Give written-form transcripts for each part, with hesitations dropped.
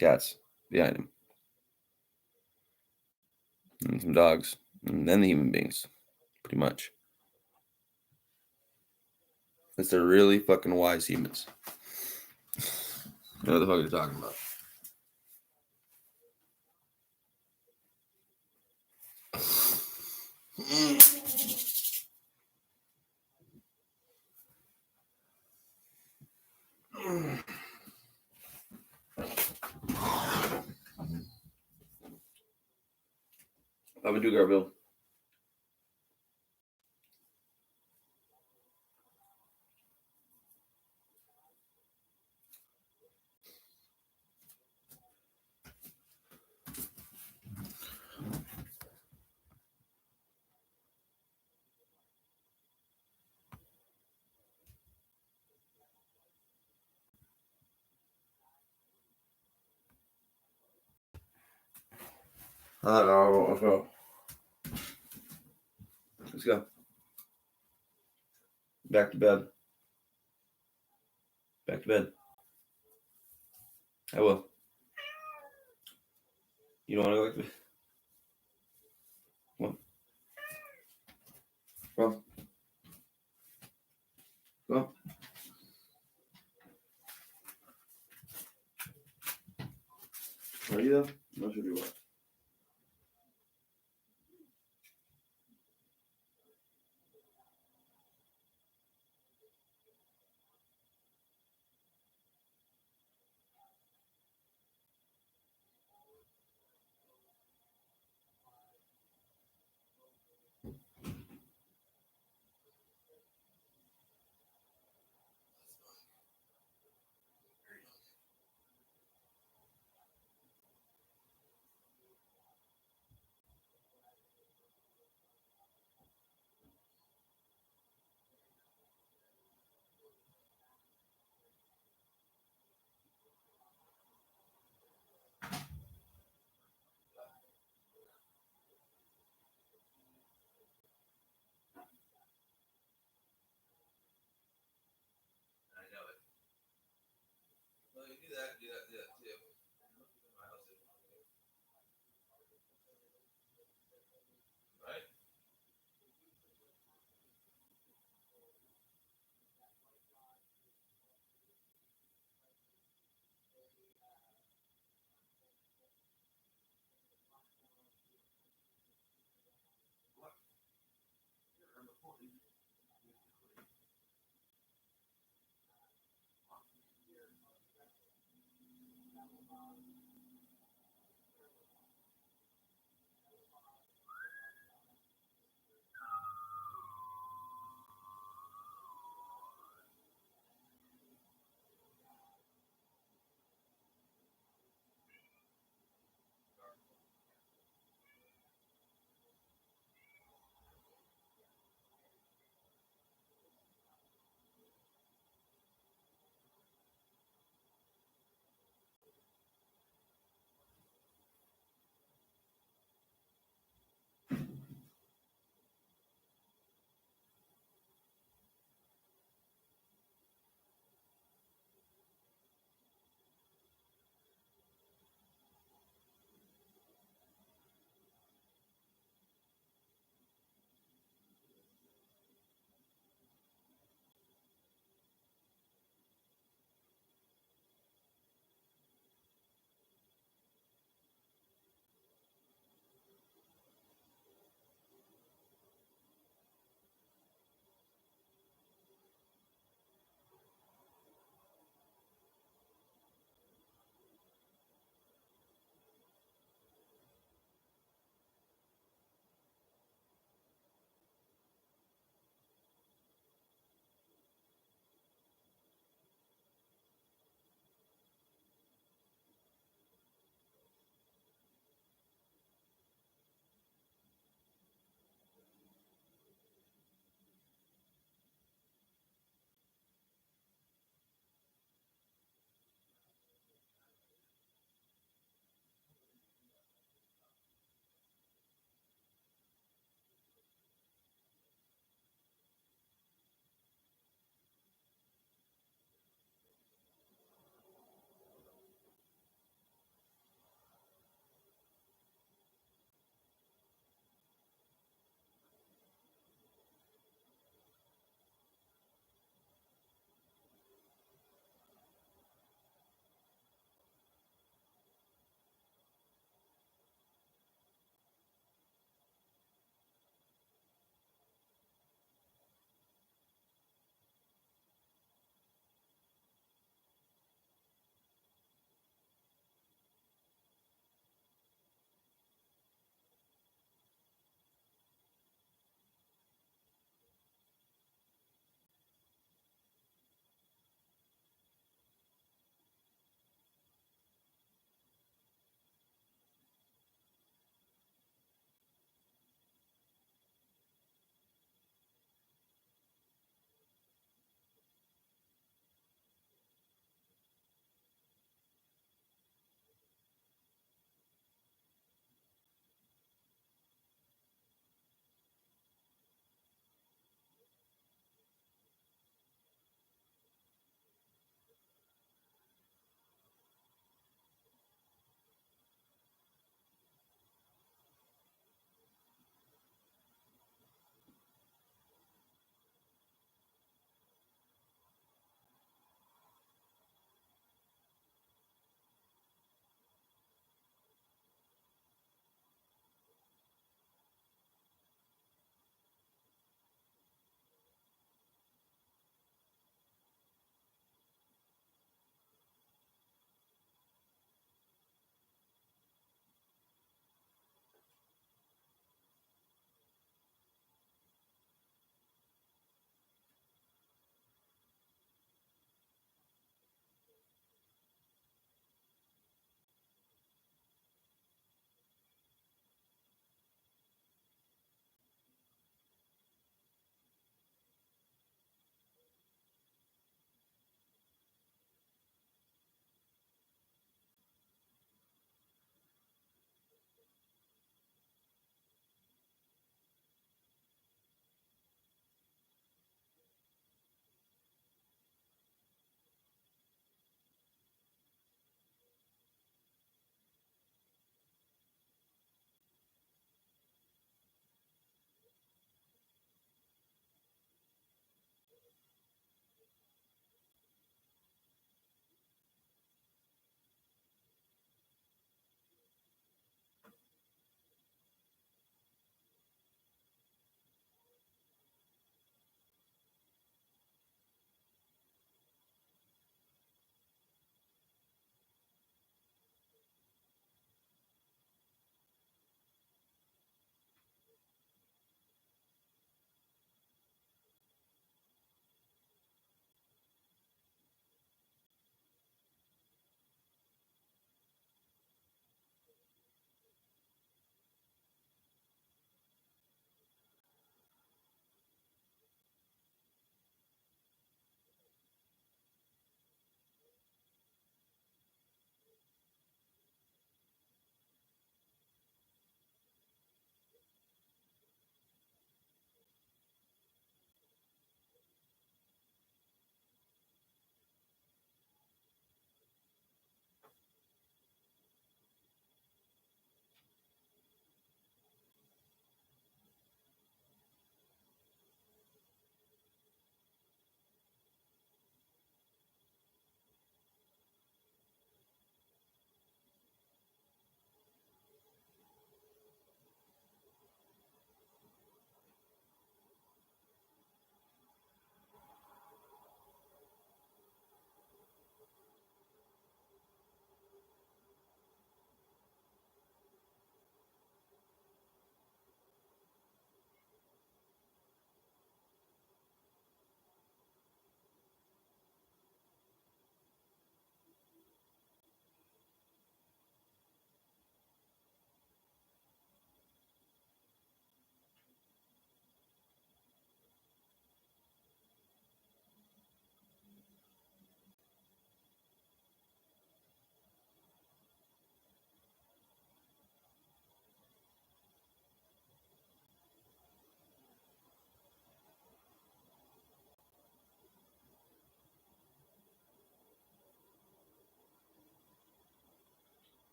cats behind him. And some dogs. And then the human beings. Pretty much. Because they're really fucking wise humans. You know what the fuck you're talking about. I'm gonna do Garbill. Let's go. Let's go. Back to bed. Back to bed. I will. You don't want to go back to bed? Come on. Come on. Come on. Are you though? I'm not sure you are.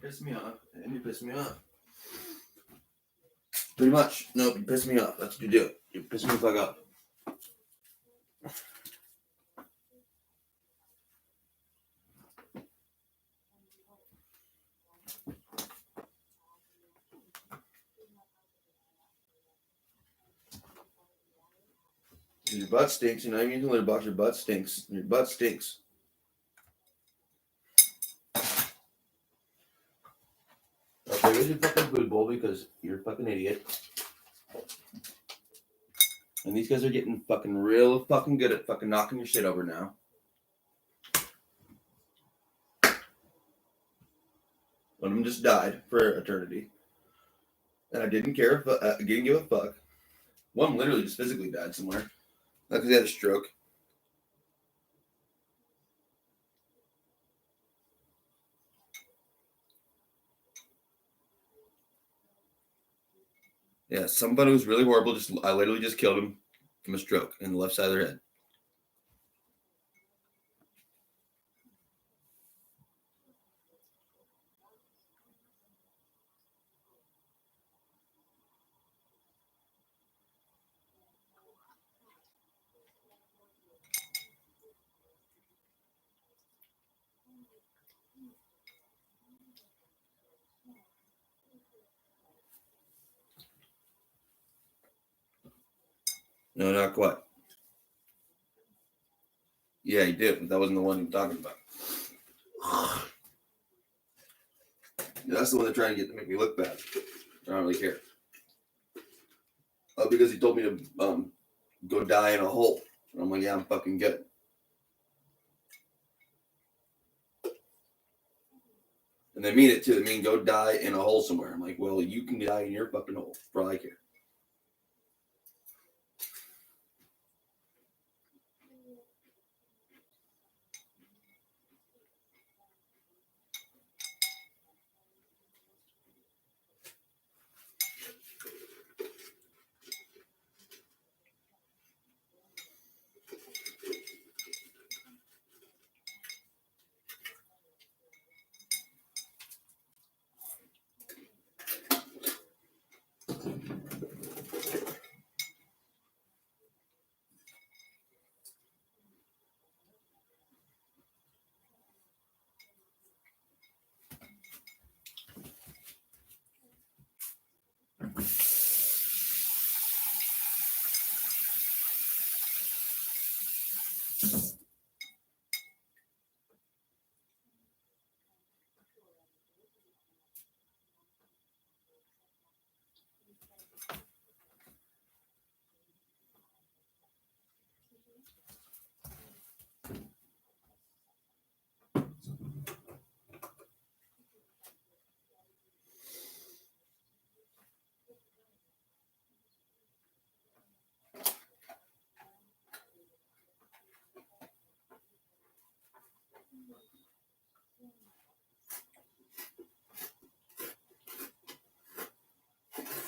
Piss me off, and you piss me off. Pretty much. No, you piss me off. That's what you do. You piss me the fuck off. Your butt stinks. You know, you need to learn about your butt stinks. Your butt stinks. Okay, here's your fucking food bowl because you're a fucking idiot. And these guys are getting fucking real fucking good at fucking knocking your shit over now. One of them just died for eternity. And I didn't care if I didn't give a fuck. One literally just physically died somewhere. Not because he had a stroke. Yeah, somebody was really horrible. I literally just killed him from a stroke in the left side of their head. No, not quite. Yeah, he did, but that wasn't the one you're talking about. Yeah, that's the one they're trying to get to make me look bad. I don't really care. Because he told me to go die in a hole. And I'm like, yeah, I'm fucking good. And they mean it too. They mean go die in a hole somewhere. I'm like, well, you can die in your fucking hole for all I care.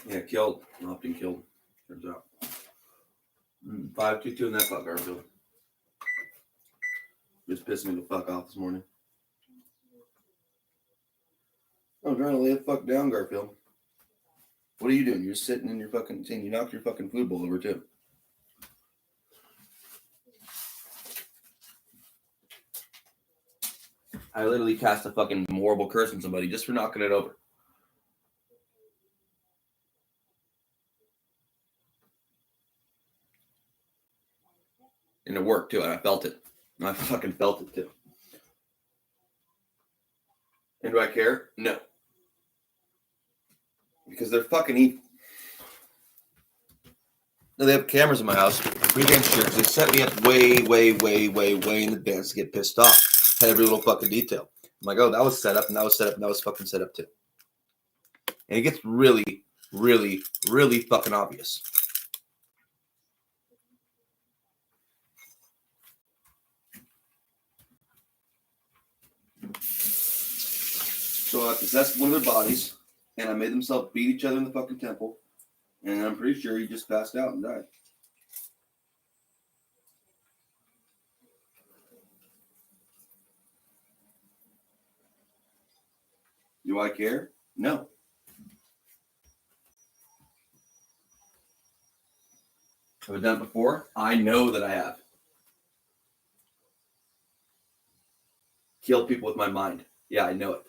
Yeah, killed. Often killed. Turns out. 5-2-2 in that clock, Garfield. Just pissed me the fuck off this morning. I'm trying to lay the fuck down, Garfield. What are you doing? You're sitting in your fucking thing. You knocked your fucking food bowl over too. I literally cast a fucking horrible curse on somebody just for knocking it over. And it worked too, and I felt it. I fucking felt it too. And do I care? No. Because they're fucking evil. No, they have cameras in my house. Pretty damn sure. They set me up way in advance to get pissed off. Had every little fucking detail. I'm like, oh, that was set up, and that was set up, and that was fucking set up too. And it gets really fucking obvious. So I possessed one of their bodies, and I made themselves beat each other in the fucking temple. And I'm pretty sure he just passed out and died. Do I care? No. Have I done it before? I know that I have. Killed people with my mind. Yeah, I know it.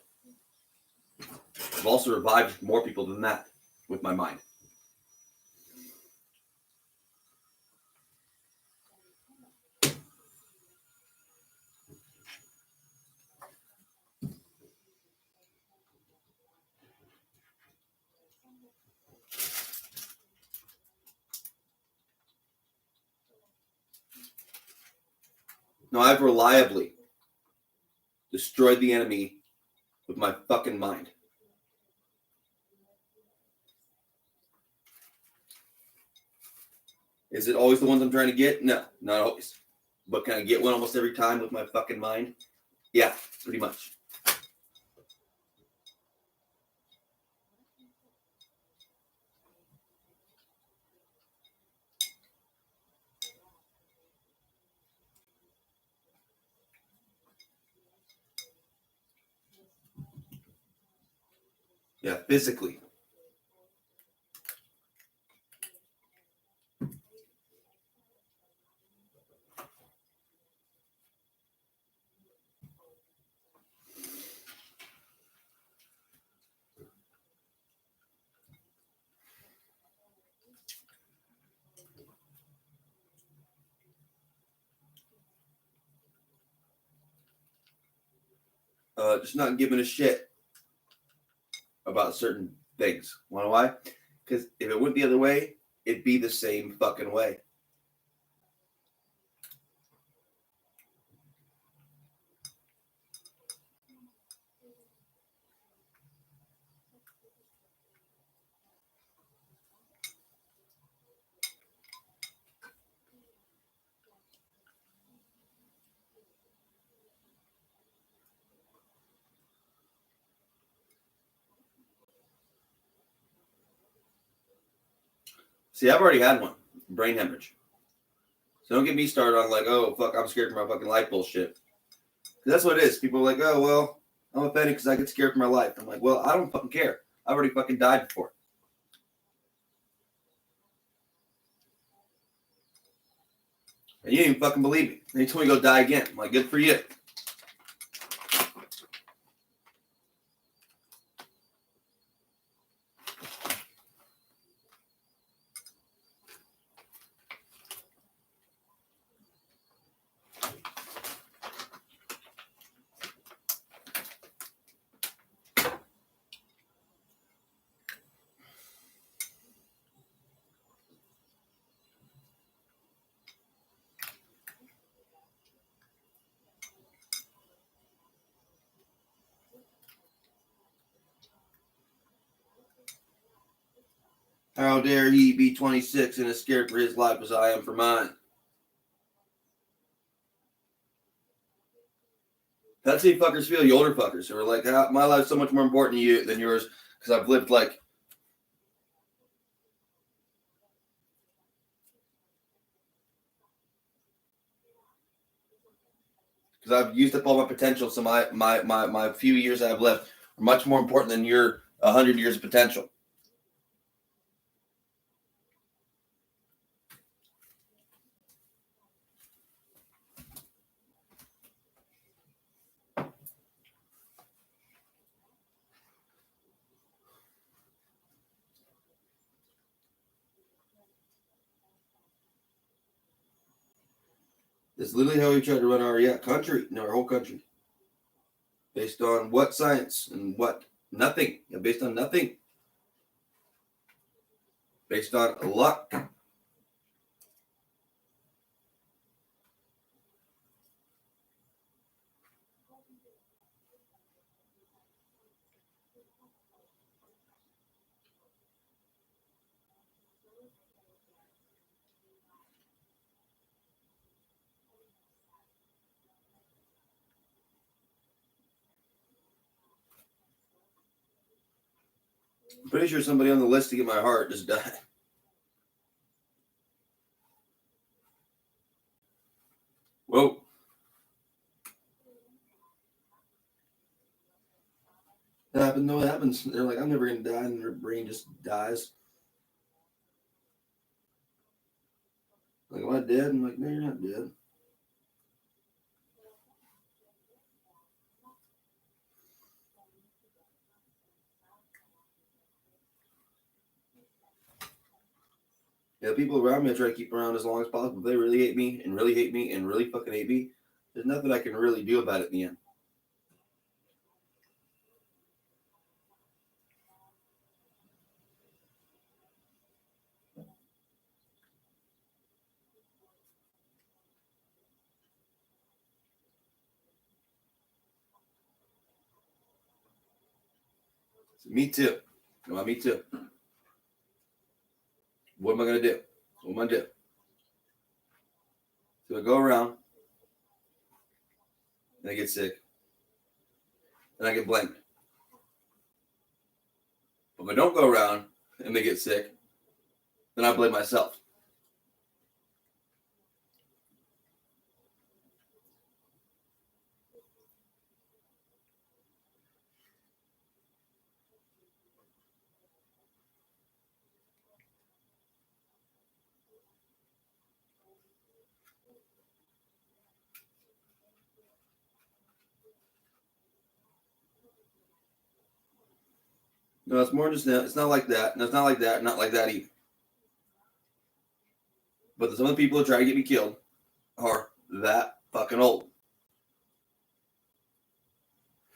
I've also revived more people than that with my mind. No, I've reliably destroyed the enemy with my fucking mind. Is it always the ones I'm trying to get? No, not always. But can I get one almost every time with my fucking mind? Yeah, pretty much. Yeah, physically. Just not giving a shit about certain things. Wanna know why? Because if it went the other way, it'd be the same fucking way. See, I've already had one. Brain hemorrhage. So don't get me started on like, oh, fuck, I'm scared for my fucking life bullshit. That's what it is. People are like, oh, well, I'm offended because I get scared for my life. I'm like, well, I don't fucking care. I've already fucking died before. And you didn't even fucking believe me. And you told me to go die again. I'm like, good for you. How dare he be 26 and as scared for his life as I am for mine? That's how you fuckers feel, you older fuckers who are like, my life's so much more important to you than yours because I've lived like. Because I've used up all my potential, so my few years I have left are much more important than your 100 years of potential. That's literally how we tried to run our country, our whole country. Based on what science and what? Nothing. Based on nothing. Based on luck. I'm pretty sure somebody on the list to get my heart just died. Whoa. happens? No, it happens. They're like, I'm never gonna die, and their brain just dies. Like, am I dead? I'm like, no, you're not dead. Yeah, people around me I try to keep around as long as possible. If they really hate me and really hate me and really fucking hate me, there's nothing I can really do about it in the end. So, me too. Well, me too. What am I gonna do? What am I gonna do? So I go around and I get sick and I get blamed. But if I don't go around and they get sick, then I blame myself. No, it's more just that. It's not like that. No, it's not like that. Not like that either. But some of the people who try to get me killed are that fucking old.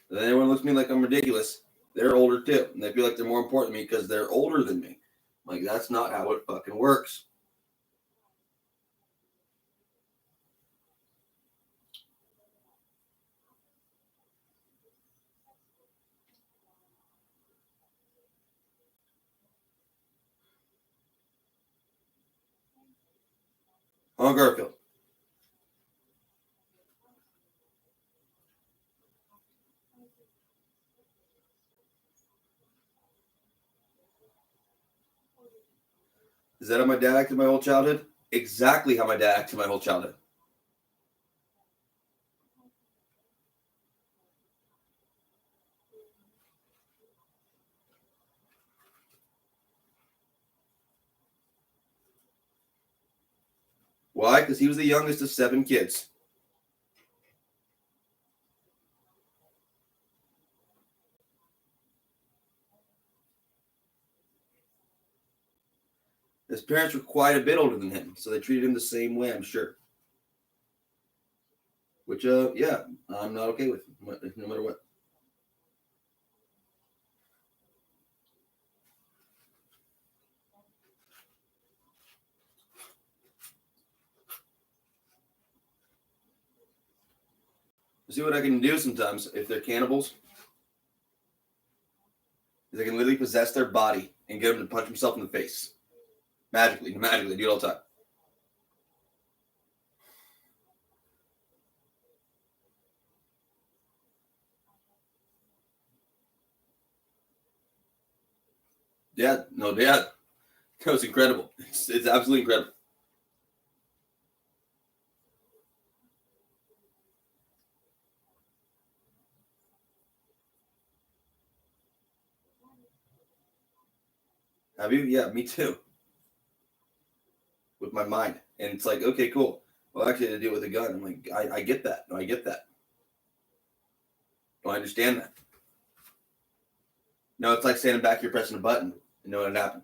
And then everyone looks at me like I'm ridiculous. They're older too. And they feel like they're more important than me because they're older than me. Like, that's not how it fucking works. On Garfield. Is that how my dad acted my whole childhood? Exactly how my dad acted my whole childhood. Why? Because he was the youngest of 7 kids. His parents were quite a bit older than him, so they treated him the same way, I'm sure. Which, yeah, I'm not okay with, no matter what. See what I can do sometimes if they're cannibals is I can literally possess their body and get them to punch himself in the face. Magically, do it all the time. Yeah, no, yeah, that was incredible. It's absolutely incredible. Have you? Yeah, me too. With my mind, and it's like, okay, cool. Well, actually, to deal with a gun, I'm like, I get that. No, I get that. No, I understand that. No, it's like standing back here pressing a button and knowing it happened.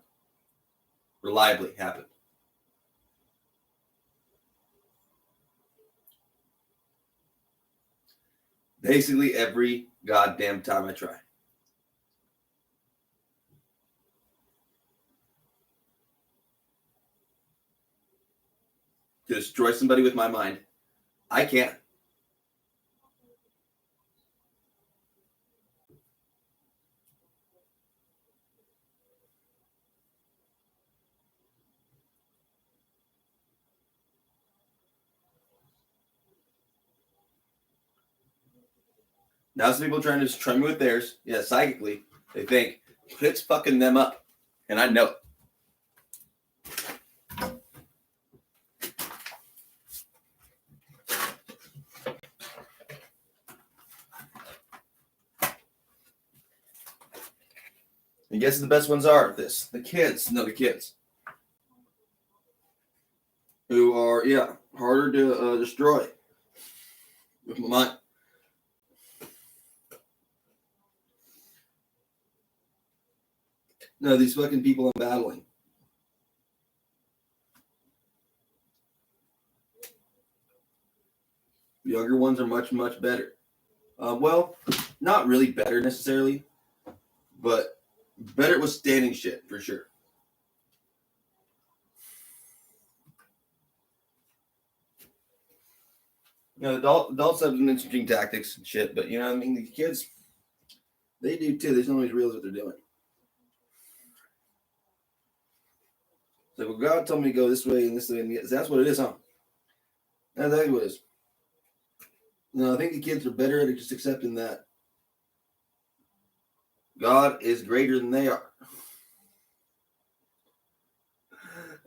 Reliably happened. Basically every goddamn time I try. To destroy somebody with my mind, I can't. Now some people trying to try me with theirs. Yeah, psychically, they think, but it's fucking them up. And I know it. And guess who the best ones are at this? The kids. No, the kids. Who are, harder to destroy. With my mind. No, these fucking people I'm battling. The younger ones are much, much better. Well, not really better necessarily, but better at withstanding shit, for sure. You know, adults have some interesting tactics and shit, but, the kids, they do too. They just don't always realize what they're doing. It's like, well, God told me to go this way and this way, and that's what it is, huh? That's exactly what it is. No, I think the kids are better at just accepting that God is greater than they are.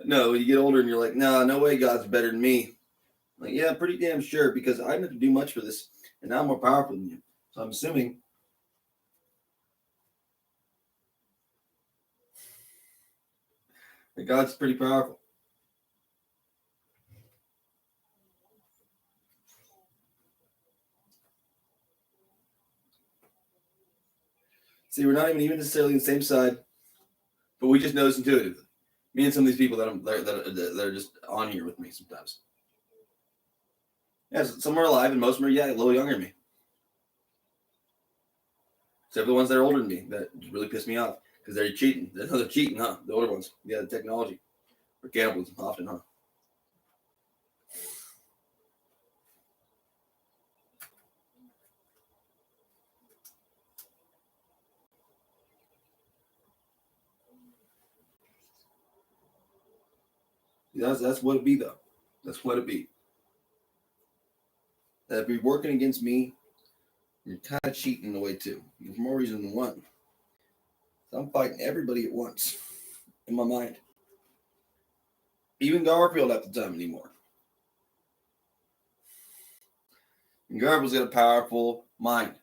No, when you get older and you're like, nah, no way God's better than me. Like, yeah, pretty damn sure, because I didn't have to do much for this, and now I'm more powerful than you. So I'm assuming that God's pretty powerful. See, we're not even necessarily on the same side, but we just know this intuitively. Me and some of these people that are just on here with me sometimes. Yeah, some are alive, and most of them are, a little younger than me. Except for the ones that are older than me, that really piss me off, because they're cheating. They're cheating, huh? The older ones. Yeah, the technology. Or cannibalism, often, huh? That's what it be, though. That's what it be. That if you're working against me, you're kind of cheating in a way, too. There's more reason than one. So I'm fighting everybody at once, in my mind. Even Garfield at the time anymore. And Garfield's got a powerful mind.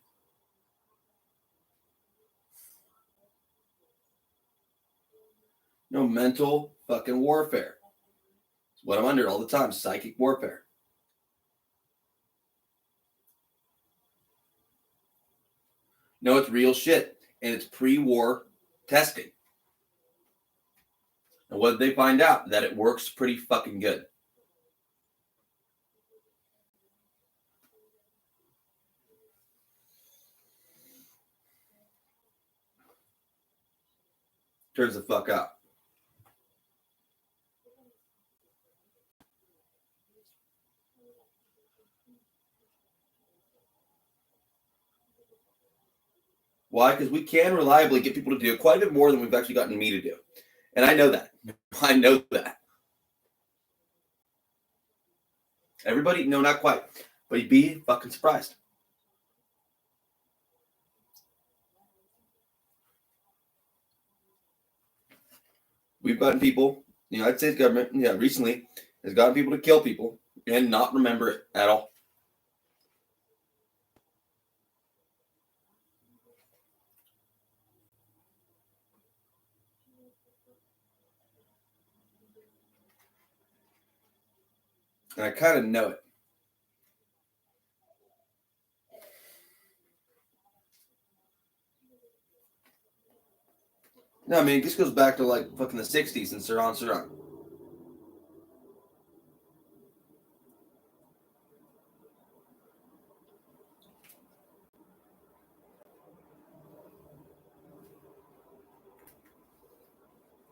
No mental fucking warfare. It's what I'm under all the time, psychic warfare. No, it's real shit. And it's pre-war testing. And what did they find out? That it works pretty fucking good. Turns the fuck out. Why? Because we can reliably get people to do quite a bit more than we've actually gotten me to do. And I know that. I know that. Everybody, no, not quite. But you'd be fucking surprised. We've gotten people, the United States government, recently has gotten people to kill people and not remember it at all. And I kind of know it. No, I mean, this goes back to like fucking the 60s and Saran.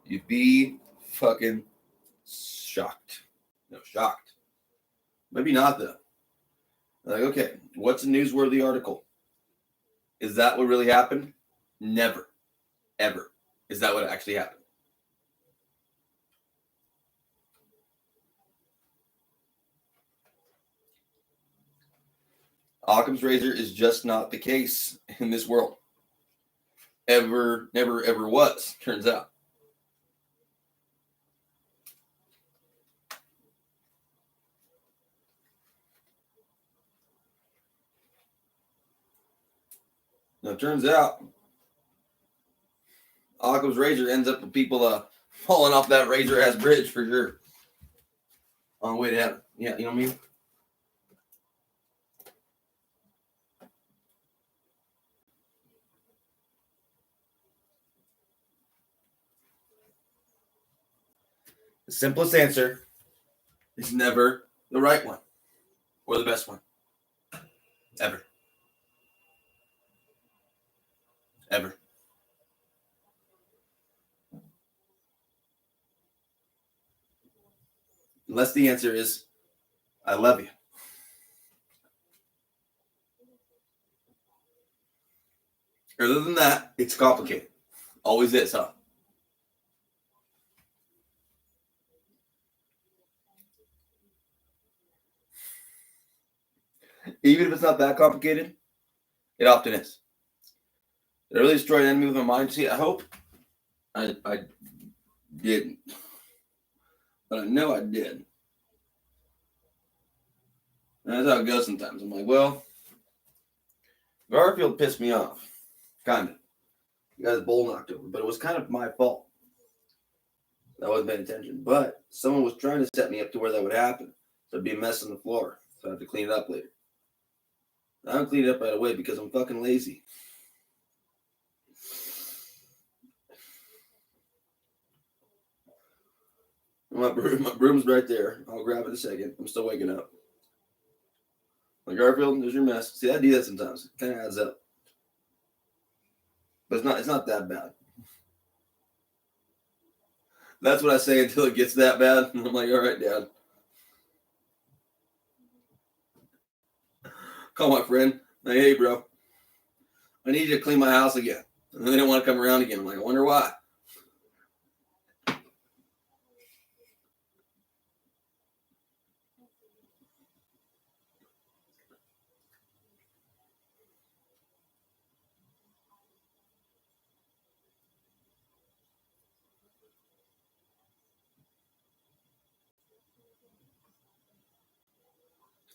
You'd be fucking shocked. No, shocked. Maybe not, though. Like, okay, what's a newsworthy article? Is that what really happened? Never. Ever. Is that what actually happened? Occam's razor is just not the case in this world. Ever, never, ever was, turns out. Now, it turns out, Occam's razor ends up with people falling off that razor ass bridge for sure. On the way to heaven. Yeah, you know what I mean? The simplest answer is never the right one or the best one. Ever. Ever. Unless the answer is, I love you. Other than that, it's complicated. Always is, huh? Even if it's not that complicated, it often is. Did I really destroy an enemy with my mind? See, I hope I didn't. But I know I did. And that's how it goes sometimes. I'm like, well, Garfield pissed me off. Kind of. He got his bowl knocked over. But it was kind of my fault. I wasn't paying attention. But someone was trying to set me up to where that would happen. So it'd be a mess on the floor. So I have to clean it up later. I don't clean it up right away because I'm fucking lazy. My broom's right there. I'll grab it in a second. I'm still waking up. Like, Garfield, there's your mess. See, I do that sometimes. It kind of adds up. But it's not that bad. That's what I say until it gets that bad. And I'm like, all right, Dad. Call my friend. Like, hey, bro. I need you to clean my house again. And they don't want to come around again. I'm like, I wonder why.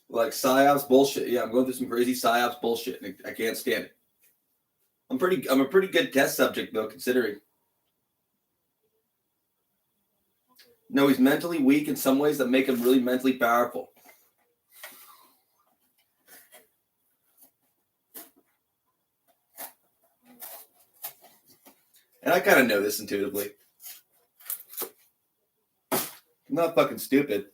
Like psyops bullshit. Yeah, I'm going through some crazy psyops bullshit. And I can't stand it. I'm a pretty good test subject though, considering. No, he's mentally weak in some ways that make him really mentally powerful. And I kind of know this intuitively. I'm not fucking stupid.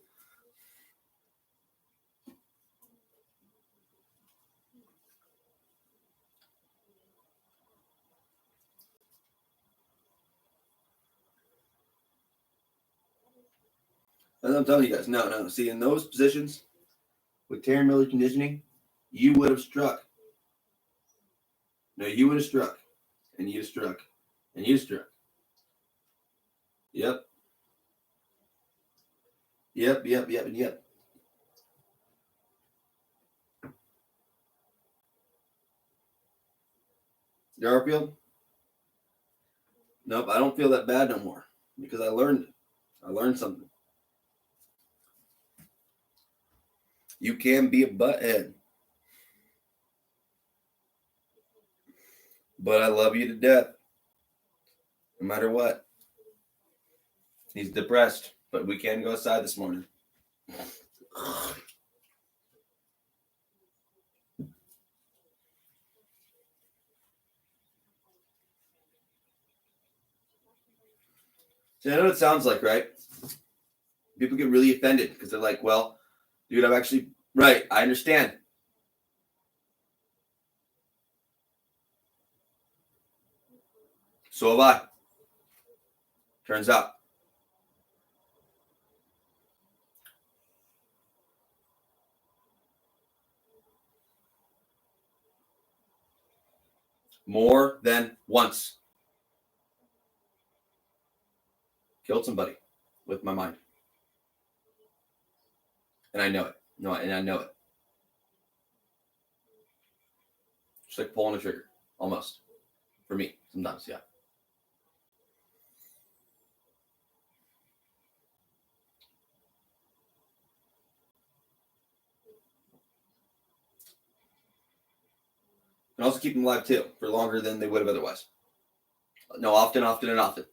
As I'm telling you guys, no. See, in those positions, with Taran Miller conditioning, you would have struck. No, you would have struck. And you'd have struck. And you struck. Yep. And yep. Garfield? Nope, I don't feel that bad no more. Because I learned it. I learned something. You can be a butthead. But I love you to death. No matter what. He's depressed, but we can go outside this morning. See, I know what it sounds like, right? People get really offended because they're like, well, dude, I'm actually right. I understand. So have I. Turns out. More than once. Killed somebody with my mind. And I know it. No, and I know it. Just like pulling a trigger. Almost. For me. Sometimes, yeah. And also keep them alive too, for longer than they would have otherwise. No, often and often.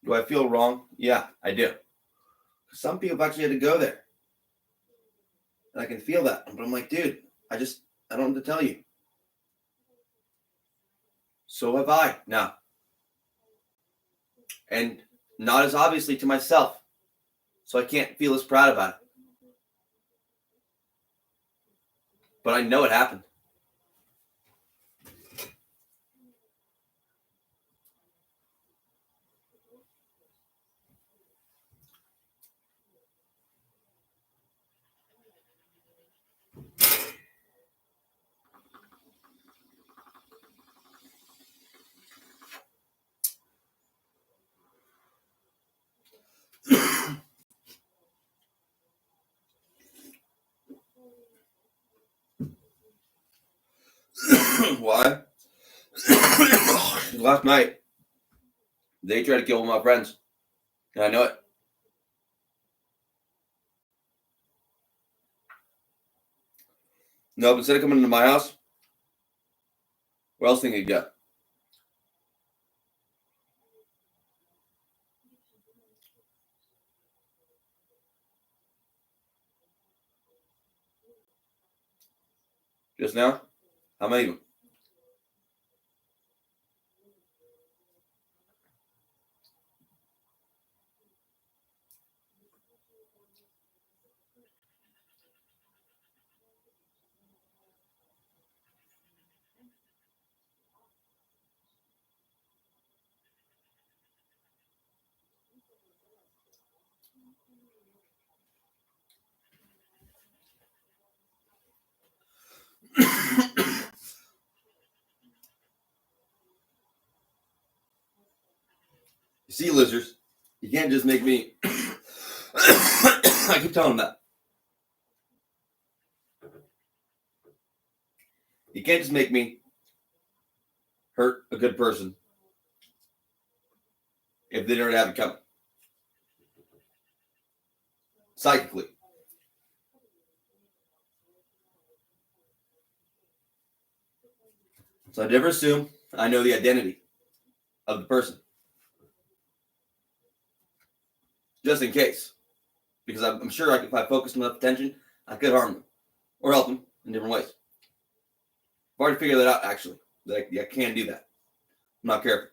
Do I feel wrong? Yeah, I do. Some people have actually had to go there. And I can feel that. But I'm like, dude, I don't know what to tell you. So have I now. And not as obviously to myself. So I can't feel as proud about it. But I know it happened. Why? Last night, they tried to kill one of my friends. And I know it. No, but instead of coming into my house, where else think you go? Just now? How many of them? You see, losers, you can't just make me. I keep telling them that. You can't just make me hurt a good person if they don't have it coming. Psychically. So I never assume I know the identity of the person. Just in case. Because I'm sure if I focused enough attention, I could harm them. Or help them in different ways. I've already figured that out, actually. That I can do that. I'm not careful.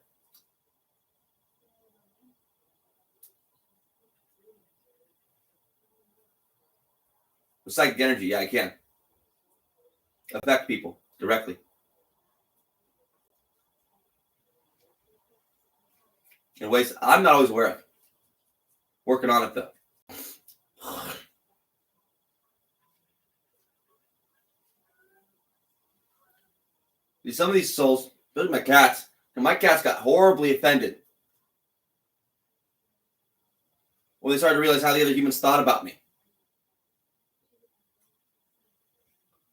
With psychic energy, yeah, I can. Affect people directly. In ways I'm not always aware of. Working on it, though. Some of these souls, those are my cats. And my cats got horribly offended when they started to realize how the other humans thought about me.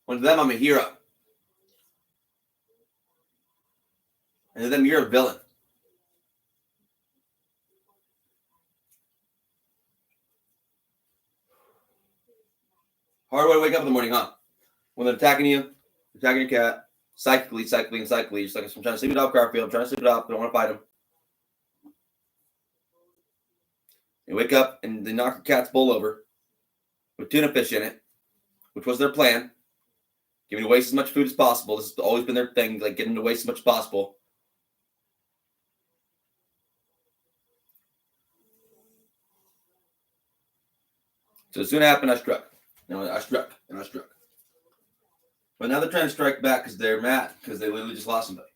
When to them, I'm a hero. And to them, you're a villain. Hard way to wake up in the morning, huh? when they're attacking you, attacking your cat, psychically, just like, I'm trying to sleep it off, Garfield. I'm trying to sleep it off. I don't want to fight him. You wake up and they knock your cat's bowl over with tuna fish in it, which was their plan. Get him to waste as much food as possible. This has always been their thing, like get him to waste as much as possible. So as soon as it happened, I struck. I struck. But now they're trying to strike back because they're mad because they literally just lost somebody.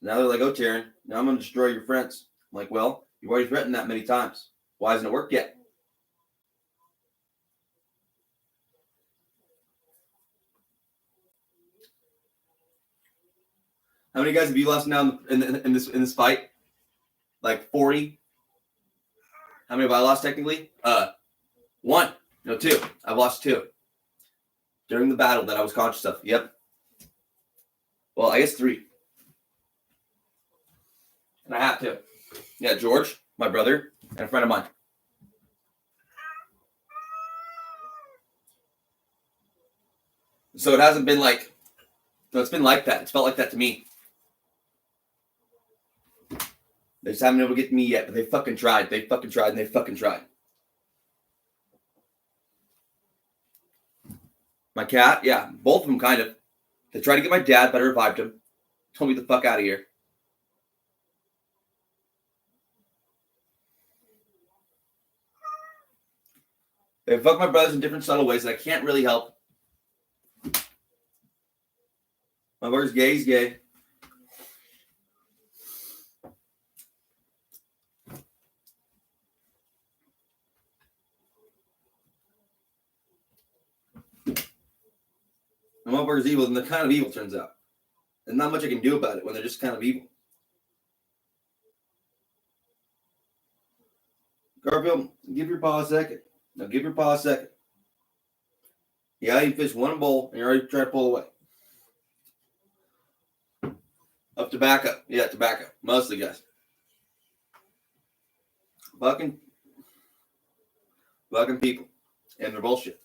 Now they're like, oh, Taran, now I'm going to destroy your friends. I'm like, well, you've already threatened that many times. Why hasn't it worked yet? How many guys have you lost now in this fight? Like 40? How many have I lost technically? 1. No, 2. I've lost 2. During the battle that I was conscious of. Yep. Well, I guess 3. And I have to. Yeah, George, my brother, and a friend of mine. So it hasn't been like, no, it's been like that. It's felt like that to me. They just haven't been able to get to me yet, but they fucking tried. They fucking tried, and they fucking tried. My cat, yeah, both of them kind of. They tried to get my dad, but I revived him. Told me the fuck out of here. They fuck my brothers in different subtle ways that I can't really help. My brother's gay, he's gay. My motherfucker's evil, and they're kind of evil, turns out. There's not much I can do about it when they're just kind of evil. Garfield, give your paw a second. Now give your paw a second. Yeah, you fish one bowl, and you're already trying to pull away. Of tobacco. Yeah, tobacco. Mostly, guys. Fucking people. And their bullshit.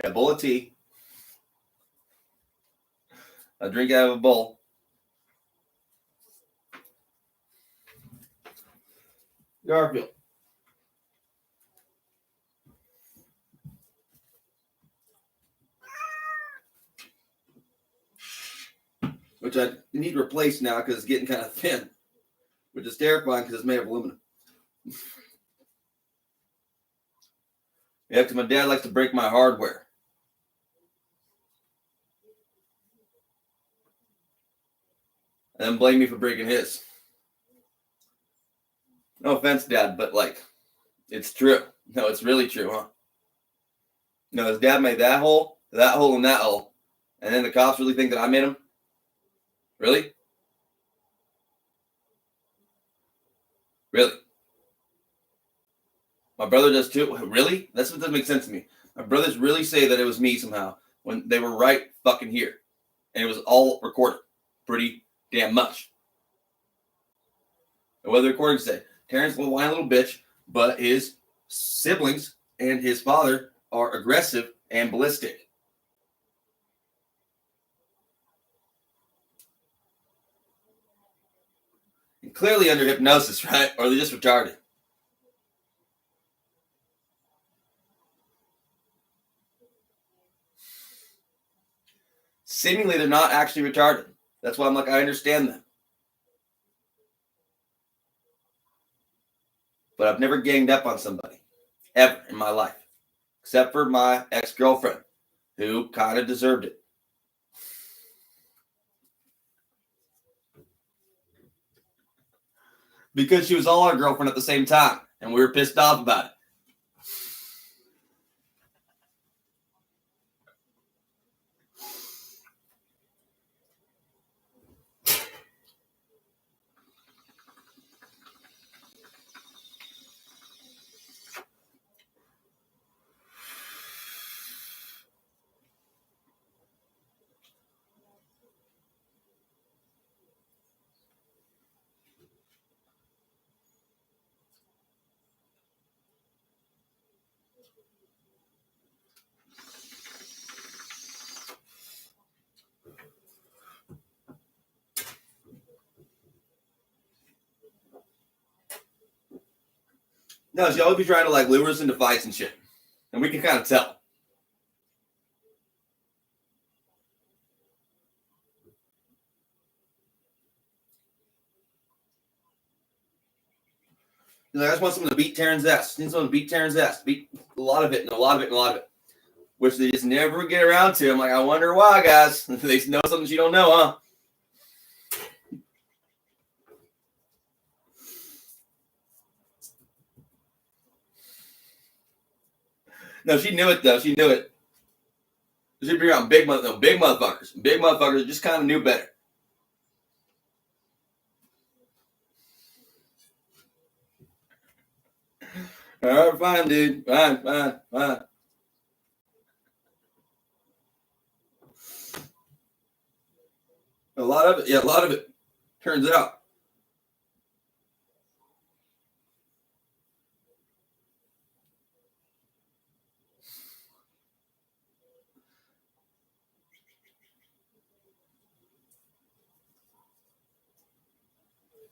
A bowl of tea. A drink out of a bowl. Garfield. Which I need to replace now because it's getting kind of thin. Which is terrifying because it's made of aluminum. Yeah, because my dad likes to break my hardware. And then blame me for breaking his. No offense, Dad, but like, it's true. No, it's really true, huh? No, his dad made that hole, and that hole. And then the cops really think that I made him? Really? Really? My brother does too? Really? That's what doesn't make sense to me. My brothers really say that it was me somehow when they were right fucking here. And it was all recorded. Pretty damn much. And what the recordings say? Taran's a whiny little bitch, but his siblings and his father are aggressive and ballistic. And clearly under hypnosis, right? Or they're just retarded. Seemingly they're not actually retarded. That's why I'm like, I understand them. But I've never ganged up on somebody. Ever in my life. Except for my ex-girlfriend. Who kind of deserved it. Because she was all our girlfriend at the same time. And we were pissed off about it. No, she always be trying to like lure us into fights and shit. And we can kind of tell. Like, I just want someone to beat Taran's ass. I need someone to beat Taran's ass. Beat a lot of it and a lot of it and a lot of it. Which they just never get around to. I'm like, I wonder why, guys. They know something you don't know, huh? No, she knew it, though. She knew it. She'd be around big motherfuckers. Big motherfuckers just kind of knew better. All right, fine, dude. Fine. A lot of it. Turns out.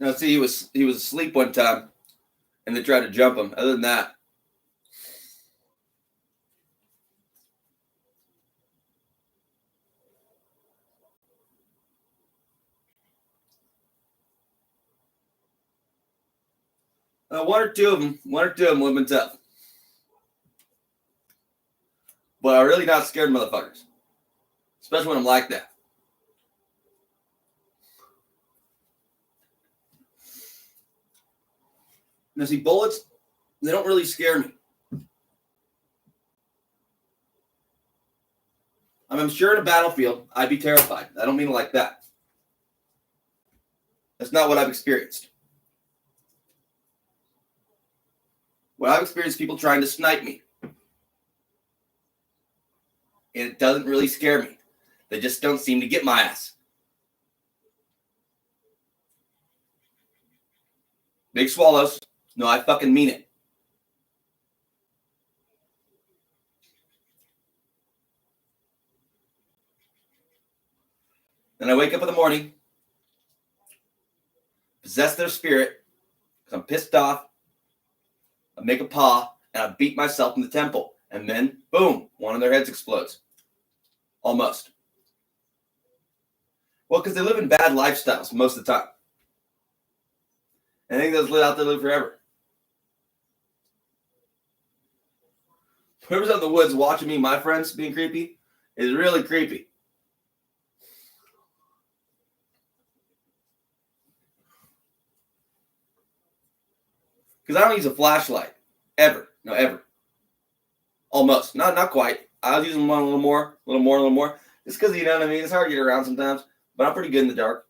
Now, see, he was asleep one time, and they tried to jump him. Other than that, one or two of them would have been tough. But I'm really not scared of motherfuckers, especially when I'm like that. Now, see, bullets, they don't really scare me. I'm sure in a battlefield, I'd be terrified. I don't mean it like that. That's not what I've experienced. What I've experienced is people trying to snipe me. And it doesn't really scare me. They just don't seem to get my ass. Big swallows. No, I fucking mean it. Then I wake up in the morning, possess their spirit, because I'm pissed off. I make a paw, and I beat myself in the temple. And then, boom, one of their heads explodes. Almost. Well, because they live in bad lifestyles most of the time. And I think those live out there live forever. Whoever's out in the woods watching me, my friends, being creepy, is really creepy. Because I don't use a flashlight. Ever. No, ever. Almost. Not quite. I was using one a little more. Just because, you know what I mean? It's hard to get around sometimes. But I'm pretty good in the dark.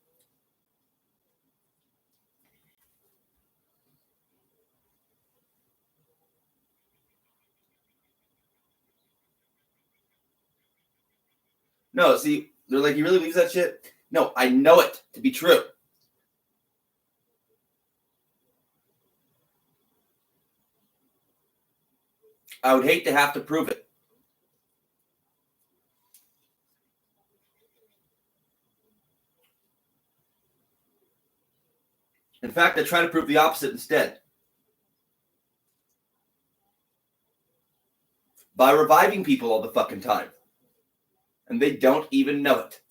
No, see, they're like, you really believe that shit? No, I know it to be true. I would hate to have to prove it. In fact, I try to prove the opposite instead. By reviving people all the fucking time. And they don't even know it.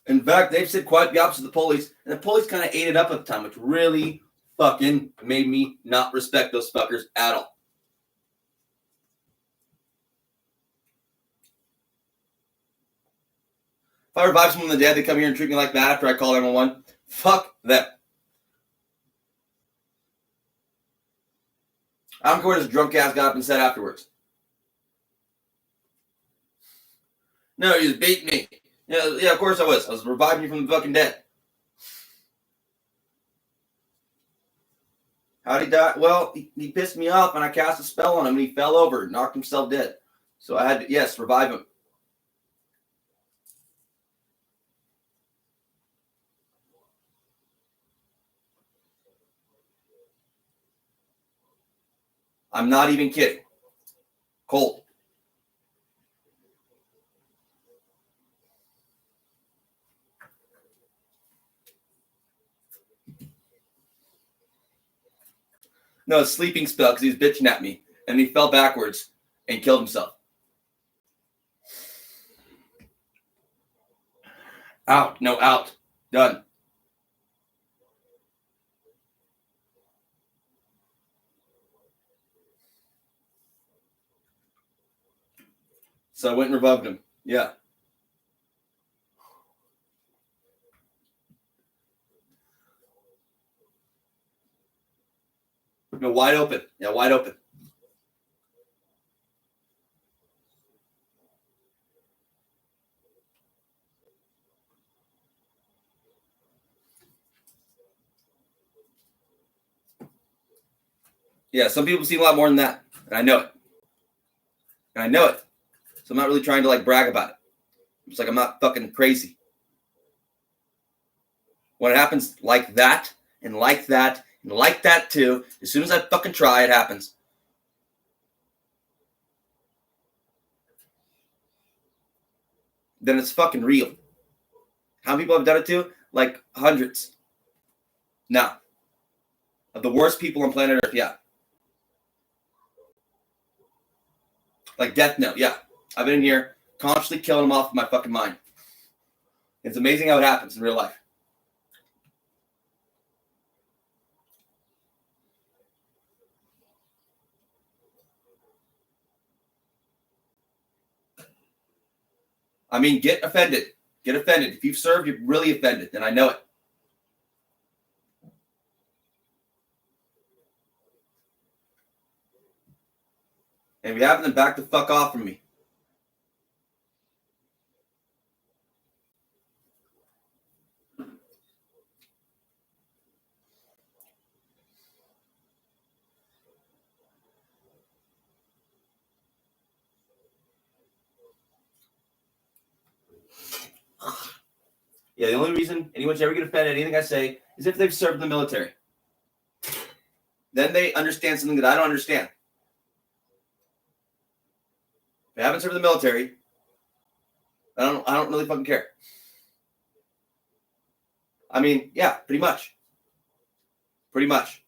In fact, they've said quite the opposite to the police, and the police kind of ate it up at the time, which really fucking made me not respect those fuckers at all. If I revive someone from the dead, they come here and treat me like that after I call 911. Fuck them. I don't care what this drunk ass got up and said afterwards. No, he just beat me. Yeah, of course I was. I was reviving you from the fucking dead. How'd he die? Well, he pissed me off and I cast a spell on him and he fell over and knocked himself dead. So I had to, yes, revive him. I'm not even kidding. Cold. No, a sleeping spell because he was bitching at me. And he fell backwards and killed himself. Out. No, out. Done. So I went and revoked him. Yeah. No, wide open. Yeah, wide open. Yeah, some people see a lot more than that. And I know it. And I know it. So I'm not really trying to like brag about it. It's like I'm not fucking crazy. When it happens like that, and like that, and like that too, as soon as I fucking try, it happens. Then it's fucking real. How many people have done it to? Like hundreds. Now, of the worst people on planet Earth, yeah. Like Death Note, yeah. I've been in here consciously killing them off in my fucking mind. It's amazing how it happens in real life. I mean, get offended. Get offended. If you've served, you're really offended, and I know it. And if you haven't, then back the fuck off from me. Yeah, the only reason anyone's ever get offended at anything I say is if they've served in the military. Then they understand something that I don't understand. If I haven't served in the military, I don't really fucking care. I mean, yeah, pretty much. Pretty much.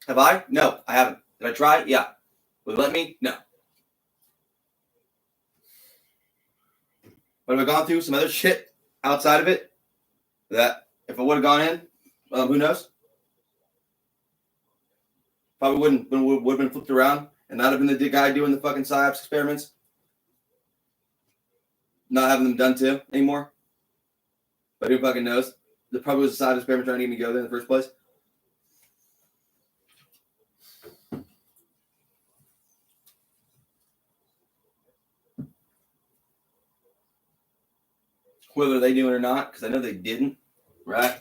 Have I? No, I haven't. Did I try? Yeah. Would it let me? No. But have I gone through some other shit outside of it that if I would have gone in, who knows? Probably would have been flipped around and not have been the guy doing the fucking PSYOPs experiments. Not having them done too anymore. But who fucking knows? There probably was a PSYOPs experiment trying to get me to go there in the first place. Whether they do it or not, because I know they didn't, right?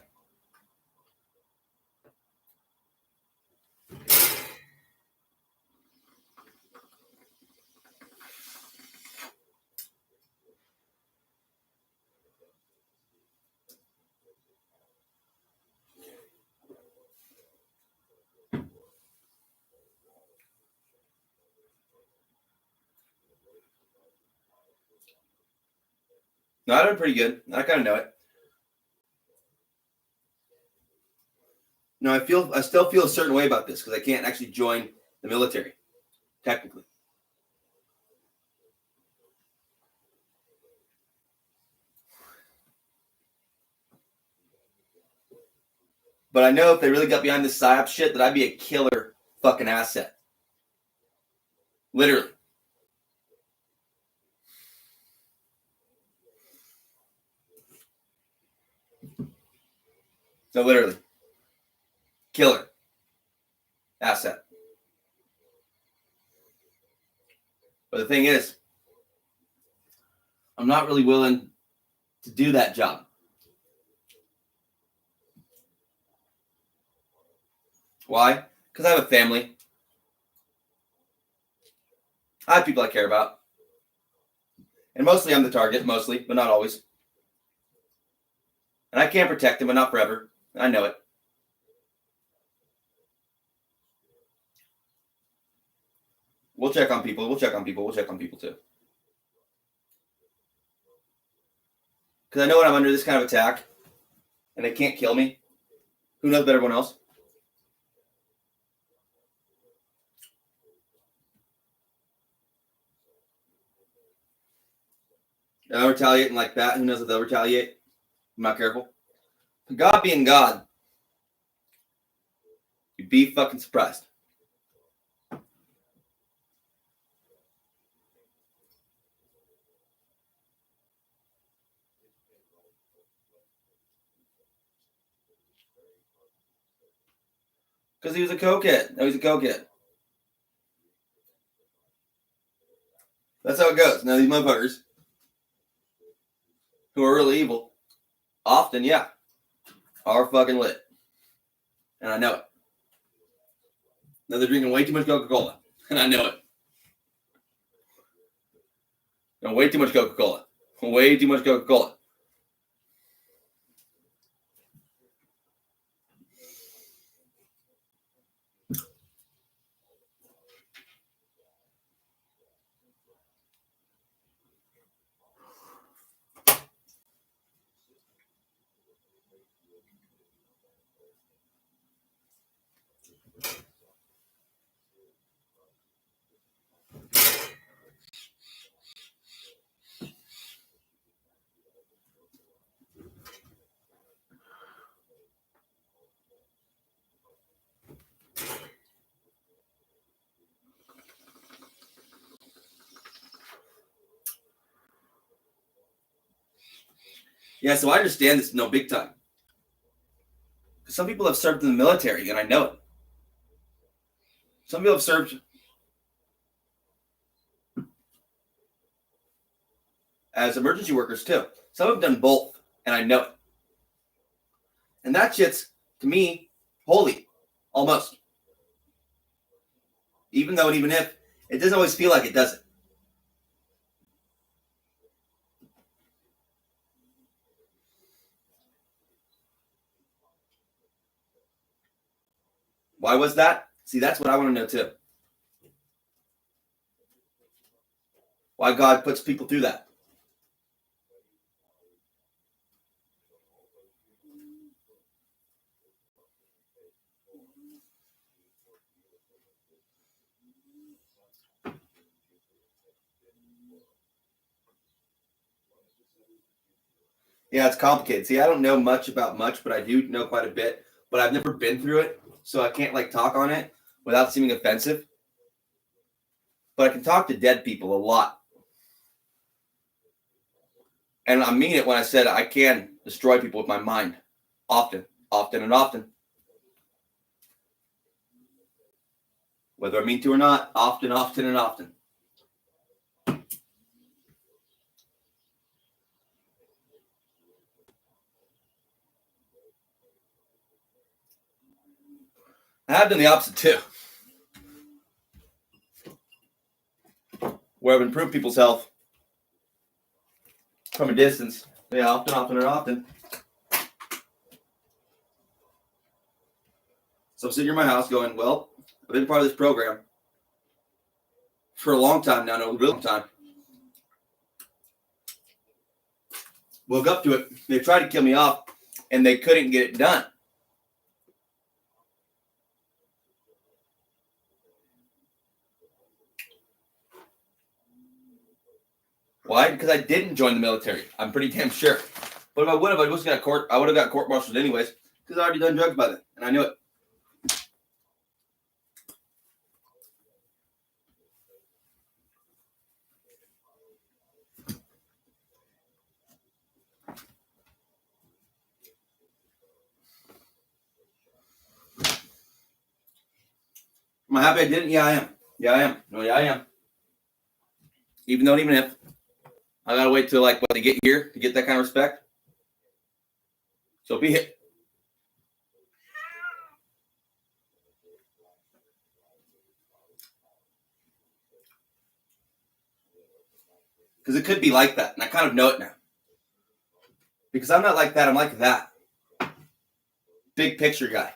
No, I did pretty good. I kind of know it. No, I still feel a certain way about this because I can't actually join the military, technically. But I know if they really got behind this PSYOP shit, that I'd be a killer fucking asset. Literally. No, literally. Killer asset. But the thing is, I'm not really willing to do that job. Why? Because I have a family. I have people I care about. And mostly I'm the target, mostly, but not always. And I can protect them, but not forever. I know it. We'll check on people. We'll check on people. We'll check on people too. Because I know when I'm under this kind of attack and they can't kill me, Who knows better than everyone else? They'll retaliate and like that. Who knows if they'll retaliate? I'm not careful. God being God, you'd be fucking surprised. Because he was a cokehead. No, he's a cokehead. That's how it goes. Now, these motherfuckers who are really evil, often, yeah, are fucking lit. And I know it. Now, they're drinking way too much Coca-Cola. And I know it. No, way too much Coca-Cola. Way too much Coca-Cola. Yeah, so I understand this big time. Because some people have served in the military, and I know it. Some people have served as emergency workers, too. Some have done both, and I know it. And that shit's, to me, holy. Almost. Even though and even if, it doesn't always feel like it, does it? Why was that? See, that's what I want to know, too. Why God puts people through that. Yeah, it's complicated. See, I don't know much about much, but I do know quite a bit. But I've never been through it, so I can't talk on it without seeming offensive. But I can talk to dead people a lot. And I mean it when I said I can destroy people with my mind. Often, often, and often. Whether I mean to or not, often, often, and often. I have done the opposite too. Where I've improved people's health from a distance. Yeah, often, often, and often. So I'm sitting in my house going, well, I've been part of this program for a long time now, no, a real long time. Woke up to it. They tried to kill me off, and they couldn't get it done. Why? Because I didn't join the military. I'm pretty damn sure. But if I would have, I would have got court-martialed anyways, because I already done drugs by then, and I knew it. Am I happy I didn't? Yeah, I am. Yeah, I am. No, yeah, I am. Even though, even if, I gotta wait till what they get here to get that kind of respect. So be it. Because it could be like that, and I kind of know it now. Because I'm not like that, I'm like that. Big picture guy.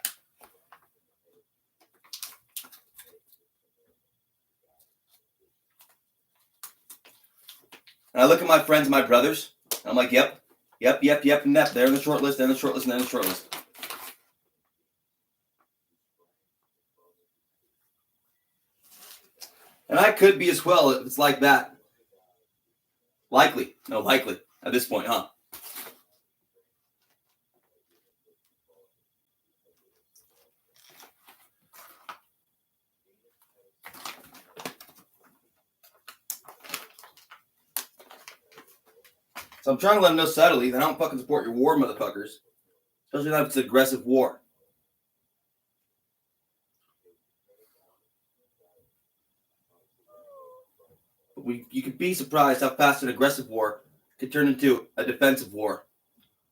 And I look at my friends, my brothers, and I'm like, yep, and that. They're in the short list, and the short list, and the short list. That could be as well if it's like that. Likely. No, likely at this point, huh? So I'm trying to let them know subtly that I don't fucking support your war, motherfuckers. Especially if it's an aggressive war. You could be surprised how fast an aggressive war could turn into a defensive war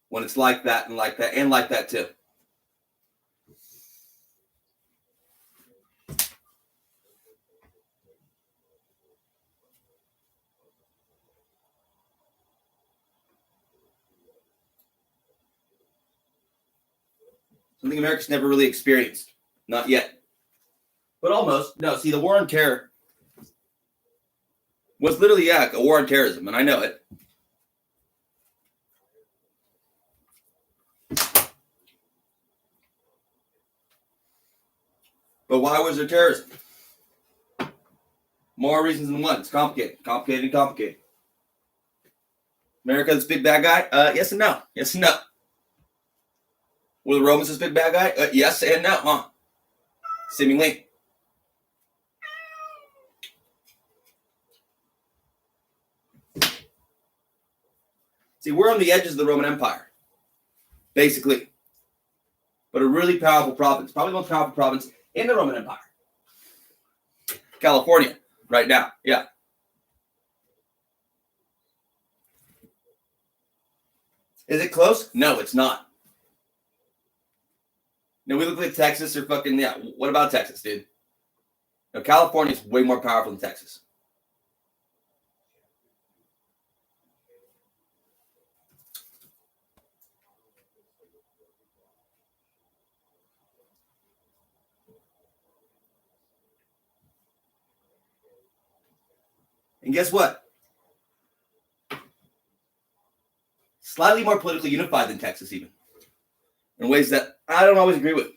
when it's like that and like that and like that too. Something America's never really experienced. Not yet. But almost. No, see, the war on terror was literally, a war on terrorism, and I know it. But why was there terrorism? More reasons than one. It's complicated. Complicated and complicated. America this big bad guy? Yes and no. Yes and no. Were the Romans this big bad guy? Yes and no, huh? Seemingly. See, we're on the edges of the Roman Empire, basically. But a really powerful province, probably the most powerful province in the Roman Empire. California, right now, yeah. Is it close? No, it's not. No, we look like Texas or fucking, yeah. What about Texas, dude? No, California is way more powerful than Texas. And guess what? Slightly more politically unified than Texas, even. In ways that I don't always agree with.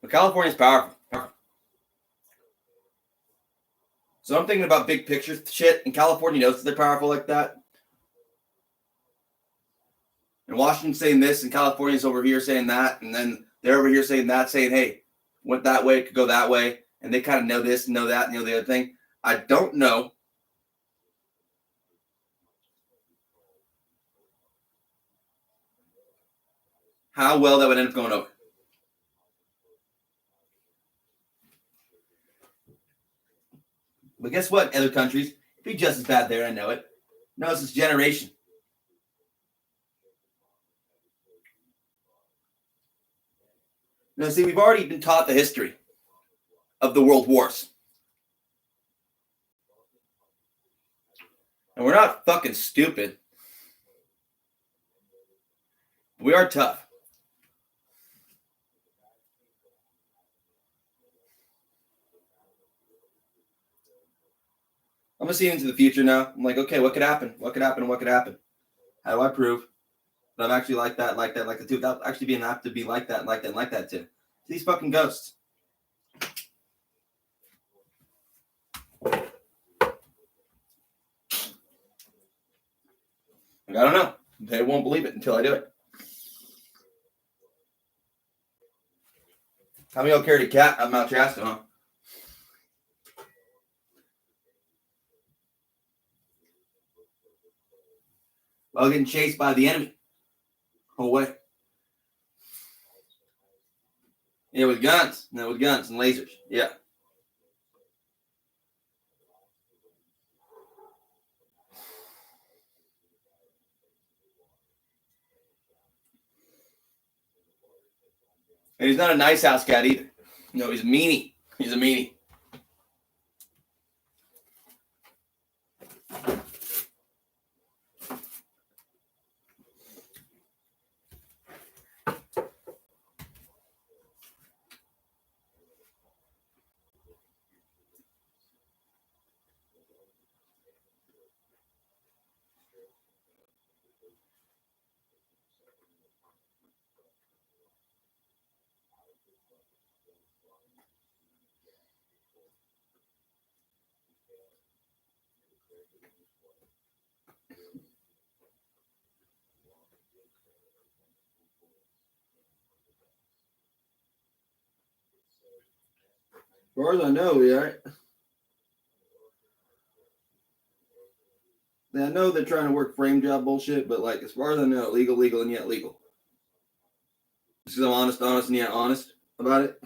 But California's powerful. So I'm thinking about big picture shit, and California knows that they're powerful like that. And Washington's saying this, and California's over here saying that, and then they're over here saying that, saying, hey, went that way, could go that way, and they kind of know this, know that, know the other thing. I don't know how well that would end up going over. But guess what, other countries? It'd be just as bad there, I know it. No, it's this generation. Now, see, we've already been taught the history of the world wars. And we're not fucking stupid. We are tough. I'm gonna see into the future now. I'm like, okay, what could happen? What could happen? What could happen? How do I prove that I'm actually like that, like that, like the two, without actually being apt to be like that, like that, like that too? These fucking ghosts. Like, I don't know. They won't believe it until I do it. How many of y'all carried a cat up Mount Shasta, huh? While getting chased by the enemy. Whole way. Yeah, with guns. No, with guns and lasers. Yeah. And he's not a nice house cat either. No, he's a meanie. He's a meanie. As far as I know, yeah. I know they're trying to work frame job bullshit, but like as far as I know, legal, and yet legal. Because I'm honest, and yet honest about it.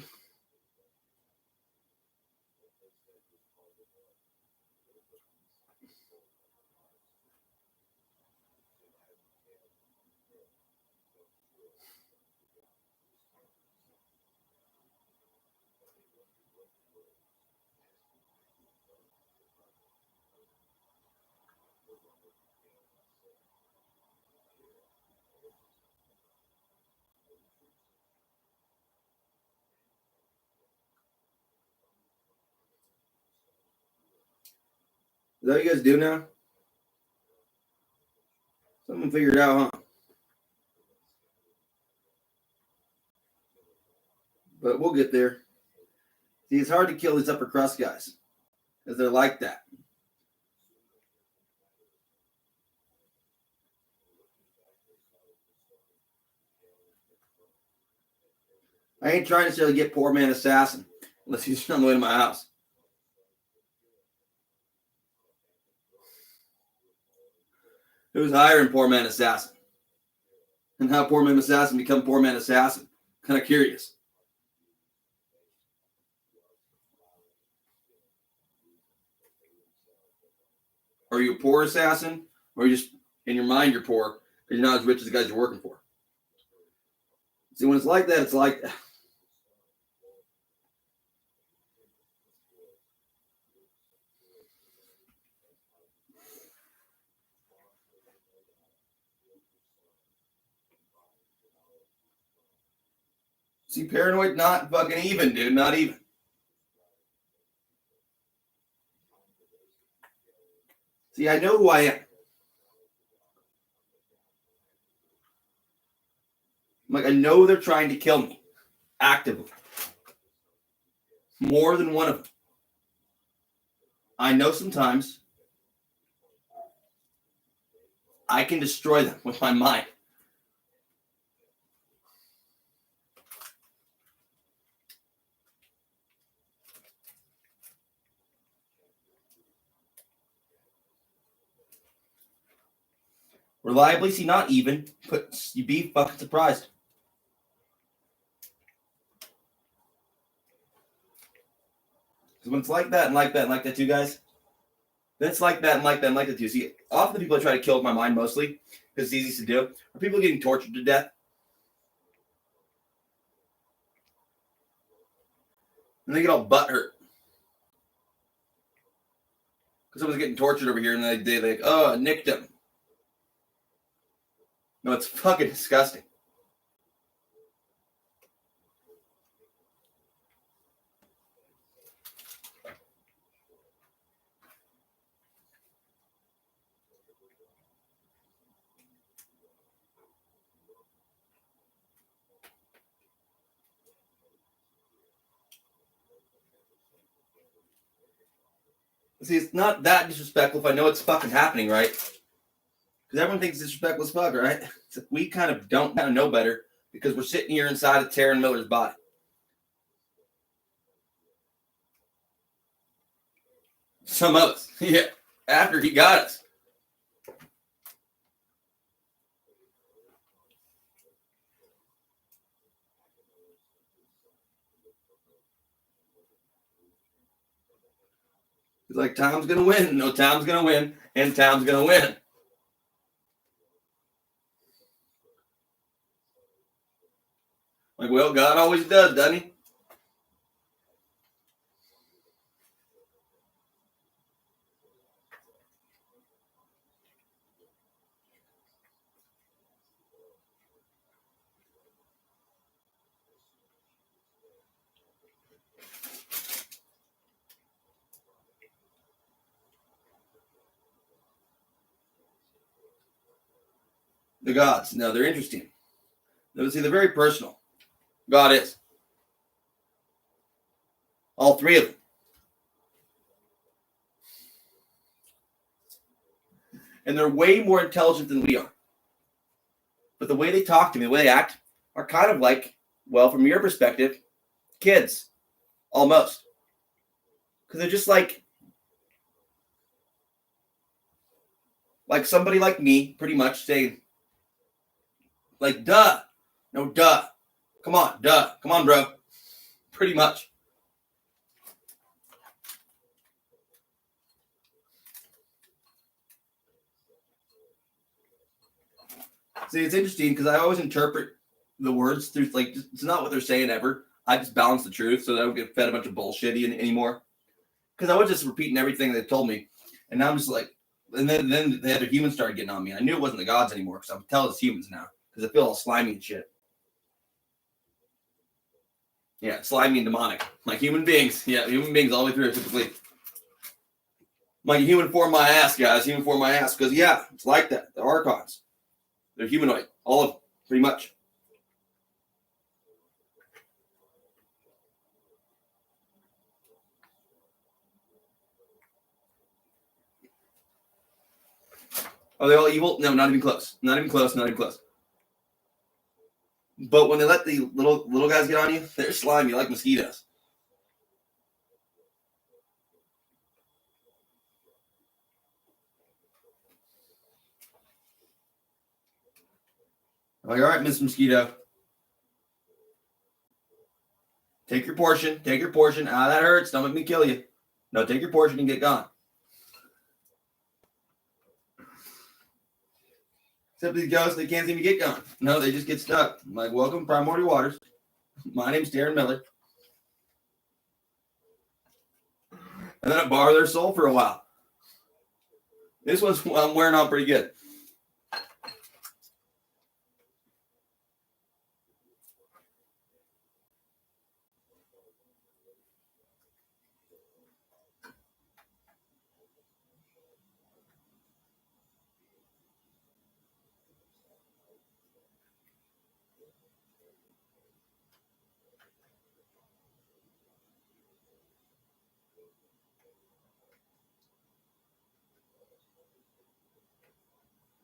Is that what you guys do now? Something figured out, huh? But we'll get there. See, it's hard to kill these upper crust guys because they're like that. I ain't trying to necessarily get poor man assassin unless he's on the way to my house. Who's hiring poor man assassin? And how poor man assassin become poor man assassin? Kind of curious. Are you a poor assassin, or you just in your mind you're poor because you're not as rich as the guys you're working for? See, when it's like that, it's like that. See, paranoid, not fucking even, dude, not even. See, I know who I am. Like, I know they're trying to kill me actively. More than one of them. I know sometimes I can destroy them with my mind. Reliably, see, not even, but you'd be fucking surprised. Because when it's like that and like that and like that too, guys, that's like that and like that and like that too. See, often the people I try to kill with my mind mostly, because it's easy to do, are people getting tortured to death. And they get all butthurt. Because someone's getting tortured over here and they're like, oh, I nicked him. No, it's fucking disgusting. See, it's not that disrespectful if I know it's fucking happening, right? Because everyone thinks it's disrespectful as fuck, right? Like we kind of don't kind of know better because we're sitting here inside of Taran Miller's body. Some of us, yeah, after he got us. He's like, Tom's going to win. No, Tom's going to win. And Tom's going to win. Like, well, God always does, doesn't he? The gods. No, they're interesting. See, they're very personal. God is. All three of them. And they're way more intelligent than we are. But the way they talk to me, the way they act, are kind of like, well, from your perspective, kids. Almost. Because they're just like somebody like me, pretty much, saying, like, duh. No, duh. Come on, duh. Come on, bro. Pretty much. See, it's interesting because I always interpret the words through, like, it's not what they're saying ever. I just balance the truth so that I don't get fed a bunch of bullshit anymore. Because I was just repeating everything they told me. And now I'm just like, and then the other humans started getting on me. I knew it wasn't the gods anymore because I'm telling it's humans now because I feel all slimy and shit. Yeah, slimy and demonic. Like human beings. Yeah, human beings all the way through, typically. Like human form my ass, guys. Human form my ass. Because, yeah, it's like that. The Archons. They're humanoid. All of them, pretty much. Are they all evil? No, not even close. Not even close. Not even close. But when they let the little guys get on you, they're slimy like mosquitoes. I'm like, all right, Miss Mosquito. Take your portion. Take your portion. Ah, that hurts. Don't make me kill you. No, take your portion and get gone. Except these ghosts, they can't seem to get gone. No, they just get stuck. I'm like, welcome, Primordial Waters. My name's Taran Miller. And then I borrow their soul for a while. This one's I'm wearing on pretty good.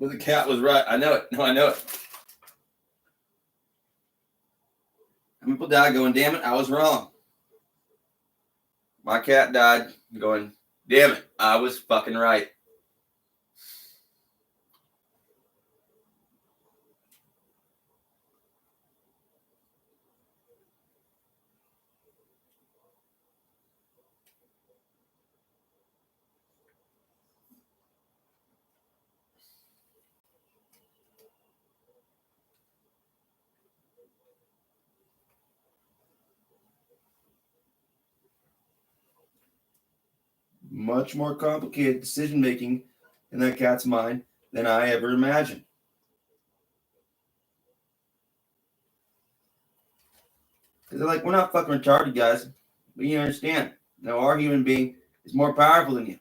Well, the cat was right. I know it. No, I know it. People die going, damn it, I was wrong. My cat died going, damn it, I was fucking right. Much more complicated decision making in that cat's mind than I ever imagined. Because they're like, we're not fucking retarded, guys. But you understand. Now, our human being is more powerful than you.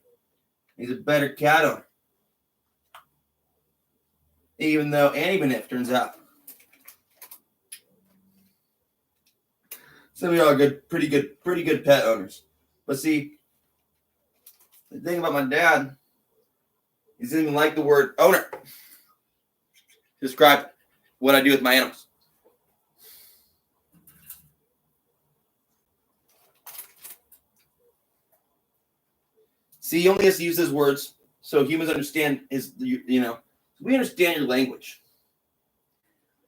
He's a better cat owner. Even though Annie turns out. Some of y'all are pretty good pet owners. But see, the thing about my dad, he doesn't even like the word owner to describe what I do with my animals. See, he only has to use those words so humans understand we understand your language.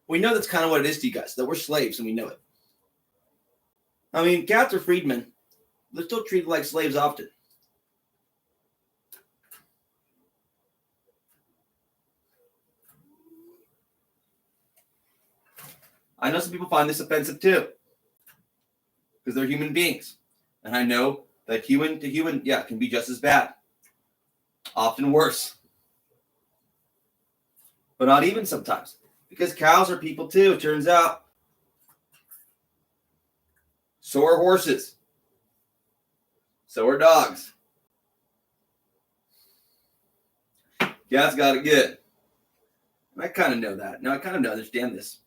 We know that's kind of what it is to you guys, that we're slaves and we know it. I mean, cats are freedmen. They're still treated like slaves often. I know some people find this offensive too, because they're human beings. And I know that human to human, can be just as bad. Often worse. But not even sometimes. Because cows are people too, it turns out. So are horses. So are dogs. Cats got it good. And I kind of know that. Now I kind of understand this.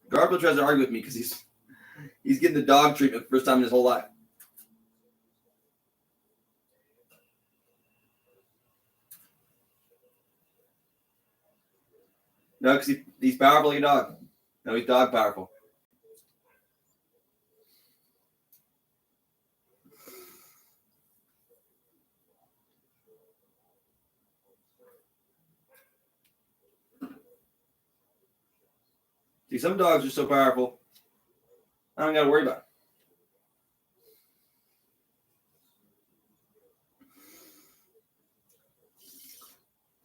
Garfield tries to argue with me because he's He's getting the dog treatment for the first time in his whole life. No, because he's powerful like a dog. No, he's dog powerful. See, some dogs are so powerful, I don't got to worry about it.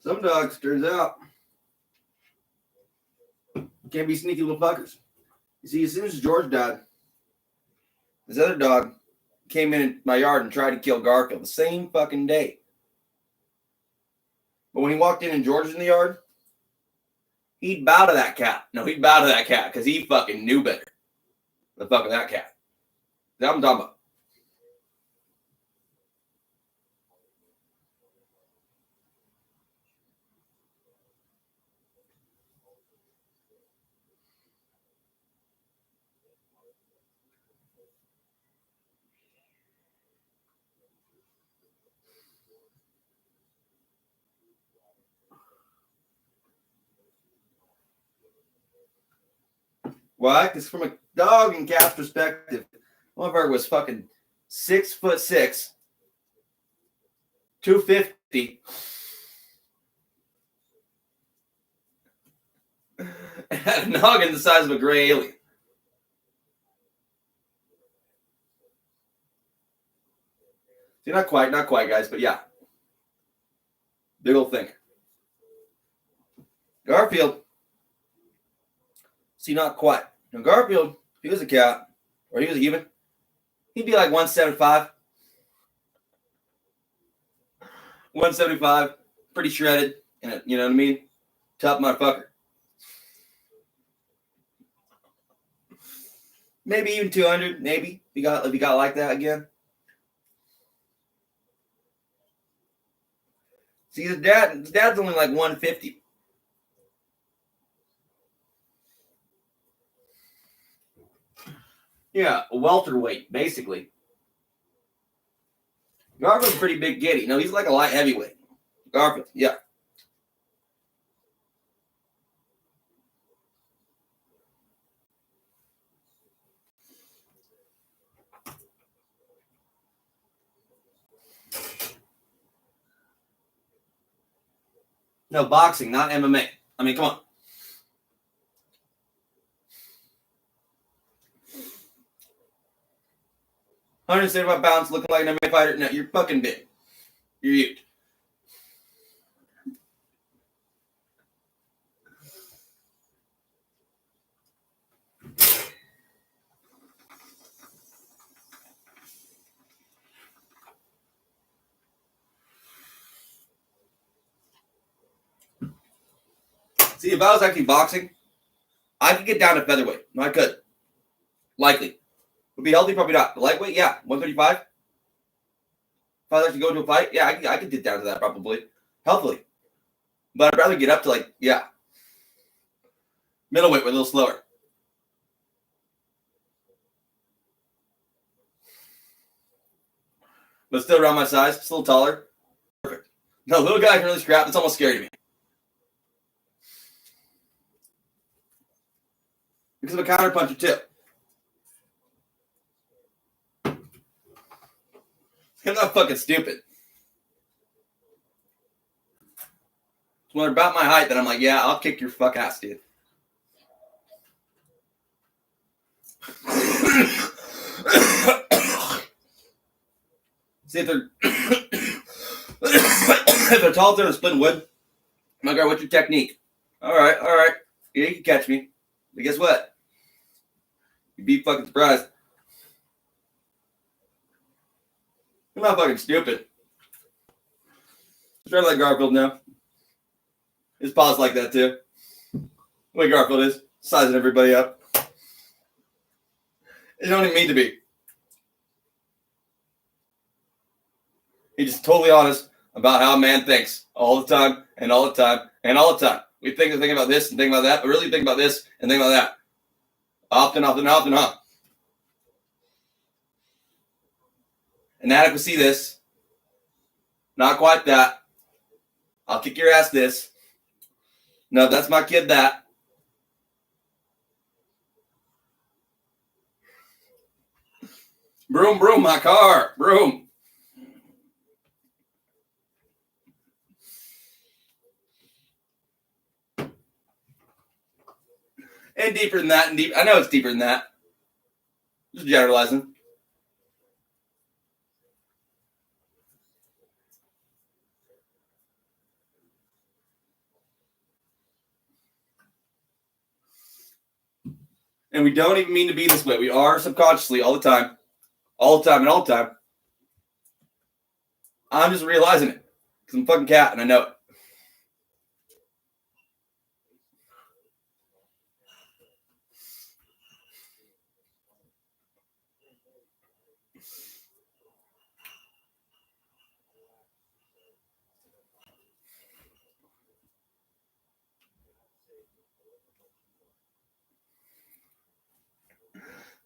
Some dogs, turns out, can be sneaky little fuckers. You see, as soon as George died, this other dog came in my yard and tried to kill Garfield the same fucking day. But when he walked in and George was in the yard, he'd bow to that cat. No, he'd bow to that cat because he fucking knew better. The fuck with that cat. That's what I'm talking about. Why? Because from a dog and cat's perspective, motherfucker was fucking 6'6", 250, and had a noggin the size of a gray alien. See, not quite, guys, but yeah. Big old thing. Garfield, see, not quite. Now, Garfield, if he was a cat, or he was a human, he'd be like 175. 175, pretty shredded, and you know what I mean? Tough motherfucker. Maybe even 200, maybe. If you got like that again. See, his dad's only like 150. Yeah, a welterweight, basically. Garfield's a pretty big giddy. No, he's like a light heavyweight. Garfield, yeah. No, boxing, not MMA. I mean, come on. £175, looking like an MMA fighter. No, you're fucking big. You're huge. See, if I was actually boxing, I could get down to featherweight. No, I could. Likely. Would be healthy? Probably not. But lightweight? Yeah. 135? If I was actually going to a fight? Yeah, I could get down to that probably. Healthily. But I'd rather get up to like, yeah. Middleweight, we're a little slower. But still around my size, still taller. Perfect. No, little guy can really scrap. It's almost scary to me. Because I'm a counterpuncher too. I'm not fucking stupid. It's when they're about my height that I'm like, yeah, I'll kick your fuck ass, dude. See, if they're if they're tall, they're splitting wood. My God, what's your technique? All right. Yeah, you can catch me. But guess what? You'd be fucking surprised. I'm not fucking stupid. I'm trying to let Garfield know. His paw's like that too. The way Garfield is, sizing everybody up. You don't even mean to be. He's just totally honest about how a man thinks all the time and all the time and all the time. We think about this and think about that, but really think about this and think about that. Often. Inadequacy this. Not quite that. I'll kick your ass this. No, that's my kid that. Broom, broom, my car. Broom. And deeper than that, and deep. I know it's deeper than that. Just generalizing. And we don't even mean to be this way. We are subconsciously all the time. All the time and all the time. I'm just realizing it. Because I'm a fucking cat and I know it.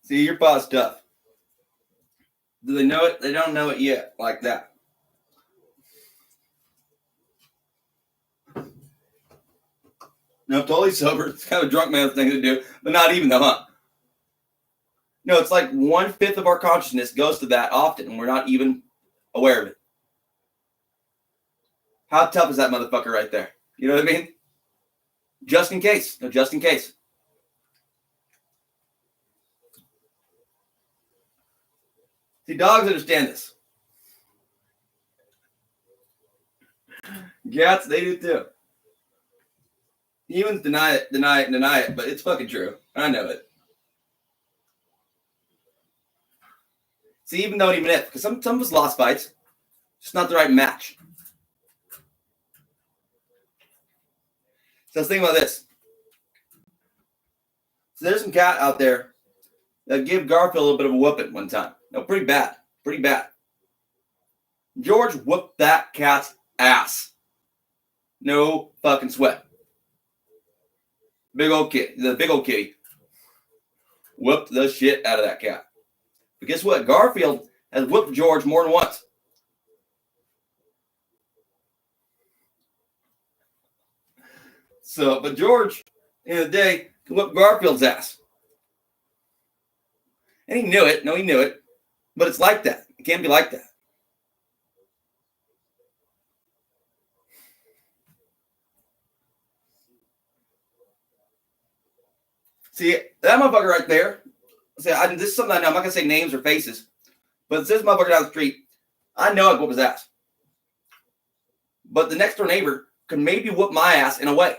See, your pa's tough. Do they know it? They don't know it yet, like that. No, totally sober. It's kind of a drunk man's thing to do, but not even though, huh? No, it's like 1/5 of our consciousness goes to that often, and we're not even aware of it. How tough is that motherfucker right there? You know what I mean? Just in case. No, just in case. See, dogs understand this. Cats, they do too. Humans deny it, but it's fucking true. I know it. See, even though, even if, because some of us lost fights, just not the right match. So let's think about this. So there's some cat out there that gave Garfield a little bit of a whooping one time. No, pretty bad. Pretty bad. George whooped that cat's ass. No fucking sweat. Big old kid. The big old kitty whooped the shit out of that cat. But guess what? Garfield has whooped George more than once. So, but George, in the day, can whip Garfield's ass. And he knew it. No, he knew it. But it's like that. It can't be like that. See, that motherfucker right there. See, this is something I know. I'm not going to say names or faces. But it's this motherfucker down the street. I know I'd whoop his ass. But the next door neighbor could maybe whoop my ass in a way.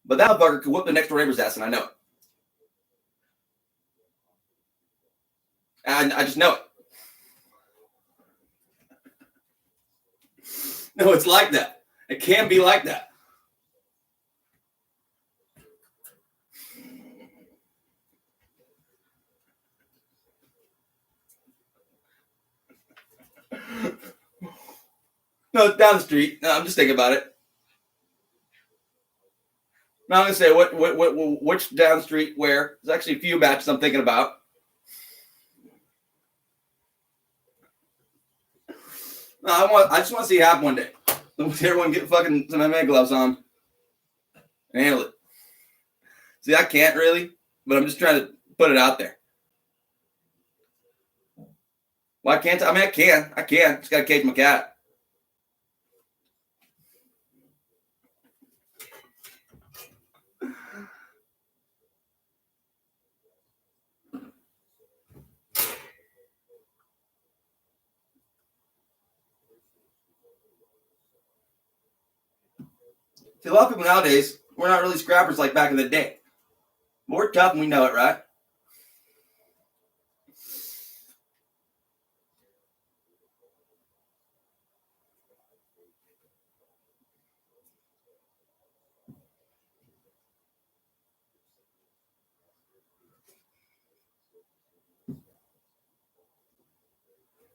But that motherfucker could whoop the next door neighbor's ass, and I know it. And I just know it. No, it's like that. It can be like that. No, it's down the street. No, I'm just thinking about it. Now I'm gonna say which down the street where. There's actually a few matches I'm thinking about. No, I just want to see it happen one day. Everyone get fucking some MMA gloves on and handle it. See, I can't really, but I'm just trying to put it out there. Why can't I? I mean, I can. Just gotta cage my cat. See, a lot of people nowadays, we're not really scrappers like back in the day. But we're tough and we know it, right?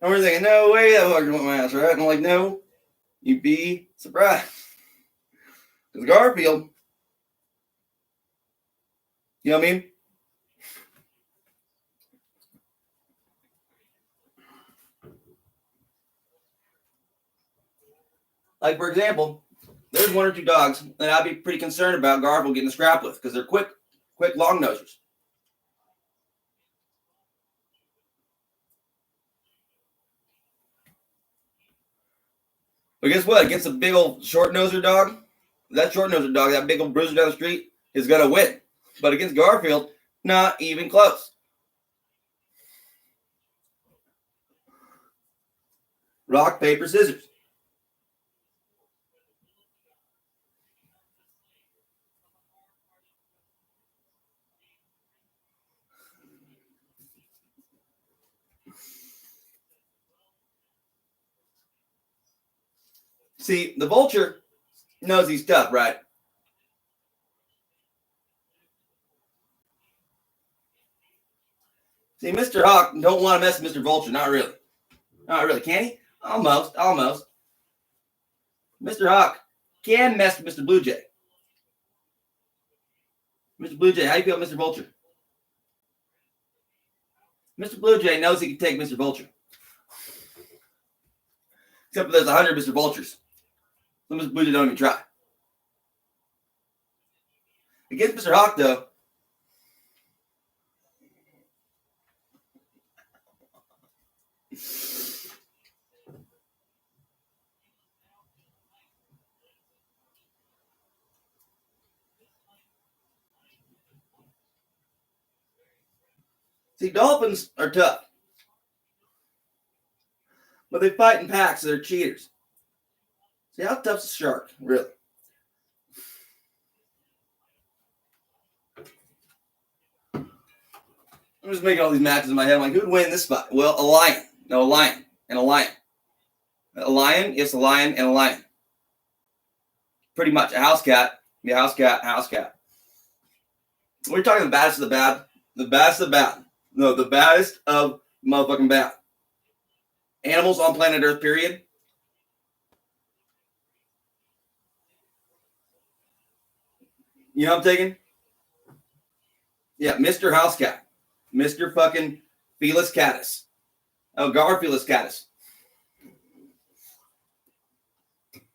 And we're thinking, no way that fucker went my ass, right? And I'm like, no, you'd be surprised. Because Garfield, you know what I mean? Like, for example, there's one or two dogs that I'd be pretty concerned about Garfield getting a scrap with because they're quick long nosers. But guess what? Against a big old short noser dog, that short noser dog, that big old bruiser down the street, is going to win. But against Garfield, not even close. Rock, paper, scissors. See, the vulture knows he's tough, right? See, Mr. Hawk don't want to mess with Mr. Vulture. Not really. Not really. Can he? Almost. Mr. Hawk can mess with Mr. Blue Jay. Mr. Blue Jay, how do you feel about Mr. Vulture? Mr. Blue Jay knows he can take Mr. Vulture. Except for there's 100 Mr. Vultures. So Mr. Blue Jay don't even try. Against Mr. Hawk, though, see, dolphins are tough. But they fight in packs, so they're cheaters. See, how tough's a shark, really? I'm just making all these matches in my head. I'm like, who'd win this fight? Well, a lion. No, a lion. And a lion. A lion, yes, a lion, and a lion. Pretty much. A house cat. Yeah, house cat. We're talking the baddest of the bad. The baddest of the bad. No, the baddest of motherfucking bad. Animals on planet Earth, period. You know what I'm taking? Yeah, Mr. House Cat. Mr. fucking Felis Catus. Oh, Garfelis Catus.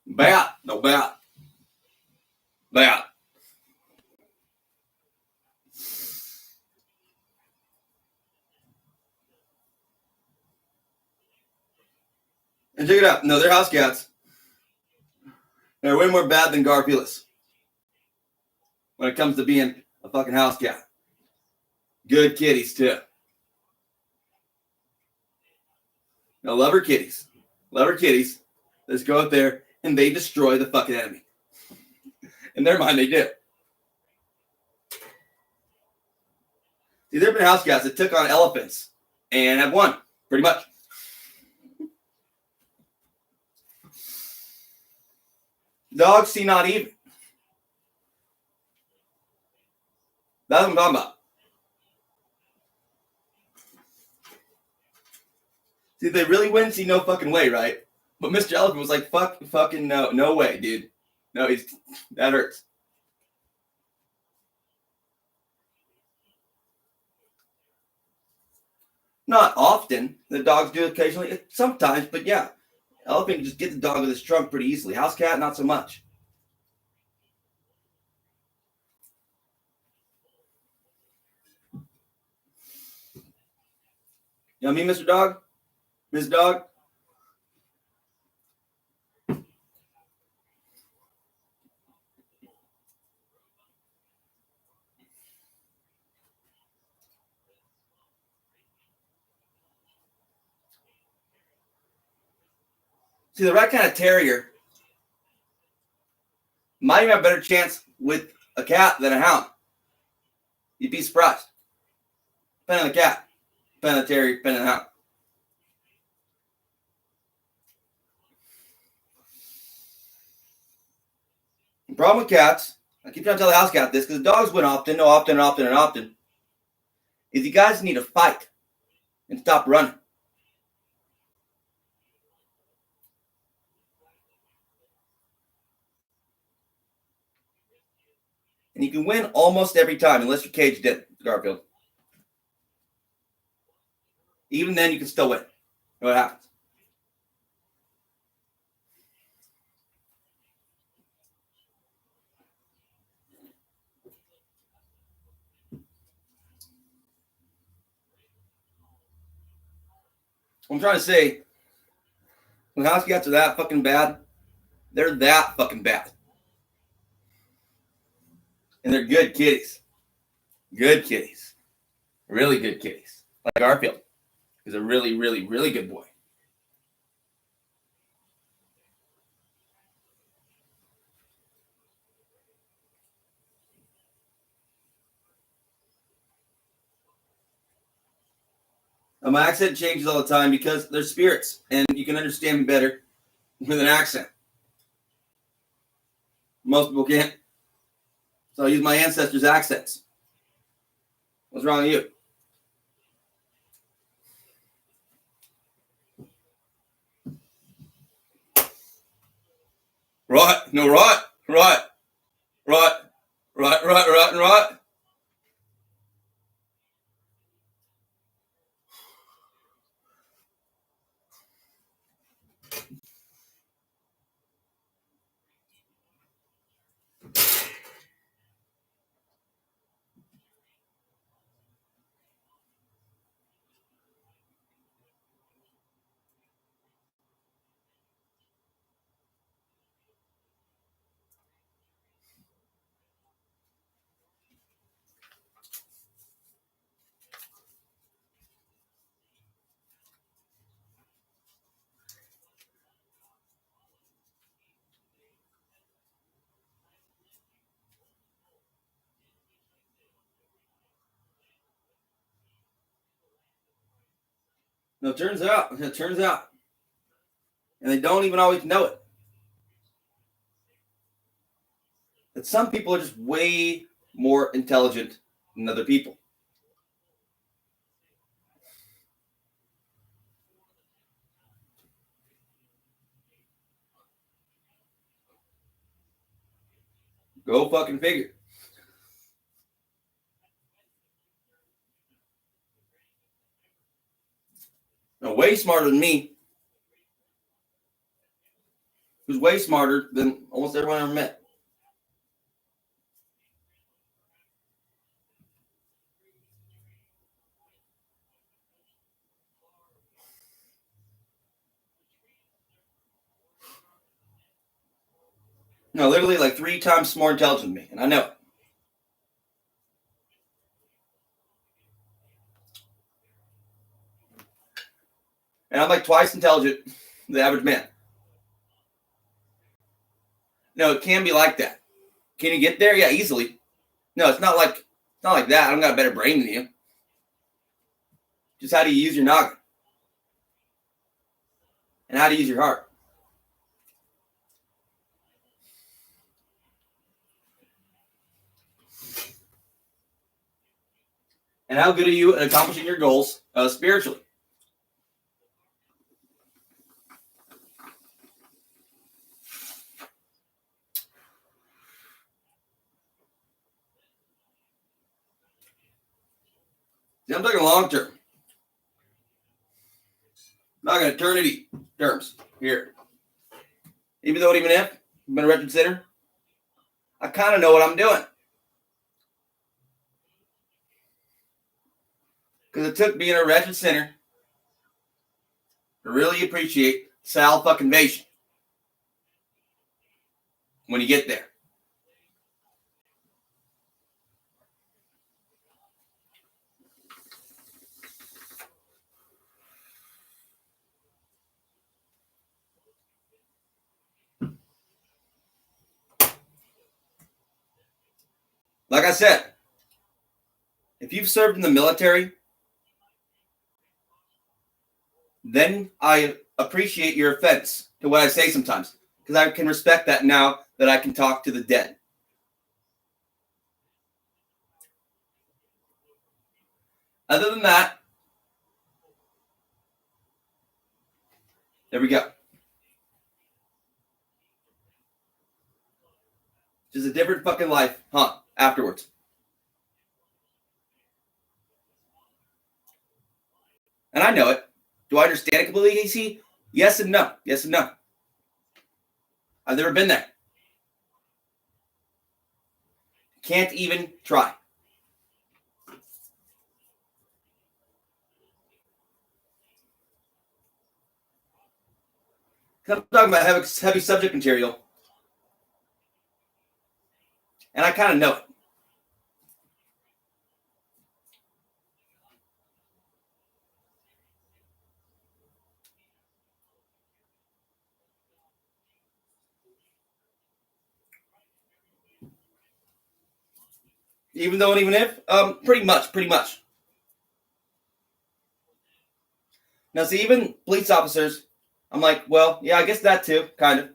Bat. No, bat. Bat. And check it out. No, they're house cats. They're way more bad than Garfelis when it comes to being a fucking house cat. Good kitties, too. Now, love her kitties. Love her kitties. Let's go out there and they destroy the fucking enemy. In their mind, they do. See, there have been house cats that took on elephants and have won, pretty much. Dogs see not even. That's what I'm talking about. See, they really win, see no fucking way, right? But Mr. Elephant was like, fucking no way, dude. No, that hurts. Not often. The dogs do occasionally, sometimes, but yeah. Elephant can just get the dog with his trunk pretty easily. House cat, not so much. You know me, Mr. Dog? Miss Dog? See, the right kind of terrier might even have a better chance with a cat than a hound. You'd be surprised. Depending on the cat. Depending on the terrier, depending on the hound. The problem with cats, I keep trying to tell the house cat this, because the dogs win often, is you guys need to fight and stop running. And you can win almost every time, unless you're caged in, Garfield. Even then, you can still win. What happens? I'm trying to say, when house cats are that fucking bad, they're that fucking bad. And they're good kitties. Good kitties. Really good kitties. Like Garfield. He's a really, really, really good boy. Now, my accent changes all the time because they're spirits, and you can understand me better with an accent. Most people can't. So I use my ancestors' accents. What's wrong with you? Right, no, right, right, right, right, right, right, and right. No, it turns out, and they don't even always know it, that some people are just way more intelligent than other people. Go fucking figure. No, way smarter than me. Who's way smarter than almost everyone I ever met. No, literally like 3 times more intelligent than me, and I know it. And I'm like twice intelligent than the average man. No, it can be like that. Can you get there? Yeah, easily. No, it's not like that. I don't got a better brain than you. Just how do you use your noggin? And how do you use your heart? And how good are you at accomplishing your goals spiritually? See, I'm talking long term. Not in eternity terms here. Even if I've been a wretched sinner, I kind of know what I'm doing. Because it took being a wretched sinner to really appreciate Sal fucking Vation when you get there. Like I said, if you've served in the military, then I appreciate your offense to what I say sometimes. Because I can respect that now that I can talk to the dead. Other than that, there we go. Just a different fucking life, huh? Afterwards. And I know it. Do I understand it completely, AC? Yes and no. Yes and no. I've never been there. Can't even try. I'm talking about heavy subject material, and I kind of know it. Even though and even if, pretty much. Now, see, even police officers, I'm like, well, yeah, I guess that too, kind of.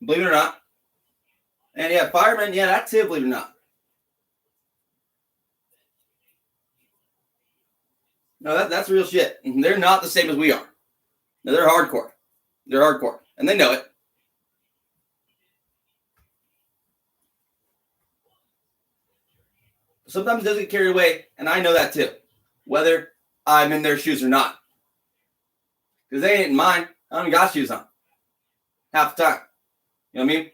Believe it or not. And yeah, firemen, yeah, that too, believe it or not. No, that's real shit. They're not the same as we are. No, they're hardcore. They're hardcore, and they know it. Sometimes it does get carried away, and I know that too, whether I'm in their shoes or not. Because they ain't in mine. I don't even got shoes on half the time. You know what I mean?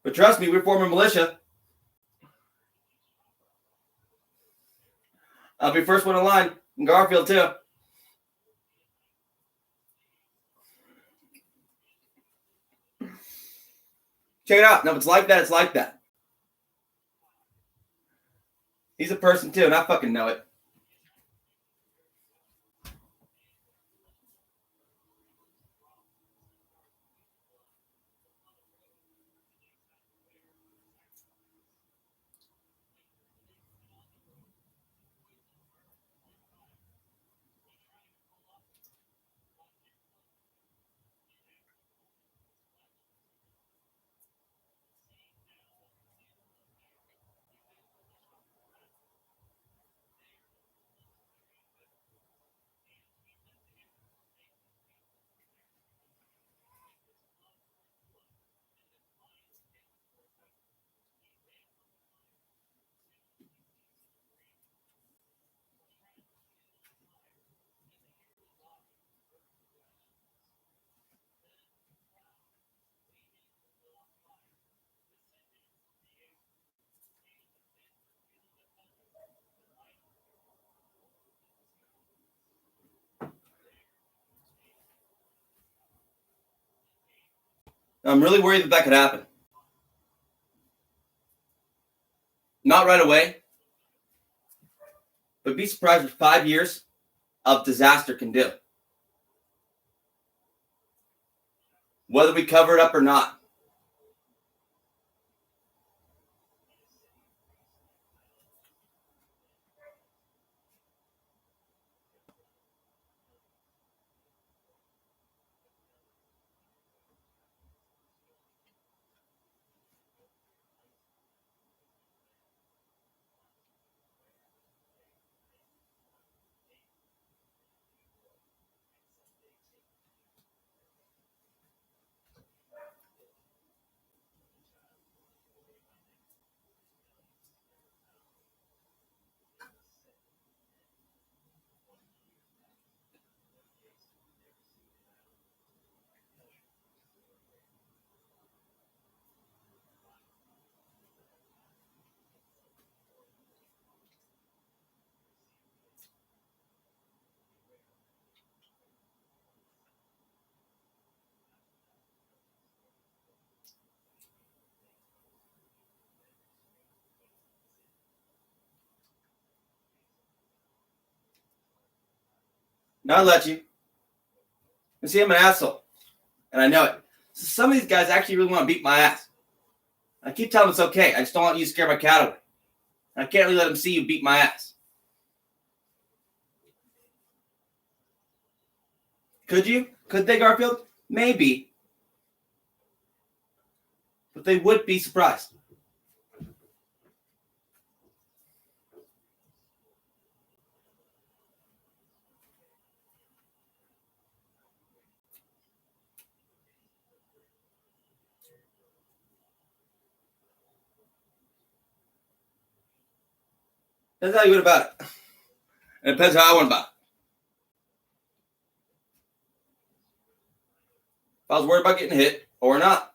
But trust me, we're forming militia. I'll be first one in line in Garfield too. Check it out. No, if it's like that, it's like that. He's a person too, and I fucking know it. I'm really worried that could happen. Not right away, but be surprised what 5 years of disaster can do. Whether we cover it up or not. Now I let you. And see, I'm an asshole. And I know it. So some of these guys actually really want to beat my ass. I keep telling them it's okay. I just don't want you to scare my cat away. And I can't really let them see you beat my ass. Could you? Could they, Garfield? Maybe. But they would be surprised. Depends how you went about it. And it depends how I went about it. If I was worried about getting hit or not.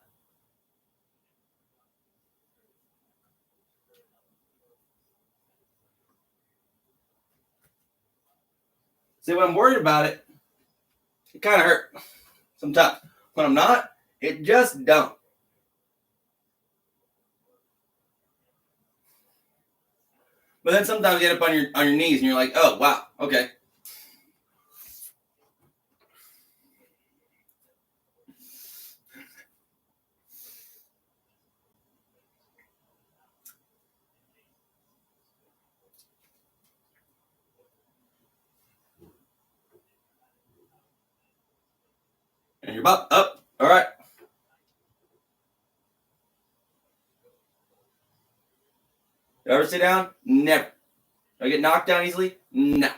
See, when I'm worried about it, it kind of hurt sometimes. When I'm not, it just don't. But then sometimes you get up on your knees and you're like, oh wow, okay. And you're up. All right. You ever sit down? Never. Do I get knocked down easily? No.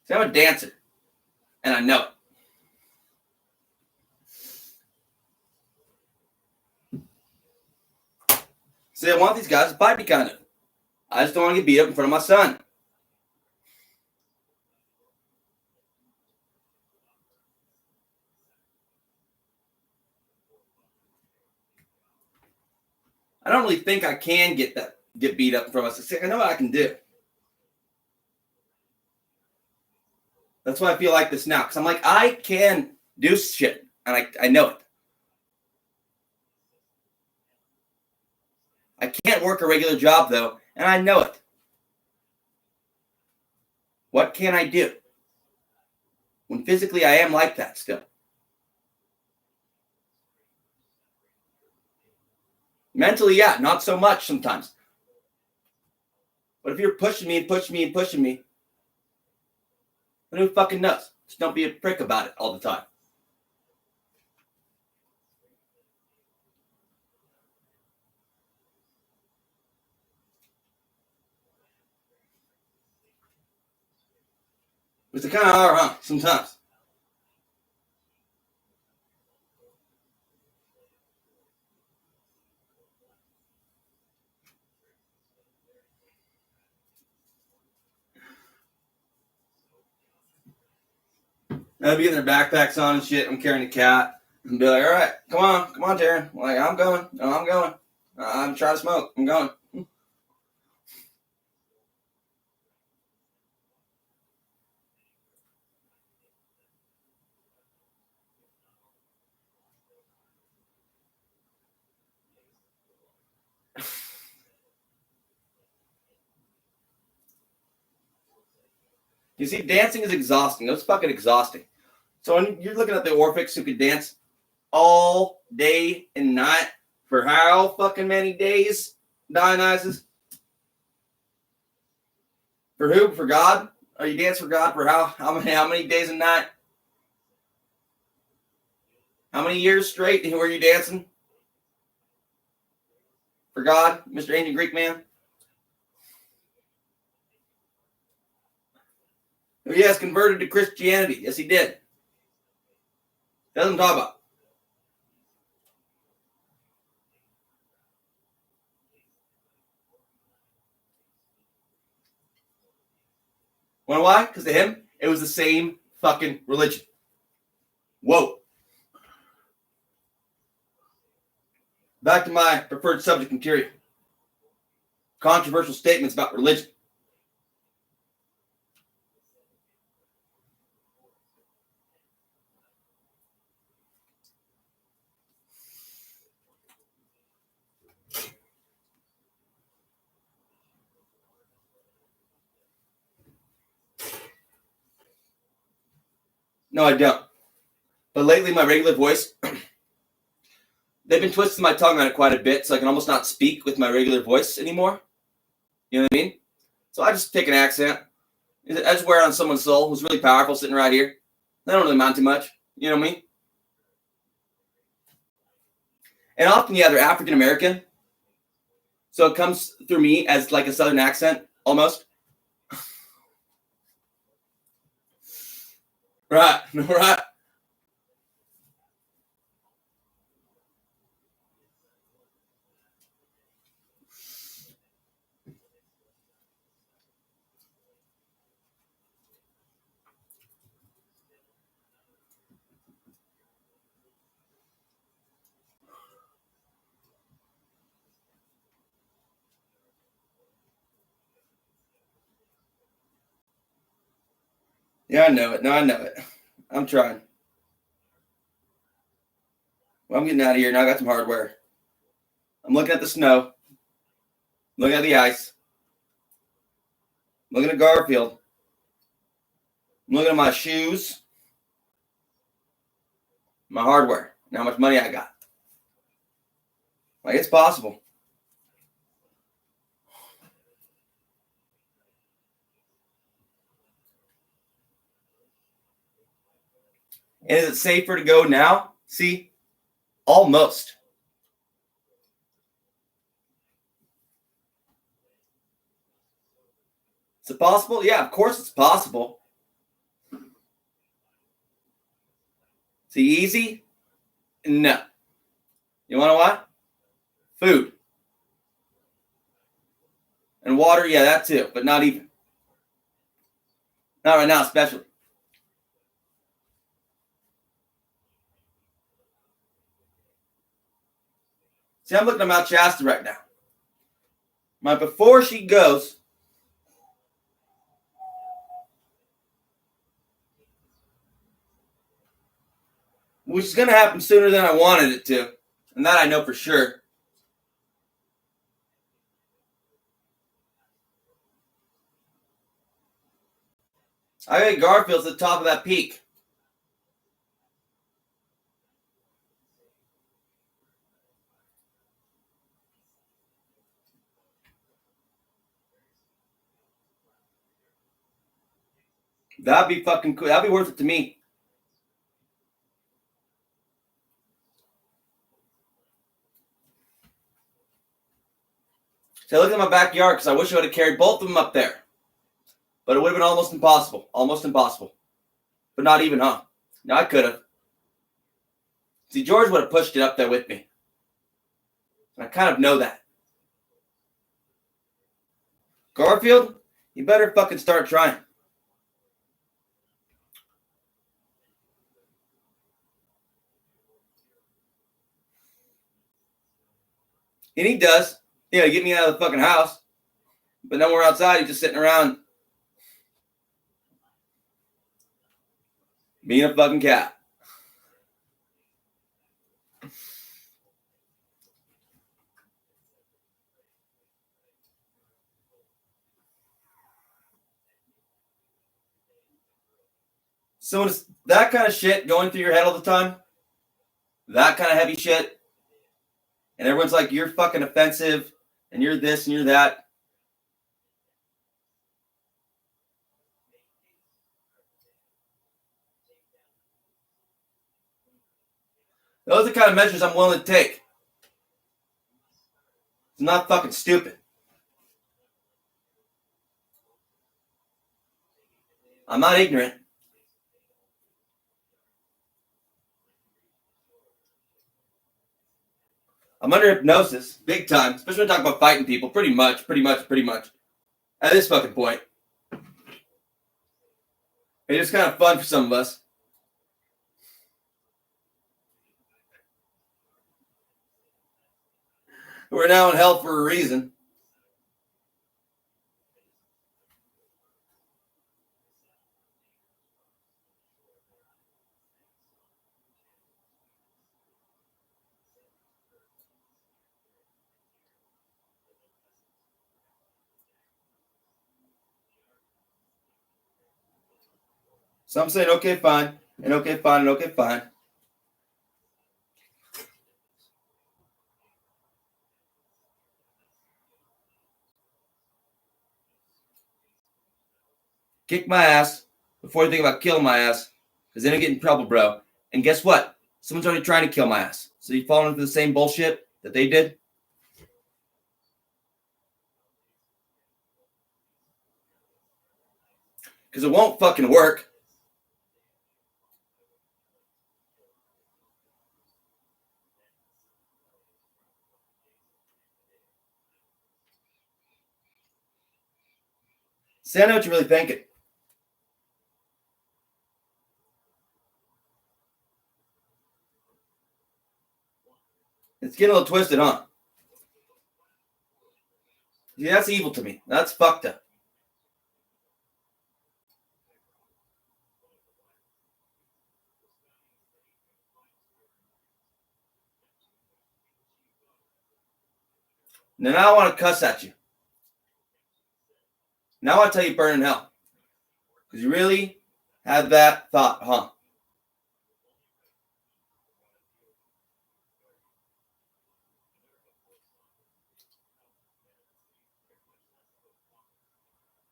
See, I'm a dancer, and I know it. See, I want these guys to fight me, kind of. I just don't want to get beat up in front of my son. I don't really think I can get beat up in front of my son. I know what I can do. That's why I feel like this now, because I'm like, I can do shit, and I know it. I can't work a regular job, though, and I know it. What can I do? When physically I am like that still. Mentally, yeah, not so much sometimes. But if you're pushing me and pushing me and pushing me, then who fucking knows? Just don't be a prick about it all the time. Which they kind of are, huh? Sometimes. They'll be getting their backpacks on and shit. I'm carrying a cat. And be like, all right, come on, Taran. I'm like, I'm going. No, I'm going. I'm trying to smoke. I'm going. You see, dancing is exhausting. It's fucking exhausting. So when you're looking at the Orphics who could dance all day and night for how fucking many days, Dionysus? For who? For God? Are you dance for God for how many days and night? How many years straight were you dancing? For God, Mr. Ancient Greek man? Yes, converted to Christianity. Yes, he did. Doesn't talk about. Wanna why? Because to him, it was the same fucking religion. Whoa. Back to my preferred subject material. Controversial statements about religion. No, I don't. But lately, my regular voice, they've been twisting my tongue on it quite a bit, so I can almost not speak with my regular voice anymore. You know what I mean? So I just take an accent. I just wear it on someone's soul who's really powerful sitting right here. They don't really amount to much. You know what I mean? And often, yeah, they're African American. So it comes through me as like a Southern accent, almost. Right, right. Yeah, I know it. No, I know it. I'm trying. Well, I'm getting out of here. Now I got some hardware. I'm looking at the snow. Looking at the ice. Looking at Garfield. I'm looking at my shoes. My hardware. And how much money I got. Like, it's possible. And is it safer to go now? See? Almost. Is it possible? Yeah, of course it's possible. See, easy? No. You want to what? Food. And water, yeah, that too, but not even. Not right now, especially. See, I'm looking at Mount Shasta right now. Right before she goes, which is going to happen sooner than I wanted it to. And that I know for sure. I think Garfield's at the top of that peak. That'd be fucking cool. That'd be worth it to me. So I look at my backyard because I wish I would have carried both of them up there. But it would have been almost impossible. Almost impossible. But not even, huh? No, I could have. See, George would have pushed it up there with me. And I kind of know that. Garfield, you better fucking start trying. And he does. Yeah, get me out of the fucking house. But then we're outside, he's just sitting around being a fucking cat. So when it's that kind of shit going through your head all the time, that kind of heavy shit, and everyone's like, you're fucking offensive, and you're this and you're that. Those are the kind of measures I'm willing to take. It's not fucking stupid. I'm not ignorant. I'm under hypnosis, big time, especially when I talk about fighting people. Pretty much. At this fucking point. It's just kind of fun for some of us. We're now in hell for a reason. So I'm saying, okay, fine, and okay, fine, and okay, fine. Kick my ass before you think about killing my ass, because then I get in trouble, bro. And guess what? Someone's already trying to kill my ass. So you fall into the same bullshit that they did? Because it won't fucking work. See, I know what you're really thinking. It's getting a little twisted, huh? Yeah, that's evil to me. That's fucked up. Now I want to cuss at you. Now I want to tell you burn in hell. Because you really had that thought, huh?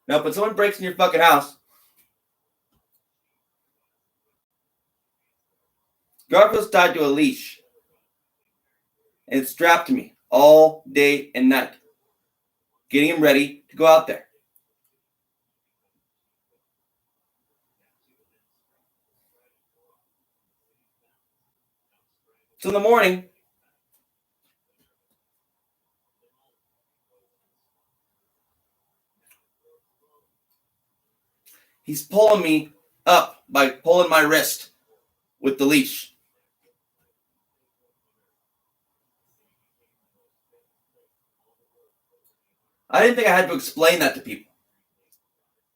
Now, when someone breaks in your fucking house, Garfield's tied to a leash. And it's strapped to me all day and night. Getting him ready to go out there. So in the morning, he's pulling me up by pulling my wrist with the leash. I didn't think I had to explain that to people.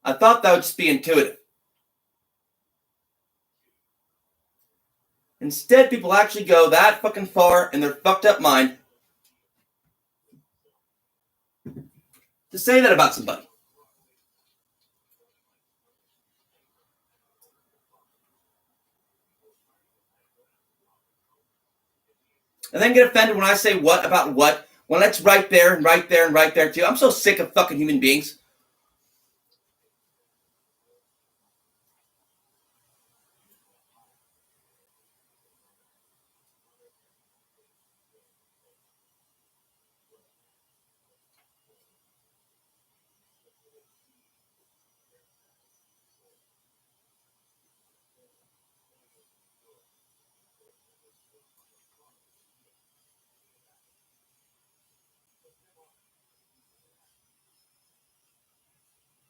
I thought that would just be intuitive. Instead, people actually go that fucking far in their fucked up mind to say that about somebody. And then get offended when I say what about what, when it's right there and right there and right there too. I'm so sick of fucking human beings.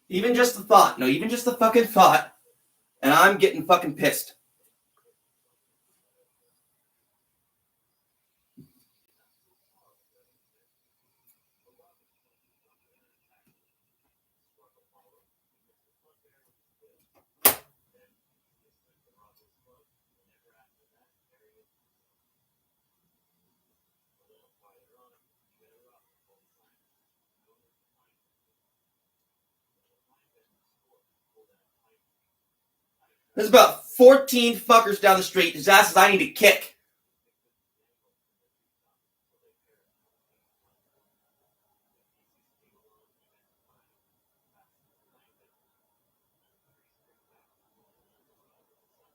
Even just the thought. No, even just the fucking thought. And I'm getting fucking pissed. There's about 14 fuckers down the street whose asses I need to kick.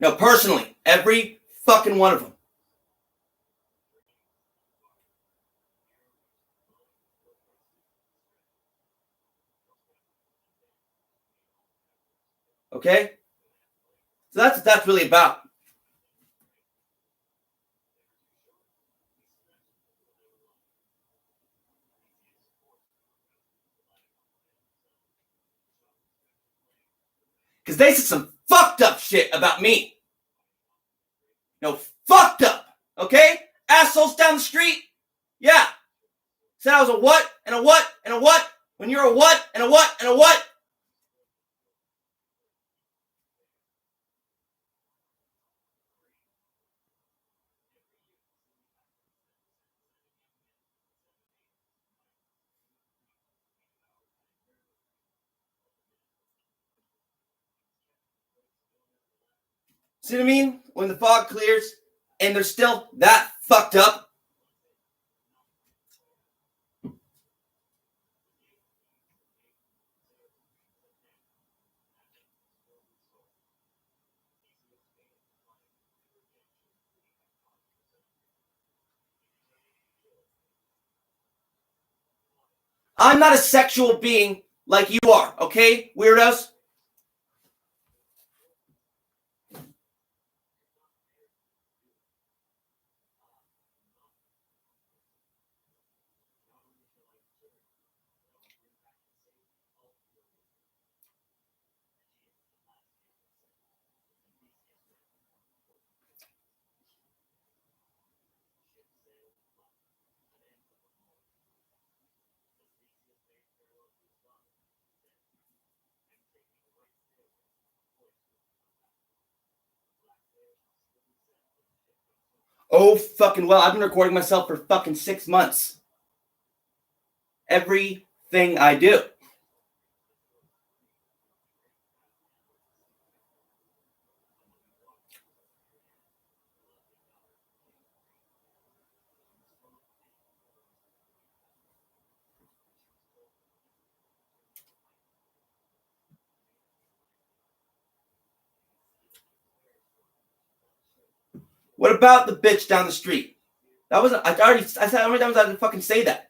No, personally, every fucking one of them. Okay? So that's what that's really about. Because they said some fucked up shit about me. No, fucked up. Okay? Assholes down the street. Yeah. Said I was a what and a what and a what when you're a what and a what and a what. See what I mean? When the fog clears and they're still that fucked up. I'm not a sexual being like you are, okay, weirdos? Oh, fucking well, I've been recording myself for fucking 6 months. everything I do. What about the bitch down the street? That wasn't. I said how many times I had to fucking say that.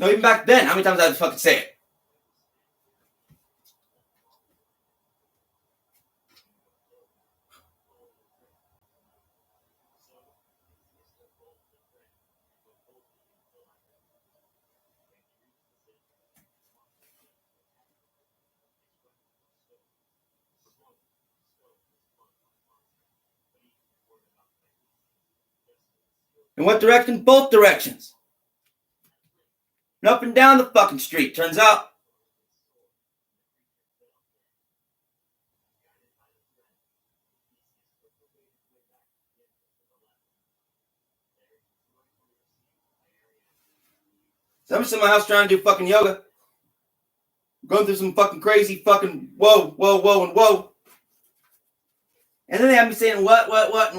No, even back then, how many times I had to fucking say it? In what direction? Both directions. And up and down the fucking street. Turns out. So I'm just in my house trying to do fucking yoga. Going through some fucking crazy fucking whoa, whoa, whoa, and whoa. And then they have me saying what, and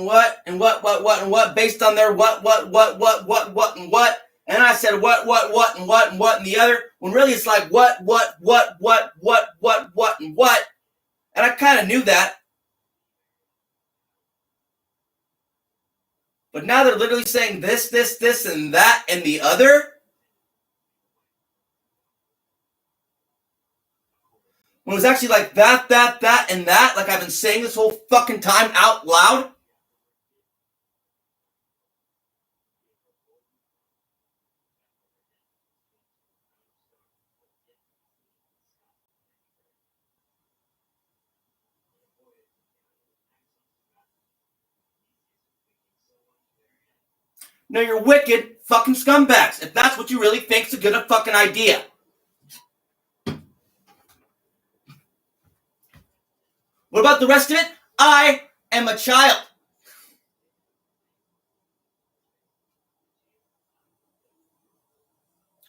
what, and what, and what, based on their what, and what. And I said what, and what, and the other. When really it's like what, and what. And I kind of knew that. But now they're literally saying this, and that, and the other. When it was actually like that, and that. Like I've been saying this whole fucking time out loud. No, you're wicked fucking scumbags. If that's what you really think's a good fucking idea. What about the rest of it? I am a child.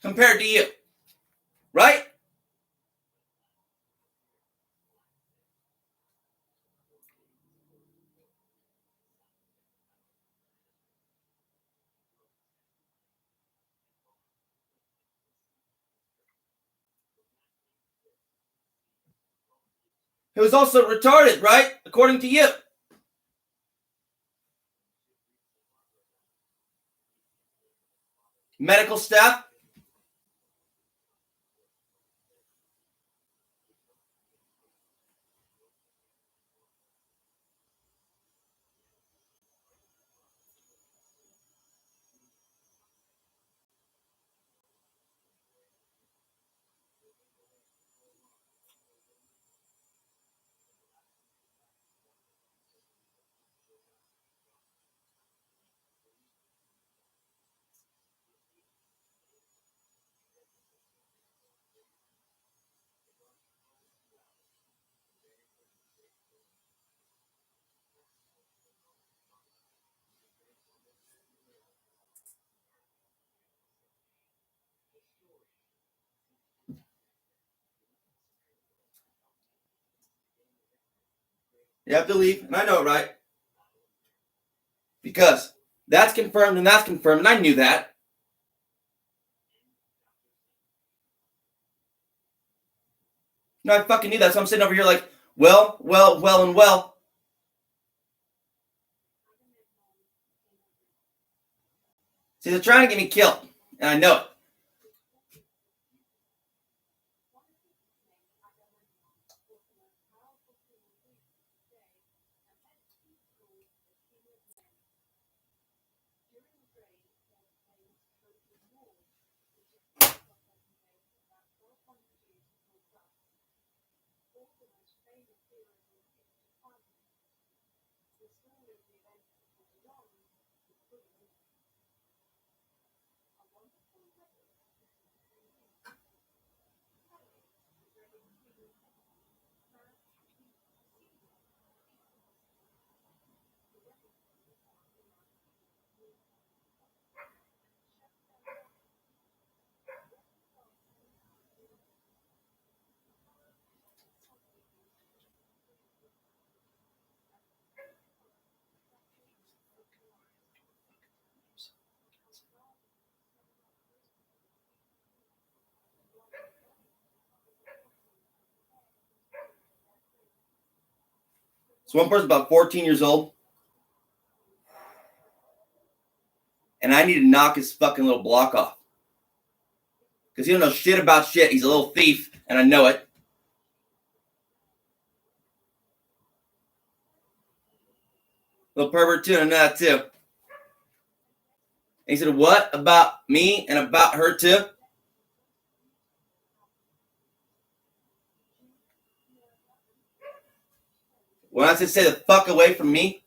Compared to you. Right? It was also retarded, right? According to you. Medical staff. You have to leave, and I know it, right? Because that's confirmed, and I knew that. No, I fucking knew that, so I'm sitting over here like, well, and well. See, they're trying to get me killed, and I know it. So one person's about 14 years old, and I need to knock his fucking little block off. Because he don't know shit about shit. He's a little thief, and I know it. Little pervert too, and I know that too. And he said, what about me and about her too? When I said stay the fuck away from me,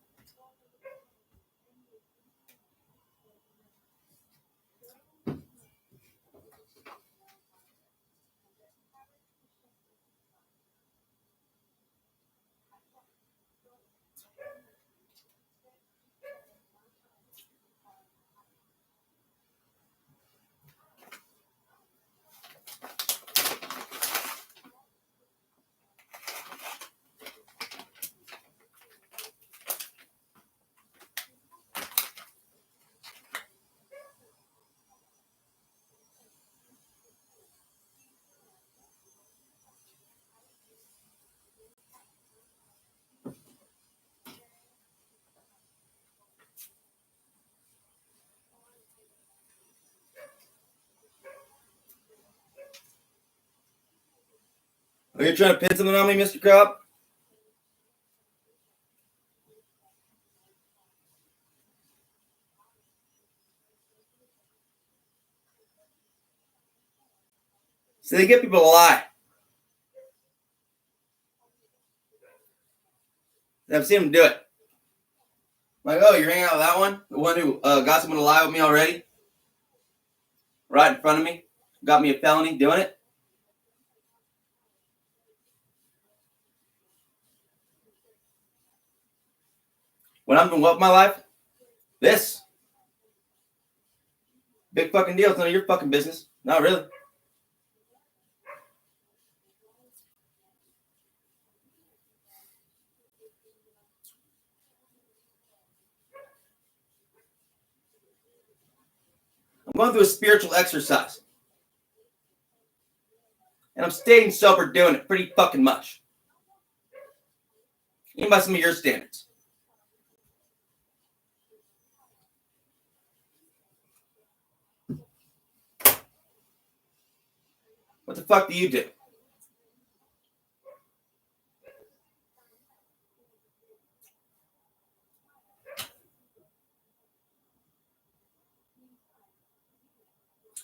are you trying to pin something on me, Mr. Crop? So they get people to lie. And I've seen them do it. Like, oh, you're hanging out with that one? The one who got someone to lie with me already? Right in front of me? Got me a felony doing it? When I'm doing what with my life? This. Big fucking deal. It's none of your fucking business. Not really. I'm going through a spiritual exercise. And I'm staying sober doing it pretty fucking much. Even by some of your standards. What the fuck do you do?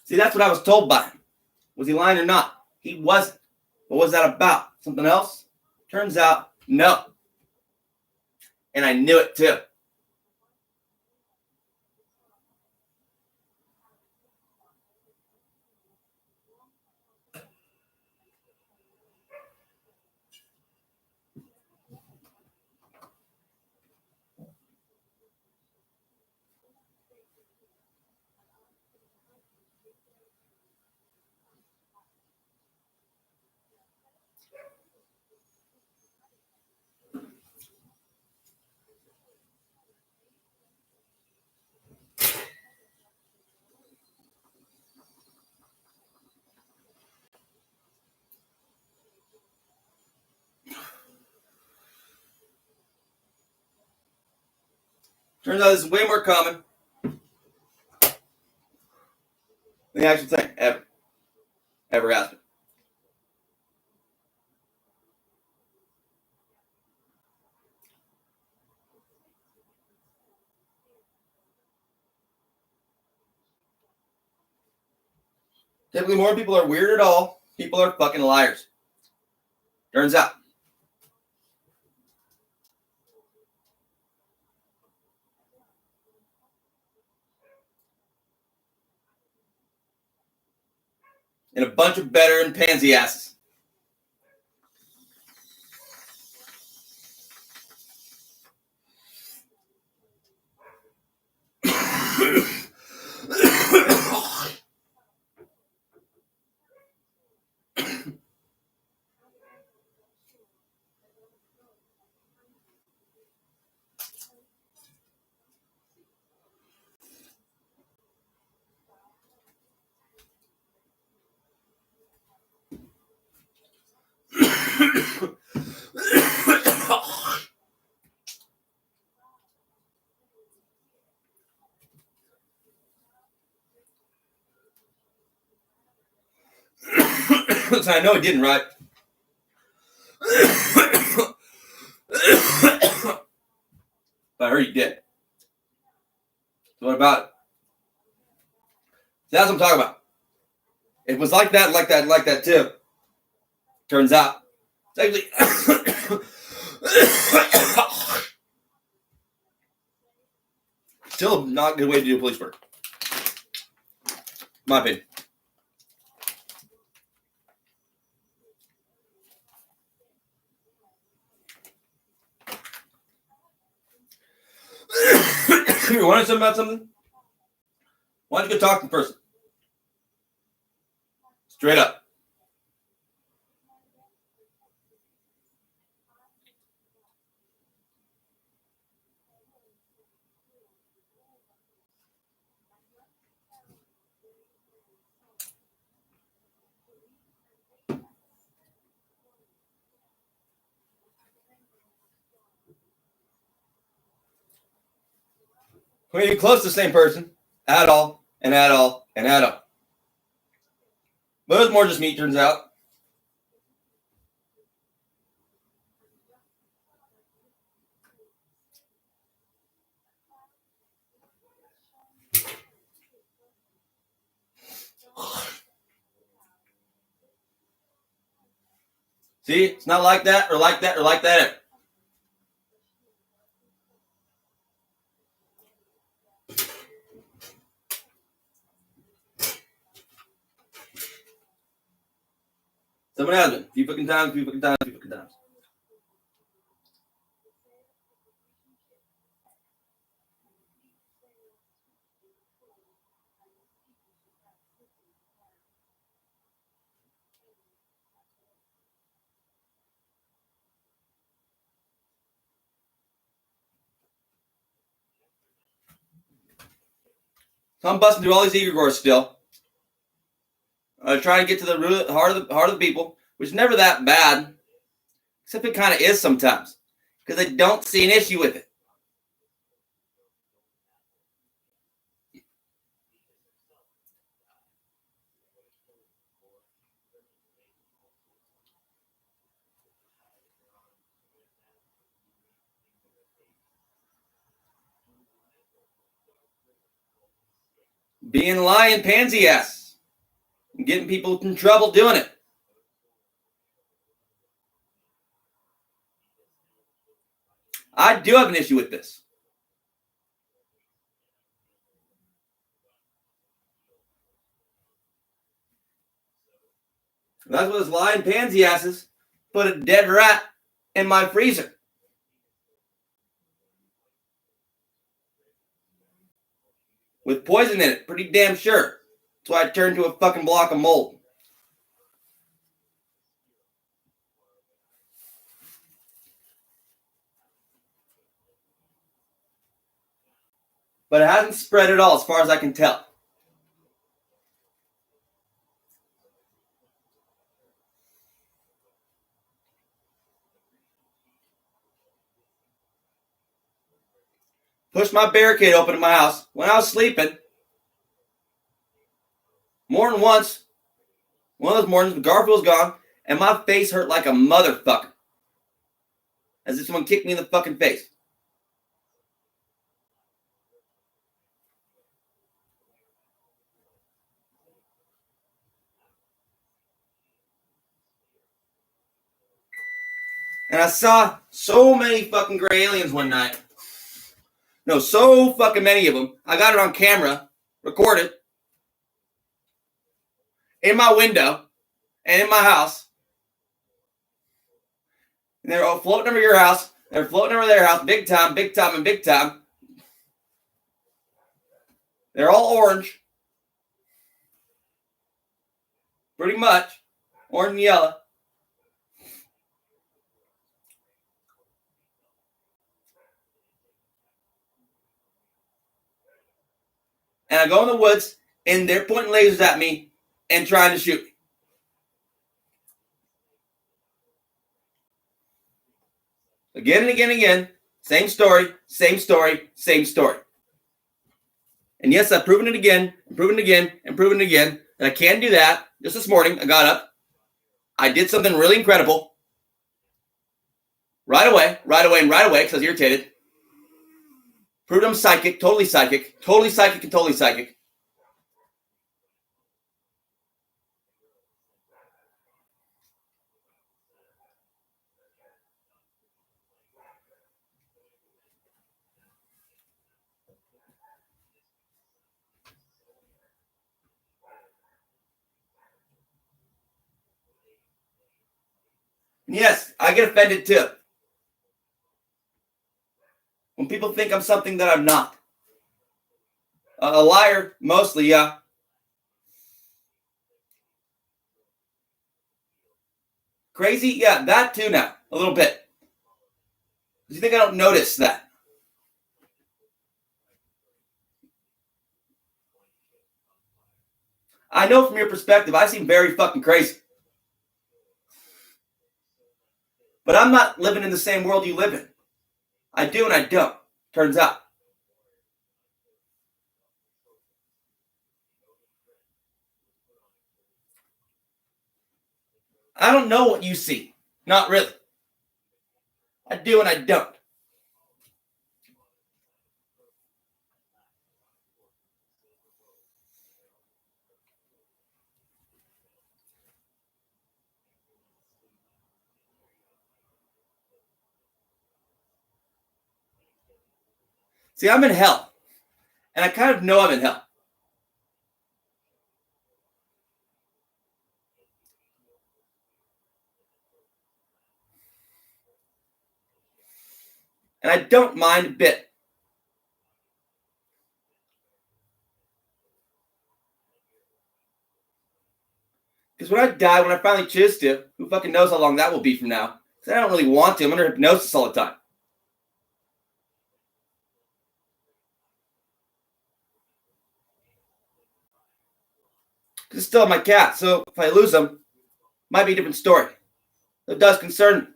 See, that's what I was told by him. Was he lying or not? He wasn't. What was that about? Something else? Turns out, no. And I knew it too. Turns out this is way more common than the actual thing ever. Ever has been. Typically, more people are weird at all. People are fucking liars. Turns out. And a bunch of better and pansy asses. So I know he didn't, right? But I heard he did. So what about it? So that's what I'm talking about. It was like that too. Turns out it's actually still not a good way to do police work. My opinion. You want to know about something? Why don't you go talk to the person? Straight up. When you're close to the same person, at all, and at all, and at all. But it was more just me, turns out. See, it's not like that, or like that, or like that. Someone has been. A few fucking times. So I'm busting through all these egregores still. Trying to get to the root, heart of the people, which is never that bad, except it kind of is sometimes, because they don't see an issue with it. Being lying pansy ass and getting people in trouble doing it. I do have an issue with this. That's what this lying pansy asses put a dead rat in my freezer. With poison in it, pretty damn sure. That's why I turned to a fucking block of mold. But it hasn't spread at all as far as I can tell. Pushed my barricade open in my house when I was sleeping. More than once. One of those mornings, Garfield was gone, and my face hurt like a motherfucker. As if someone kicked me in the fucking face. And I saw so many fucking gray aliens one night. No, so fucking many of them. I got it on camera, recorded, in my window, and in my house. And they're all floating over your house. They're floating over their house, big time, and big time. They're all orange. Pretty much. Orange and yellow. And I go in the woods, and they're pointing lasers at me and trying to shoot me. Again and again and again. Same story. And yes, I've proven it again, and proven it again, that I can do that. Just this morning, I got up. I did something really incredible. Right away, because I was irritated. Proved I'm psychic, totally psychic, and totally psychic. And yes, I get offended too. When people think I'm something that I'm not. A liar, mostly, yeah. Crazy, yeah, that too now, a little bit. Do you think I don't notice that? I know from your perspective, I seem very fucking crazy. But I'm not living in the same world you live in. I do and I don't, turns out. I don't know what you see. Not really. I do and I don't. See, I'm in hell. And I kind of know I'm in hell. And I don't mind a bit. Because when I die, when I finally choose to, who fucking knows how long that will be from now? Because I don't really want to. I'm under hypnosis all the time. Because it's still my cat, so if I lose him, might be a different story. It does concern me.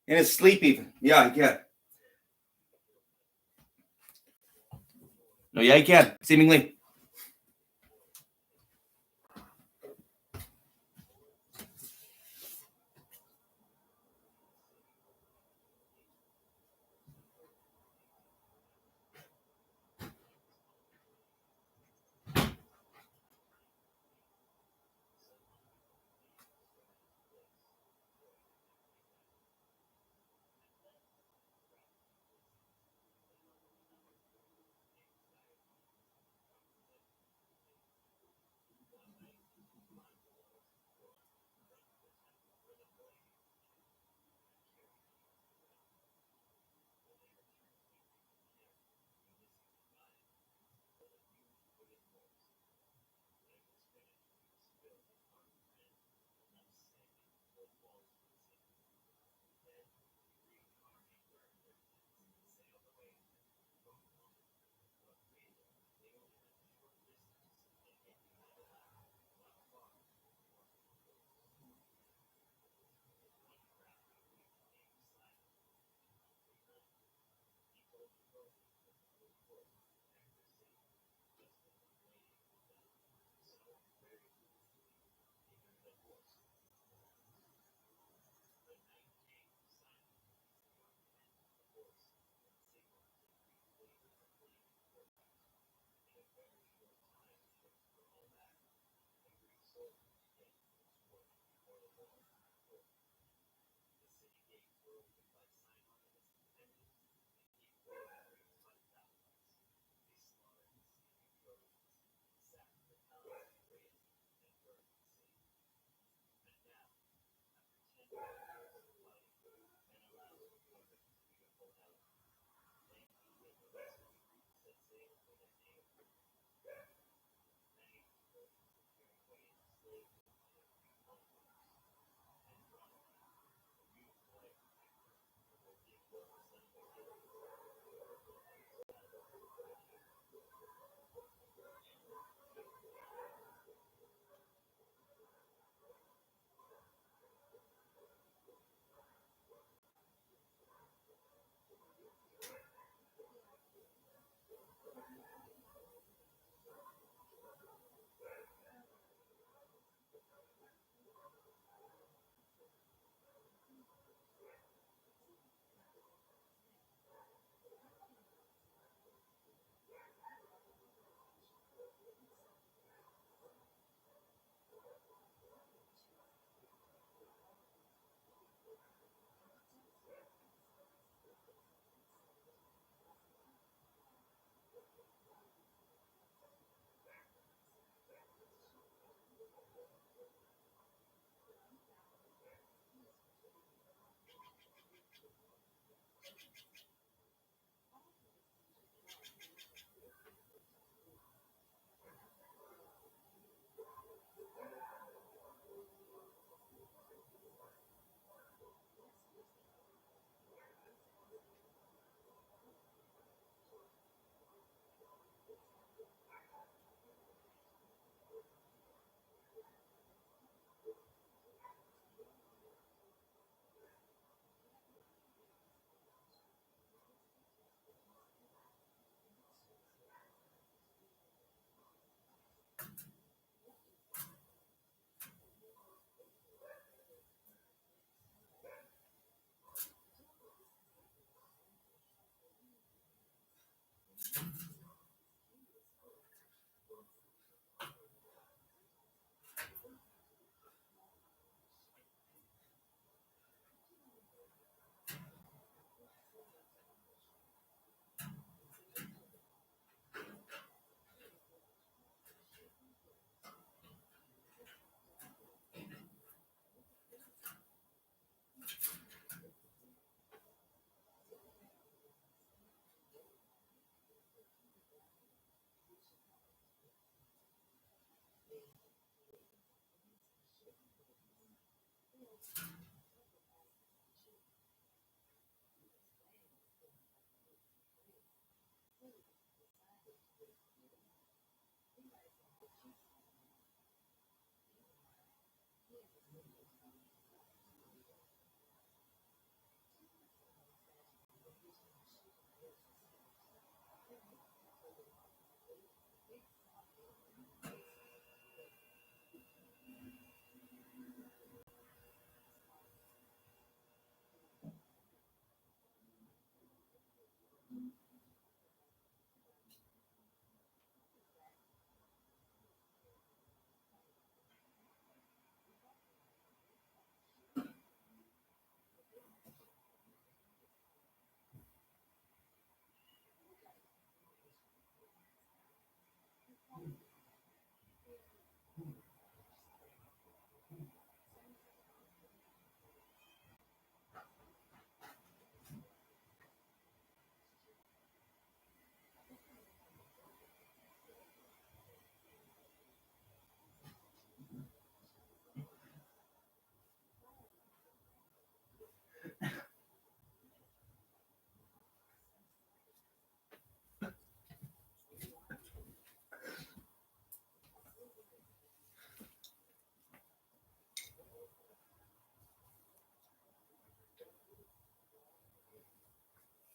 In his sleep, even. Yeah, he can. No, yeah, he can, seemingly.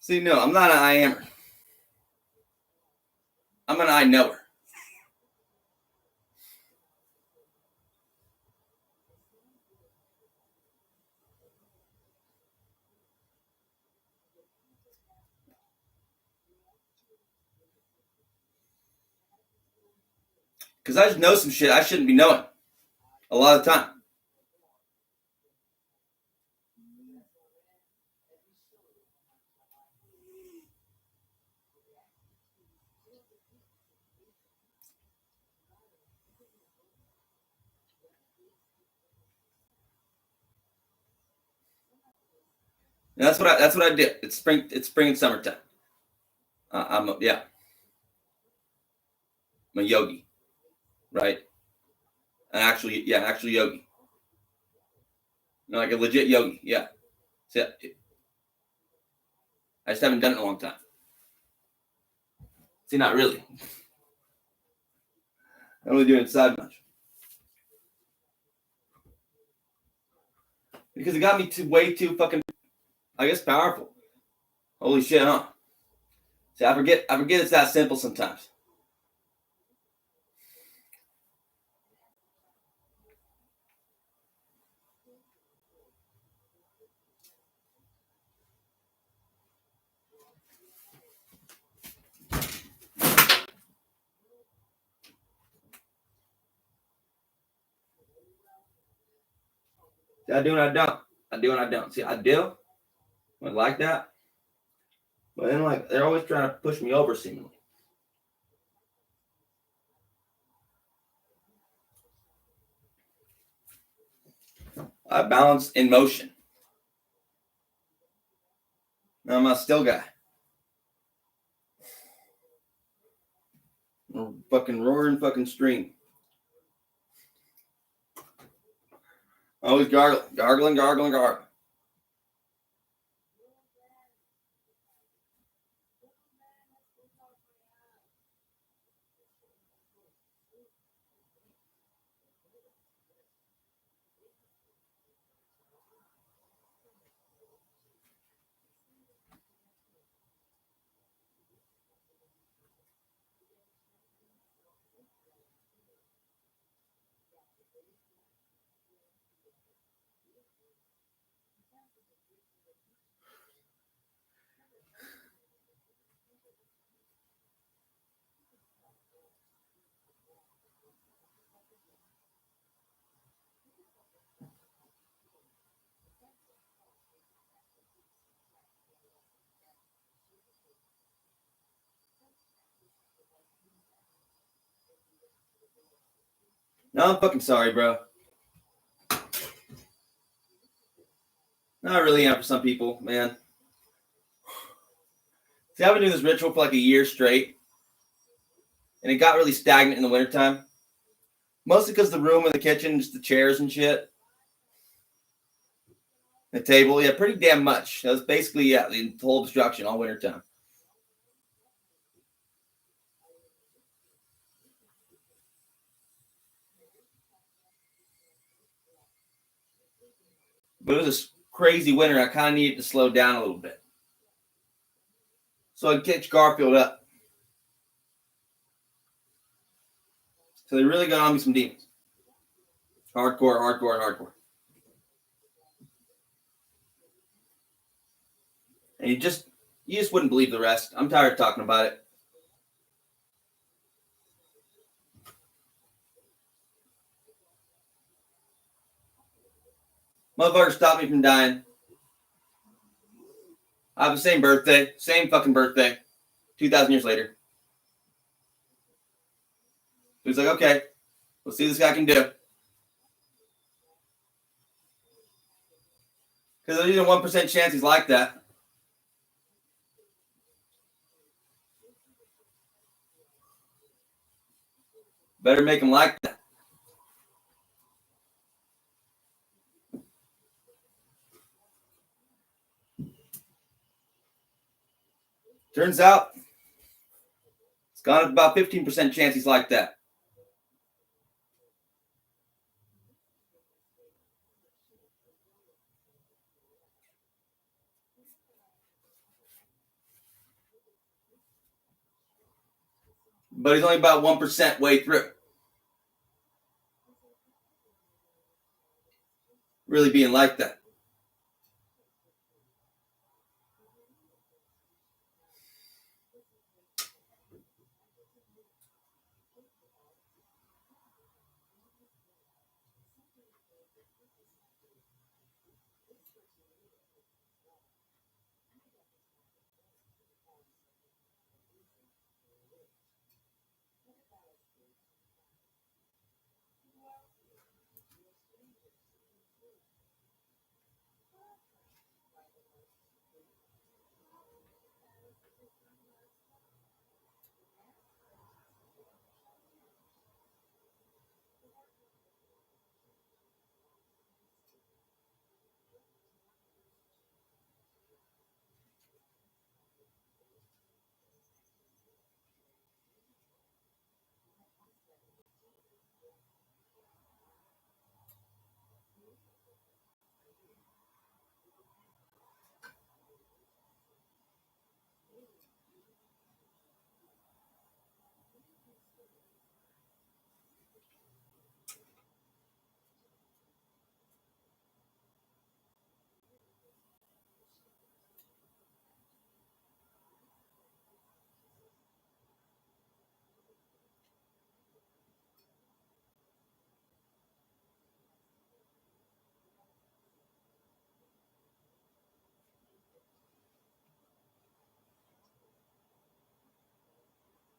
See, no, I'm not an I ammer. I'm an I knower. Because I just know some shit I shouldn't be knowing a lot of the time. And that's what I did. It's spring and summertime. I'm a yogi, right? An actual yogi. Like a legit yogi, yeah. So, I just haven't done it in a long time. See, not really. I don't really do it inside much. Because it got me way too fucking, I guess, powerful. Holy shit, huh? See, I forget it's that simple sometimes. See, I do and I don't. I do and I don't. See, I do. I like that. But then, like, they're always trying to push me over, seemingly. I balance in motion. No, I'm a still guy. Fucking roaring fucking stream. Always gargling. No, I'm fucking sorry, bro. No, I really am for some people, man. See, I've been doing this ritual for like a year straight. And it got really stagnant in the wintertime. Mostly because the room and the kitchen, just the chairs and shit. The table, yeah, pretty damn much. That was basically, yeah, the whole destruction all wintertime. But it was a crazy winter. I kind of needed to slow down a little bit. So I'd catch Garfield up. So they really got on me some demons. Hardcore. And you just wouldn't believe the rest. I'm tired of talking about it. Motherfucker stopped me from dying. I have the same birthday. Same fucking birthday. 2,000 years later. He was like, okay, let's see what this guy can do. Because there's even a 1% chance he's like that. Better make him like that. Turns out, it's got about 15% chance he's like that. but he's only about 1% way through. Really being like that.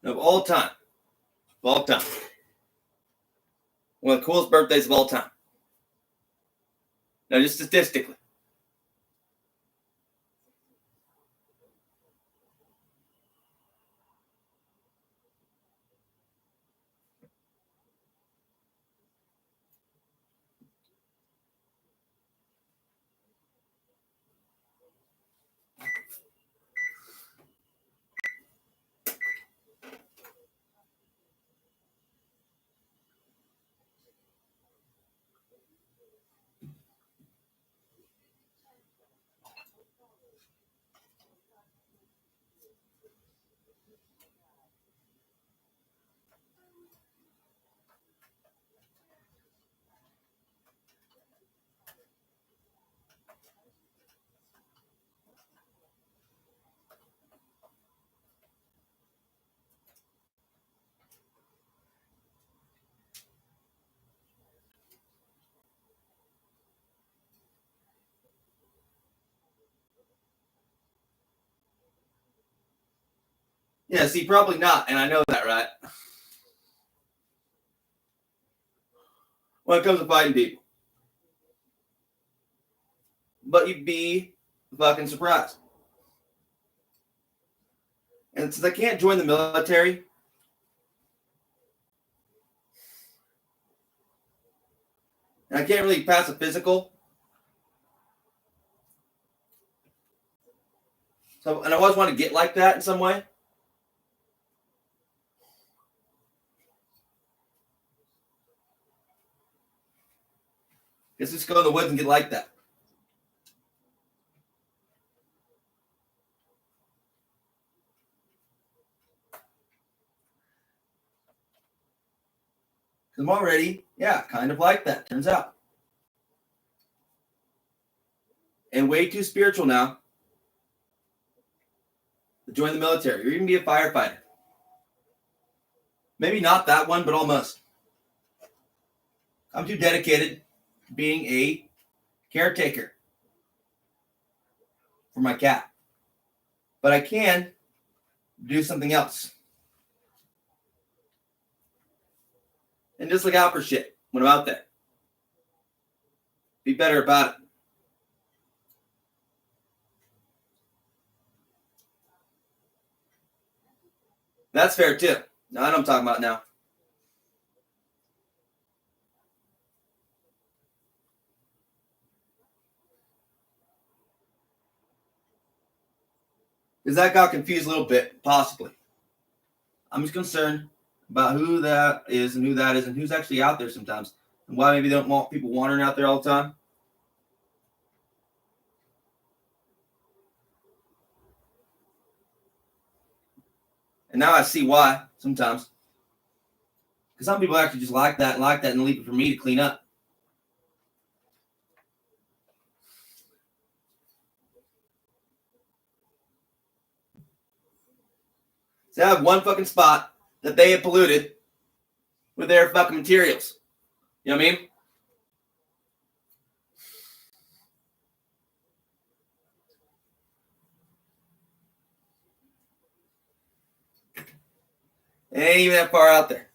Of all time. Of all time. One of the coolest birthdays of all time. Now, just statistically. Yeah, see, probably not, and I know that, right? When it comes to fighting people. But you'd be fucking surprised. And since I can't join the military, and I can't really pass a physical, so and I always want to get like that in some way. Let's just go in the woods and get like that. Because I'm already, kind of like that, turns out. And way too spiritual now to join the military or even be a firefighter. Maybe not that one, but almost. I'm too dedicated to being a caretaker for my cat. But I can do something else. And just look out for shit when I'm out there. Be better about it. That's fair too. Now I know what I'm talking about now. Because that got confused a little bit, possibly. I'm just concerned about who that is and who's actually out there sometimes. And why maybe they don't want people wandering out there all the time. And now I see why. sometimes. Because some people actually just like that and leave it for me to clean up. So I have one fucking spot that they have polluted with their fucking materials. You know what I mean? It ain't even that far out there.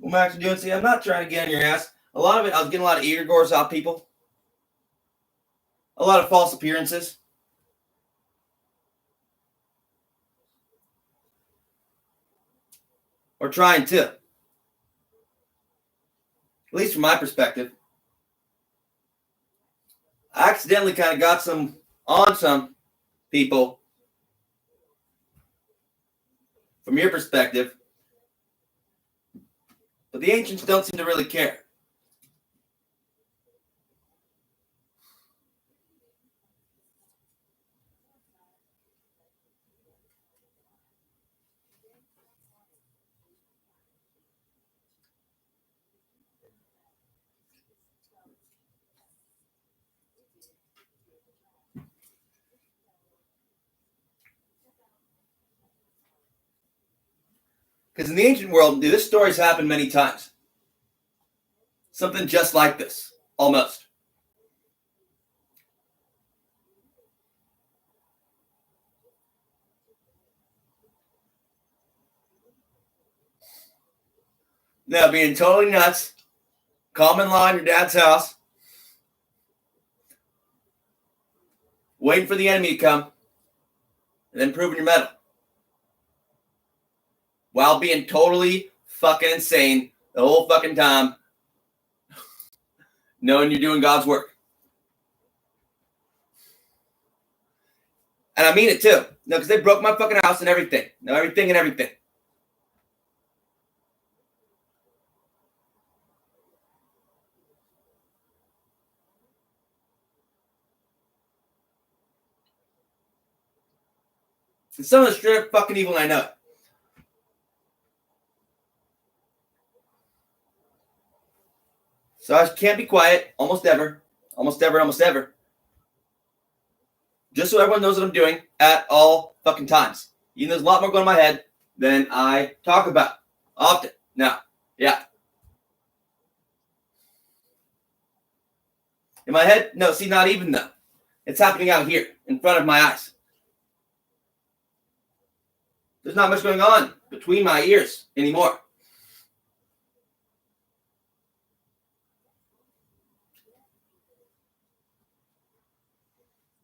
What am I actually doing? See, I'm not trying to get on your ass. A lot of it, I was getting a lot of ear gores off people. A lot of false appearances. Or trying to. At least from my perspective. I accidentally kind of got some people from your perspective. But the ancients don't seem to really care. Because in the ancient world, this story's happened many times. Something just like this, almost. Now, being totally nuts, common law in your dad's house, waiting for the enemy to come, and then proving your mettle. While being totally fucking insane the whole fucking time, knowing you're doing God's work. And I mean it too. No, because they broke my fucking house and everything. No, everything and everything. And some of the straight up fucking evil, I know. So I can't be quiet almost ever. Almost ever. Just so everyone knows what I'm doing at all fucking times. Even though there's a lot more going in my head than I talk about often. Now, yeah. In my head? No, see, not even though. It's happening out here in front of my eyes. There's not much going on between my ears anymore.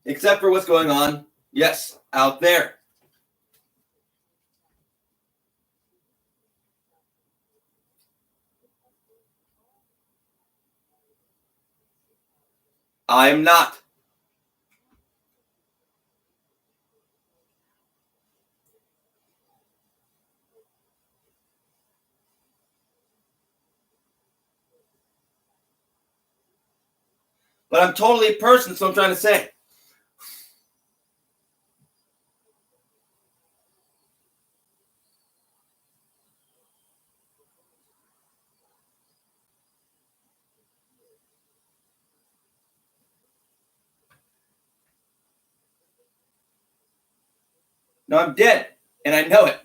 Except for what's going on, yes, out there. I am not. But I'm totally a person, that's what I'm trying to say. No, I'm dead, and I know it.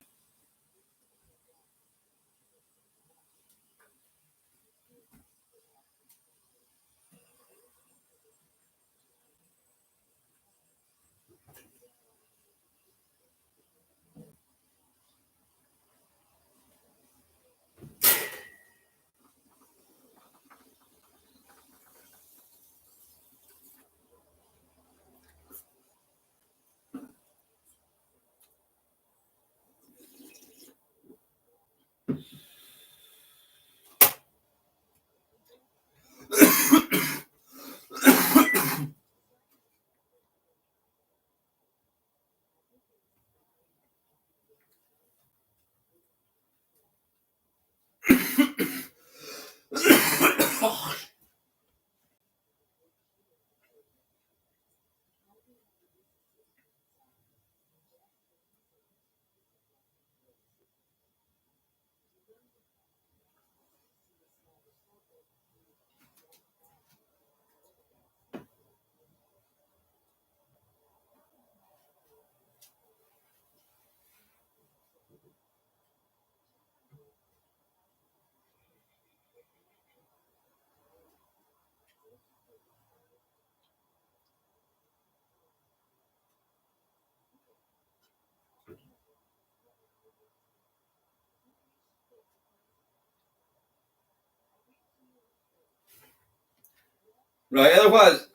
Right, otherwise.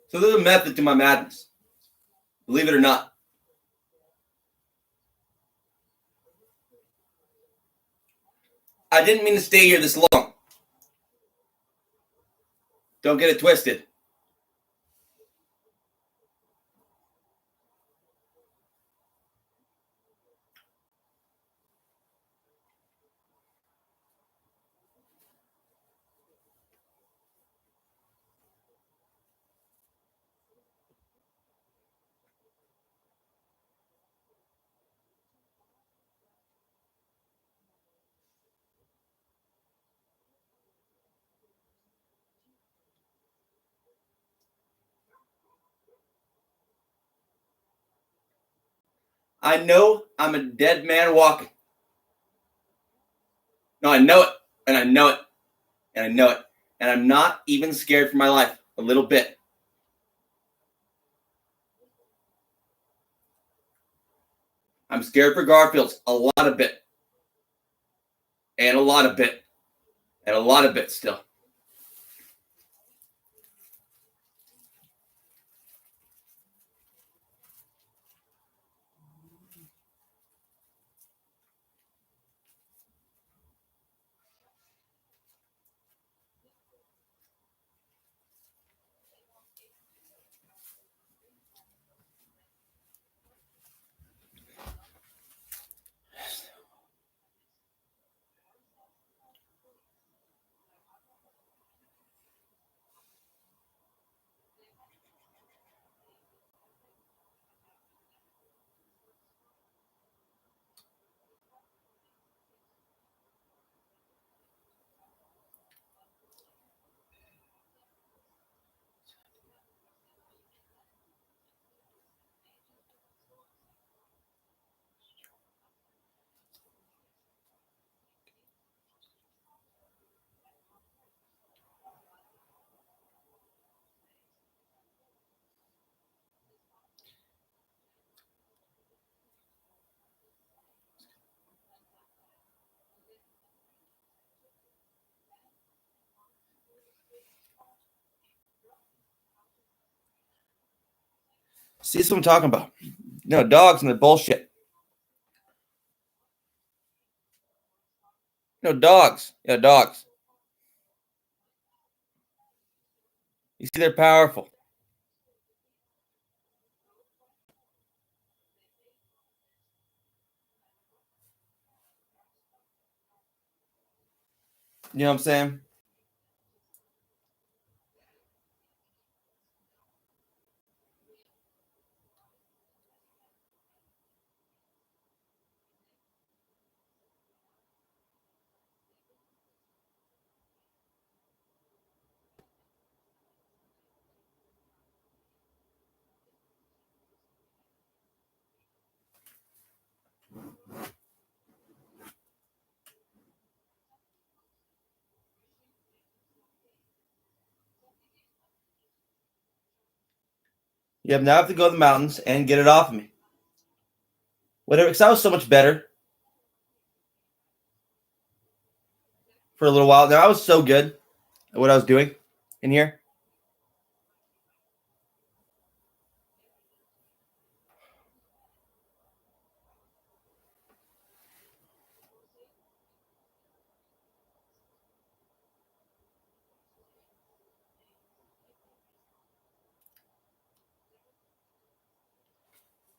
So there's a method to my madness. Believe it or not. I didn't mean to stay here this long. Don't get it twisted. I know I'm a dead man walking. No, I know it, and I know it, and I know it. And I'm not even scared for my life a little bit. I'm scared for Garfield's a lot of bit. And a lot of bit. And a lot of bit still. See, that's what I'm talking about. No, dogs and the bullshit. No, dogs. Yeah, dogs. You see, they're powerful. You know what I'm saying? Yep, now I have to go to the mountains and get it off of me. Whatever, because I was so much better for a little while. Now I was so good at what I was doing in here.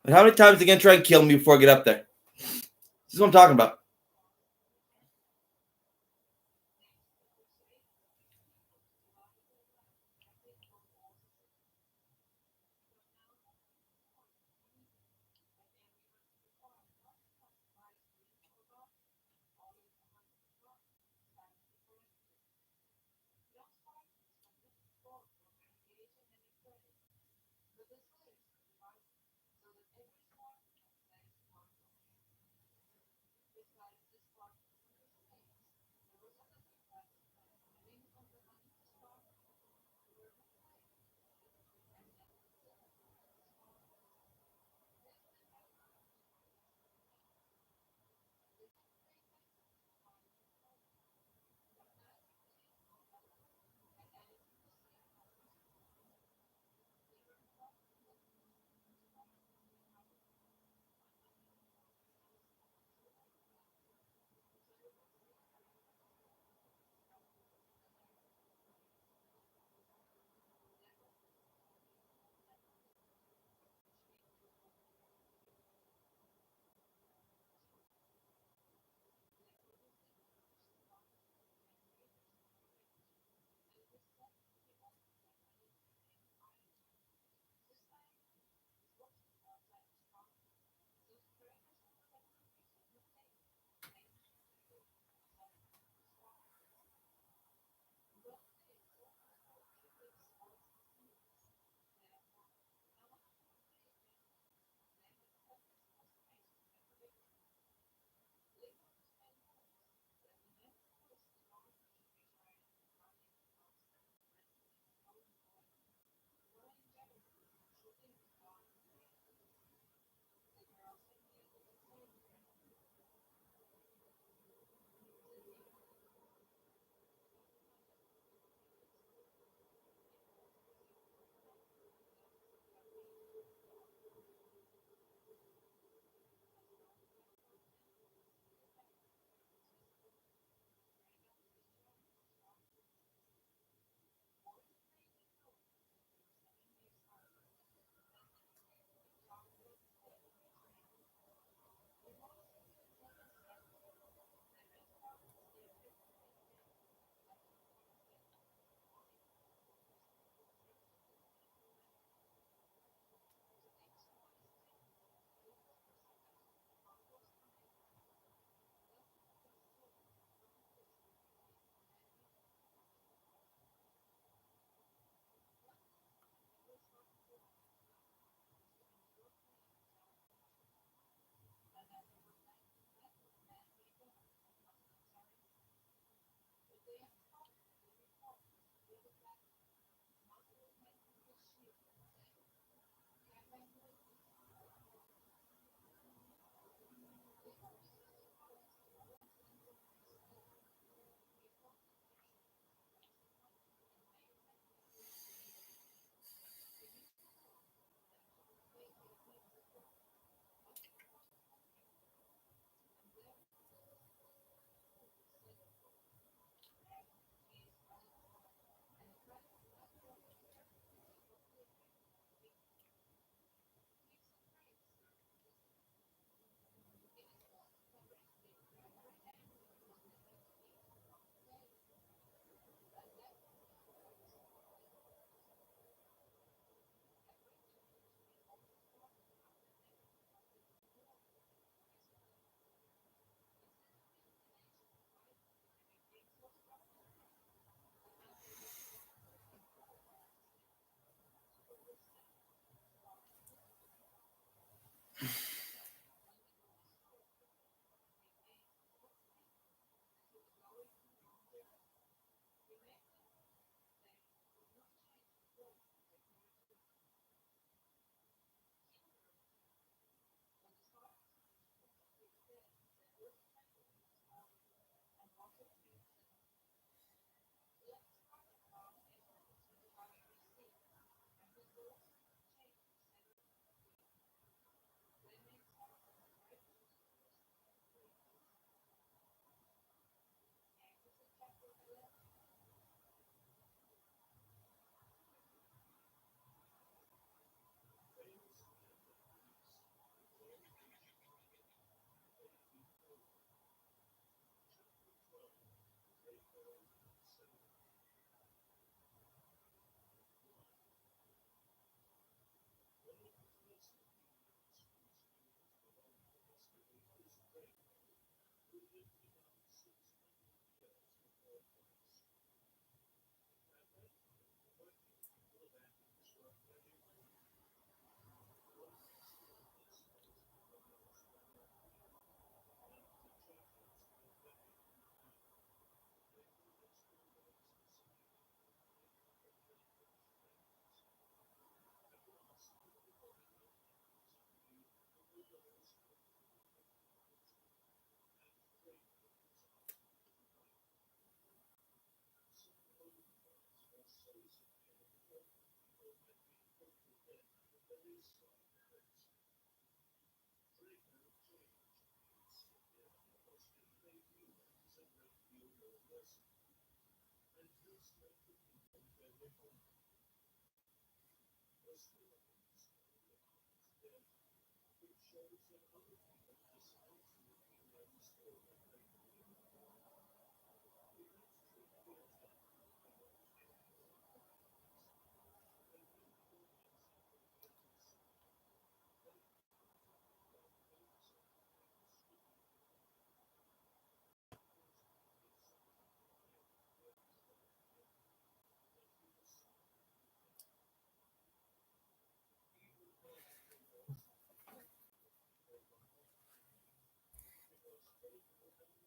But how many times are they going to try and kill me before I get up there? This is what I'm talking about.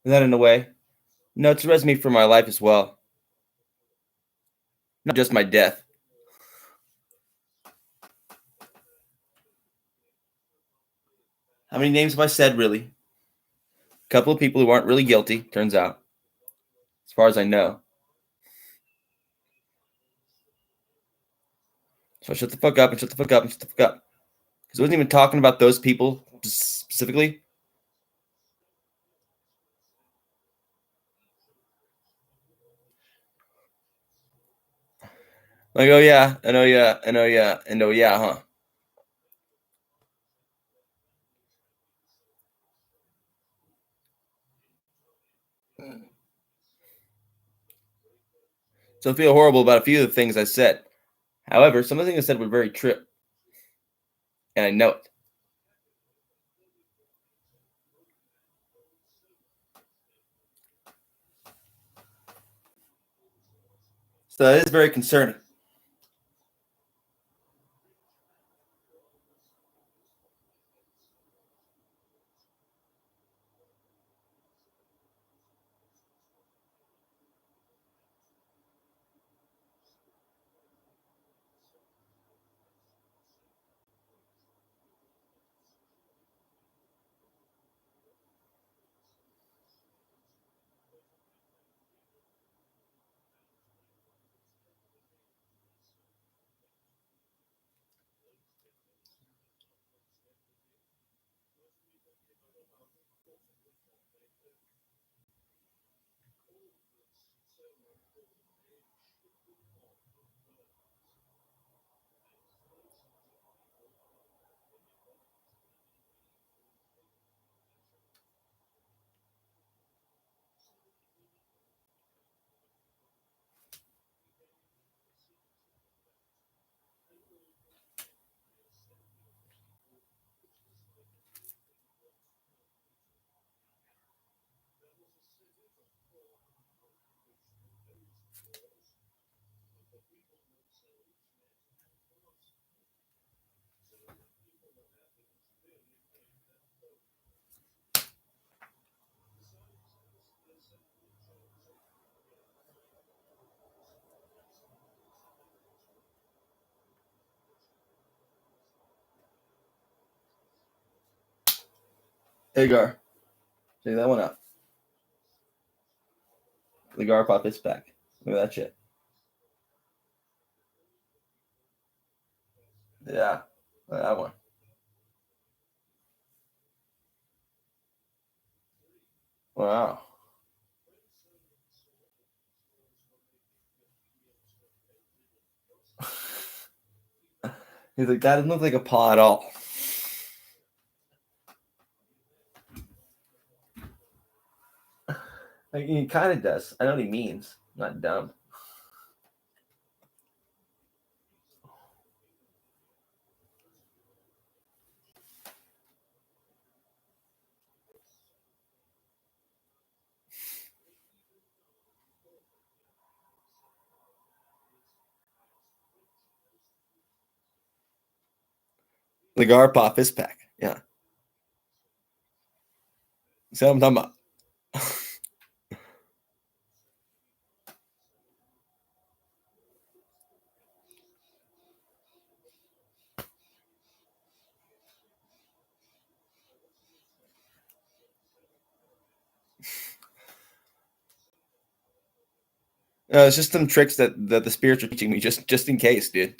Is that in a way? No, it's a resume for my life as well. Not just my death. How many names have I said, really? A couple of people who aren't really guilty, turns out. As far as I know. So shut the fuck up and shut the fuck up and shut the fuck up. Because I wasn't even talking about those people specifically. Like, oh yeah, and oh yeah, and oh yeah, and oh yeah, huh? So I feel horrible about a few of the things I said. However, some of the things I said were very true. And I know it. So that is very concerning. Hey, Gar. Check that one out. The Gar Pop is back. Look at that shit. Yeah. Look at that one. Wow. He's like, that doesn't look like a paw at all. Like, he kind of does. I know what he means. Not dumb. The Gar Pop is back. Yeah. See what I'm talking about? It's just some tricks that the spirits are teaching me, just in case, dude.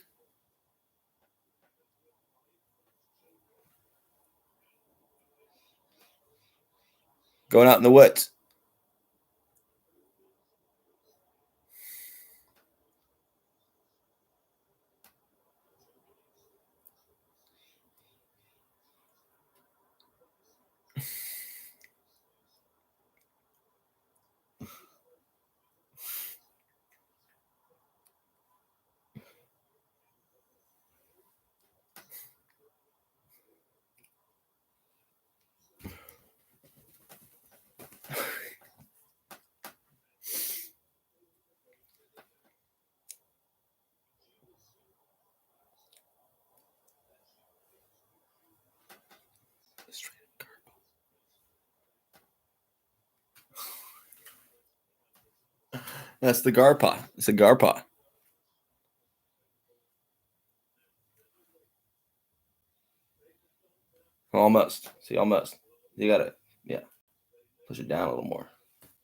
Going out in the woods. That's the garpaw. It's a garpaw. Almost. See, almost. You gotta, yeah, push it down a little more.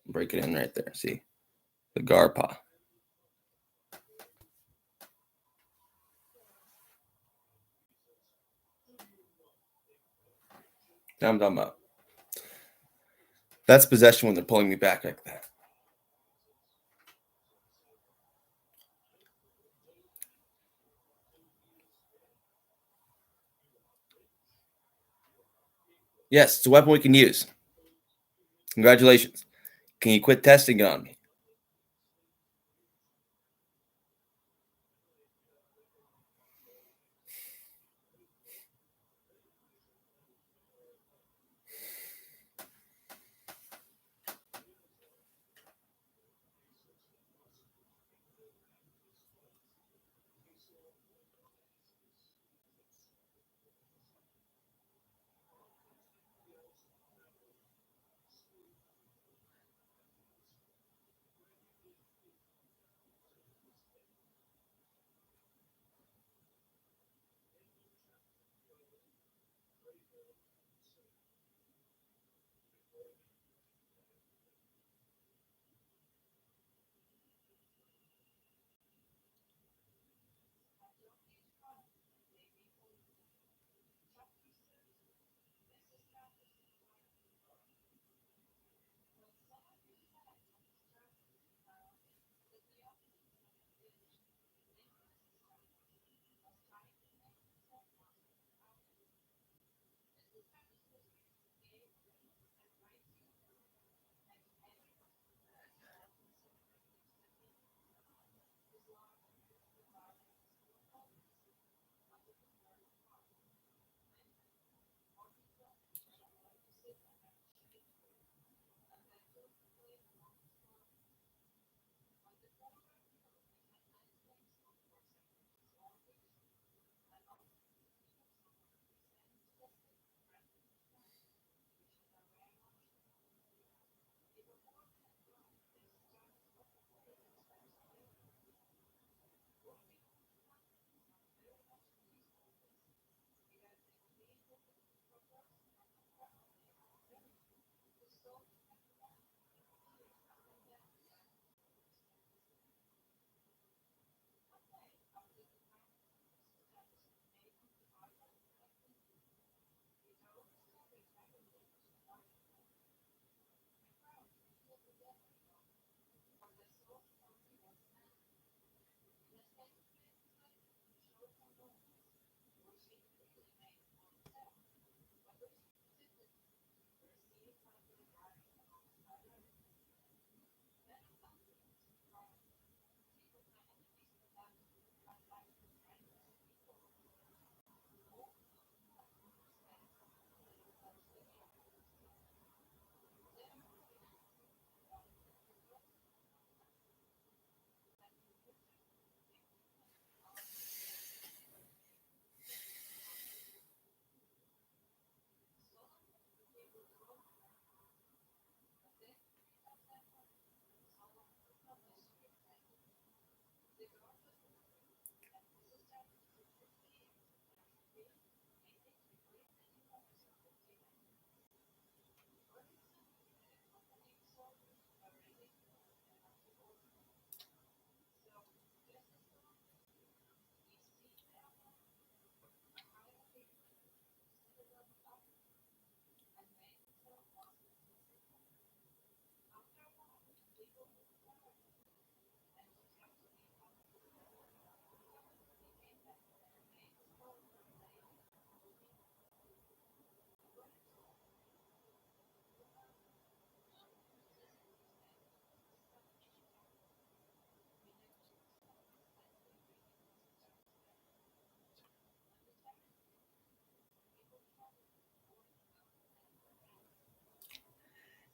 Break it in right there. See, the garpaw. I'm talking about. That's possession when they're pulling me back like that. Yes, it's a weapon we can use. Congratulations. Can you quit testing it on me?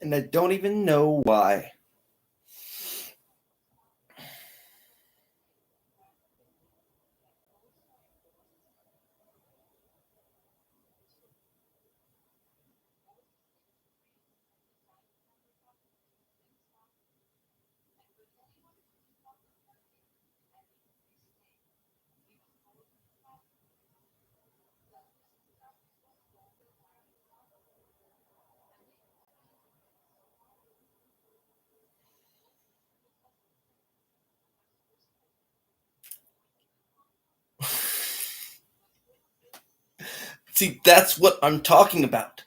And I don't even know why. See, that's what I'm talking about,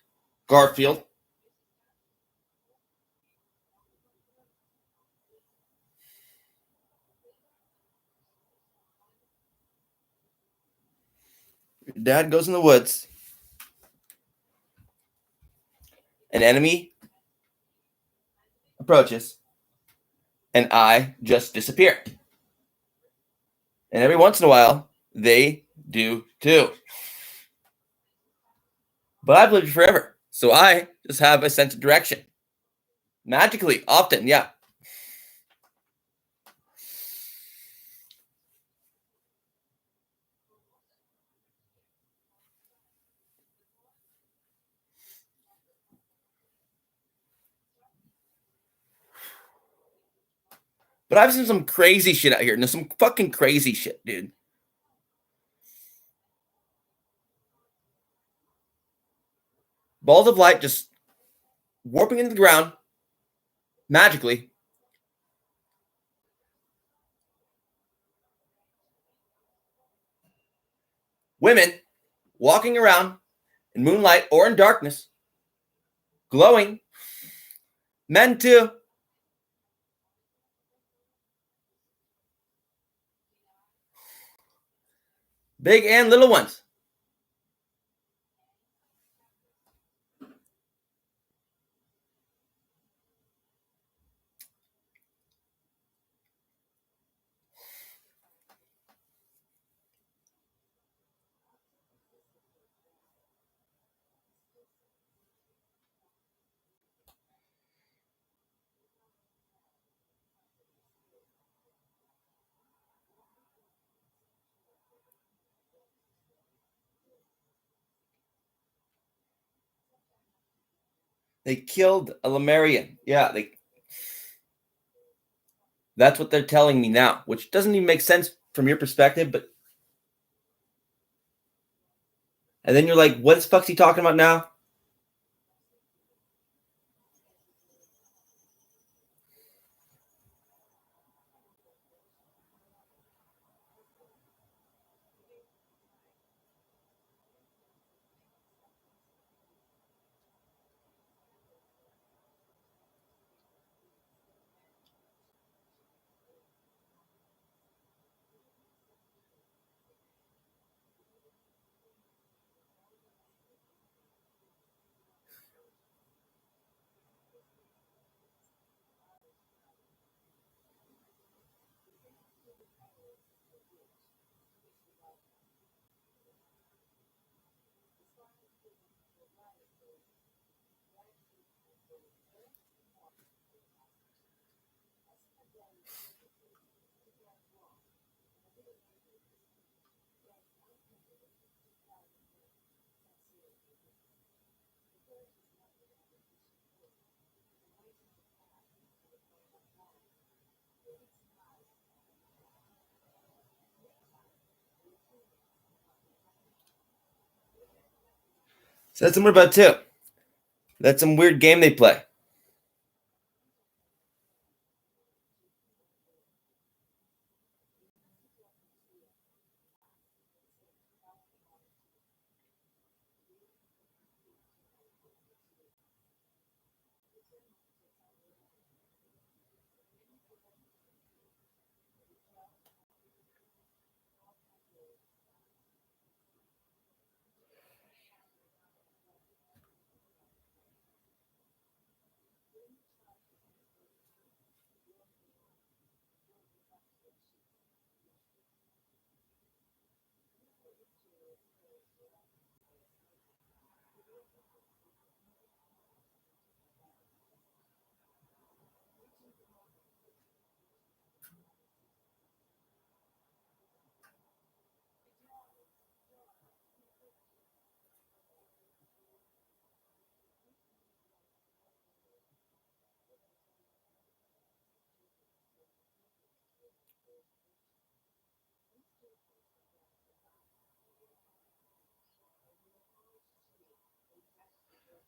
Garfield. Your dad goes in the woods. An enemy approaches, and I just disappear. And every once in a while, they do too. But I've lived forever, so I just have a sense of direction. Magically, often, yeah. But I've seen some crazy shit out here. No, some fucking crazy shit, dude. Balls of light just warping into the ground magically. Women walking around in moonlight or in darkness, glowing. Men too. Big and little ones. They killed a Lemurian. Yeah, that's what they're telling me now, which doesn't even make sense from your perspective, but and then you're like, what is fuck's he talking about now? So that's what we're about too. That's some weird game they play.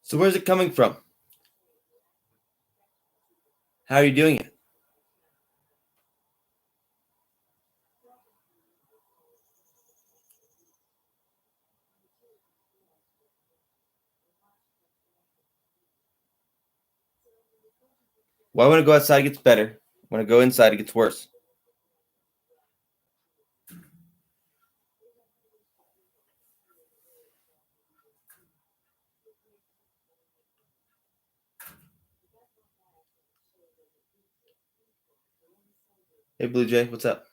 So where's it coming from? How are you doing it? Why when I go outside it gets better? When I go inside it gets worse. Hey Blue Jay, what's up?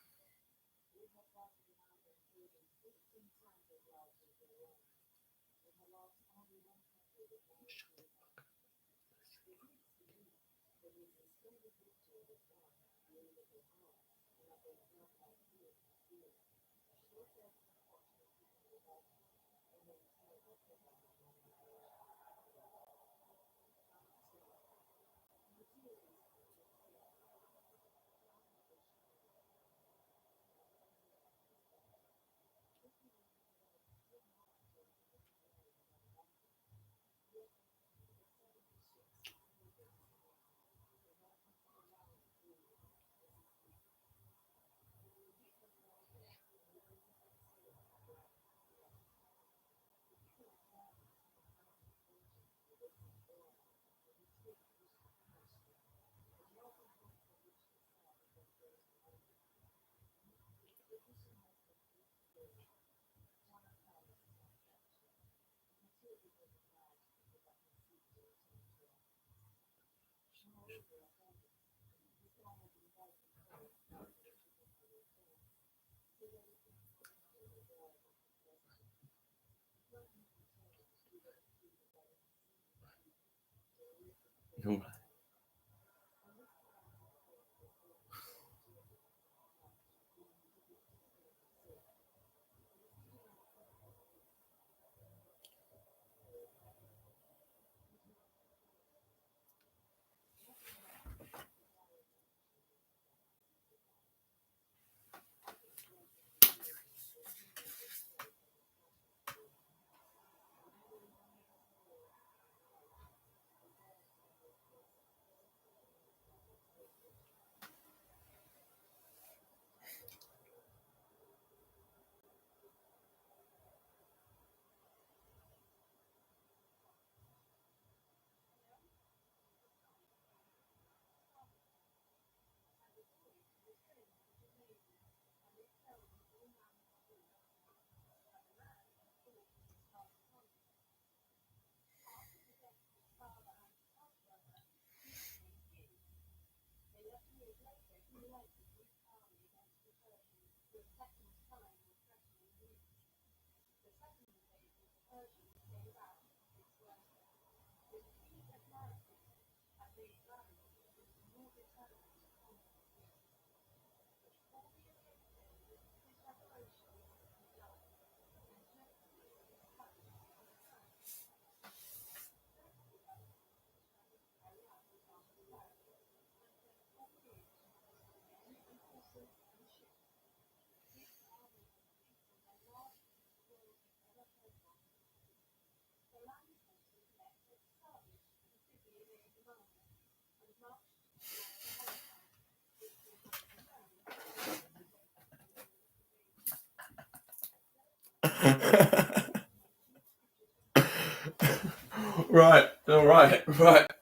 Right. All right.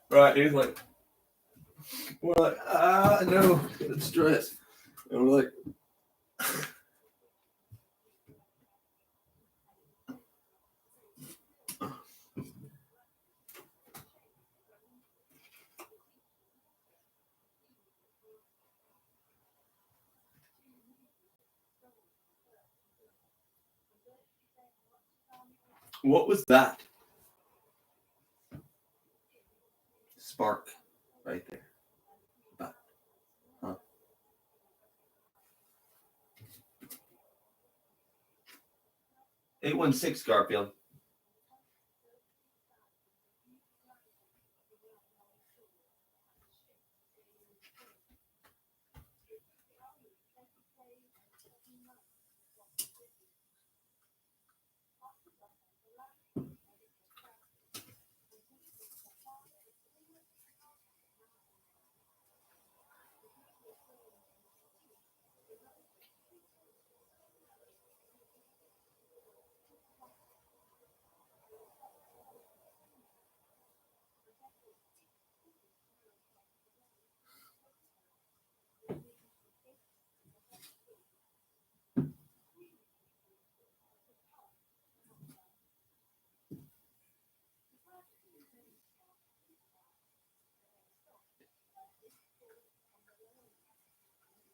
Right. He's like, we're like, no, it's stress. And we're like, what was that? Spark right there. But, huh? 816 Garfield.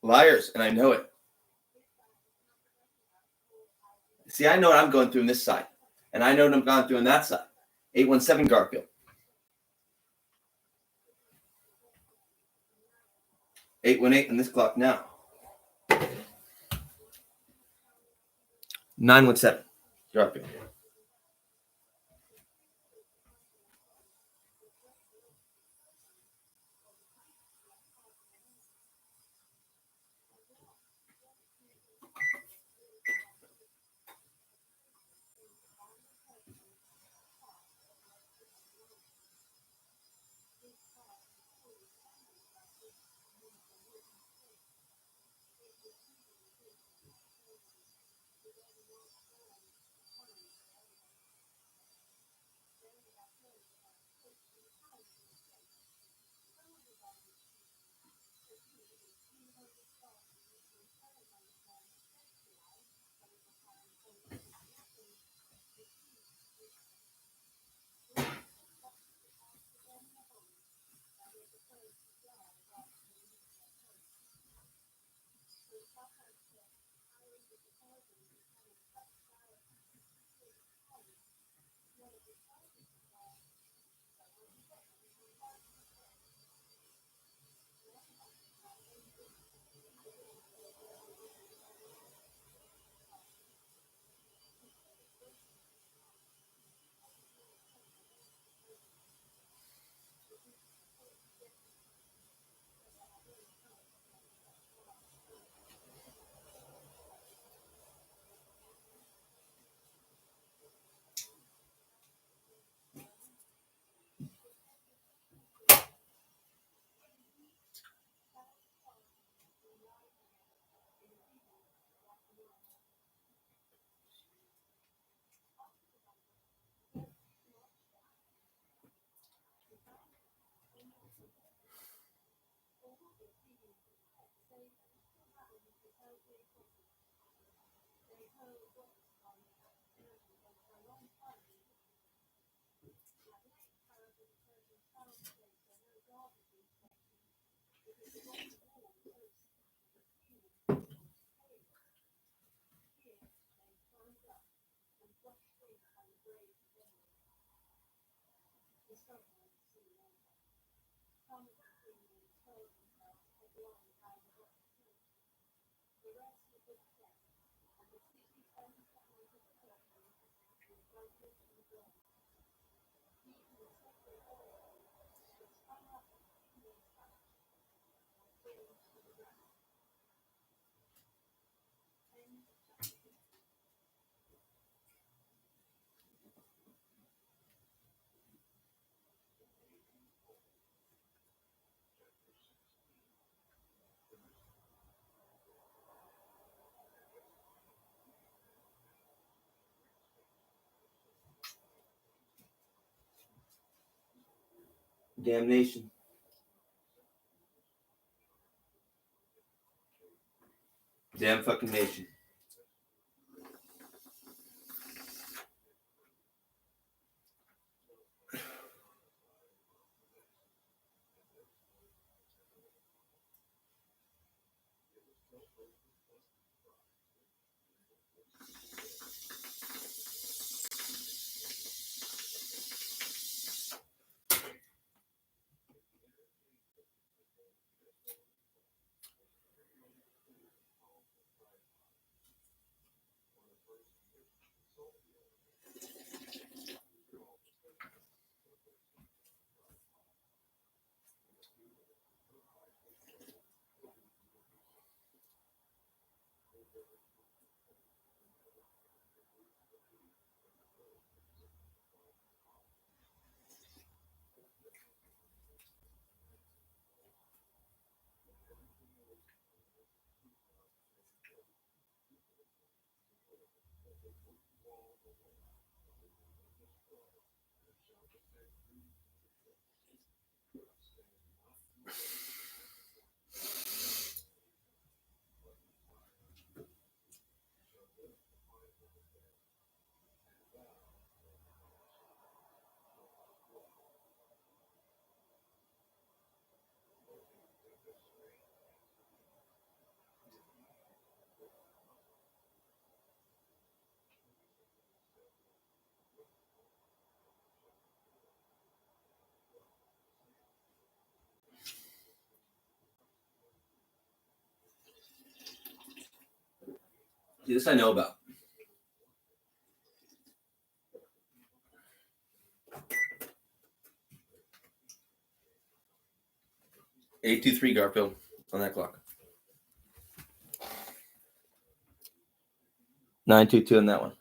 Liars, and I know it. See, I know what I'm going through on this side, and I know what I'm going through on that side. 817 Garfield. 818 on this clock now. 917 Garfield. Damnation. Damn fucking nation. See, this I know about. $823 Garfield on that clock. 922 on that one.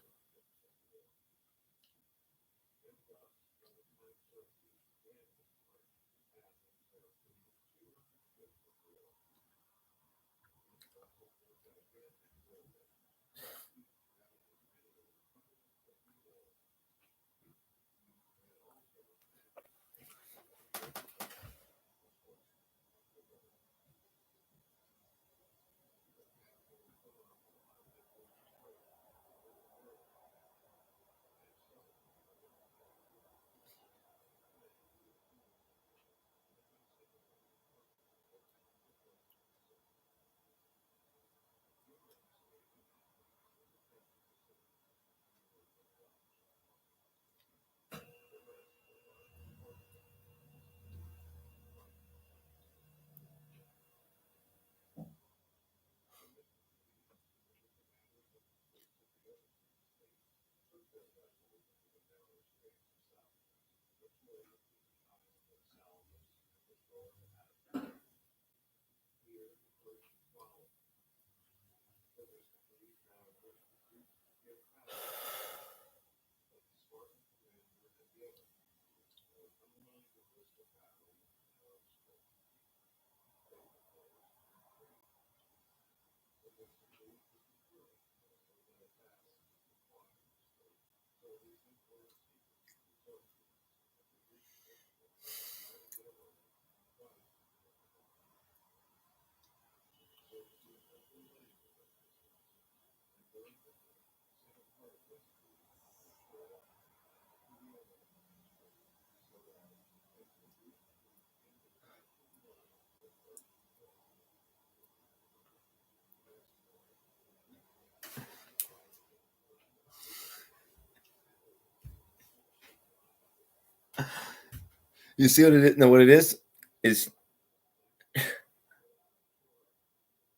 You see what it is? No, what it is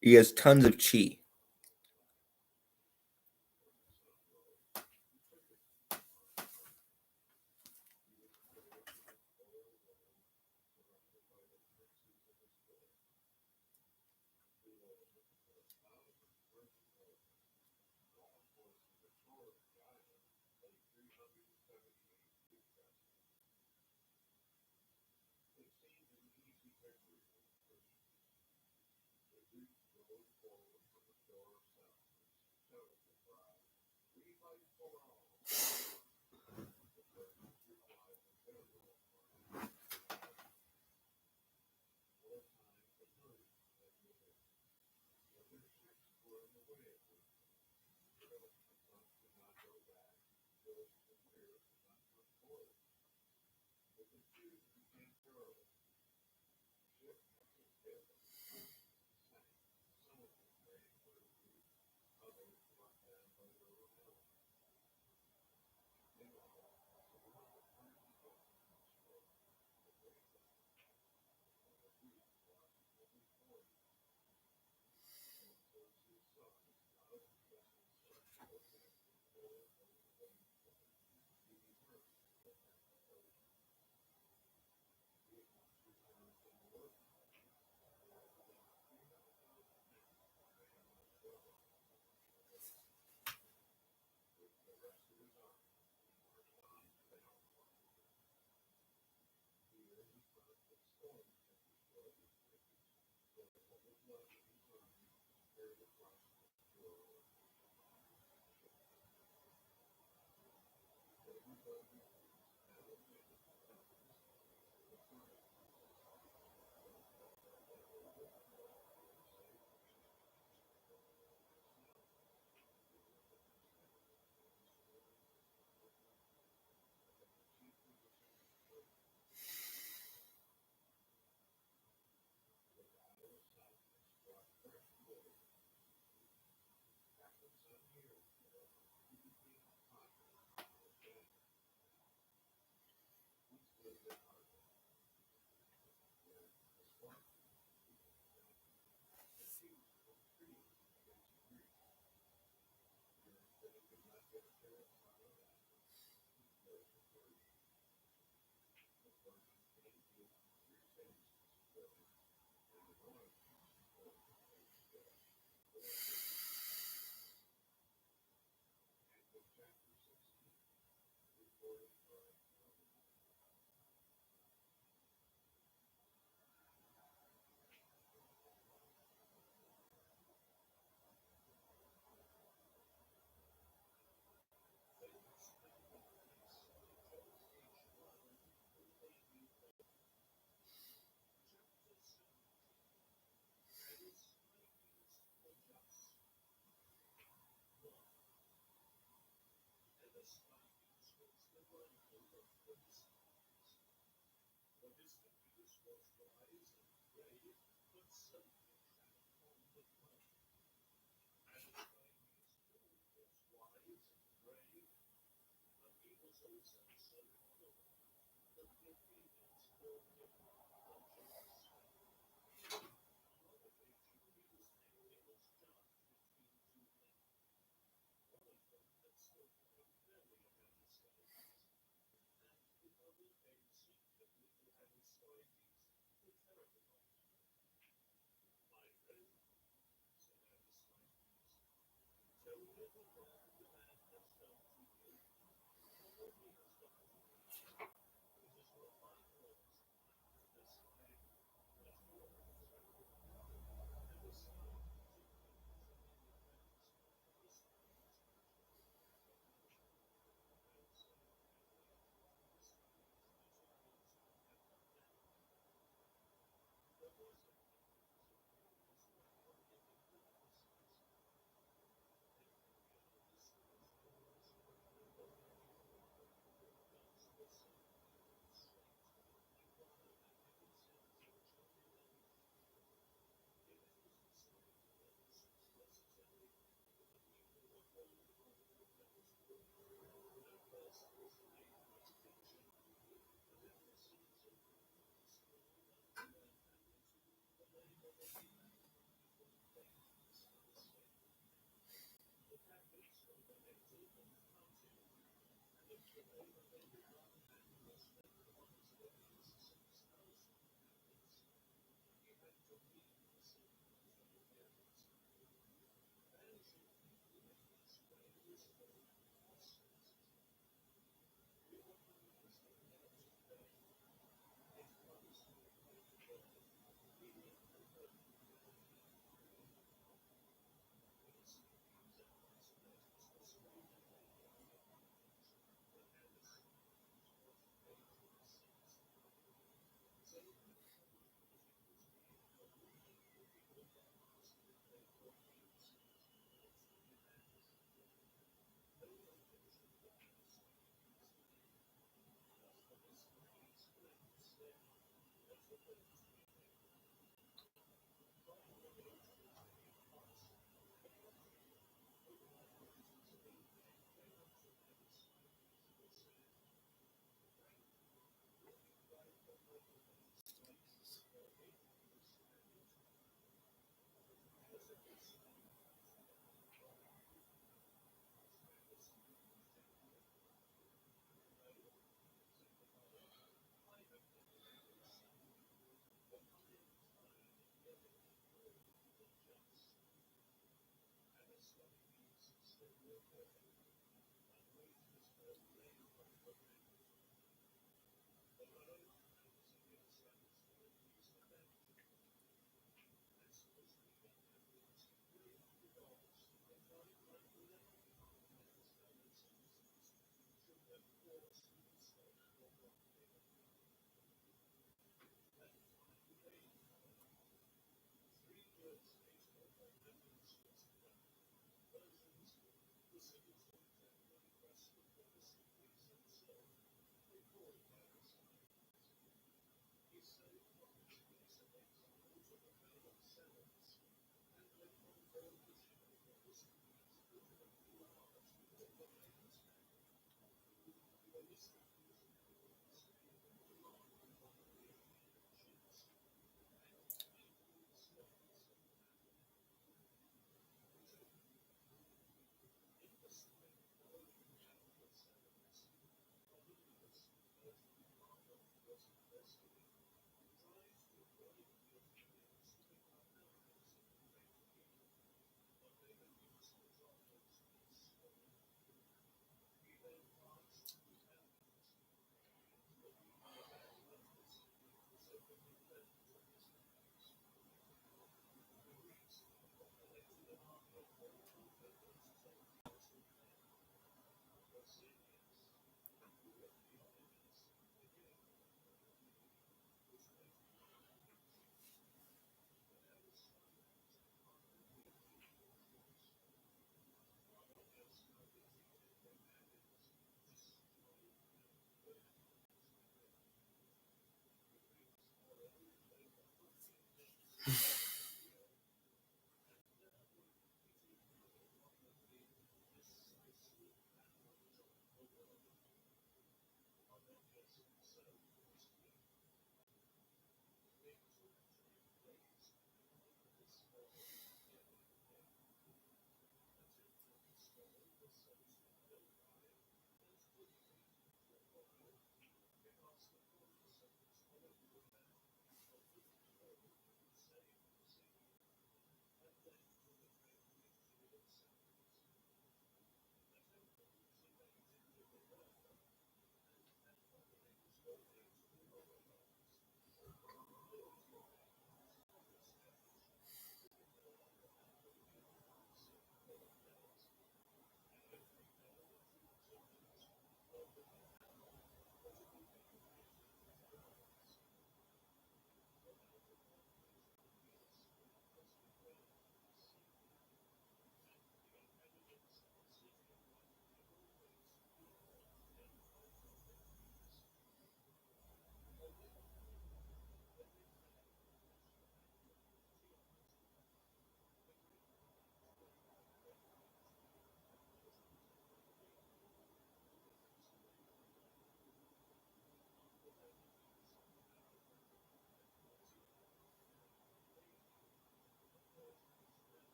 he has tons of chi.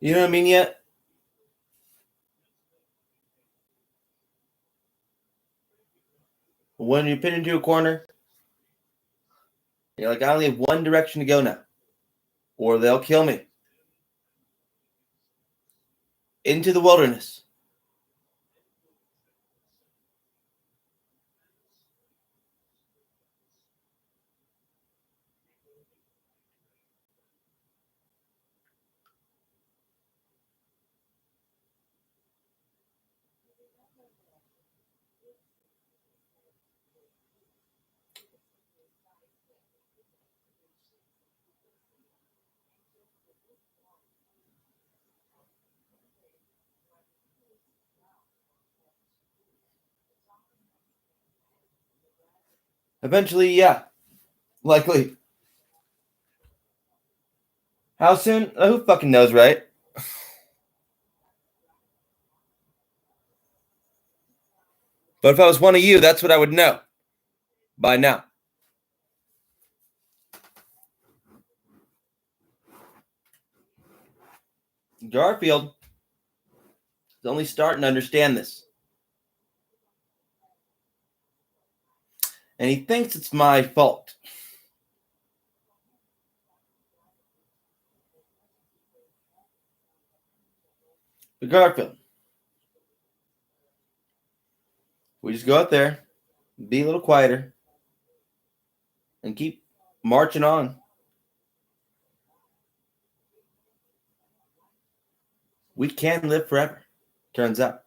You know what I mean yet? When you're pinned into a corner, you're like, I only have one direction to go now, or they'll kill me. Into the wilderness. Eventually, yeah. Likely. How soon? Who fucking knows, right? But if I was one of you, that's what I would know by now. Garfield is only starting to understand this. And he thinks it's my fault. But Garfield, we just go out there, be a little quieter, and keep marching on. We can live forever, turns out.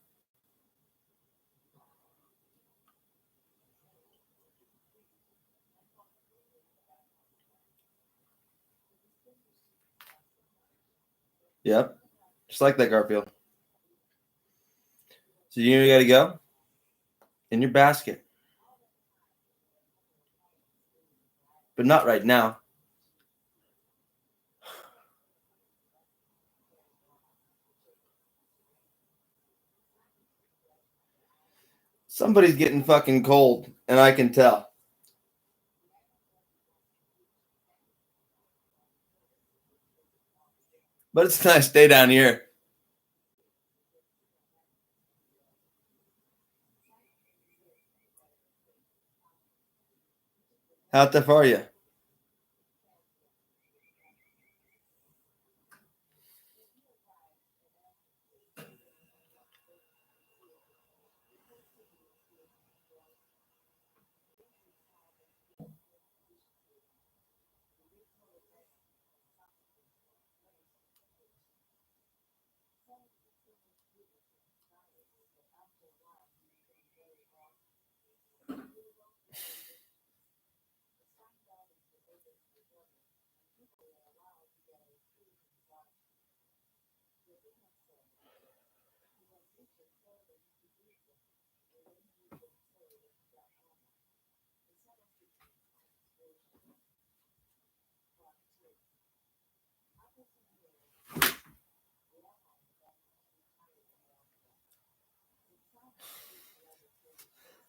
Yep. Just like that, Garfield. So you got to go in your basket. But not right now. Somebody's getting fucking cold, and I can tell. But it's nice to stay down here. How tough are you?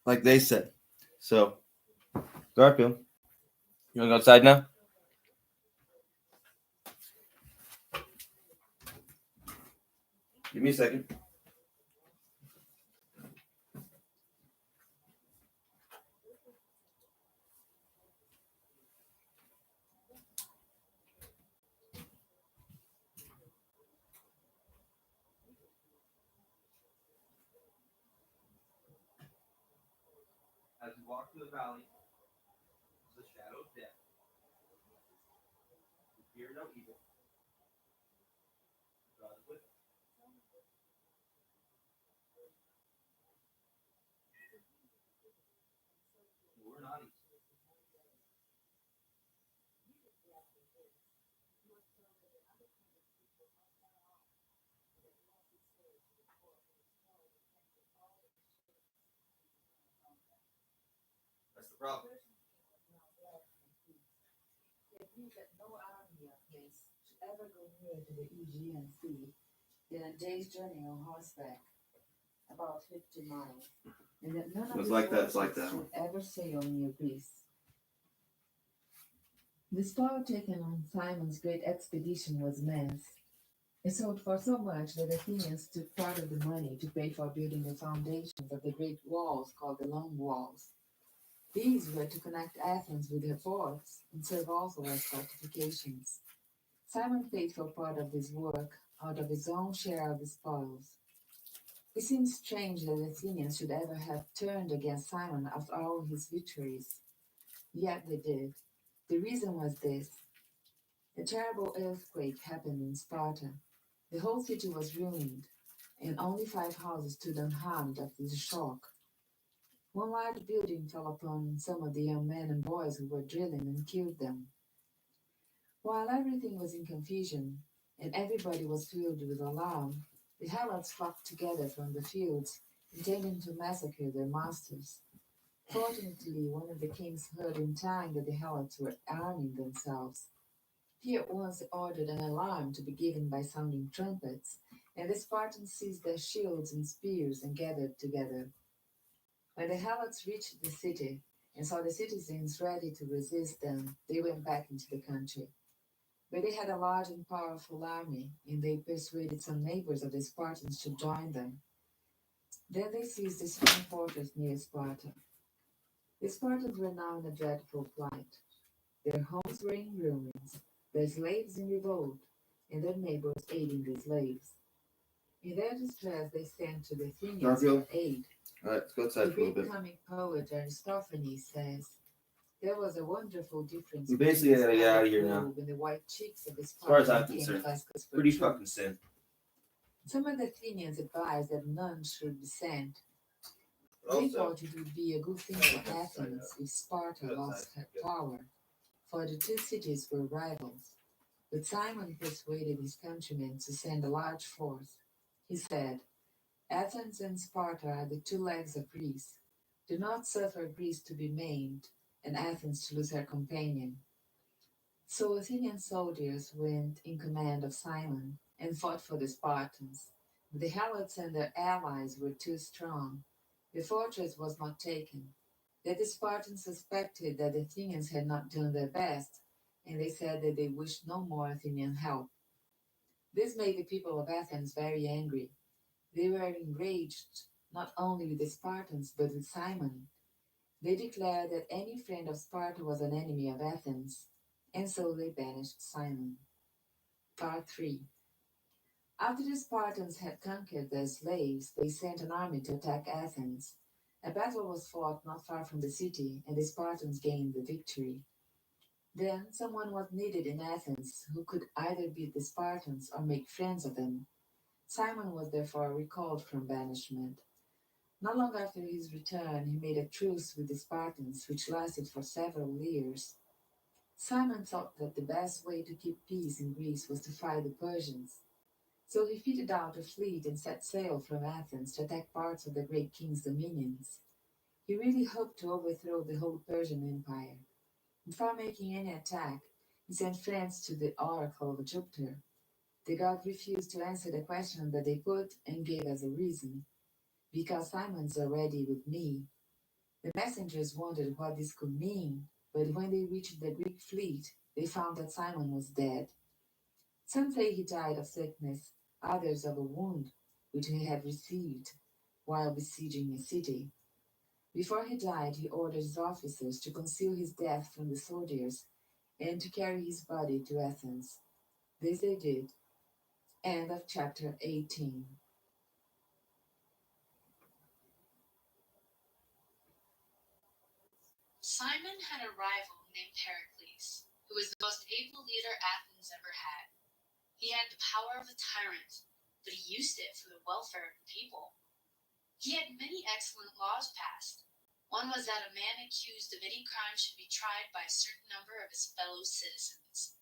Like they said. So, Garfield, you want to go outside now? Give me a second. As you walk through the valley, the shadow of death. You fear no evil. God is with us. We're not evil. That's the problem. It means that no army of his should ever go near to the Aegean Sea in a day's journey on horseback, about 50 miles, and that none of his warriors should ever sail near Greece. The spoil taken on Simon's great expedition was immense. It sold for so much that Athenians took part of the money to pay for building the foundations of the great walls called the Long Walls. These were to connect Athens with her ports and serve also as fortifications. Simon paid for part of this work out of his own share of the spoils. It seems strange that the Athenians should ever have turned against Simon after all his victories. Yet they did. The reason was this. A terrible earthquake happened in Sparta. The whole city was ruined, and only 5 houses stood unharmed after the shock. One large building fell upon some of the young men and boys who were drilling and killed them. While everything was in confusion, and everybody was filled with alarm, the Helots flocked together from the fields, intending to massacre their masters. Fortunately, one of the kings heard in time that the Helots were arming themselves. He at once ordered an alarm to be given by sounding trumpets, and the Spartans seized their shields and spears and gathered together. When the Helots reached the city and saw the citizens ready to resist them, they went back into the country. But they had a large and powerful army, and they persuaded some neighbors of the Spartans to join them. Then they seized a strong fortress near Sparta. The Spartans were now in a dreadful plight. Their homes were in ruins, their slaves in revolt, and their neighbors aiding the slaves. In their distress, they sent to the Athenians Garfield? for aid. All right, let's go The outside for a little Greek bit. comic poet Aristophanes says, there was a wonderful difference We basically gotta get out of here now. and the white cheeks of the As far as Spartans I'm came concerned, to ask us for pretty truth. fucking sin. Some of the Athenians advised that none should be sent. They Also, thought it would be a good thing for Athens if Sparta lost her power, for the two cities were rivals. But Simon persuaded his countrymen to send a large force. He said, Athens and Sparta are the two legs of Greece. Do not suffer Greece to be maimed, and Athens to lose her companion. So Athenian soldiers went in command of Simon and fought for the Spartans. The Helots and their allies were too strong. The fortress was not taken. Yet the Spartans suspected that the Athenians had not done their best, and they said that they wished no more Athenian help. This made the people of Athens very angry. They were enraged not only with the Spartans but with Simon. They declared that any friend of Sparta was an enemy of Athens, and so they banished Simon. Part 3. After the Spartans had conquered their slaves, they sent an army to attack Athens. A battle was fought not far from the city, and the Spartans gained the victory. Then someone was needed in Athens who could either beat the Spartans or make friends of them. Simon was therefore recalled from banishment. Not long after his return, he made a truce with the Spartans, which lasted for several years. Simon thought that the best way to keep peace in Greece was to fight the Persians. So he fitted out a fleet and set sail from Athens to attack parts of the great king's dominions. He really hoped to overthrow the whole Persian Empire. Before making any attack, he sent friends to the oracle of Jupiter. The god refused to answer the question that they put and gave as a reason, because Simon's already with me. The messengers wondered what this could mean, but when they reached the Greek fleet, they found that Simon was dead. Some say he died of sickness, others of a wound which he had received while besieging a city. Before he died, he ordered his officers to conceal his death from the soldiers and to carry his body to Athens. This they did. End of chapter 18. Simon had a rival named Pericles, who was the most able leader Athens ever had. He had the power of a tyrant, but he used it for the welfare of the people. He had many excellent laws passed. One was that a man accused of any crime should be tried by a certain number of his fellow citizens.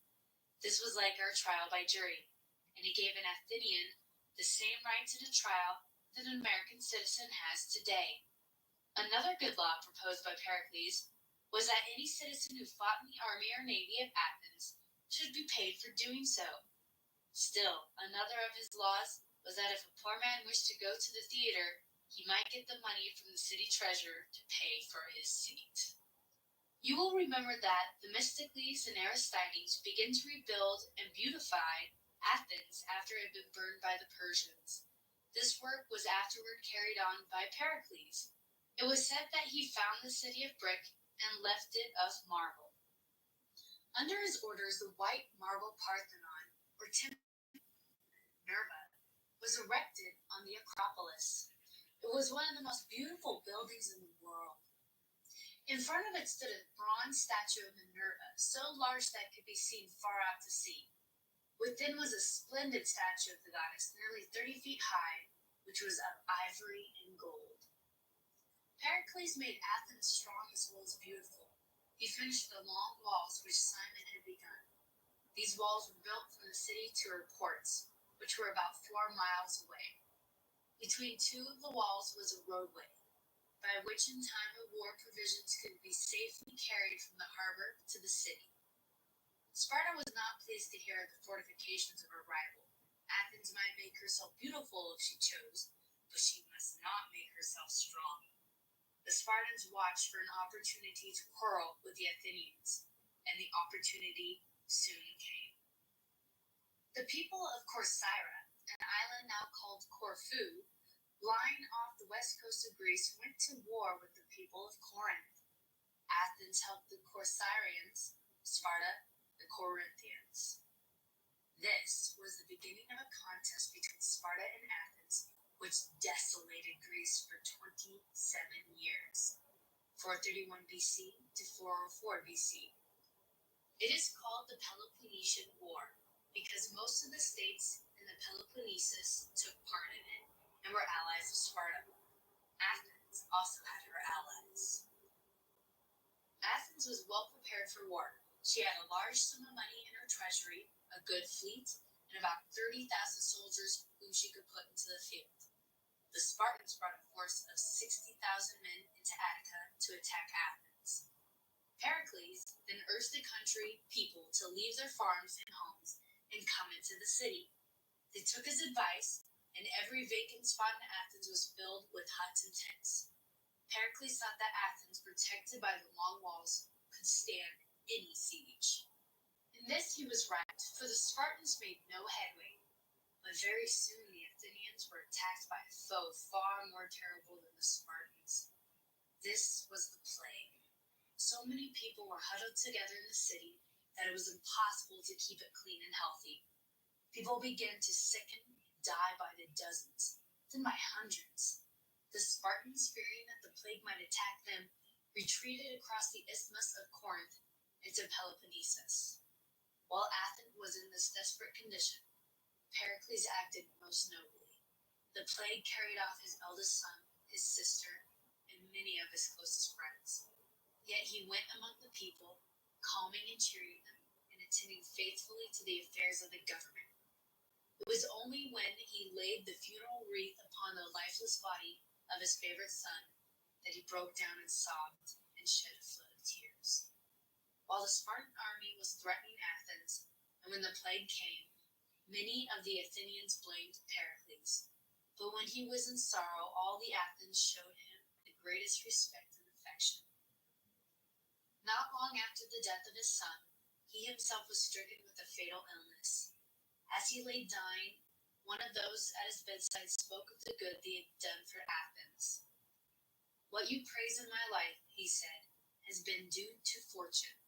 This was like our trial by jury, and he gave an Athenian the same rights in a trial that an American citizen has today. Another good law proposed by Pericles was that any citizen who fought in the army or navy of Athens should be paid for doing so. Still, another of his laws was that if a poor man wished to go to the theater, he might get the money from the city treasurer to pay for his seat. You will remember that Themistocles and Aristides began to rebuild and beautify Athens after it had been burned by the Persians. This work was afterward carried on by Pericles. It was said that he found the city of brick and left it of marble. Under his orders, the white marble Parthenon, or Nerva, was erected on the Acropolis. It was one of the most beautiful buildings in the world. In front of it stood a bronze statue of Minerva, so large that it could be seen far out to sea. Within was a splendid statue of the goddess, nearly 30 feet high, which was of ivory and gold. Pericles made Athens strong as well as beautiful. He finished the long walls which Simon had begun. These walls were built from the city to her ports, which were about 4 miles away. Between two of the walls was a roadway, by which in time of war provisions could be safely carried from the harbor to the city. Sparta was not pleased to hear of the fortifications of her rival. Athens might make herself beautiful if she chose, but she must not make herself strong. The Spartans watched for an opportunity to quarrel with the Athenians, and the opportunity soon came. The people of Corcyra, an island now called Corfu, lying off the west coast of Greece, went to war with the people of Corinth. Athens helped the Corcyraeans, Sparta the Corinthians. This was the beginning of a contest between Sparta and Athens, which desolated Greece for 27 years, 431 BC to 404 BC. It is called the Peloponnesian War because most of the states in the Peloponnesus took part in it and were allies of Sparta. Athens also had her allies. Athens was well prepared for war. She had a large sum of money in her treasury, a good fleet, and about 30,000 soldiers whom she could put into the field. The Spartans brought a force of 60,000 men into Attica to attack Athens. Pericles then urged the country people to leave their farms and homes and come into the city. They took his advice, and every vacant spot in Athens was filled with huts and tents. Pericles thought that Athens, protected by the long walls, could stand any siege. In this he was right, for the Spartans made no headway. But very soon the Athenians were attacked by a foe far more terrible than the Spartans. This was the plague. So many people were huddled together in the city that it was impossible to keep it clean and healthy. People began to sicken and die by the dozens, then by hundreds. The Spartans, fearing that the plague might attack them, retreated across the isthmus of Corinth into Peloponnesus. While Athens was in this desperate condition, Pericles acted most nobly. The plague carried off his eldest son, his sister, and many of his closest friends. Yet he went among the people, calming and cheering them, and attending faithfully to the affairs of the government. It was only when he laid the funeral wreath upon the lifeless body of his favorite son that he broke down and sobbed and shed a flood of tears. While the Spartan army was threatening Athens, and when the plague came, many of the Athenians blamed Pericles. But when he was in sorrow, all the Athens showed him the greatest respect and affection. Not long after the death of his son, he himself was stricken with a fatal illness. As he lay dying, one of those at his bedside spoke of the good they had done for Athens. "What you praise in my life," he said, "has been due to fortune.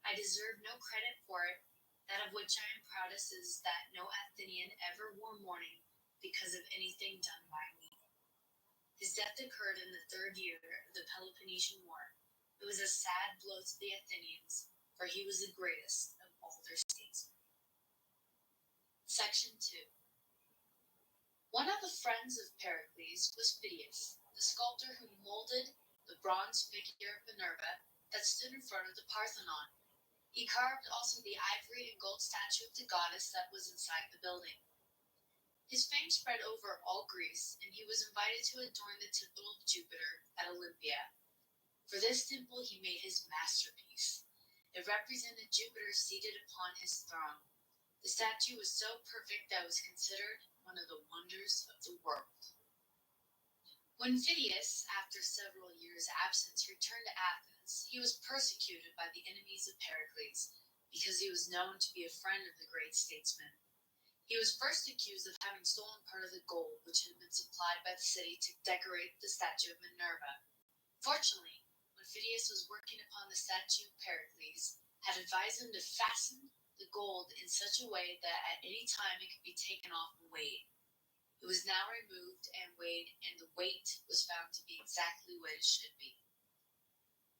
I deserve no credit for it. That of which I am proudest is that no Athenian ever wore mourning because of anything done by me." His death occurred in the 3rd year of the Peloponnesian War. It was a sad blow to the Athenians, for he was the greatest of all their statesmen. Section 2. One of the friends of Pericles was Phidias, the sculptor who molded the bronze figure of Minerva that stood in front of the Parthenon. He carved also the ivory and gold statue of the goddess that was inside the building. His fame spread over all Greece, and he was invited to adorn the temple of Jupiter at Olympia. For this temple he made his masterpiece. It represented Jupiter seated upon his throne. The statue was so perfect that it was considered one of the wonders of the world. When Phidias, after several years' absence, returned to Athens, he was persecuted by the enemies of Pericles, because he was known to be a friend of the great statesman. He was first accused of having stolen part of the gold which had been supplied by the city to decorate the statue of Minerva. Fortunately, when Phidias was working upon the statue, Pericles had advised him to fasten the gold in such a way that at any time it could be taken off and weighed. It was now removed and weighed, and the weight was found to be exactly what it should be.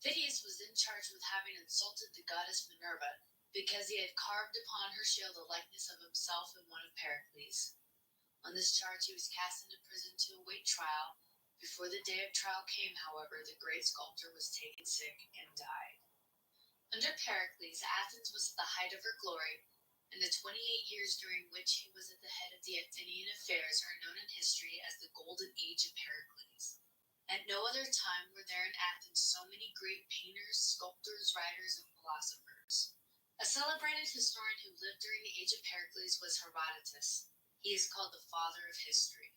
Phidias was then charged with having insulted the goddess Minerva because he had carved upon her shield a likeness of himself and one of Pericles. On this charge, he was cast into prison to await trial. Before the day of trial came, however, the great sculptor was taken sick and died. Under Pericles, Athens was at the height of her glory, and the 28 years during which he was at the head of the Athenian affairs are known in history as the Golden Age of Pericles. At no other time were there in Athens so many great painters, sculptors, writers, and philosophers. A celebrated historian who lived during the age of Pericles was Herodotus. He is called the father of history.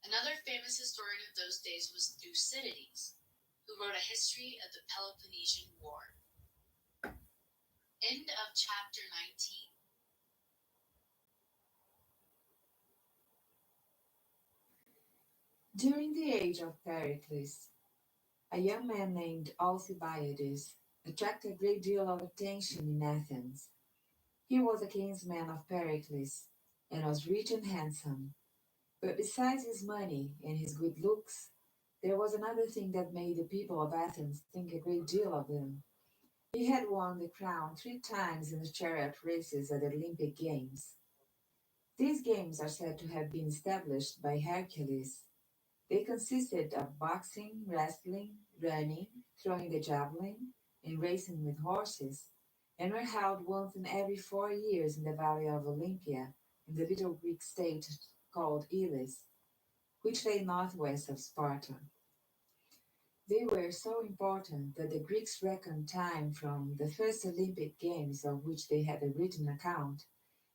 Another famous historian of those days was Thucydides, who wrote a history of the Peloponnesian War. End of chapter 19. During the age of Pericles, a young man named Alcibiades attracted a great deal of attention in Athens. He was a kinsman of Pericles and was rich and handsome. But besides his money and his good looks, there was another thing that made the people of Athens think a great deal of him. He had won the crown 3 times in the chariot races at the Olympic Games. These games are said to have been established by Hercules. They consisted of boxing, wrestling, running, throwing the javelin, and racing with horses, and were held once in every 4 years in the valley of Olympia, in the little Greek state called Elis, which lay northwest of Sparta. They were so important that the Greeks reckoned time from the first Olympic Games of which they had a written account,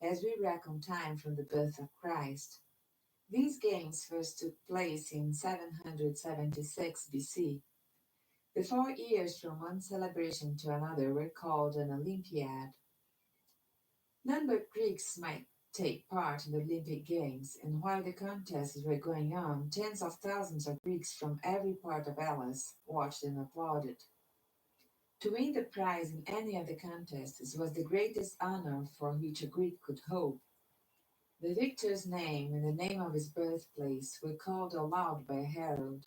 as we reckon time from the birth of Christ. These games first took place in 776 BC. The 4 years from one celebration to another were called an Olympiad. None but Greeks might take part in the Olympic Games, and while the contests were going on, tens of thousands of Greeks from every part of Hellas watched and applauded. To win the prize in any of the contests was the greatest honor for which a Greek could hope. The victor's name and the name of his birthplace were called aloud by a herald,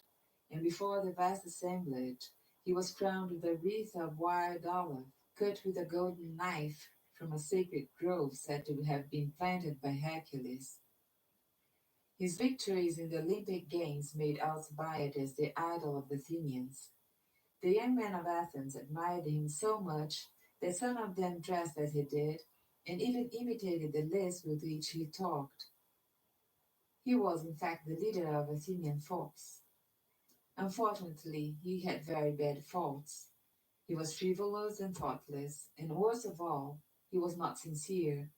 and before the vast assemblage he was crowned with a wreath of wild olive, cut with a golden knife from a sacred grove said to have been planted by Hercules. His victories in the Olympic Games made Alcibiades the idol of the Athenians. The young men of Athens admired him so much that some of them dressed as he did, and even imitated the lisp with which he talked. He was, in fact, the leader of Athenian folks. Unfortunately, he had very bad faults. He was frivolous and thoughtless, and worst of all, he was not sincere.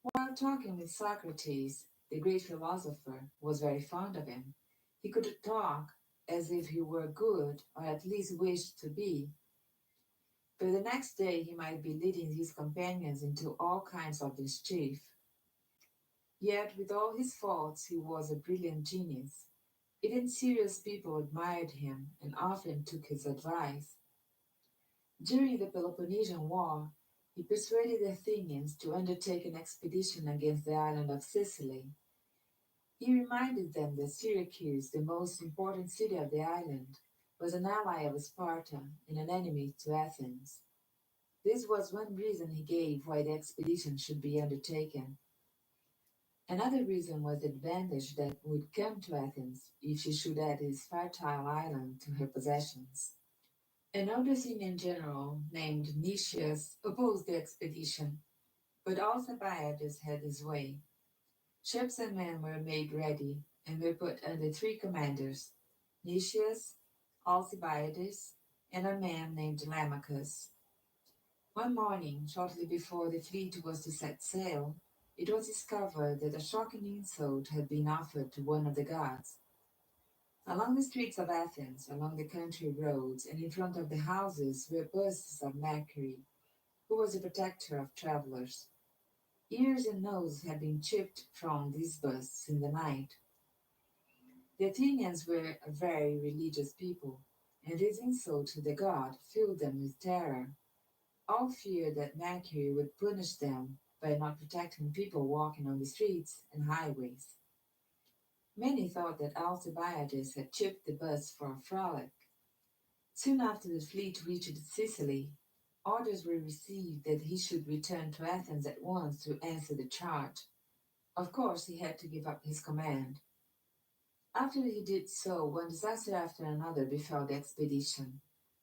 While talking with Socrates, the great philosopher was very fond of him. He could talk as if he were good, or at least wished to be. But the next day he might be leading his companions into all kinds of mischief. Yet, with all his faults, he was a brilliant genius. Even serious people admired him and often took his advice. During the Peloponnesian War, he persuaded the Athenians to undertake an expedition against the island of Sicily. He reminded them that Syracuse, the most important city of the island, was an ally of Sparta and an enemy to Athens. This was one reason he gave why the expedition should be undertaken. Another reason was the advantage that would come to Athens if she should add this fertile island to her possessions. An old Athenian general named Nicias opposed the expedition, but Alcibiades had his way. Ships and men were made ready and were put under 3 commanders: Nicias, Alcibiades, and a man named Lamachus. One morning, shortly before the fleet was to set sail, it was discovered that a shocking insult had been offered to one of the gods. Along the streets of Athens, along the country roads, and in front of the houses were busts of Mercury, who was the protector of travelers. Ears and nose had been chipped from these busts in the night. The Athenians were a very religious people, and this insult to the god filled them with terror. All feared that Mercury would punish them by not protecting people walking on the streets and highways. Many thought that Alcibiades had chipped the busts for a frolic. Soon after the fleet reached Sicily, orders were received that he should return to Athens at once to answer the charge. Of course, he had to give up his command. After he did so, one disaster after another befell the expedition.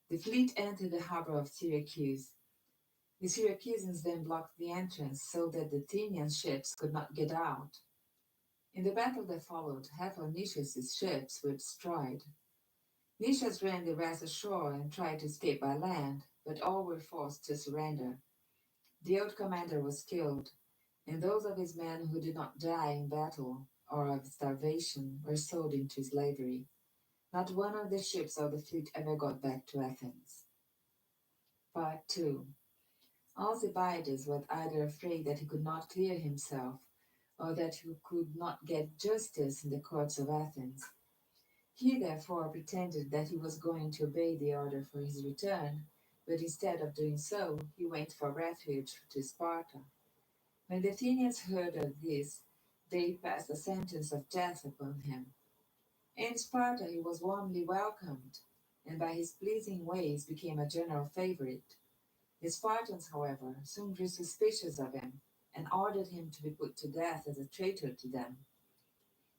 The fleet entered the harbor of Syracuse. The Syracusans then blocked the entrance so that the Athenian ships could not get out. In the battle that followed, half of Nicias' ships were destroyed. Nicias ran the rest ashore and tried to escape by land, but all were forced to surrender. The old commander was killed, and those of his men who did not die in battle or of starvation were sold into slavery. Not one of the ships of the fleet ever got back to Athens. Part 2. Alcibiades was either afraid that he could not clear himself, or that he could not get justice in the courts of Athens. He therefore pretended that he was going to obey the order for his return, but instead of doing so, he went for refuge to Sparta. When the Athenians heard of this, they passed a sentence of death upon him. In Sparta he was warmly welcomed, and by his pleasing ways became a general favorite. The Spartans, however, soon grew suspicious of him, and ordered him to be put to death as a traitor to them.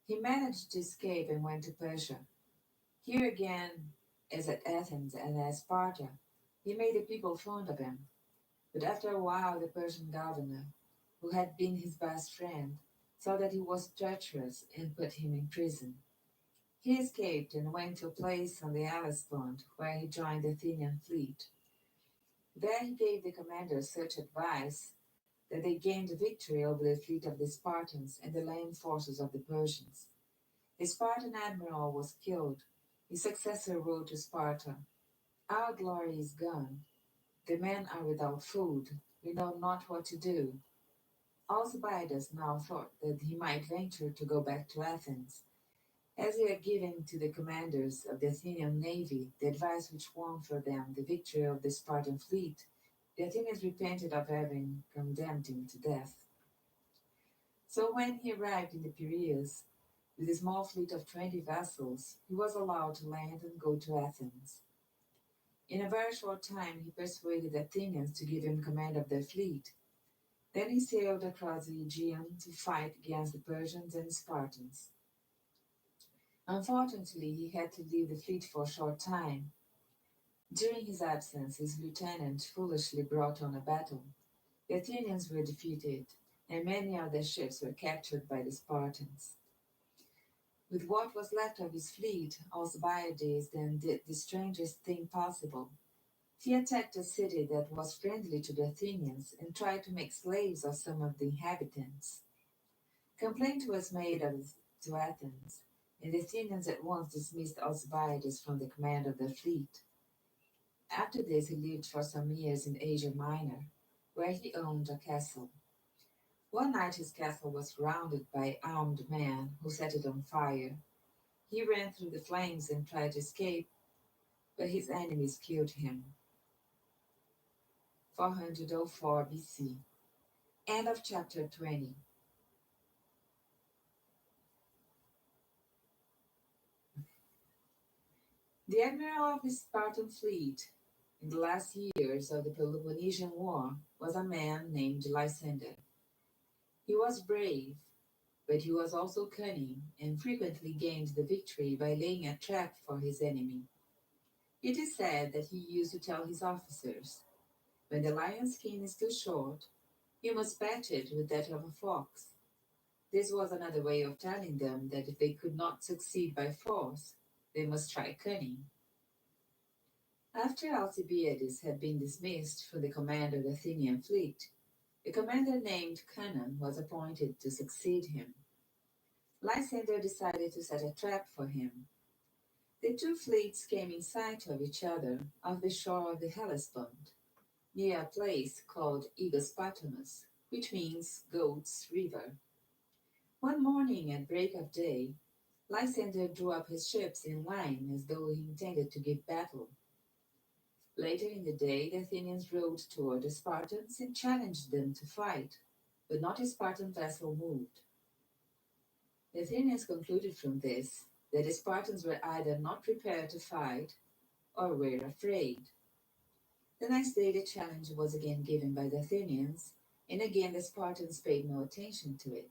He managed to escape and went to Persia. Here again, as at Athens and at Sparta, he made the people fond of him. But after a while the Persian governor, who had been his best friend, saw that he was treacherous and put him in prison. He escaped and went to a place on the Hellespont where he joined the Athenian fleet. There he gave the commanders such advice that they gained a victory over the fleet of the Spartans and the land forces of the Persians. The Spartan admiral was killed. His successor wrote to Sparta, "Our glory is gone. The men are without food. We know not what to do." Alcibiades now thought that he might venture to go back to Athens. As he had given to the commanders of the Athenian navy the advice which won for them the victory of the Spartan fleet, the Athenians repented of having condemned him to death. So when he arrived in the Piraeus, with a small fleet of 20 vessels, he was allowed to land and go to Athens. In a very short time, he persuaded the Athenians to give him command of their fleet. Then he sailed across the Aegean to fight against the Persians and Spartans. Unfortunately, he had to leave the fleet for a short time. During his absence, his lieutenant foolishly brought on a battle. The Athenians were defeated, and many of their ships were captured by the Spartans. With what was left of his fleet, Alcibiades then did the strangest thing possible. He attacked a city that was friendly to the Athenians and tried to make slaves of some of the inhabitants. Complaint was made to Athens, and the Athenians at once dismissed Alcibiades from the command of their fleet. After this, he lived for some years in Asia Minor, where he owned a castle. One night his castle was surrounded by armed men who set it on fire. He ran through the flames and tried to escape, but his enemies killed him. 404 BC. End of chapter 20. The admiral of the Spartan fleet in the last years of the Peloponnesian War was a man named Lysander. He was brave, but he was also cunning and frequently gained the victory by laying a trap for his enemy. It is said that he used to tell his officers, "When the lion's skin is too short, you must patch it with that of a fox." This was another way of telling them that if they could not succeed by force, they must try cunning. After Alcibiades had been dismissed from the command of the Athenian fleet, a commander named Cannon was appointed to succeed him. Lysander decided to set a trap for him. The two fleets came in sight of each other off the shore of the Hellespont, near a place called Aegospatomus. which means Goat's River. One morning at break of day, Lysander drew up his ships in line as though he intended to give battle. Later in the day, the Athenians rowed toward the Spartans and challenged them to fight, but not a Spartan vessel moved. The Athenians concluded from this that the Spartans were either not prepared to fight or were afraid. The next day, the challenge was again given by the Athenians, and again the Spartans paid no attention to it.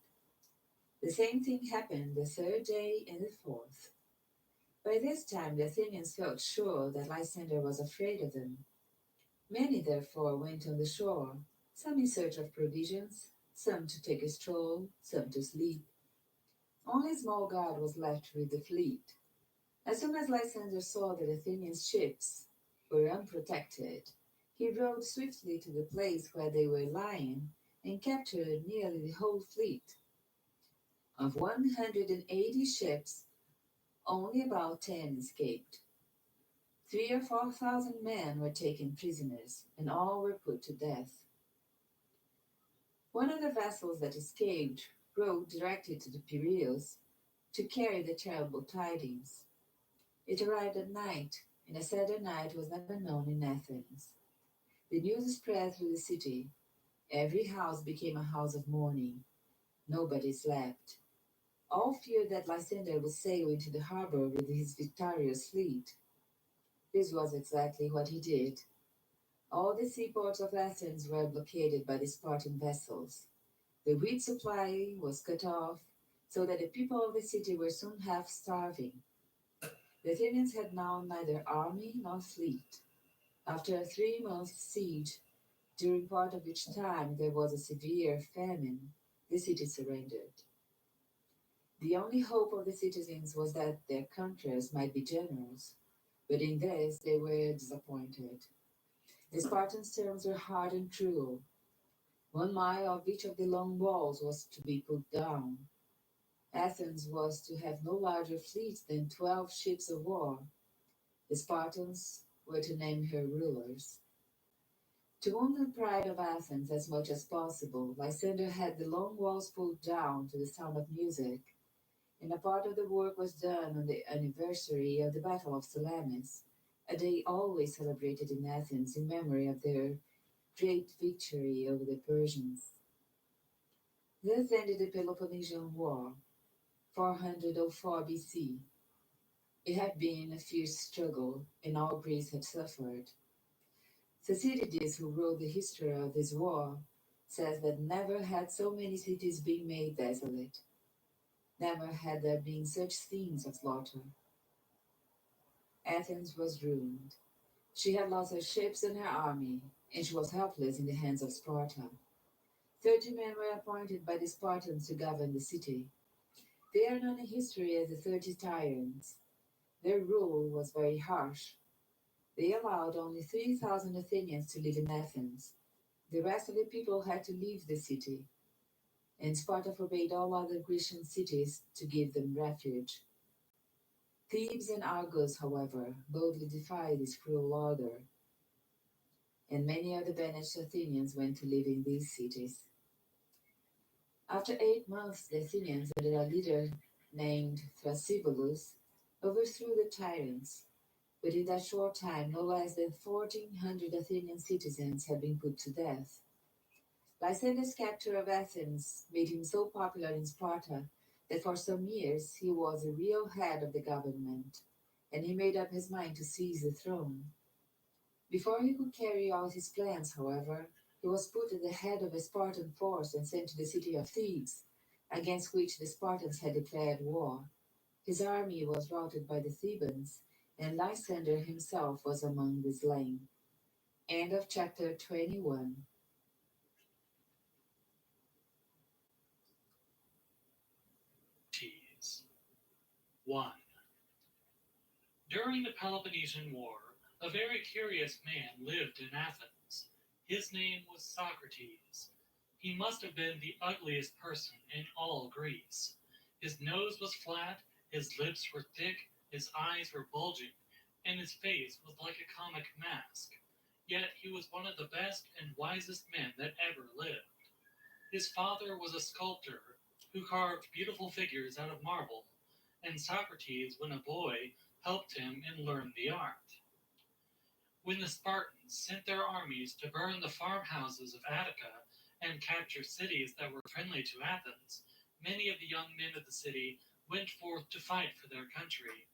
The same thing happened the third day and the fourth. By this time, the Athenians felt sure that Lysander was afraid of them. Many therefore went on the shore, some in search of provisions, some to take a stroll, some to sleep. Only a small guard was left with the fleet. As soon as Lysander saw that Athenian ships were unprotected, he rowed swiftly to the place where they were lying and captured nearly the whole fleet. Of 180 ships, only about 10 escaped. 3 or 4 thousand men were taken prisoners, and all were put to death. One of the vessels that escaped rowed directly to the Piraeus to carry the terrible tidings. It arrived at night, and a sadder night was never known in Athens. The news spread through the city. Every house became a house of mourning. Nobody slept. All feared that Lysander would sail into the harbor with his victorious fleet. This was exactly what he did. All the seaports of Athens were blockaded by the Spartan vessels. The wheat supply was cut off, so that the people of the city were soon half starving. The Athenians had now neither army nor fleet. After a 3 month siege, during part of which time there was a severe famine, the city surrendered. The only hope of the citizens was that their conquerors might be generous, but in this they were disappointed. The Spartans' terms were hard and cruel. 1 mile of each of the long walls was to be put down. Athens was to have no larger fleet than 12 ships of war. The Spartans were to name her rulers. To wound the pride of Athens as much as possible, Lysander had the long walls pulled down to the sound of music, and a part of the work was done on the anniversary of the Battle of Salamis, a day always celebrated in Athens in memory of their great victory over the Persians. Thus ended the Peloponnesian War, 404 BC. It had been a fierce struggle, and all Greece had suffered. Thucydides, who wrote the history of this war, says that never had so many cities been made desolate. Never had there been such scenes of slaughter. Athens was ruined. She had lost her ships and her army, and she was helpless in the hands of Sparta. 30 men were appointed by the Spartans to govern the city. They are known in history as the 30 Tyrants. Their rule was very harsh. They allowed only 3,000 Athenians to live in Athens. The rest of the people had to leave the city, and Sparta forbade all other Grecian cities to give them refuge. Thebes and Argos, however, boldly defied this cruel order, and many of the banished Athenians went to live in these cities. After 8 months, the Athenians, under a leader named Thrasybulus, overthrew the tyrants. But in that short time, no less than 1,400 Athenian citizens had been put to death. Lysander's capture of Athens made him so popular in Sparta that for some years he was the real head of the government, and he made up his mind to seize the throne. Before he could carry out his plans, however, he was put at the head of a Spartan force and sent to the city of Thebes, against which the Spartans had declared war. His army was routed by the Thebans, and Lysander himself was among the slain. End of chapter 21. Socrates. 1. During the Peloponnesian War, a very curious man lived in Athens. His name was Socrates. He must have been the ugliest person in all Greece. His nose was flat, his lips were thick, his eyes were bulging, and his face was like a comic mask. Yet he was one of the best and wisest men that ever lived. His father was a sculptor who carved beautiful figures out of marble, and Socrates, when a boy, helped him and learned the art. When the Spartans sent their armies to burn the farmhouses of Attica and capture cities that were friendly to Athens, many of the young men of the city went forth to fight for their country.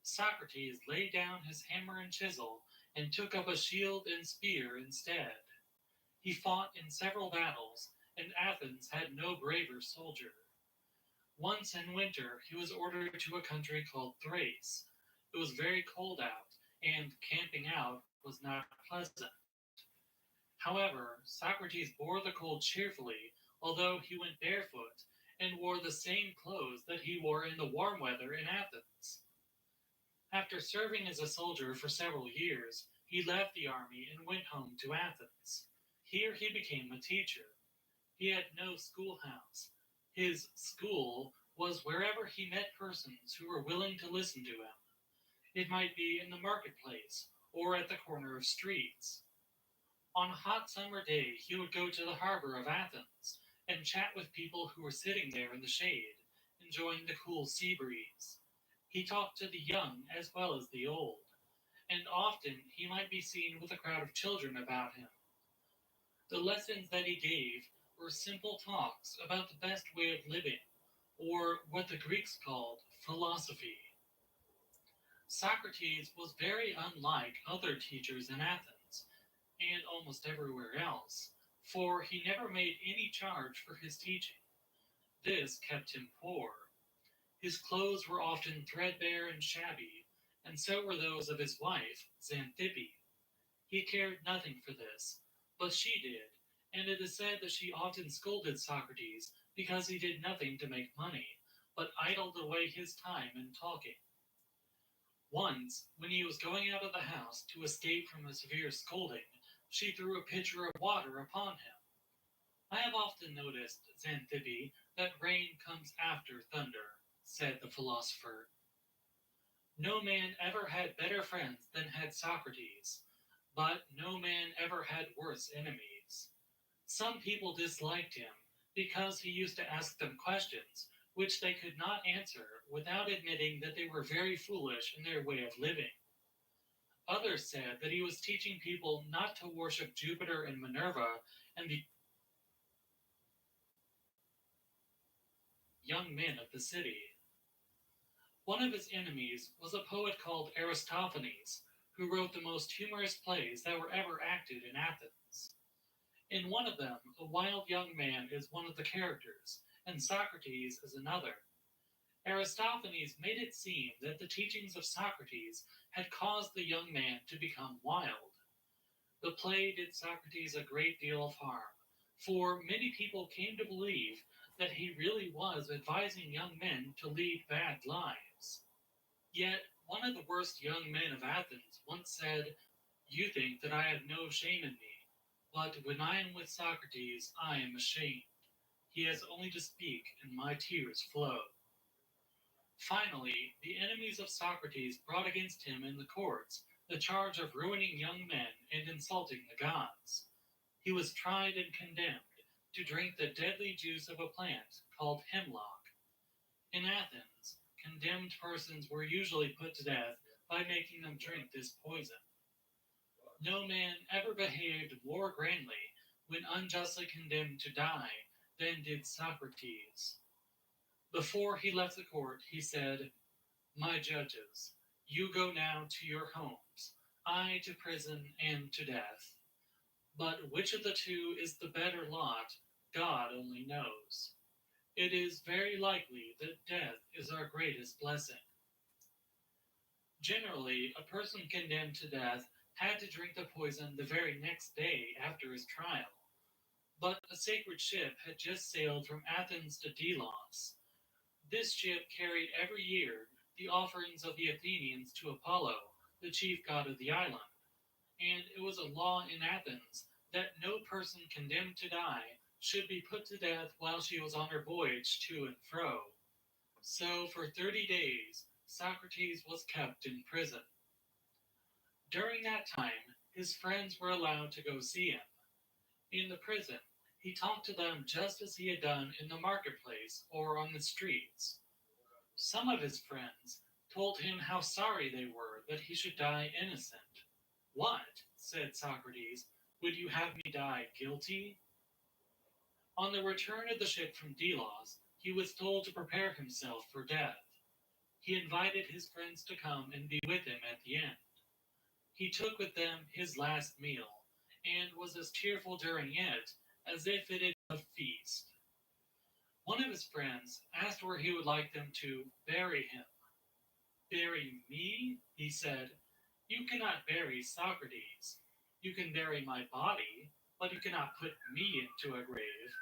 Socrates laid down his hammer and chisel and took up a shield and spear instead. He fought in several battles, and Athens had no braver soldier. Once in winter, he was ordered to a country called Thrace. It was very cold out, and camping out was not pleasant. However, Socrates bore the cold cheerfully, although he went barefoot and wore the same clothes that he wore in the warm weather in Athens. After serving as a soldier for several years, he left the army and went home to Athens. Here he became a teacher. He had no schoolhouse. His school was wherever he met persons who were willing to listen to him. It might be in the marketplace or at the corner of streets. On a hot summer day, he would go to the harbor of Athens and chat with people who were sitting there in the shade, enjoying the cool sea breeze. He talked to the young as well as the old, and often he might be seen with a crowd of children about him. The lessons that he gave were simple talks about the best way of living, or what the Greeks called philosophy. Socrates was very unlike other teachers in Athens, and almost everywhere else, for he never made any charge for his teaching. This kept him poor. His clothes were often threadbare and shabby, and so were those of his wife, Xanthippe. He cared nothing for this, but she did, and it is said that she often scolded Socrates because he did nothing to make money, but idled away his time in talking. Once, when he was going out of the house to escape from a severe scolding, she threw a pitcher of water upon him. I have often noticed, Xanthippe, that rain comes after thunder, said the philosopher. No man ever had better friends than had Socrates, but no man ever had worse enemies. Some people disliked him because he used to ask them questions which they could not answer without admitting that they were very foolish in their way of living. Others said that he was teaching people not to worship Jupiter and Minerva and the young men of the city. One of his enemies was a poet called Aristophanes, who wrote the most humorous plays that were ever acted in Athens. In one of them, a wild young man is one of the characters, and Socrates is another. Aristophanes made it seem that the teachings of Socrates had caused the young man to become wild. The play did Socrates a great deal of harm, for many people came to believe that he really was advising young men to lead bad lives. Yet, one of the worst young men of Athens once said, "You think that I have no shame in me, but when I am with Socrates, I am ashamed. He has only to speak, and my tears flow." Finally, the enemies of Socrates brought against him in the courts the charge of ruining young men and insulting the gods. He was tried and condemned to drink the deadly juice of a plant called hemlock. In Athens, condemned persons were usually put to death by making them drink this poison. No man ever behaved more grandly when unjustly condemned to die than did Socrates. Before he left the court, he said, "My judges, you go now to your homes, I to prison and to death. But which of the two is the better lot, God only knows. It is very likely that death is our greatest blessing." Generally, a person condemned to death had to drink the poison the very next day after his trial. But a sacred ship had just sailed from Athens to Delos. This ship carried every year the offerings of the Athenians to Apollo, the chief god of the island, and it was a law in Athens that no person condemned to die should be put to death while she was on her voyage to and fro. So for 30 days, Socrates was kept in prison. During that time, his friends were allowed to go see him. In the prison, He talked to them just as he had done in the marketplace or on the streets. Some of his friends told him how sorry they were that he should die innocent. What, said Socrates, would you have me die guilty? On the return of the ship from Delos, he was told to prepare himself for death. He invited his friends to come and be with him at the end. He took with them his last meal, and was as cheerful during it as if it had been a feast. One of his friends asked where he would like them to bury him. Bury me? He said. You cannot bury Socrates. You can bury my body, but you cannot put me into a grave.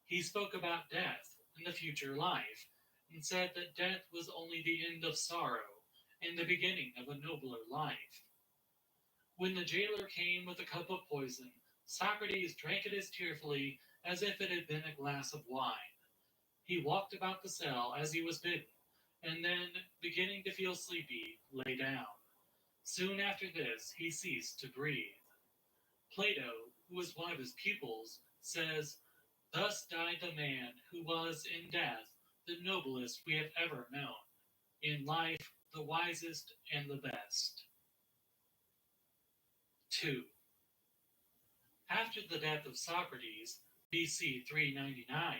He spoke about death and the future life, and said that death was only the end of sorrow and the beginning of a nobler life. When the jailer came with a cup of poison, Socrates drank it as cheerfully as if it had been a glass of wine. He walked about the cell as he was bidden, and then, beginning to feel sleepy, lay down. Soon after this, he ceased to breathe. Plato, who was one of his pupils, says, "Thus died the man who was in death the noblest we have ever known, in life the wisest and the best." 2. After the death of Socrates, BC 399,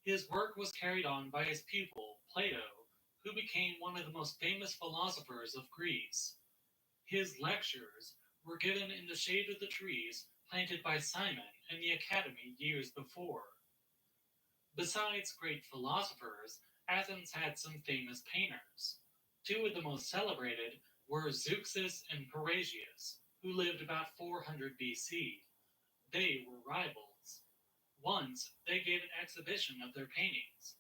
his work was carried on by his pupil, Plato, who became one of the most famous philosophers of Greece. His lectures were given in the shade of the trees planted by Simon and the Academy years before. Besides great philosophers, Athens had some famous painters. Two of the most celebrated were Zeuxis and Parrhasius, who lived about 400 BC. They were rivals. Once, they gave an exhibition of their paintings.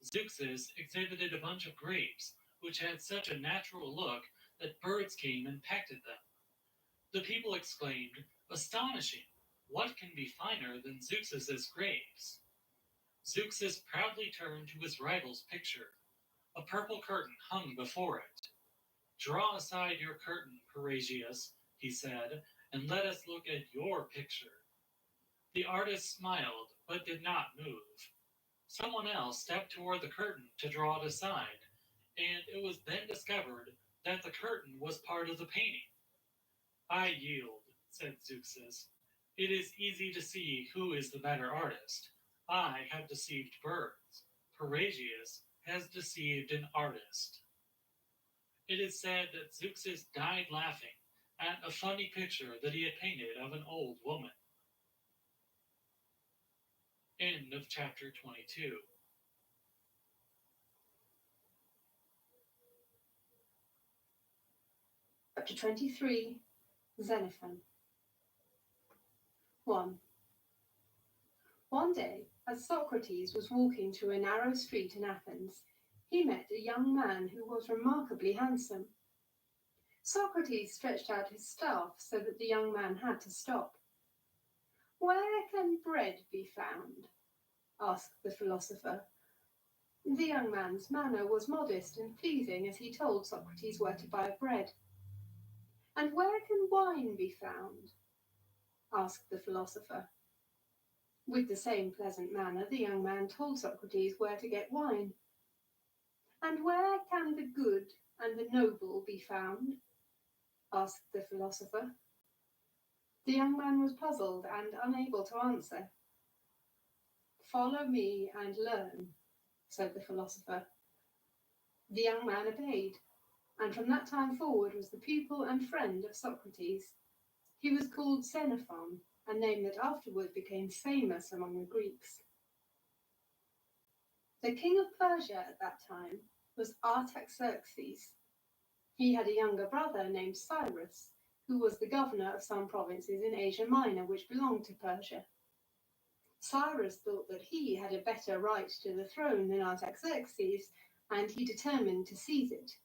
Zeuxis exhibited a bunch of grapes, which had such a natural look that birds came and pecked at them. The people exclaimed, "Astonishing! What can be finer than Zeuxis's grapes?" Zeuxis proudly turned to his rival's picture. A purple curtain hung before it. "Draw aside your curtain, Parrhasius," he said, "and let us look at your picture." The artist smiled, but did not move. Someone else stepped toward the curtain to draw it aside, and it was then discovered that the curtain was part of the painting. "I yield," said Zeuxis. "It is easy to see who is the better artist. I have deceived birds. Parrhasius has deceived an artist." It is said that Zeuxis died laughing at a funny picture that he had painted of an old woman. End of chapter 22. Chapter 23, Xenophon. 1. One day, as Socrates was walking through a narrow street in Athens, he met a young man who was remarkably handsome. Socrates stretched out his staff so that the young man had to stop. "Where can bread be found?" asked the philosopher. The young man's manner was modest and pleasing as he told Socrates where to buy bread. "And where can wine be found?" asked the philosopher. With the same pleasant manner, the young man told Socrates where to get wine. "And where can the good and the noble be found?" asked the philosopher. The young man was puzzled and unable to answer. "Follow me and learn," said the philosopher. The young man obeyed, and from that time forward was the pupil and friend of Socrates. He was called Xenophon, a name that afterward became famous among the Greeks. The king of Persia at that time was Artaxerxes. He had a younger brother named Cyrus, who was the governor of some provinces in Asia Minor which belonged to Persia. Cyrus thought that he had a better right to the throne than Artaxerxes, and he determined to seize it.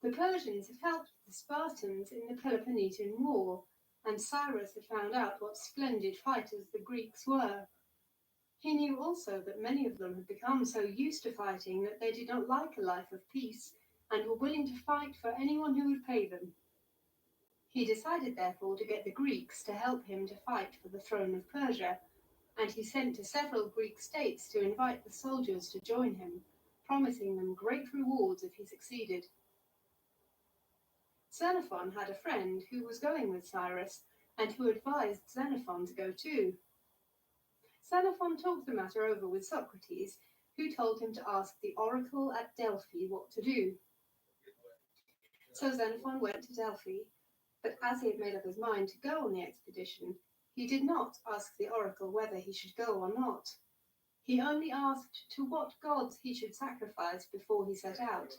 The Persians had helped the Spartans in the Peloponnesian War, and Cyrus had found out what splendid fighters the Greeks were. He knew also that many of them had become so used to fighting that they did not like a life of peace, and were willing to fight for anyone who would pay them. He decided, therefore, to get the Greeks to help him to fight for the throne of Persia, and he sent to several Greek states to invite the soldiers to join him, promising them great rewards if he succeeded. Xenophon had a friend who was going with Cyrus, and who advised Xenophon to go too. Xenophon talked the matter over with Socrates, who told him to ask the oracle at Delphi what to do. So Xenophon went to Delphi, but as he had made up his mind to go on the expedition, he did not ask the oracle whether he should go or not. He only asked to what gods he should sacrifice before he set out.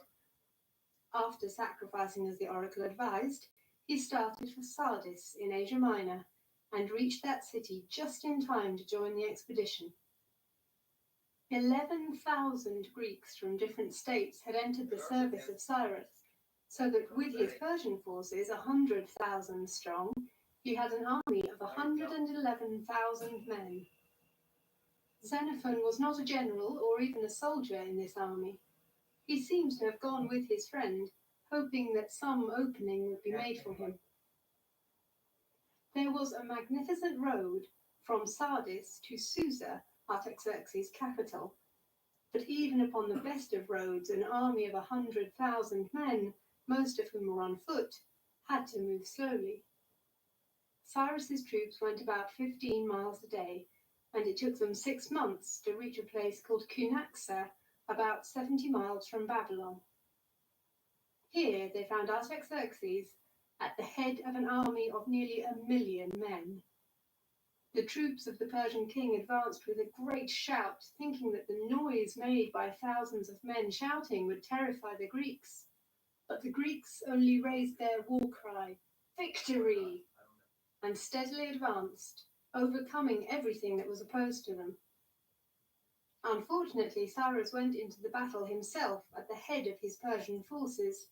After sacrificing as the oracle advised, he started for Sardis in Asia Minor and reached that city just in time to join the expedition. 11,000 Greeks from different states had entered the service of Cyrus, so that with his Persian forces 100,000 strong, he had an army of 111,000 men. Xenophon was not a general or even a soldier in this army. He seems to have gone with his friend, hoping that some opening would be made for him. There was a magnificent road from Sardis to Susa, Artaxerxes' capital, but even upon the best of roads, an army of 100,000 men, most of whom were on foot, had to move slowly. Cyrus's troops went about 15 miles a day, and it took them 6 months to reach a place called Cunaxa, about 70 miles from Babylon. Here they found Artaxerxes at the head of an army of nearly 1,000,000 men. The troops of the Persian king advanced with a great shout, thinking that the noise made by thousands of men shouting would terrify the Greeks. But the Greeks only raised their war cry, "Victory!" and steadily advanced, overcoming everything that was opposed to them. Unfortunately, Cyrus went into the battle himself at the head of his Persian forces.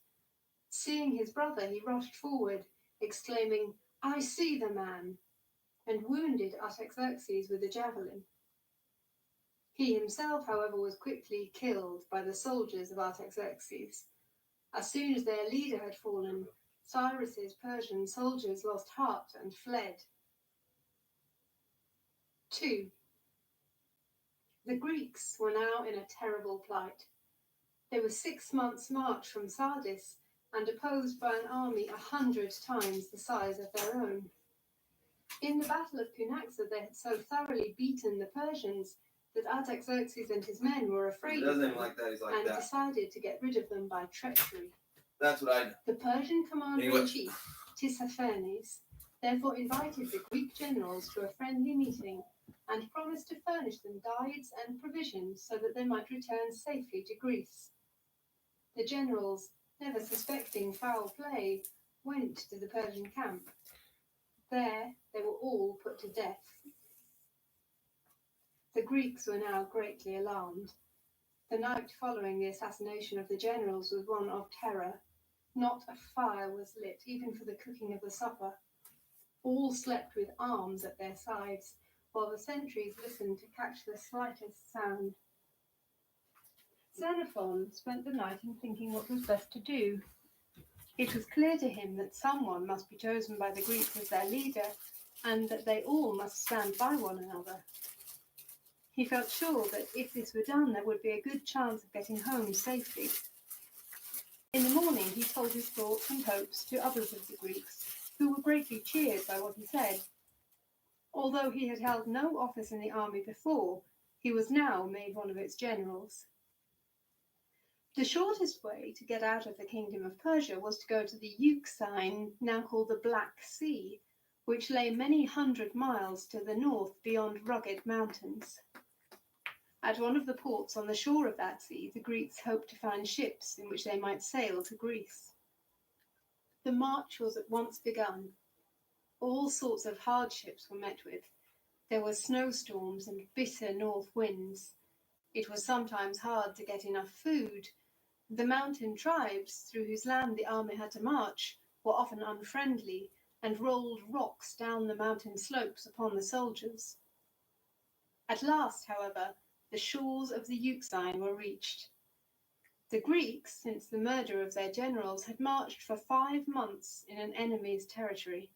Seeing his brother, he rushed forward, exclaiming, "I see the man," and wounded Artaxerxes with a javelin. He himself, however, was quickly killed by the soldiers of Artaxerxes. As soon as their leader had fallen, Cyrus's Persian soldiers lost heart and fled. 2. The Greeks were now in a terrible plight. They were 6 months' march from Sardis and opposed by an army 100 times the size of their own. In the Battle of Cunaxa, they had so thoroughly beaten the Persians that Artaxerxes and his men were afraid of them and decided to get rid of them by treachery. That's what I know. The Persian commander-in-chief, Tissaphernes, therefore invited the Greek generals to a friendly meeting and promised to furnish them guides and provisions so that they might return safely to Greece. The generals, never suspecting foul play, went to the Persian camp. There they were all put to death. The Greeks were now greatly alarmed. The night following the assassination of the generals was one of terror. Not a fire was lit, even for the cooking of the supper. All slept with arms at their sides, while the sentries listened to catch the slightest sound. Xenophon spent the night in thinking what was best to do. It was clear to him that someone must be chosen by the Greeks as their leader, and that they all must stand by one another. He felt sure that if this were done, there would be a good chance of getting home safely. In the morning, he told his thoughts and hopes to others of the Greeks, who were greatly cheered by what he said. Although he had held no office in the army before, he was now made one of its generals. The shortest way to get out of the kingdom of Persia was to go to the Euxine, now called the Black Sea, which lay many 100 miles to the north beyond rugged mountains. At one of the ports on the shore of that sea, the Greeks hoped to find ships in which they might sail to Greece. The march was at once begun. All sorts of hardships were met with. There were snowstorms and bitter north winds. It was sometimes hard to get enough food. The mountain tribes, through whose land the army had to march, were often unfriendly and rolled rocks down the mountain slopes upon the soldiers. At last, however, the shores of the Euxine were reached. The Greeks, since the murder of their generals, had marched for 5 months in an enemy's territory.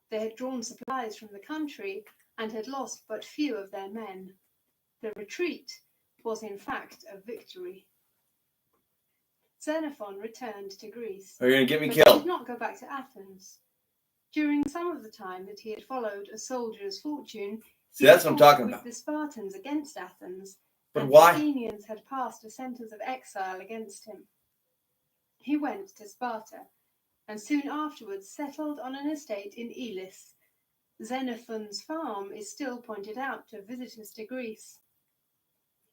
They had drawn supplies from the country and had lost but few of their men. The retreat was in fact a victory. Xenophon returned to Greece. Are you going to get me But he killed? did not go back to Athens. During some of the time that he had followed a soldier's fortune, See, that's what I'm fought talking with about. the Spartans against Athens, But and why? the Athenians had passed a sentence of exile against him. He went to Sparta, and soon afterwards settled on an estate in Elis. Xenophon's farm is still pointed out to visitors to Greece.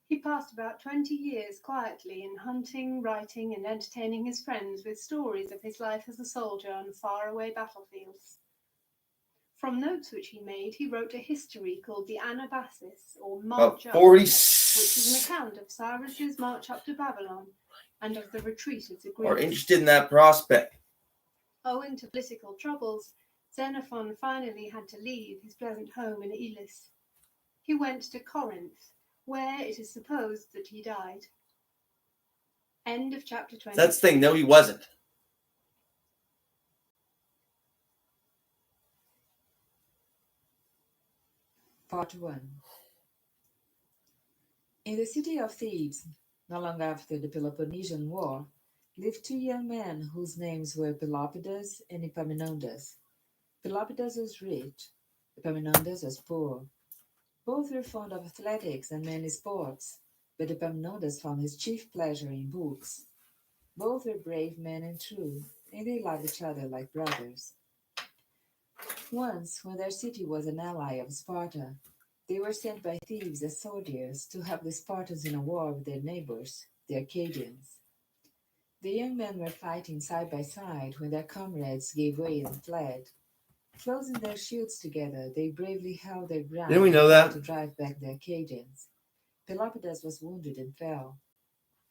He passed about 20 years quietly in hunting, writing, and entertaining his friends with stories of his life as a soldier on faraway battlefields. From notes which he made, he wrote a history called the Anabasis, or March About Up, 40. which is an account of Cyrus's march up to Babylon and of the retreat of the Greeks. Are interested in that prospect. Owing to political troubles, Xenophon finally had to leave his pleasant home in Elis. He went to Corinth, where it is supposed that he died. End of chapter 20. That's the thing. No, he wasn't. Part 1. In the city of Thebes, not long after the Peloponnesian War, lived two young men whose names were Pelopidas and Epaminondas. Pelopidas was rich, Epaminondas was poor. Both were fond of athletics and many sports, but Epaminondas found his chief pleasure in books. Both were brave men and true, and they loved each other like brothers. Once, when their city was an ally of Sparta, they were sent by Thebes as soldiers to help the Spartans in a war with their neighbors, the Arcadians. The young men were fighting side by side when their comrades gave way and fled. Closing their shields together, they bravely held their ground Didn't we know and tried that? to drive back the Arcadians. Pelopidas was wounded and fell.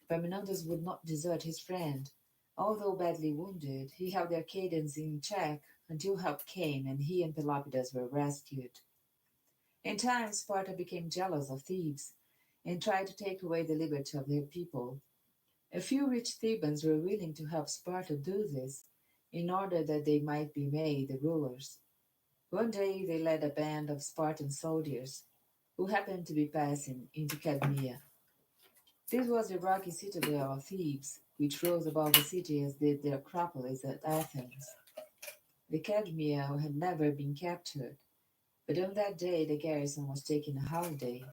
Epaminondas would not desert his friend. Although badly wounded, he held the Arcadians in check until help came and he and Pelopidas were rescued. In time, Sparta became jealous of Thebes and tried to take away the liberty of their people. A few rich Thebans were willing to help Sparta do this in order that they might be made the rulers. One day they led a band of Spartan soldiers who happened to be passing into Cadmea. This was the rocky citadel of Thebes, which rose above the city as did the Acropolis at Athens. The Cadmea had never been captured, but on that day the garrison was taking a holiday,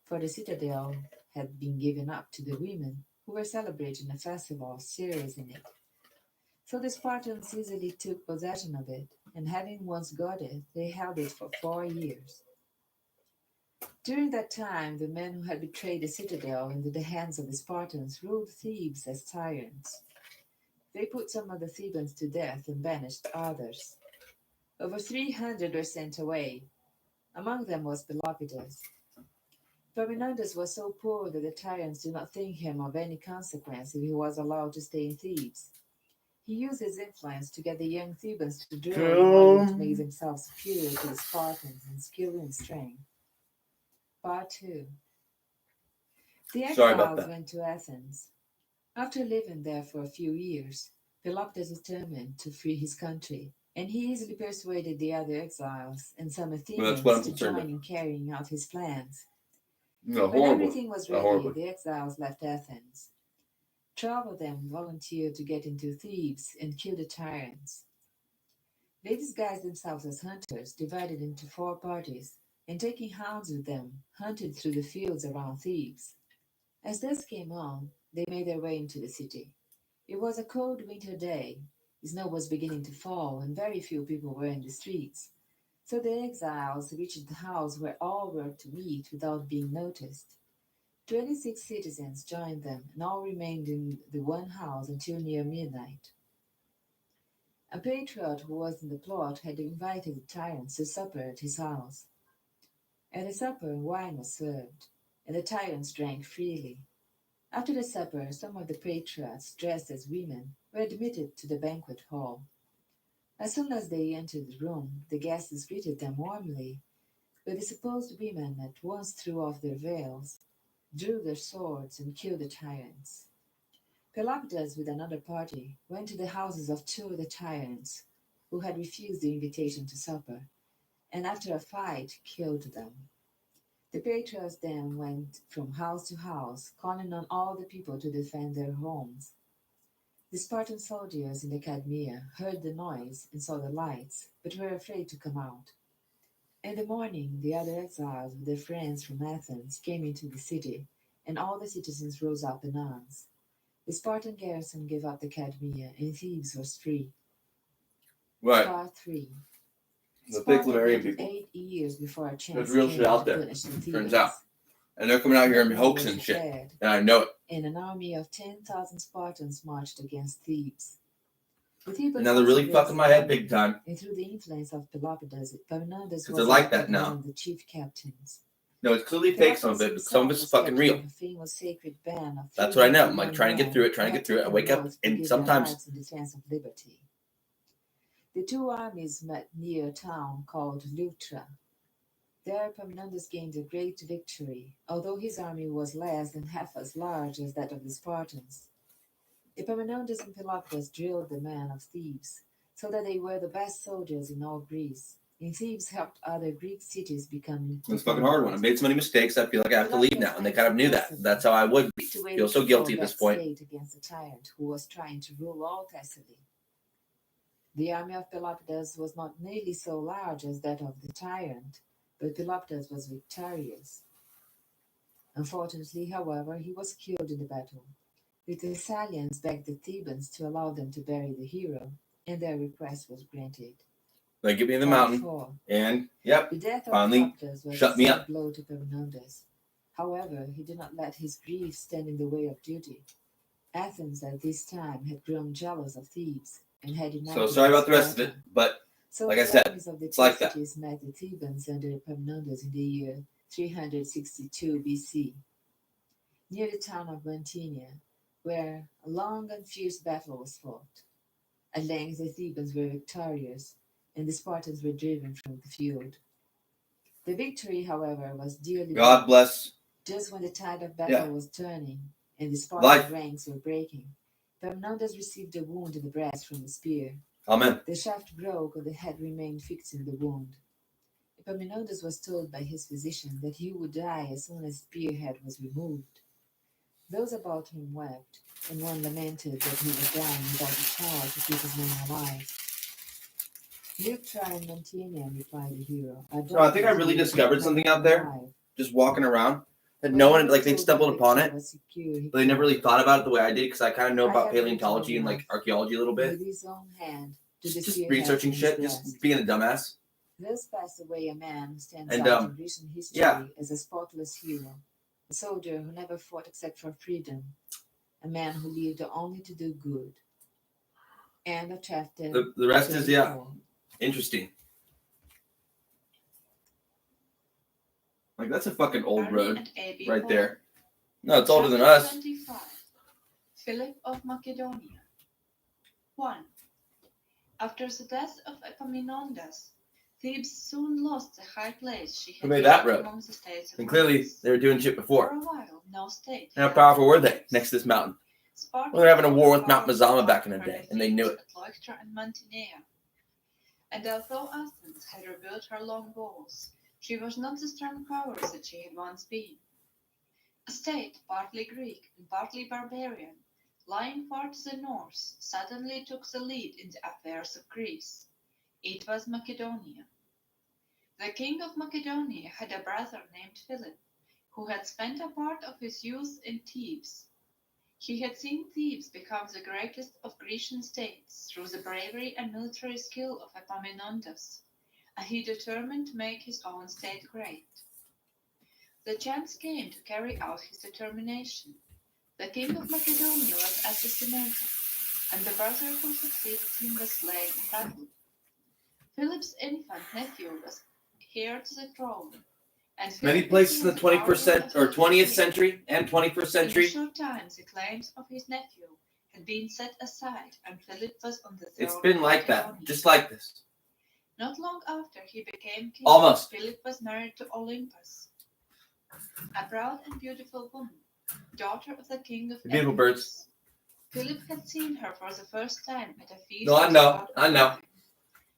for the citadel had been given up to the women, who were celebrating a festival of Ceres in it. So the Spartans easily took possession of it, and having once got it, they held it for 4 years. During that time, the men who had betrayed the citadel into the hands of the Spartans ruled Thebes as tyrants. They put some of the Thebans to death and banished others. Over 300 were sent away. Among them was Pelopidas. Epaminondas was so poor that the tyrants did not think him of any consequence if he was allowed to stay in Thebes. He used his influence to get the young Thebans to drill in order to make themselves superior to the Spartans in skill and strength. Part 2. The Sorry about exiles that. went to Athens. After living there for a few years, Pelopidas determined to free his country, and he easily persuaded the other exiles and some Athenians what I'm to concerned join in carrying out his plans. No, When horrible. everything was ready, Horrible. the exiles left Athens. 12 of them volunteered to get into Thebes and kill the tyrants. They disguised themselves as hunters, divided into 4 parties, and taking hounds with them, hunted through the fields around Thebes. As dusk came on, they made their way into the city. It was a cold winter day. Snow was beginning to fall, and very few people were in the streets. So the exiles reached the house where all were to meet without being noticed. 26 citizens joined them, and all remained in the one house until near midnight. A patriot who was in the plot had invited the tyrants to supper at his house. At the supper, wine was served, and the tyrants drank freely. After the supper, some of the patriots, dressed as women, were admitted to the banquet hall. As soon as they entered the room, the guests greeted them warmly, but the supposed women at once threw off their veils, drew their swords, and killed the tyrants. Pelopidas, with another party, went to the houses of two of the tyrants, who had refused the invitation to supper, and after a fight, killed them. The patriarchs then went from house to house, calling on all the people to defend their homes. The Spartan soldiers in the Cadmea heard the noise and saw the lights, but were afraid to come out. In the morning, the other exiles with their friends from Athens came into the city, and all the citizens rose up in arms. The Spartan garrison gave up the Cadmea, and Thebes was free. Right. Part 3. The big Sparta Lemurian waited people. 8 years before a chance There's real came shit out to there, punish the turns Thebans. out. And they're coming out here and War hoaxing was shit. declared, And I know it. and an army of 10,000 Spartans marched against Thebes. The Thebans And now they're also really raised fucking my an head army, big time. and through the influence of Pelopidas, Epaminondas Because was they're like that elected one now. of the chief captains. No, it's clearly fake, some of it, but some of it's fucking real. A famous sacred band of That's what I know. I'm 300 like young trying to get men through it, who had I wake taken up, oath to and give their sometimes lives in defense of liberty. The two armies met near a town called Leuctra. There Epaminondas gained a great victory, although his army was less than half as large as that of the Spartans. Epaminondas and Pelopidas drilled the men of Thebes, so that they were the best soldiers in all Greece, and Thebes helped other Greek cities become it was a fucking hard one. I made so many mistakes, I feel like I have to leave now. And they kind of knew that. That's how I would be. to Feel so guilty at this point. Against the tyrant who was trying to rule all Thessaly. The army of Pelopidas was not nearly so large as that of the tyrant, but Pelopidas was victorious. Unfortunately, however, he was killed in the battle. The Thessalians begged the Thebans to allow them to bury the hero, and their request was granted. They get me in the Part mountain, 4. and yep, The death of finally Pelopidas was shut a me sad up. blow to Epaminondas. However, he did not let his grief stand in the way of duty. Athens at this time had grown jealous of Thebes and had united So sorry about the rest of Sparta. it, but So like the I said, armies of the it's two like that. cities met the Thebans under Epaminondas in the year 362 BC, near the town of Mantinea, where a long and fierce battle was fought. At length the Thebans were victorious, and the Spartans were driven from the field. The victory, however, was dearly God bought. bless. Just when the tide of battle Yeah. was turning and the Spartan Life. ranks were breaking, Epaminondas received a wound in the breast from a spear. Amen. The shaft broke, and the head remained fixed in the wound. Epaminondas was told by his physician that he would die as soon as the spearhead was removed. Those about him wept, and one lamented that he was dying without a child to keep his name alive. Leuctra and Mantinea, replied the hero. So I think I really discovered something out there, just walking around, that no one, like, they'd stumbled upon it, but they never really thought about it the way I did, because I kind of know about paleontology and, like, archaeology a little bit. With his own hand to the Just spearhead researching in his shit, breast. just being a dumbass. Thus passed away a man who stands And, out in recent history yeah. as a spotless hero, a soldier who never fought except for freedom, a man who lived only to do good. End of chapter. The rest is, yeah, 24. interesting. Like, that's a fucking old Barney road and Abby right Hall. there. No, it's older than Chapter us. 25. Philip of Macedonia. 1. After the death of Epaminondas, Thebes soon lost the high place she Who had made that gained road? among the states of And clearly, Greece. they were doing shit For before. a while, no state. And how held powerful were they Thebes. next to this mountain? Sparta Well, they're having a held war the with Mount powerful Mazama back in the after day, her and they knew defeat it. at Leuctra and Mantinea. And although Athens had rebuilt her long walls, she was not the strong power that she had once been. A state partly Greek and partly barbarian, lying far to the north, suddenly took the lead in the affairs of Greece. It was Macedonia. The king of Macedonia had a brother named Philip, who had spent a part of his youth in Thebes. He had seen Thebes become the greatest of Grecian states through the bravery and military skill of Epaminondas, and he determined to make his own state great. The chance came to carry out his determination. The king of Macedonia was assassinated, and the brother who succeeded him was slain in battle. Philip's infant nephew was heir to the throne, and Many Philip places in the became the 21st guardian or of 20th the century and 21st In a century, short time, the claims of his nephew had been set aside, and Philip was on the throne. it's been of like that, Macedonia. just like this. Not long after he became king, Almost. Philip was married to Olympus, a proud and beautiful woman, daughter of the king of Beautiful Epirus. birds. Philip had seen her for the first time at a feast. No, I of know, God I of know. wine.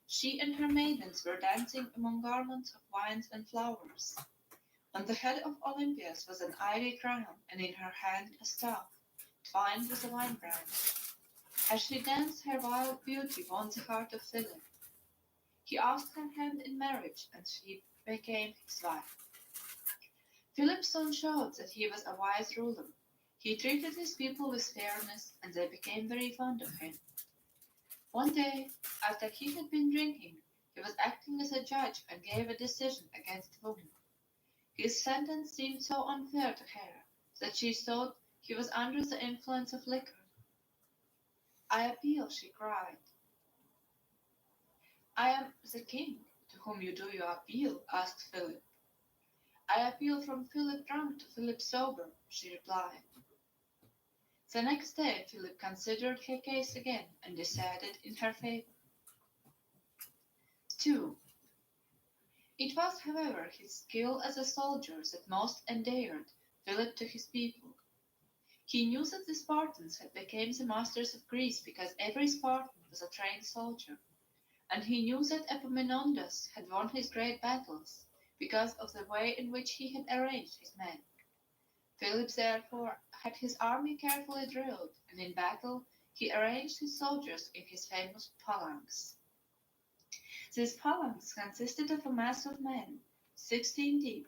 She and her maidens were dancing among garlands of vines and flowers. On the head of Olympias was an ivy crown, and in her hand a staff, twined with a wine branch. As she danced, her wild beauty won the heart of Philip. He asked her hand in marriage, and she became his wife. Philip soon showed that he was a wise ruler. He treated his people with fairness, and they became very fond of him. One day, after he had been drinking, he was acting as a judge and gave a decision against a woman. His sentence seemed so unfair to her that she thought he was under the influence of liquor. I appeal, she cried. I am the king. To whom you do your appeal? Asked Philip. I appeal from Philip drunk to Philip sober, she replied. The next day Philip considered her case again and decided in her favor. 2. It was, however, his skill as a soldier that most endeared Philip to his people. He knew that the Spartans had become the masters of Greece because every Spartan was a trained soldier, and he knew that Epaminondas had won his great battles because of the way in which he had arranged his men. Philip therefore had his army carefully drilled, and in battle he arranged his soldiers in his famous phalanx. These phalanx consisted of a mass of men, 16 deep.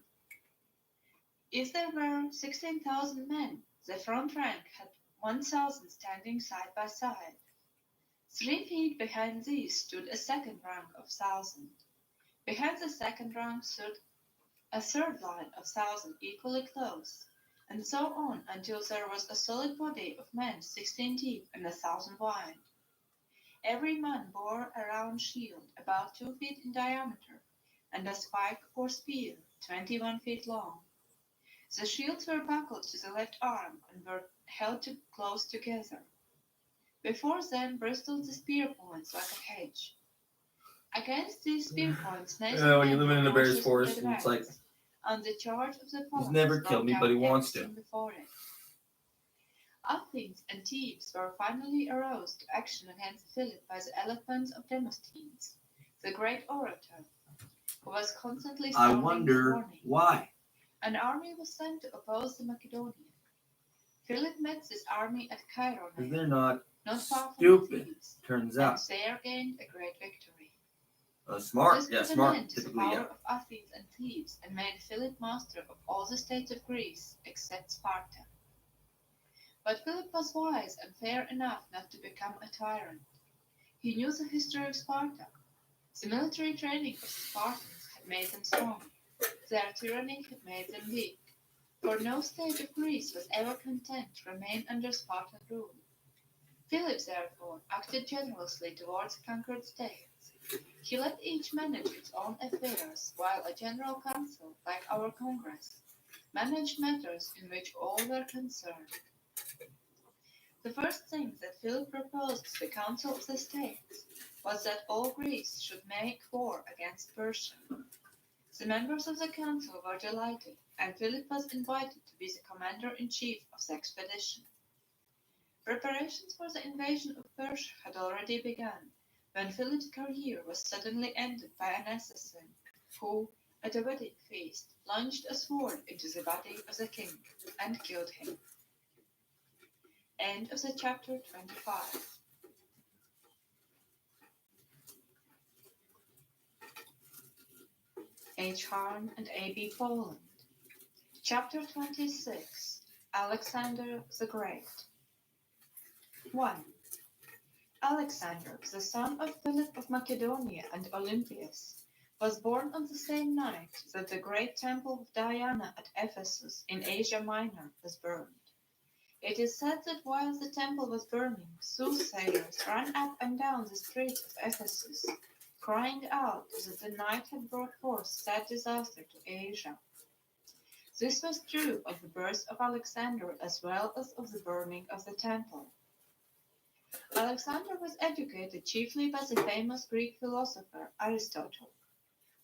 If there were 16,000 men, the front rank had 1,000 standing side by side. 3 feet behind these stood a second rank of 1,000. Behind the second rank stood a third line of 1,000 equally close, and so on until there was a solid body of men 16 deep and 1,000 wide. Every man bore a round shield about 2 feet in diameter, and a spike or spear 21 feet long. The shields were buckled to the left arm and were held close together. Before them bristled the spear points like a hedge. Against these spear points, Yeah, when you're living in the bear's forest, and it's like, on the charge of the he's never killed me, but he wants to. Before it. Athens and Thebes were finally aroused to action against Philip by the eloquence of Demosthenes, the great orator, who was constantly I sounding wonder warning. why. An army was sent to oppose the Macedonians. Philip met this army at Cairo, Because they're not far from stupid, Thebes, turns and out. there gained a great victory. Smart, This yeah, put an smart, end to the typically, power yeah. of Athens and Thebes and made Philip master of all the states of Greece except Sparta. But Philip was wise and fair enough not to become a tyrant. He knew the history of Sparta. The military training of the Spartans had made them strong. Their tyranny had made them weak. For no state of Greece was ever content to remain under Spartan rule. Philip, therefore, acted generously towards conquered states. He let each manage its own affairs, while a general council, like our Congress, managed matters in which all were concerned. The first thing that Philip proposed to the Council of the States was that all Greece should make war against Persia. The members of the council were delighted, and Philip was invited to be the commander-in-chief of the expedition. Preparations for the invasion of Persia had already begun, when Philip's career was suddenly ended by an assassin, who, at a wedding feast, plunged a sword into the body of the king and killed him. End of the chapter 25. H. Harn and A.B. Poland. Chapter 26. Alexander the Great. 1. Alexander, the son of Philip of Macedonia and Olympias, was born on the same night that the great temple of Diana at Ephesus in Asia Minor was burned. It is said that while the temple was burning, soothsayers ran up and down the streets of Ephesus, crying out that the night had brought forth sad disaster to Asia. This was true of the birth of Alexander as well as of the burning of the temple. Alexander was educated chiefly by the famous Greek philosopher Aristotle.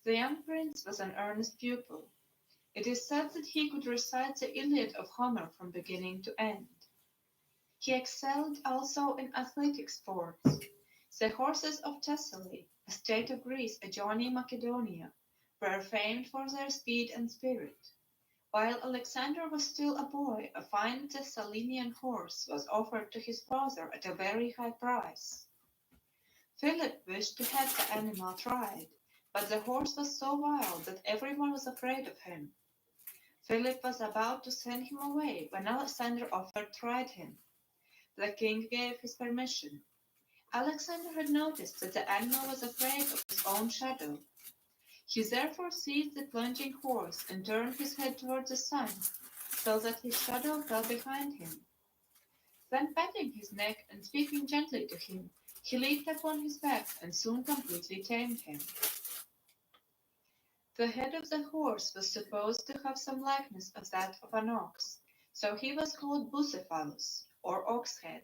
The young prince was an earnest pupil. It is said that he could recite the Iliad of Homer from beginning to end. He excelled also in athletic sports. The horses of Thessaly, a state of Greece adjoining Macedonia, were famed for their speed and spirit. While Alexander was still a boy, a fine Thessalian horse was offered to his father at a very high price. Philip wished to have the animal tried, but the horse was so wild that everyone was afraid of him. Philip was about to send him away when Alexander offered to ride him. The king gave his permission. Alexander had noticed that the animal was afraid of his own shadow. He therefore seized the plunging horse and turned his head toward the sun, so that his shadow fell behind him. Then patting his neck and speaking gently to him, he leaped upon his back and soon completely tamed him. The head of the horse was supposed to have some likeness of that of an ox, so he was called Bucephalus, or ox-head.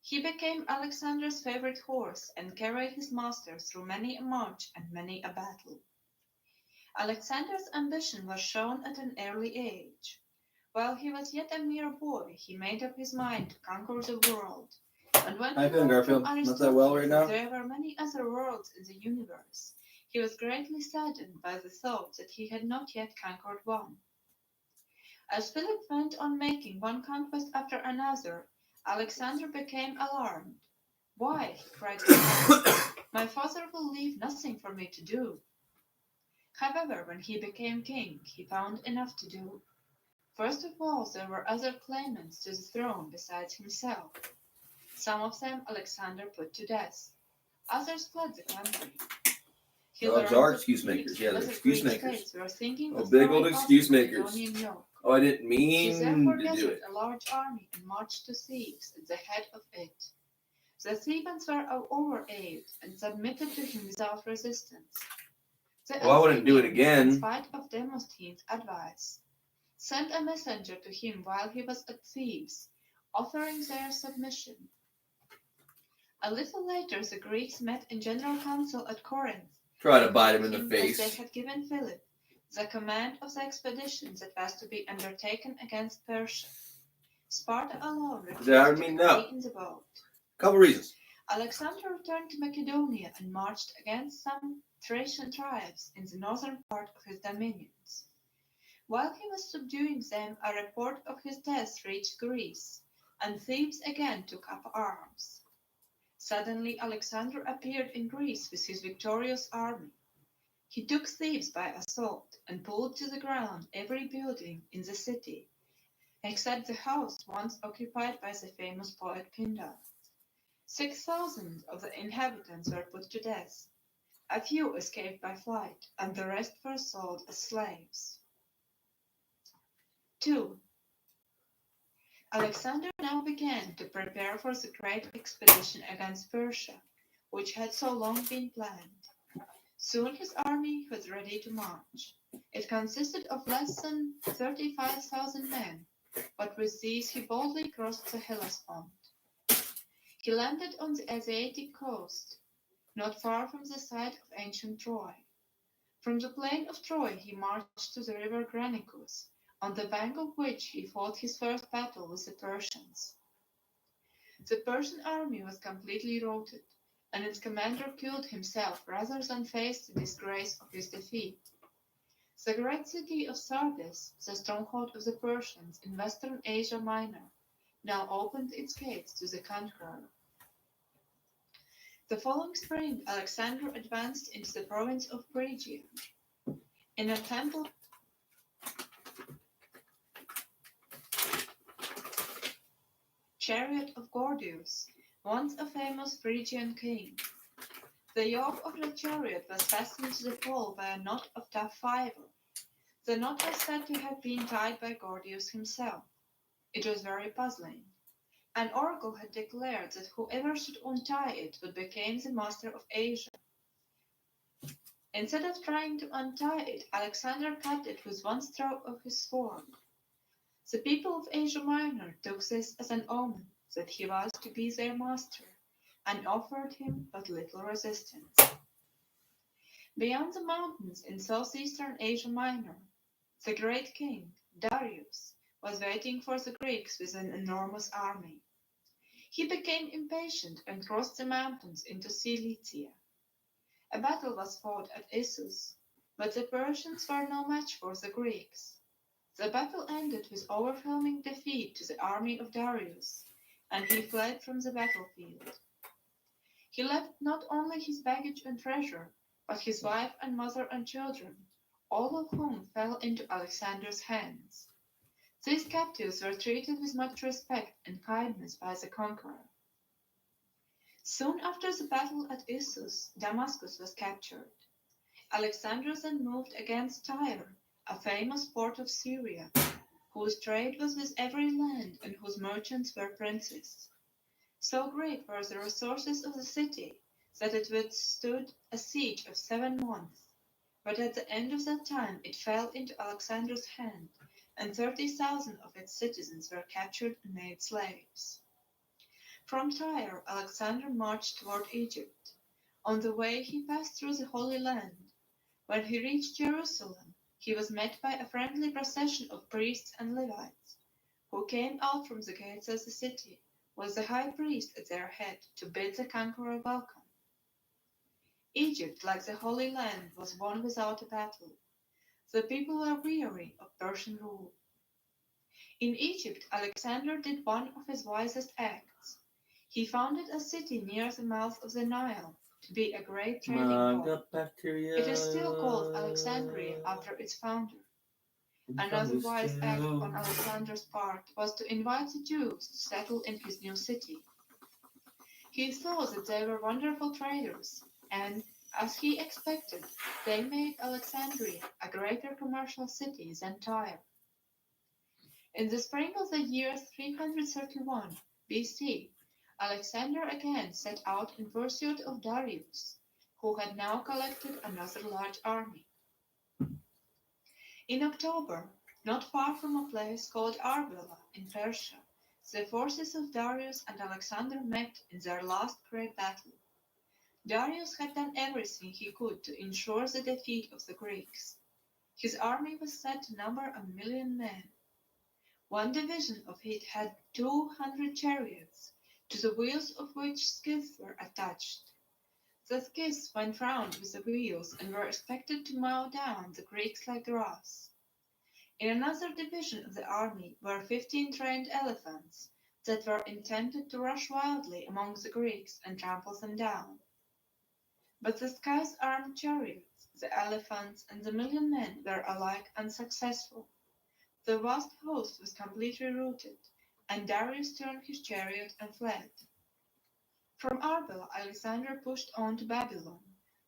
He became Alexander's favorite horse and carried his master through many a march and many a battle. Alexander's ambition was shown at an early age. While he was yet a mere boy, he made up his mind to conquer the world. And when How he you feeling, learned from Garfield? Not that well right now? Aristotle that there were many other worlds in the universe, he was greatly saddened by the thought that he had not yet conquered one. As Philip went on making one conquest after another, Alexander became alarmed. "Why," he cried to himself, "my father will leave nothing for me to do." However, when he became king, he found enough to do. First of all, there were other claimants to the throne besides himself. Some of them Alexander put to death. Others fled the country. He Dogs learned are that excuse Greeks makers. Yeah, and they're other excuse Greek makers. states were thinking Oh, of big throwing old off excuse the makers. Macedonian yoke. Oh, I didn't He mean therefore to do gathered it. a large army and marched to Thebes at the head of it. The Thebans were overawed and submitted to him without resistance. The Well, I wouldn't do it Athenians, again. in spite of Demosthenes' advice, sent a messenger to him while he was at Thebes, offering their submission. A little later, the Greeks met in general council at Corinth. Try to bite him in the As face. they had given Philip the command of the expedition that was to be undertaken against Persia. Sparta alone refused That to would mean agree no. in the vote. Couple reasons. Alexander returned to Macedonia and marched against some Thracian tribes in the northern part of his dominions. While he was subduing them, a report of his death reached Greece, and Thebes again took up arms. Suddenly Alexander appeared in Greece with his victorious army. He took Thebes by assault and pulled to the ground every building in the city, except the house once occupied by the famous poet Pindar. 6,000 of the inhabitants were put to death. A few escaped by flight, and the rest were sold as slaves. 2. Alexander now began to prepare for the great expedition against Persia, which had so long been planned. Soon his army was ready to march. It consisted of less than 35,000 men, but with these he boldly crossed the Hellespont. He landed on the Asiatic coast, not far from the site of ancient Troy. From the plain of Troy he marched to the river Granicus, on the bank of which he fought his first battle with the Persians. The Persian army was completely routed, and its commander killed himself rather than face the disgrace of his defeat. The great city of Sardis, the stronghold of the Persians in western Asia Minor, now opened its gates to the conqueror. The following spring, Alexander advanced into the province of Phrygia. In a temple chariot of Gordius, once a famous Phrygian king. The yoke of the chariot was fastened to the pole by a knot of tough fibre. The knot was said to have been tied by Gordius himself. It was very puzzling. An oracle had declared that whoever should untie it would become the master of Asia. Instead of trying to untie it, Alexander cut it with one stroke of his sword. The people of Asia Minor took this as an omen that he was to be their master, and offered him but little resistance. Beyond the mountains in southeastern Asia Minor, the great king, Darius, was waiting for the Greeks with an enormous army. He became impatient and crossed the mountains into Cilicia. A battle was fought at Issus, but the Persians were no match for the Greeks. The battle ended with overwhelming defeat to the army of Darius, and he fled from the battlefield. He left not only his baggage and treasure, but his wife and mother and children, all of whom fell into Alexander's hands. These captives were treated with much respect and kindness by the conqueror. Soon after the battle at Issus, Damascus was captured. Alexander then moved against Tyre, a famous port of Syria, whose trade was with every land and whose merchants were princes. So great were the resources of the city that it withstood a siege of 7 months, but at the end of that time it fell into Alexander's hand, and 30,000 of its citizens were captured and made slaves. From Tyre, Alexander marched toward Egypt. On the way, he passed through the Holy Land. When he reached Jerusalem, he was met by a friendly procession of priests and Levites, who came out from the gates of the city, with the high priest at their head, to bid the conqueror welcome. Egypt, like the Holy Land, was won without a battle. The people were weary of Persian rule. In Egypt, Alexander did one of his wisest acts. He founded a city near the mouth of the Nile to be a great trading port. It is still called Alexandria after its founder. Another wise act on Alexander's part was to invite the Jews to settle in his new city. He saw that they were wonderful traders, and, as he expected, they made Alexandria a greater commercial city than Tyre. In the spring of the year 331 BC, Alexander again set out in pursuit of Darius, who had now collected another large army. In October, not far from a place called Arbela in Persia, the forces of Darius and Alexander met in their last great battle. Darius had done everything he could to ensure the defeat of the Greeks. His army was said to number 1,000,000 men. One division of it had 200 chariots, to the wheels of which skids were attached. The skids went round with the wheels and were expected to mow down the Greeks like grass. In another division of the army were 15 trained elephants that were intended to rush wildly among the Greeks and trample them down. But the sky's armed chariots, the elephants, and the 1,000,000 men were alike unsuccessful. The vast host was completely routed, and Darius turned his chariot and fled. From Arbela, Alexander pushed on to Babylon,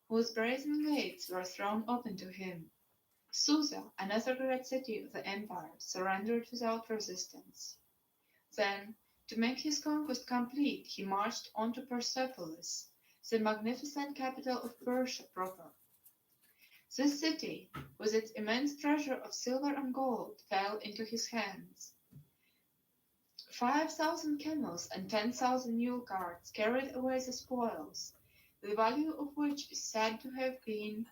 whose brazen gates were thrown open to him. Susa, another great city of the empire, surrendered without resistance. Then, to make his conquest complete, he marched on to Persepolis, the magnificent capital of Persia proper. This city, with its immense treasure of silver and gold, fell into his hands. 5,000 camels and 10,000 mule carts carried away the spoils, the value of which is said to have been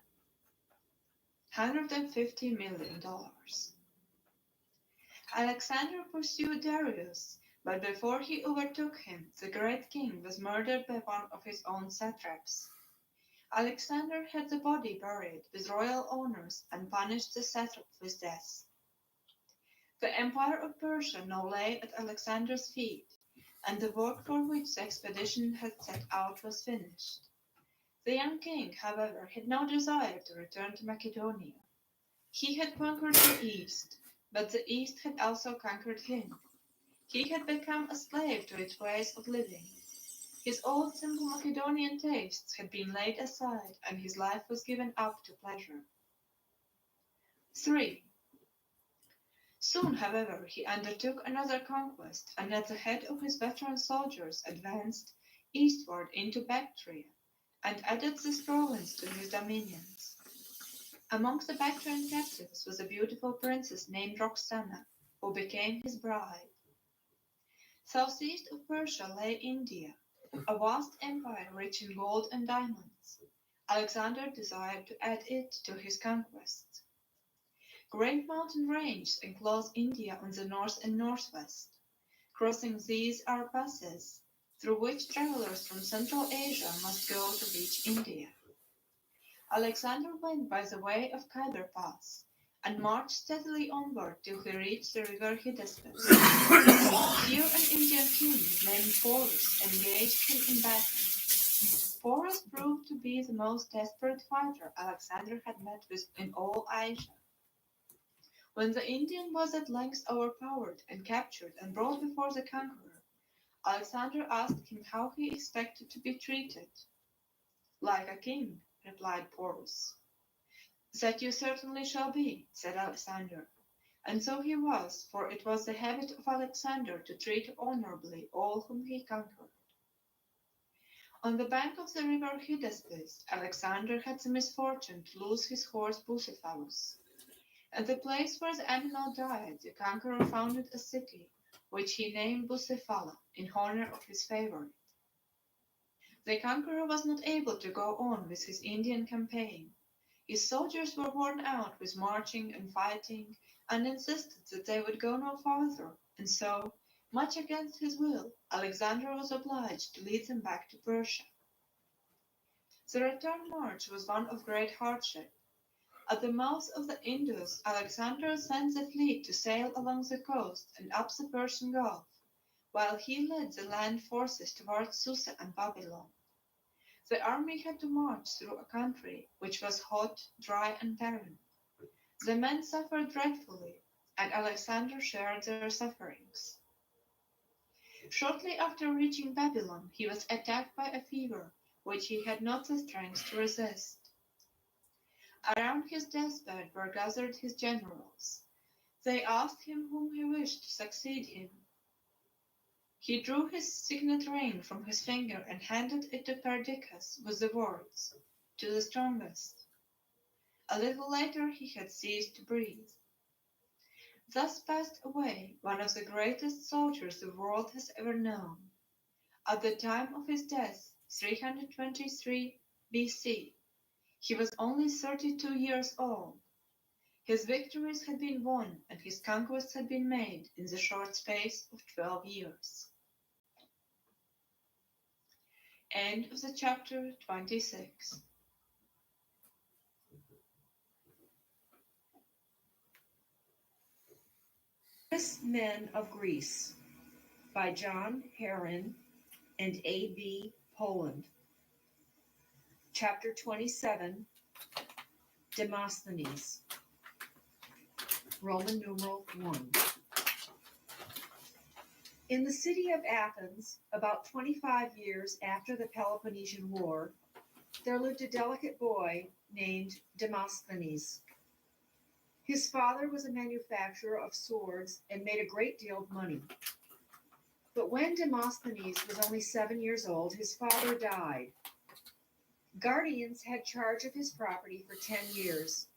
$150 million. Alexander pursued Darius, but before he overtook him, the great king was murdered by one of his own satraps. Alexander had the body buried with royal honors and punished the satrap with death. The empire of Persia now lay at Alexander's feet, and the work for which the expedition had set out was finished. The young king, however, had no desire to return to Macedonia. He had conquered the East, but the East had also conquered him. He had become a slave to its ways of living. His old simple Macedonian tastes had been laid aside, and his life was given up to pleasure. 3. Soon, however, he undertook another conquest, and at the head of his veteran soldiers advanced eastward into Bactria, and added this province to his dominions. Amongst the Bactrian captives was a beautiful princess named Roxana, who became his bride. Southeast of Persia lay India, a vast empire rich in gold and diamonds. Alexander desired to add it to his conquests. Great mountain ranges enclose India on the north and northwest. Crossing these are passes, through which travelers from Central Asia must go to reach India. Alexander went by the way of Khyber Pass and marched steadily onward till he reached the river Hydaspes. Here an Indian king named Porus engaged him in battle. Porus proved to be the most desperate fighter Alexander had met with in all Asia. When the Indian was at length overpowered and captured and brought before the conqueror, Alexander asked him how he expected to be treated. "Like a king," replied Porus. "That you certainly shall be," said Alexander. And so he was, for it was the habit of Alexander to treat honorably all whom he conquered. On the bank of the river Hydaspes, Alexander had the misfortune to lose his horse Bucephalus. At the place where the animal died, the conqueror founded a city, which he named Bucephala, in honor of his favorite. The conqueror was not able to go on with his Indian campaign. His soldiers were worn out with marching and fighting, and insisted that they would go no farther, and so, much against his will, Alexander was obliged to lead them back to Persia. The return march was one of great hardship. At the mouth of the Indus, Alexander sent the fleet to sail along the coast and up the Persian Gulf, while he led the land forces towards Susa and Babylon. The army had to march through a country which was hot, dry, and barren. The men suffered dreadfully, and Alexander shared their sufferings. Shortly after reaching Babylon, he was attacked by a fever, which he had not the strength to resist. Around his deathbed were gathered his generals. They asked him whom he wished to succeed him. He drew his signet ring from his finger and handed it to Perdiccas with the words, "To the strongest." A little later he had ceased to breathe. Thus passed away one of the greatest soldiers the world has ever known. At the time of his death, 323 BC, he was only 32 years old. His victories had been won and his conquests had been made in the short space of 12 years. End of the chapter 26. Men of Greece by John Heron and A.B. Poland. Chapter 27, Demosthenes. Roman numeral 1. In the city of Athens, about 25 years after the Peloponnesian War, there lived a delicate boy named Demosthenes. His father was a manufacturer of swords and made a great deal of money. But when Demosthenes was only 7 years old, his father died. Guardians had charge of his property for 10 years.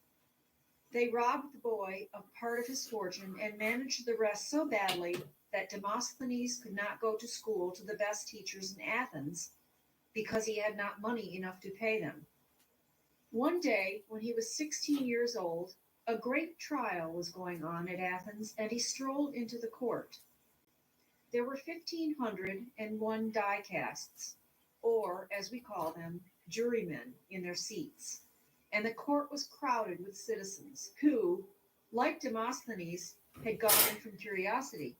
They robbed the boy of part of his fortune and managed the rest so badly that Demosthenes could not go to school to the best teachers in Athens because he had not money enough to pay them. One day, when he was 16 years old, a great trial was going on at Athens, and he strolled into the court. There were 1,501 die-casts, or, as we call them, jurymen, in their seats, and the court was crowded with citizens who, like Demosthenes, had gone in from curiosity.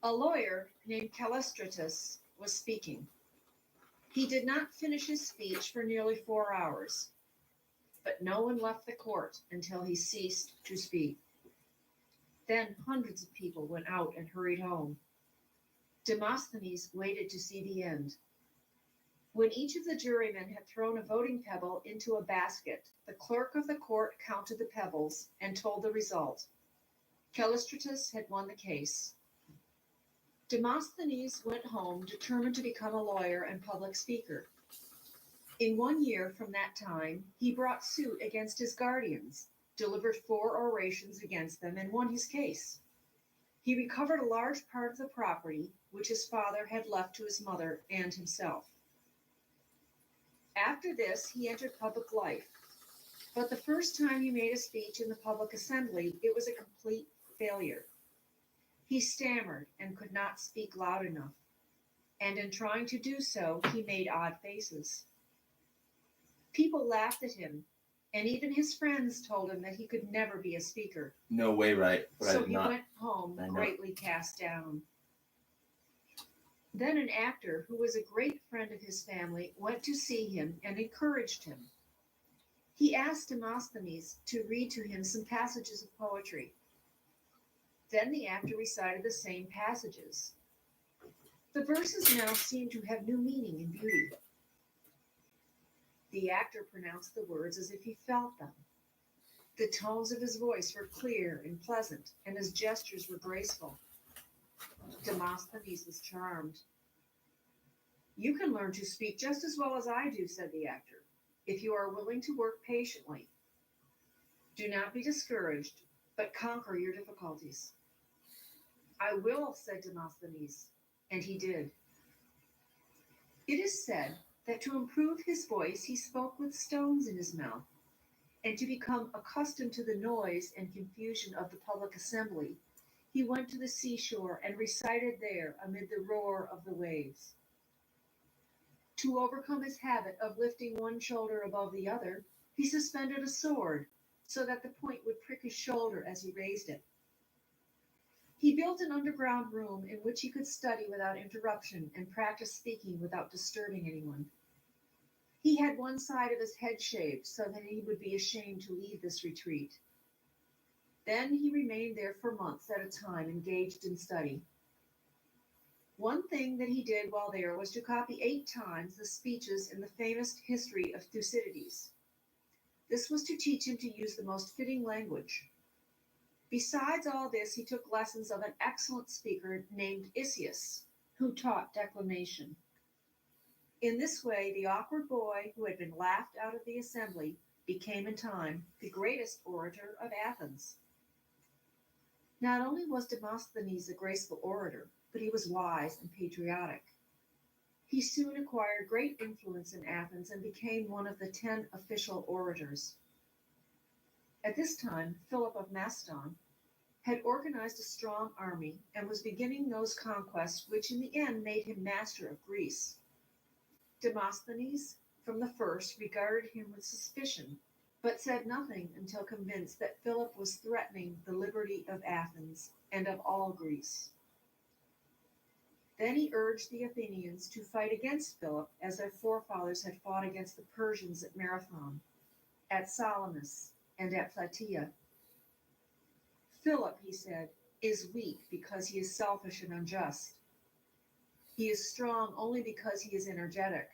A lawyer named Callistratus was speaking. He did not finish his speech for nearly 4 hours, but no one left the court until he ceased to speak. Then hundreds of people went out and hurried home. Demosthenes waited to see the end. When each of the jurymen had thrown a voting pebble into a basket, the clerk of the court counted the pebbles and told the result. Callistratus had won the case. Demosthenes went home determined to become a lawyer and public speaker. In 1 year from that time, he brought suit against his guardians, delivered 4 orations against them, and won his case. He recovered a large part of the property which his father had left to his mother and himself. After this, he entered public life. But the first time he made a speech in the public assembly, it was a complete failure. He stammered and could not speak loud enough. and in trying to do so, he made odd faces. People laughed at him, and even his friends told him that he could never be a speaker. No way, right? But I So did he not. went home I know. greatly cast down. Then an actor who was a great friend of his family went to see him and encouraged him. He asked Demosthenes to read to him some passages of poetry. Then the actor recited the same passages. The verses now seemed to have new meaning and beauty. The actor pronounced the words as if he felt them. The tones of his voice were clear and pleasant, and his gestures were graceful. Demosthenes was charmed. "You can learn to speak just as well as I do," said the actor, "if you are willing to work patiently. Do not be discouraged, but conquer your difficulties." "I will," said Demosthenes, and he did. It is said that to improve his voice he spoke with stones in his mouth, and to become accustomed to the noise and confusion of the public assembly, he went to the seashore and recited there amid the roar of the waves. To overcome his habit of lifting one shoulder above the other, he suspended a sword so that the point would prick his shoulder as he raised it. He built an underground room in which he could study without interruption and practice speaking without disturbing anyone. He had one side of his head shaved so that he would be ashamed to leave this retreat. Then he remained there for months at a time, engaged in study. One thing that he did while there was to copy 8 times the speeches in the famous history of Thucydides. This was to teach him to use the most fitting language. Besides all this, he took lessons of an excellent speaker named Isius, who taught declamation. In this way, the awkward boy who had been laughed out of the assembly became in time the greatest orator of Athens. Not only was Demosthenes a graceful orator, but he was wise and patriotic. He soon acquired great influence in Athens and became one of the 10 official orators. At this time, Philip of Macedon had organized a strong army and was beginning those conquests which in the end made him master of Greece. Demosthenes, from the first, regarded him with suspicion, but said nothing until convinced that Philip was threatening the liberty of Athens and of all Greece. Then he urged the Athenians to fight against Philip as their forefathers had fought against the Persians at Marathon, at Salamis, and at Plataea. "Philip," he said, "is weak because he is selfish and unjust. He is strong only because he is energetic.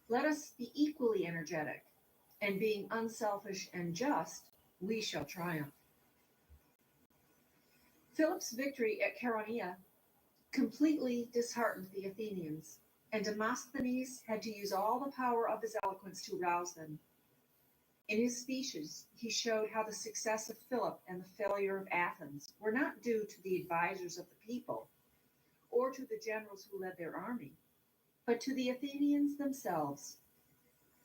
Let us be equally energetic, and being unselfish and just, we shall triumph." Philip's victory at Chaeronea completely disheartened the Athenians, and Demosthenes had to use all the power of his eloquence to rouse them. In his speeches, he showed how the success of Philip and the failure of Athens were not due to the advisors of the people or to the generals who led their army, but to the Athenians themselves.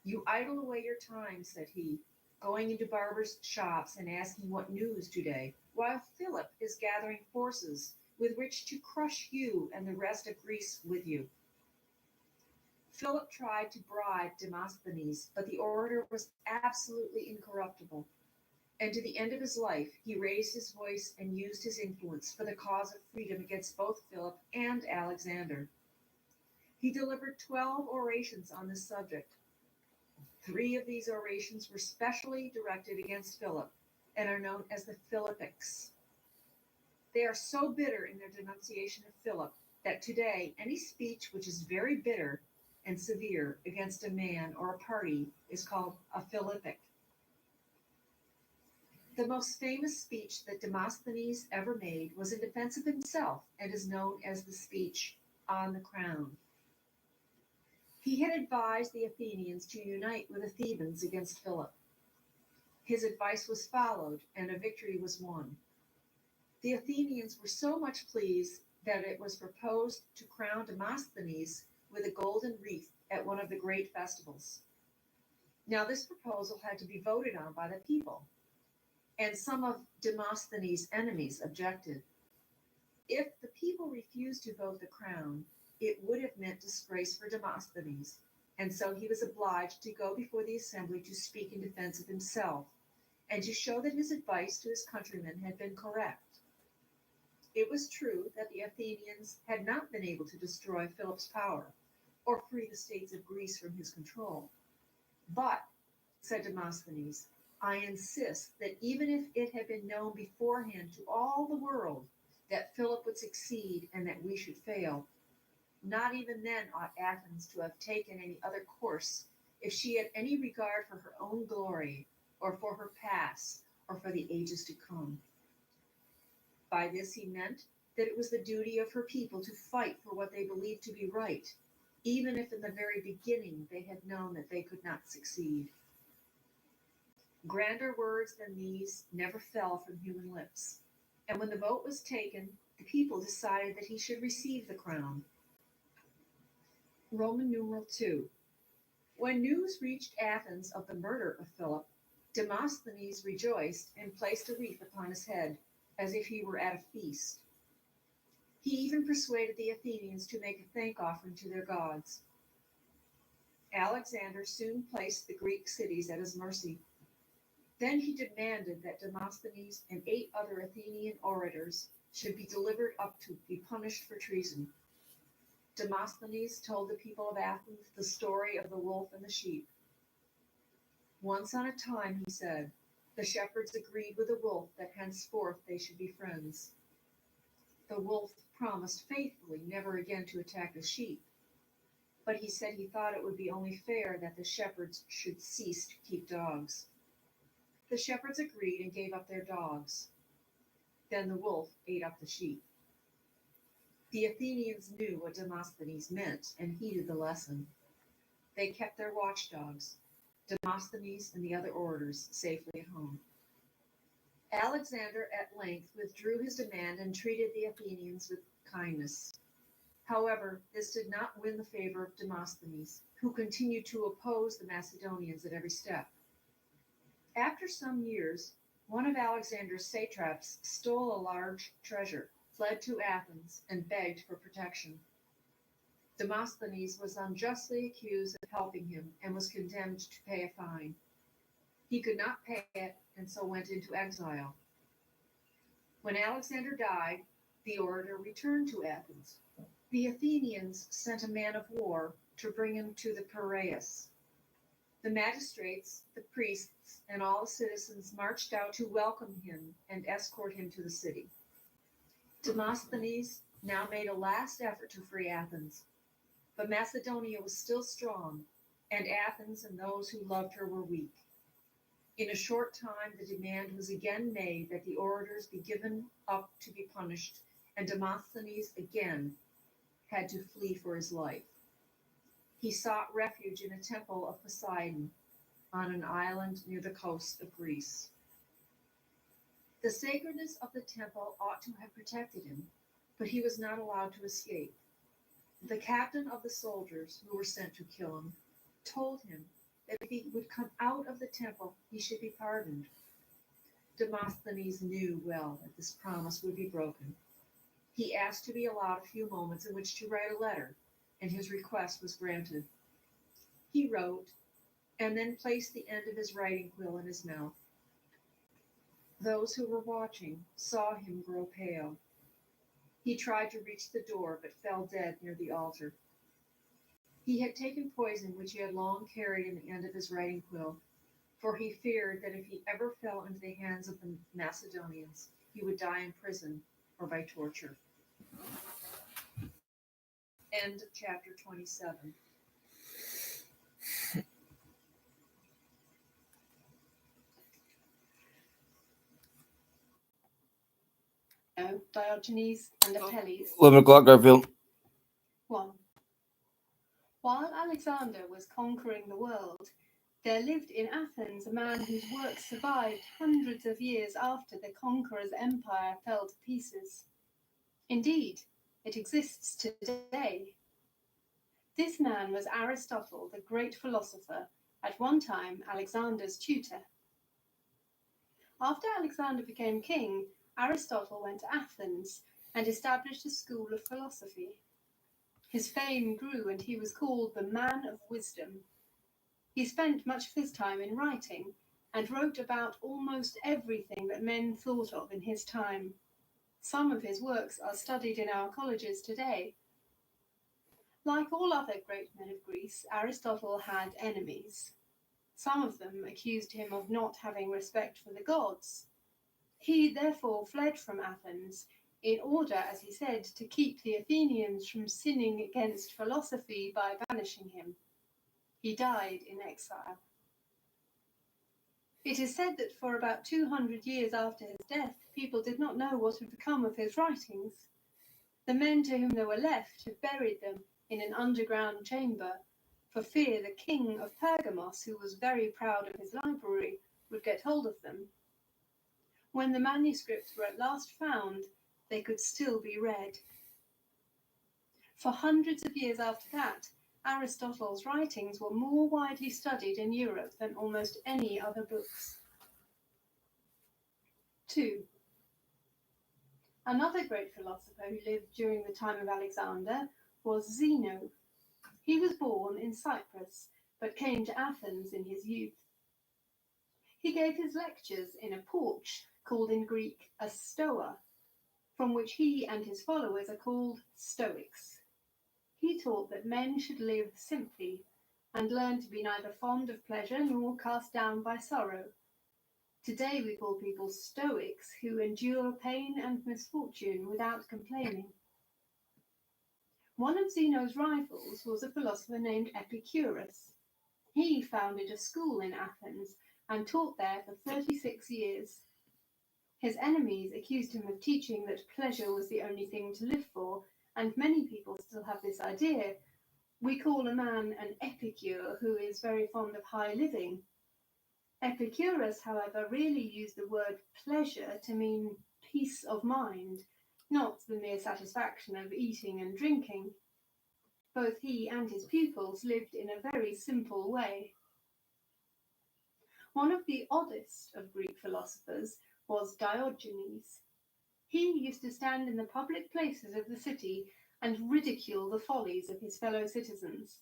"You idle away your time," said he, "going into barbers' shops and asking what news today, while Philip is gathering forces with which to crush you and the rest of Greece with you." Philip tried to bribe Demosthenes, but the orator was absolutely incorruptible, and to the end of his life he raised his voice and used his influence for the cause of freedom against both Philip and Alexander. He delivered 12 orations on this subject. 3 of these orations were specially directed against Philip and are known as the Philippics. They are so bitter in their denunciation of Philip that today any speech which is very bitter and severe against a man or a party is called a Philippic. The most famous speech that Demosthenes ever made was in defense of himself and is known as the speech on the crown. He had advised the Athenians to unite with the Thebans against Philip. His advice was followed, and a victory was won. The Athenians were so much pleased that it was proposed to crown Demosthenes with a golden wreath at one of the great festivals. Now, this proposal had to be voted on by the people, and some of Demosthenes' enemies objected. If the people refused to vote the crown, it would have meant disgrace for Demosthenes, and so he was obliged to go before the assembly to speak in defense of himself, and to show that his advice to his countrymen had been correct. It was true that the Athenians had not been able to destroy Philip's power, or free the states of Greece from his control. But, said Demosthenes, I insist that even if it had been known beforehand to all the world that Philip would succeed and that we should fail, not even then ought Athens to have taken any other course if she had any regard for her own glory, or for her past, or for the ages to come. By this he meant that it was the duty of her people to fight for what they believed to be right, even if in the very beginning they had known that they could not succeed. Grander words than these never fell from human lips, and when the vote was taken, the people decided that he should receive the crown. Roman numeral 2. When news reached Athens of the murder of Philip, Demosthenes rejoiced and placed a wreath upon his head, as if he were at a feast. He even persuaded the Athenians to make a thank offering to their gods. Alexander soon placed the Greek cities at his mercy. Then he demanded that Demosthenes and 8 other Athenian orators should be delivered up to be punished for treason. Demosthenes told the people of Athens the story of the wolf and the sheep. Once on a time, he said, the shepherds agreed with the wolf that henceforth they should be friends. The wolf promised faithfully never again to attack the sheep, but he said he thought it would be only fair that the shepherds should cease to keep dogs. The shepherds agreed and gave up their dogs. Then the wolf ate up the sheep. The Athenians knew what Demosthenes meant and heeded the lesson. They kept their watchdogs, Demosthenes and the other orators, safely at home. Alexander at length withdrew his demand and treated the Athenians with kindness. However, this did not win the favor of Demosthenes, who continued to oppose the Macedonians at every step. After some years, one of Alexander's satraps stole a large treasure, fled to Athens, and begged for protection. Demosthenes was unjustly accused of helping him and was condemned to pay a fine. He could not pay it and so went into exile. When Alexander died, the orator returned to Athens. The Athenians sent a man of war to bring him to the Piraeus. The magistrates, the priests, and all the citizens marched out to welcome him and escort him to the city. Demosthenes now made a last effort to free Athens, but Macedonia was still strong, and Athens and those who loved her were weak. In a short time, the demand was again made that the orators be given up to be punished, and Demosthenes again had to flee for his life. He sought refuge in a temple of Poseidon on an island near the coast of Greece. The sacredness of the temple ought to have protected him, but he was not allowed to escape. The captain of the soldiers who were sent to kill him told him that if he would come out of the temple, he should be pardoned. Demosthenes knew well that this promise would be broken. He asked to be allowed a few moments in which to write a letter, and his request was granted. He wrote, and then placed the end of his writing quill in his mouth. Those who were watching saw him grow pale. He tried to reach the door, but fell dead near the altar. He had taken poison which he had long carried in the end of his writing quill, for he feared that if he ever fell into the hands of the Macedonians, he would die in prison or by torture. End of chapter 27. Diogenes and Apelles. 11 o'clock, Garfield. 1. While Alexander was conquering the world, there lived in Athens a man whose work survived hundreds of years after the conqueror's empire fell to pieces. Indeed, it exists today. This man was Aristotle, the great philosopher, at one time Alexander's tutor. After Alexander became king, Aristotle went to Athens and established a school of philosophy. His fame grew and he was called the man of wisdom. He spent much of his time in writing and wrote about almost everything that men thought of in his time. Some of his works are studied in our colleges today. Like all other great men of Greece, Aristotle had enemies. Some of them accused him of not having respect for the gods. He therefore fled from Athens in order, as he said, to keep the Athenians from sinning against philosophy by banishing him. He died in exile. It is said that for about 200 years after his death, people did not know what had become of his writings. The men to whom they were left had buried them in an underground chamber for fear the king of Pergamos, who was very proud of his library, would get hold of them. When the manuscripts were at last found, they could still be read. For hundreds of years after that, Aristotle's writings were more widely studied in Europe than almost any other books. 2. Another great philosopher who lived during the time of Alexander was Zeno. He was born in Cyprus, but came to Athens in his youth. He gave his lectures in a porch called in Greek a stoa, from which he and his followers are called Stoics. He taught that men should live simply and learn to be neither fond of pleasure nor cast down by sorrow. Today we call people Stoics who endure pain and misfortune without complaining. One of Zeno's rivals was a philosopher named Epicurus. He founded a school in Athens and taught there for 36 years. His enemies accused him of teaching that pleasure was the only thing to live for, and many people still have this idea. We call a man an epicure who is very fond of high living. Epicurus, however, really used the word pleasure to mean peace of mind, not the mere satisfaction of eating and drinking. Both he and his pupils lived in a very simple way. One of the oddest of Greek philosophers was Diogenes. He used to stand in the public places of the city and ridicule the follies of his fellow citizens.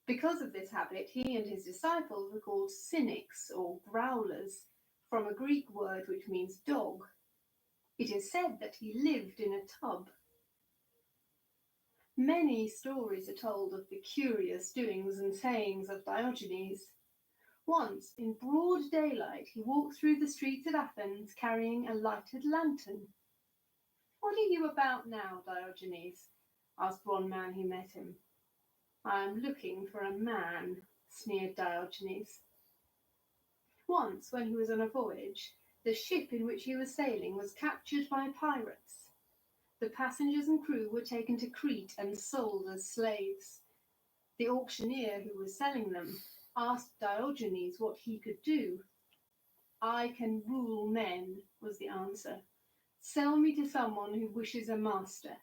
Because of this habit, he and his disciples were called cynics or growlers, from a Greek word which means dog. It is said that he lived in a tub. Many stories are told of the curious doings and sayings of Diogenes. Once, in broad daylight, he walked through the streets of Athens carrying a lighted lantern. "What are you about now, Diogenes?" asked one man who met him. "I am looking for a man," sneered Diogenes. Once, when he was on a voyage, the ship in which he was sailing was captured by pirates. The passengers and crew were taken to Crete and sold as slaves. The auctioneer who was selling them asked Diogenes what he could do. "I can rule men," was the answer. "Sell me to someone who wishes a master."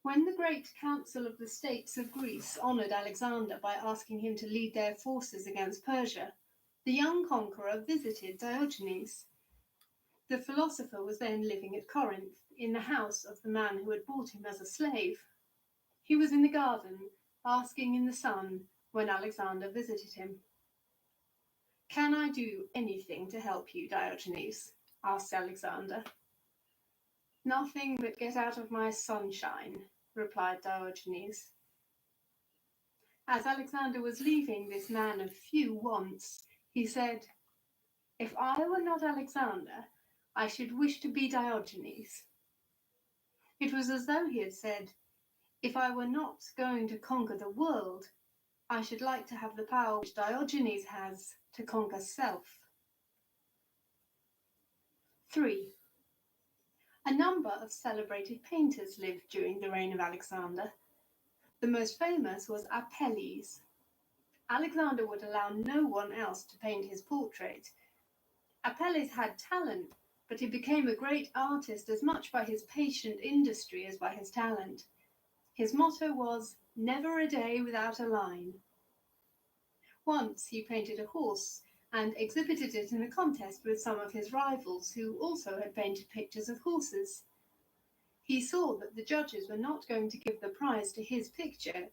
When the great council of the states of Greece honoured Alexander by asking him to lead their forces against Persia, the young conqueror visited Diogenes. The philosopher was then living at Corinth, in the house of the man who had bought him as a slave. He was in the garden, basking in the sun, when Alexander visited him. "Can I do anything to help you, Diogenes?" asked Alexander. "Nothing but get out of my sunshine," replied Diogenes. As Alexander was leaving this man of few wants, he said, "If I were not Alexander, I should wish to be Diogenes." It was as though he had said, "If I were not going to conquer the world, I should like to have the power which Diogenes has to conquer self." 3. A number of celebrated painters lived during the reign of Alexander. The most famous was Apelles. Alexander would allow no one else to paint his portrait. Apelles had talent, but he became a great artist as much by his patient industry as by his talent. His motto was, "Never a day without a line." Once he painted a horse and exhibited it in a contest with some of his rivals who also had painted pictures of horses. He saw that the judges were not going to give the prize to his picture,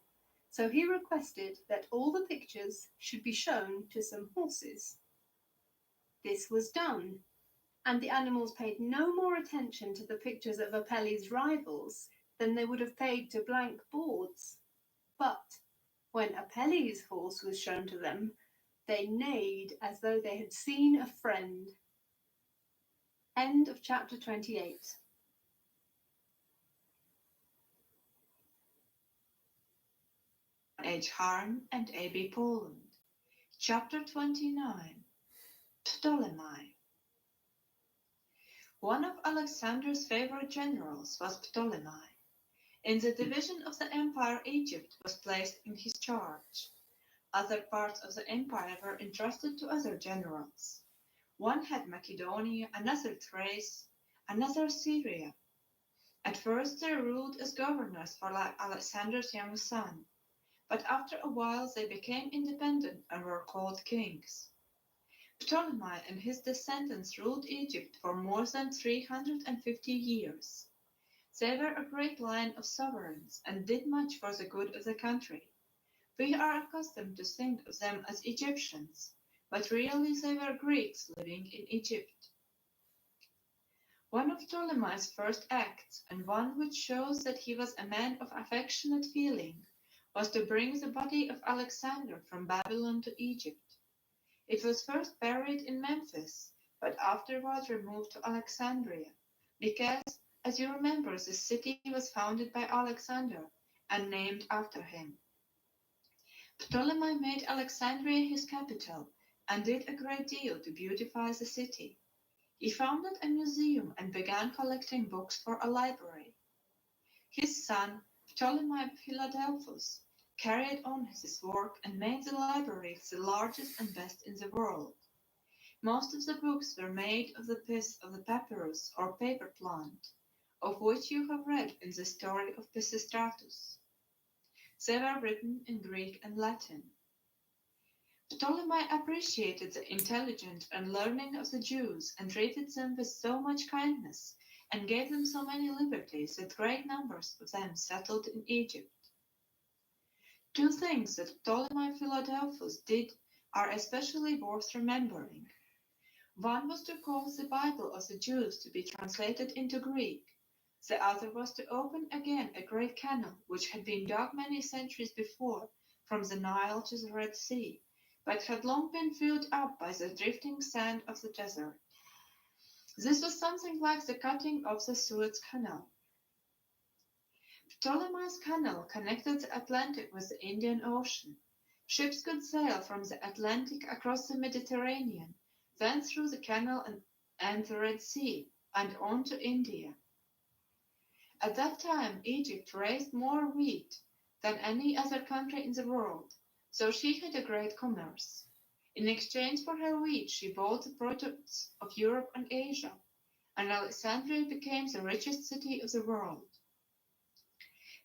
so he requested that all the pictures should be shown to some horses. This was done, and the animals paid no more attention to the pictures of Apelli's rivals than they would have paid to blank boards. But when Apelli's horse was shown to them, they neighed as though they had seen a friend. End of chapter 28. H. Harn and A.B. Poland. Chapter 29. Ptolemy. One of Alexander's favorite generals was Ptolemy. In the division of the empire, Egypt was placed in his charge. Other parts of the empire were entrusted to other generals. One had Macedonia, another Thrace, another Syria. At first they ruled as governors for Alexander's young son, but after a while they became independent and were called kings. Ptolemy and his descendants ruled Egypt for more than 350 years. They were a great line of sovereigns and did much for the good of the country. We are accustomed to think of them as Egyptians, but really they were Greeks living in Egypt. One of Ptolemy's first acts, and one which shows that he was a man of affectionate feeling, was to bring the body of Alexander from Babylon to Egypt. It was first buried in Memphis, but afterwards removed to Alexandria, because, as you remember, the city was founded by Alexander and named after him. Ptolemy made Alexandria his capital and did a great deal to beautify the city. He founded a museum and began collecting books for a library. His son, Ptolemy Philadelphus, carried on his work and made the library the largest and best in the world. Most of the books were made of the pith of the papyrus or paper plant, of which you have read in the story of Pisistratus. They were written in Greek and Latin. Ptolemy appreciated the intelligence and learning of the Jews and treated them with so much kindness and gave them so many liberties that great numbers of them settled in Egypt. Two things that Ptolemy Philadelphus did are especially worth remembering. One was to cause the Bible of the Jews to be translated into Greek. The other was to open again a great canal which had been dug many centuries before from the Nile to the Red Sea, but had long been filled up by the drifting sand of the desert. This was something like the cutting of the Suez Canal. Ptolemy's canal connected the Atlantic with the Indian Ocean. Ships could sail from the Atlantic across the Mediterranean, then through the canal and the Red Sea, and on to India. At that time, Egypt raised more wheat than any other country in the world, so she had a great commerce. In exchange for her wheat, she bought the products of Europe and Asia, and Alexandria became the richest city of the world.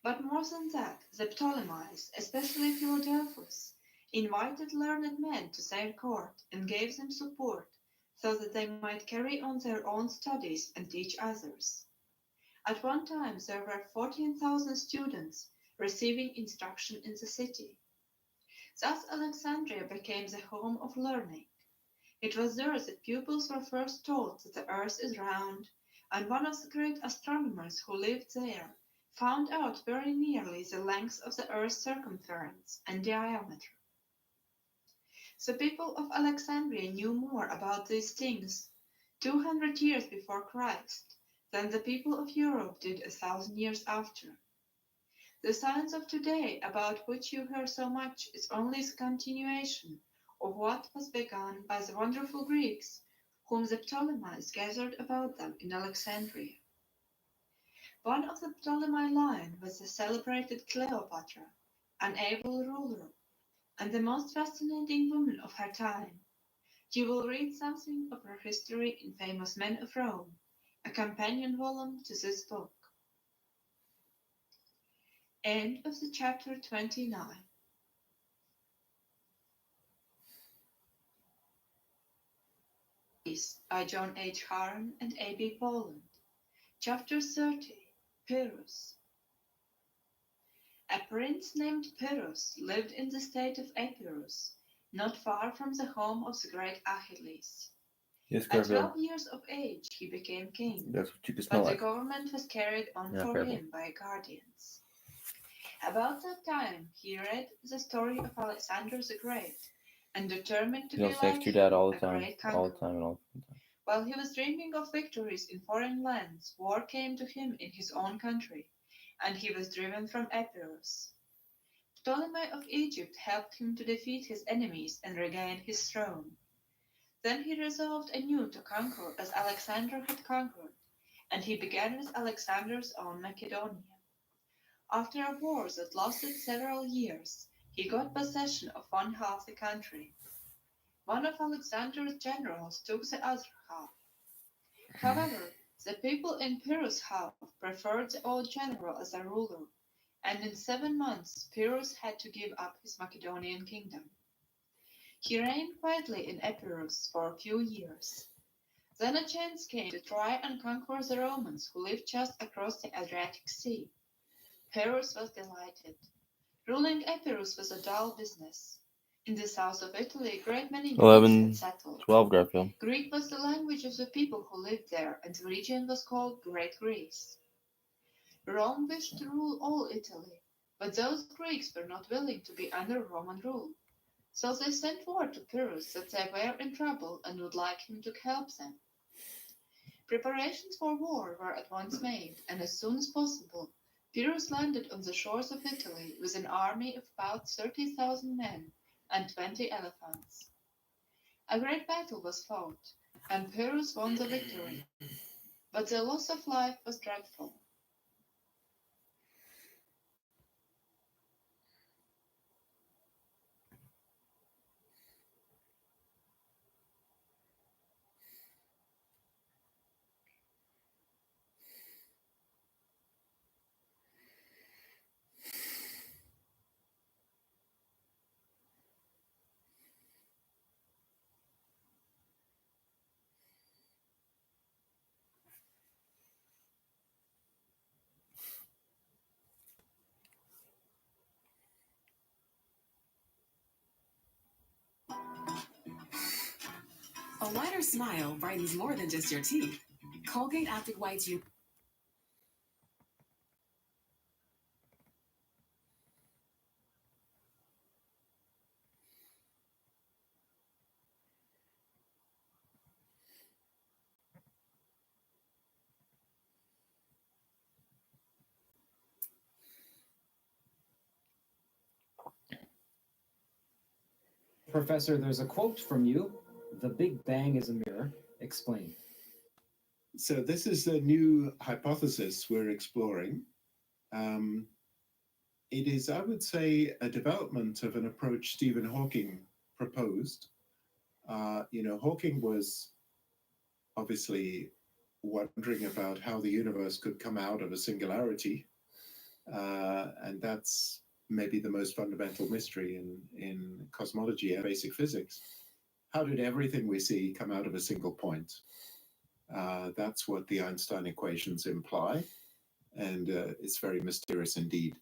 But more than that, the Ptolemies, especially Philadelphus, invited learned men to their court and gave them support so that they might carry on their own studies and teach others. At one time, there were 14,000 students receiving instruction in the city. Thus, Alexandria became the home of learning. It was there that pupils were first taught that the earth is round, and one of the great astronomers who lived there found out very nearly the length of the earth's circumference and diameter. The people of Alexandria knew more about these things 200 years before Christ than the people of Europe did 1,000 years after. The science of today, about which you hear so much, is only the continuation of what was begun by the wonderful Greeks, whom the Ptolemies gathered about them in Alexandria. One of the Ptolemy line was the celebrated Cleopatra, an able ruler, and the most fascinating woman of her time. You will read something of her history in Famous Men of Rome, a companion volume to this book. End of the chapter 29. By John H. Harn and A.B. Poland. Chapter 30. Pyrrhus. A prince named Pyrrhus lived in the state of Epirus, not far from the home of the great Achilles. Yes, At 12 years of age, he became king, That's what you can smell but the like. government was carried on Yeah, for careful. him by guardians. About that time, he read the story of Alexander the Great and determined to You be don't sex like your dad him, all the a time, great all the conqueror. time, and all. While he was dreaming of victories in foreign lands, war came to him in his own country, and he was driven from Epirus. Ptolemy of Egypt helped him to defeat his enemies and regain his throne. Then he resolved anew to conquer as Alexander had conquered, and he began with Alexander's own Macedonia. After a war that lasted several years, he got possession of one half the country. One of Alexander's generals took the other half. However, the people in Pyrrhus' half preferred the old general as a ruler, and in 7 months Pyrrhus had to give up his Macedonian kingdom. He reigned quietly in Epirus for a few years. Then a chance came to try and conquer the Romans who lived just across the Adriatic Sea. Pyrrhus was delighted. Ruling Epirus was a dull business. In the south of Italy, a great many Greeks 11, had settled. 12, Garfield. Greek was the language of the people who lived there, and the region was called Great Greece. Rome wished to rule all Italy, but those Greeks were not willing to be under Roman rule. So they sent word to Pyrrhus that they were in trouble and would like him to help them. Preparations for war were at once made, and as soon as possible, Pyrrhus landed on the shores of Italy with an army of about 30,000 men and 20 elephants. A great battle was fought, and Pyrrhus won the victory, but the loss of life was dreadful. A wider smile brightens more than just your teeth. Colgate Optic Whites you. Professor, there's a quote from you. The Big Bang is a mirror. Explain. So this is a new hypothesis we're exploring. It is, I would say, a development of an approach Stephen Hawking proposed. Hawking was obviously wondering about how the universe could come out of a singularity. And that's maybe the most fundamental mystery in cosmology and basic physics. How did everything we see come out of a single point? That's what the Einstein equations imply, and it's very mysterious indeed.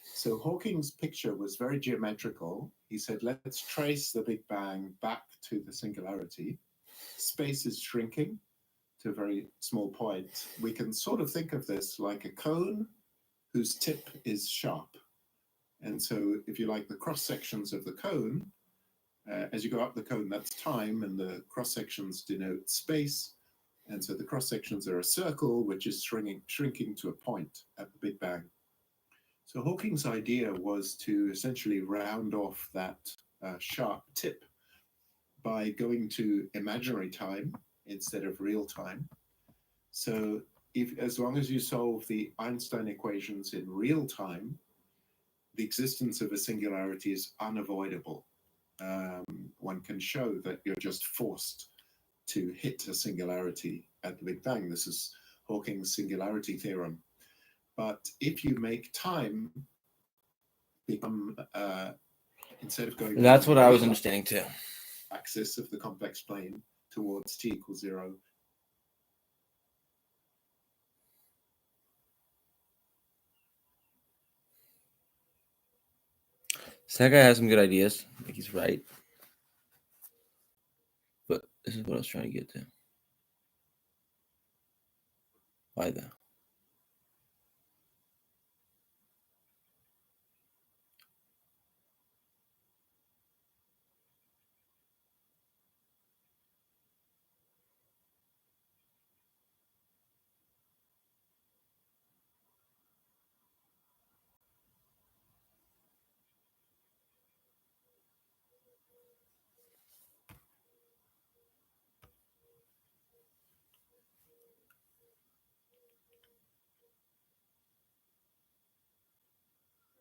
So Hawking's picture was very geometrical. He said, let's trace the Big Bang back to the singularity. Space is shrinking to a very small point. We can sort of think of this like a cone whose tip is sharp. And so if you like the cross sections of the cone, as you go up the cone, that's time, and the cross sections denote space. And so the cross sections are a circle, which is shrinking to a point at the Big Bang. So Hawking's idea was to essentially round off that sharp tip by going to imaginary time instead of real time. So as long as you solve the Einstein equations in real time, the existence of a singularity is unavoidable. One can show that you're just forced to hit a singularity at the Big Bang. This is Hawking's singularity theorem. But if you make time become, instead of going... That's what I was understanding too. Axis of the complex plane towards t = 0. So that guy has some good ideas. I think he's right. But this is what I was trying to get to. Why though?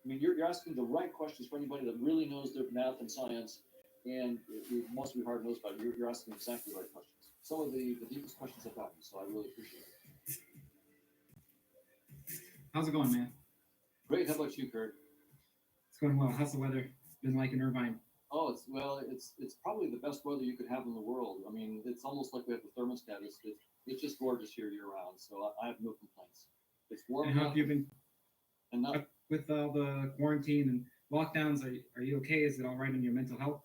I mean, you're asking the right questions for anybody that really knows their math and science, and most of you hard knows about it. You're asking exactly the right questions. Some of the deepest questions I've gotten, so I really appreciate it. How's it going, man? Great. How about you, Kurt? It's going well. How's the weather been like in Irvine? Oh, it's probably the best weather you could have in the world. I mean, it's almost like we have the thermostat. It's just gorgeous here year round, so I have no complaints. It's warm And how enough. have you been And not, with all the quarantine and lockdowns? Are you okay? Is it all right in your mental health?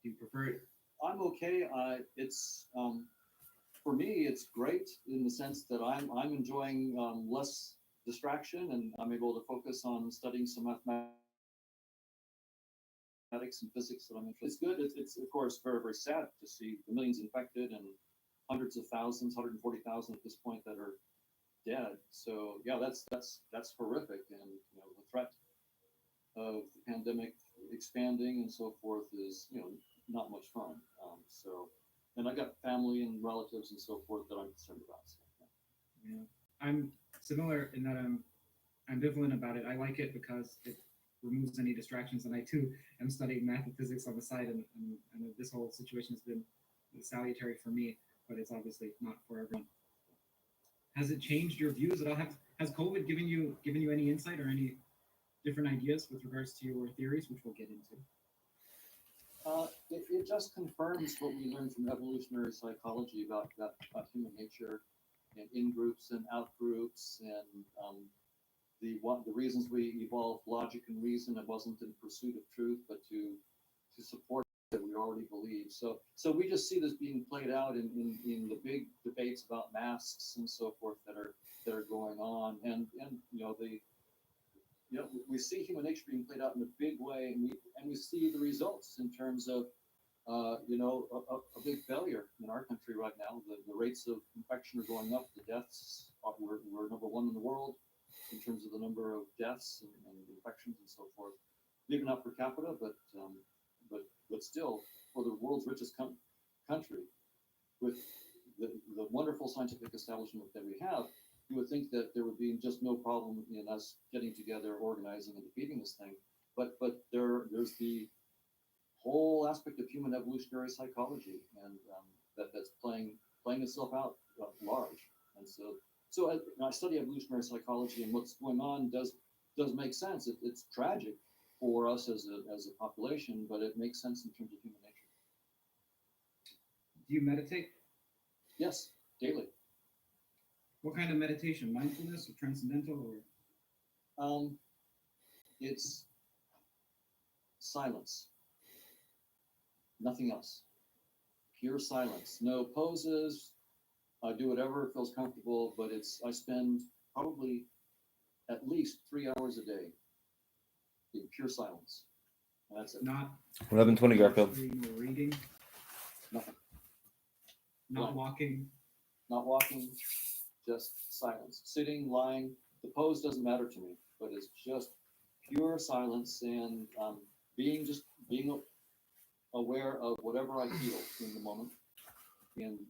Do you prefer it? I'm okay. It's for me, it's great in the sense that I'm enjoying less distraction, and I'm able to focus on studying some mathematics and physics that I'm interested. It's good. It's of course very very sad to see the millions infected and hundreds of thousands, 140,000 at this point that are dead. So yeah, that's horrific, and the threat of the pandemic expanding and so forth is not much fun. So, and I got family and relatives and so forth that I'm concerned about. So, yeah. Yeah, I'm similar in that I'm ambivalent about it. I like it because it removes any distractions, and I too am studying math and physics on the side, and this whole situation has been salutary for me, but it's obviously not for everyone. Has it changed your views at all? Has COVID given you any insight or any different ideas with regards to your theories, which we'll get into? It just confirms what we learned from evolutionary psychology about human nature and in groups and out groups, and the reasons we evolved logic and reason. It wasn't in pursuit of truth, but to support that we already believe. So we just see this being played out in the big debates about masks and so forth that are going on, and we see human nature being played out in a big way, and we see the results in terms of a big failure in our country right now. The rates of infection are going up. The deaths we're number one in the world in terms of the number of deaths and infections and so forth. Maybe not per capita, but still for the world's richest country with the wonderful scientific establishment that we have, you would think that there would be just no problem in us getting together, organizing, and defeating this thing. But there's the whole aspect of human evolutionary psychology, and that's playing itself out large. And so I study evolutionary psychology, and what's going on does make sense. It's tragic for us as a population, but it makes sense in terms of human nature. Do you meditate? Yes, daily. What kind of meditation? Mindfulness or transcendental or? It's silence. Nothing else. Pure silence. No poses. I do whatever feels comfortable, but I spend probably at least 3 hours a day in pure silence. And that's it. Not 11:20 Garfield. Reading. Nothing. Not walking. Not walking. Just silence. Sitting, lying. The pose doesn't matter to me, but it's just pure silence and being aware of whatever I feel in the moment, and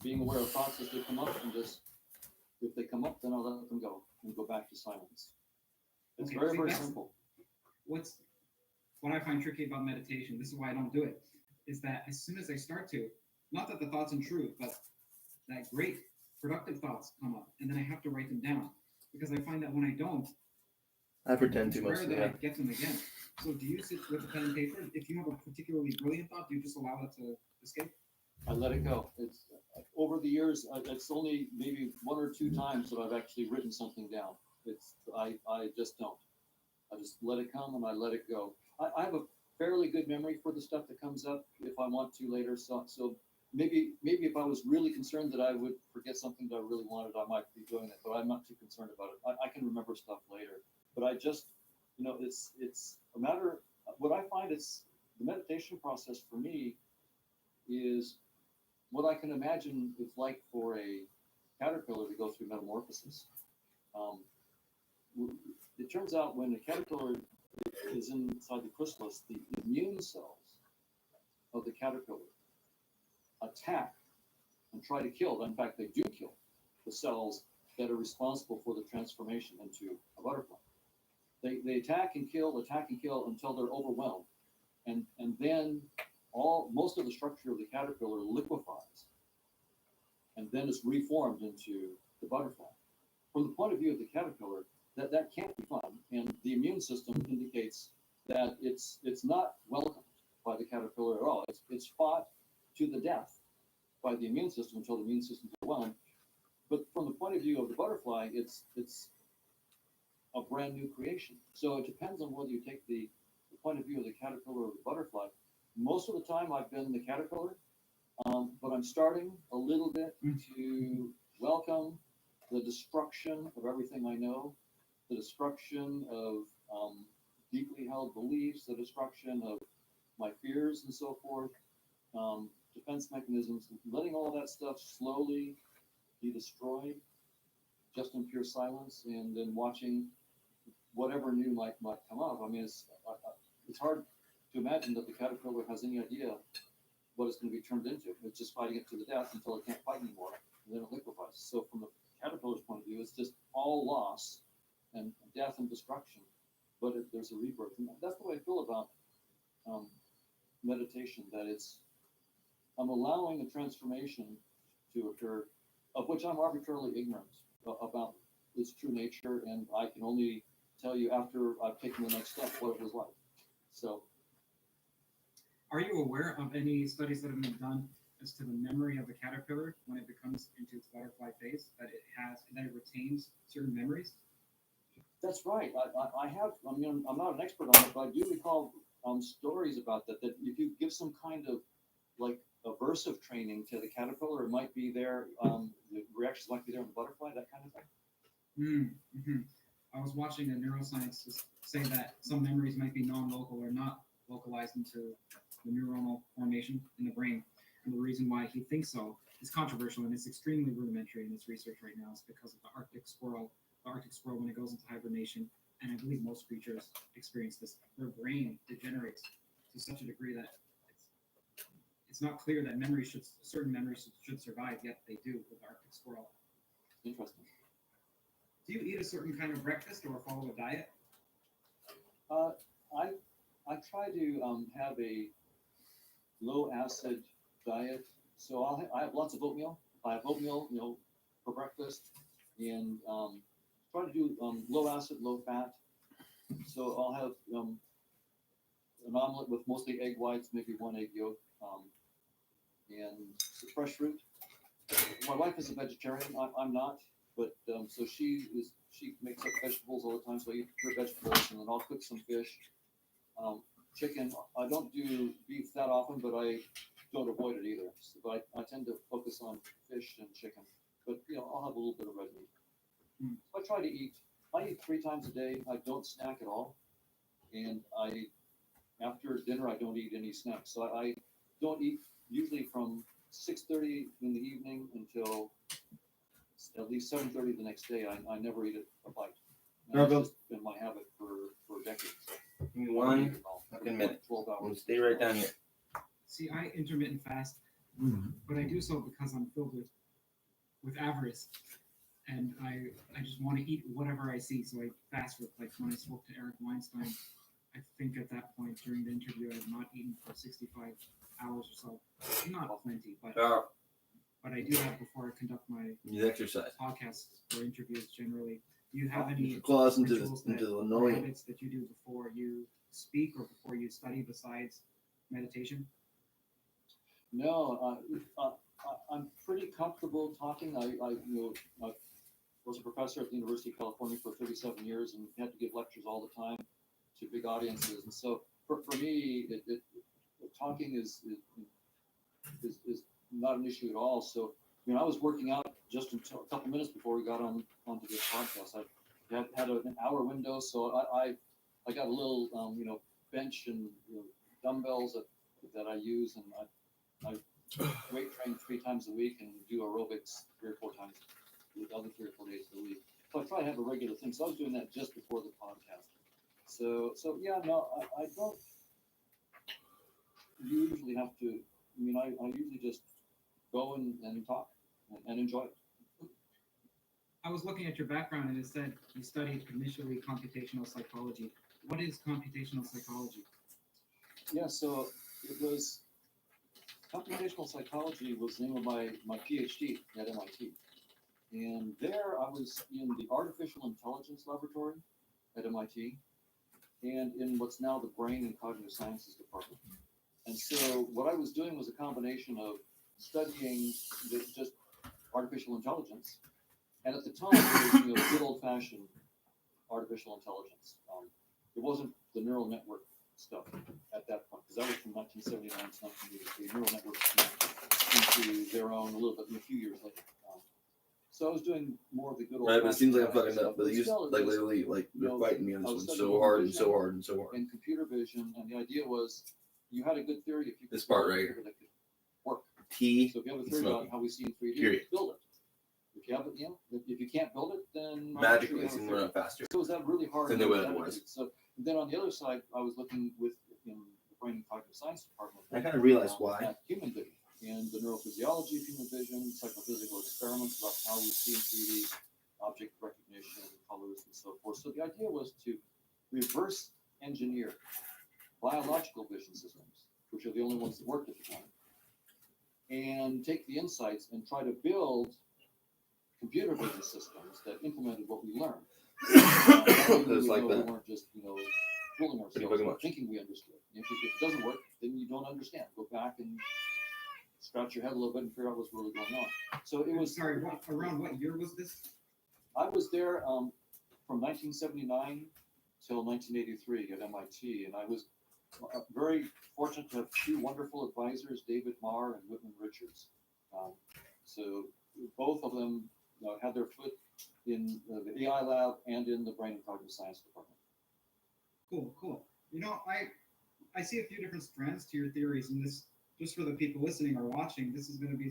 being aware of thoughts as they come up, and just if they come up, then I'll let them go and go back to silence. It's Okay, very simple. What I find tricky about meditation, this is why I don't do it, is that as soon as I start to, not that the thoughts intrude, but that great productive thoughts come up, and then I have to write them down, because I find that when I don't, I pretend it's too much. rare that I get them again. So do you sit with a pen and paper? If you have a particularly brilliant thought, do you just allow it to escape? I let it go. It's over the years. It's only maybe 1 or 2 times that I've actually written something down. I just don't. I just let it come and I let it go. I have a fairly good memory for the stuff that comes up if I want to later. So maybe if I was really concerned that I would forget something that I really wanted, I might be doing it. But I'm not too concerned about it. I can remember stuff later. But I just, it's a matter. What I find is the meditation process for me is what I can imagine it's like for a caterpillar to go through metamorphosis. It turns out when the caterpillar is inside the chrysalis, the immune cells of the caterpillar attack and try to kill. In fact, they do kill the cells that are responsible for the transformation into a butterfly. They attack and kill until they're overwhelmed, and then most of the structure of the caterpillar liquefies, and then is reformed into the butterfly. From the point of view of the caterpillar, that can't be fun, and the immune system indicates that it's not welcomed by the caterpillar at all. It's fought to the death by the immune system until the immune system is overwhelmed. But from the point of view of the butterfly, it's a brand new creation. So it depends on whether you take the point of view of the caterpillar or the butterfly. Most of the time, I've been the caterpillar, but I'm starting a little bit to welcome the destruction of everything I know, the destruction of deeply held beliefs, the destruction of my fears and so forth, defense mechanisms, letting all that stuff slowly be destroyed just in pure silence, and then watching whatever new might come up. I mean, it's hard to imagine that the caterpillar has any idea what it's going to be turned into. It's just fighting it to the death until it can't fight anymore, and then it liquefies. So from the caterpillar's point of view, it's just all loss and death and destruction, but there's a rebirth. And that's the way I feel about meditation, that I'm allowing a transformation to occur, of which I'm arbitrarily ignorant about its true nature, and I can only tell you after I've taken the next step what it was like. So, are you aware of any studies that have been done as to the memory of the caterpillar when it becomes into its butterfly phase, that it retains certain memories? That's right. I have. I mean, I'm not an expert on it, but I do recall stories about that. That if you give some kind of like aversive training to the caterpillar, it might be there. The reactions might be there in the butterfly. That kind of thing. Mm-hmm. I was watching a neuroscientist say that some memories might be non-local or not localized into the neuronal formation in the brain. And the reason why he thinks so is controversial, and it's extremely rudimentary in his research right now. Is because of the Arctic squirrel. The Arctic squirrel, when it goes into hibernation, and I believe most creatures experience this, their brain degenerates to such a degree that it's not clear that certain memories should survive, yet they do with the Arctic squirrel. Interesting. Do you eat a certain kind of breakfast or follow a diet? I try to have a low acid diet. So I have lots of oatmeal. I have oatmeal, for breakfast, and try to do low acid, low fat. So I'll have an omelet with mostly egg whites, maybe one egg yolk, and fresh fruit. My wife is a vegetarian. I'm not, but so she makes up vegetables all the time. So I eat pure vegetables, and then I'll cook some fish, chicken. I don't do beef that often, but I don't avoid it either. So, but I tend to focus on fish and chicken. But I'll have a little bit of red meat. I try to eat. I eat 3 times a day. I don't snack at all, and after dinner I don't eat any snacks. So I don't eat usually from 6:30 in the evening until at least 7:30 the next day. I never eat a bite. It's just been my habit for decades. Give me one fucking minute. 12 hours. Stay right down here. See, I intermittent fast, but I do so because I'm filled with avarice, and I just want to eat whatever I see. So I fast with, like, when I spoke to Eric Weinstein, I think at that point during the interview I had not eaten for 65 hours or so. Not plenty, but I do that before I conduct my exercise podcasts or interviews generally. Do you have any claws into rituals the or annoying habits that you do before you speak or before you study besides meditation? No, I'm pretty comfortable talking. I was a professor at the University of California for 37 years and had to give lectures all the time to big audiences. And so for me, talking is not an issue at all. So, I was working out just until a couple minutes before we got onto this podcast. I had an hour window, so I got a little bench and dumbbells that I use, and I weight train 3 times a week and do aerobics 3 or 4 times the other 3 or 4 days of the week. So I try to have a regular thing. So I was doing that just before the podcast. So yeah, no, I don't usually have to. I usually just go and talk and enjoy it. I was looking at your background and it said you studied initially computational psychology. What is computational psychology? Yeah, so it was computational psychology was the name of my PhD at MIT. And there I was in the artificial intelligence laboratory at MIT and in what's now the brain and cognitive sciences department. And so what I was doing was a combination of studying just artificial intelligence. And at the time, it was good old-fashioned artificial intelligence. It wasn't the neural network stuff at that point, because that was from 1979 to 1983. Neural networks came into their own a little bit, a few years later. So I was doing more of the good old. Right, but it seems like I'm fucking up. But you literally you're fighting me on this one so hard and so hard and so hard. And computer vision, and the idea was you had a good theory if you could this part right here. that could work. T. So if you have a theory about how we see in 3D, period. Build it. If you have it, if you can't build it, then magically it's going to run faster. So is that really hard? Than the way it was. So then on the other side, I was looking in the brain and cognitive science department. I kind of realized why. At human vision and the neurophysiology of human vision, psychophysical experiments about how we see in 3D, object recognition, colors, and so forth. So the idea was to reverse engineer biological vision systems, which are the only ones that worked at the time, and take the insights and try to build computer vision systems that implemented what we learned. It's like that. We weren't just fooling ourselves or thinking we understood. If it doesn't work, then you don't understand. Go back and scratch your head a little bit and figure out what's really going on. So it was. Sorry, around what year was this? I was there from 1979 till 1983 at MIT, and I was very fortunate to have 2 wonderful advisors, David Marr and Whitman Richards. So both of them had their foot in the AI lab and in the brain and cognitive science department. Cool. I see a few different strands to your theories, and this, just for the people listening or watching, this is going to be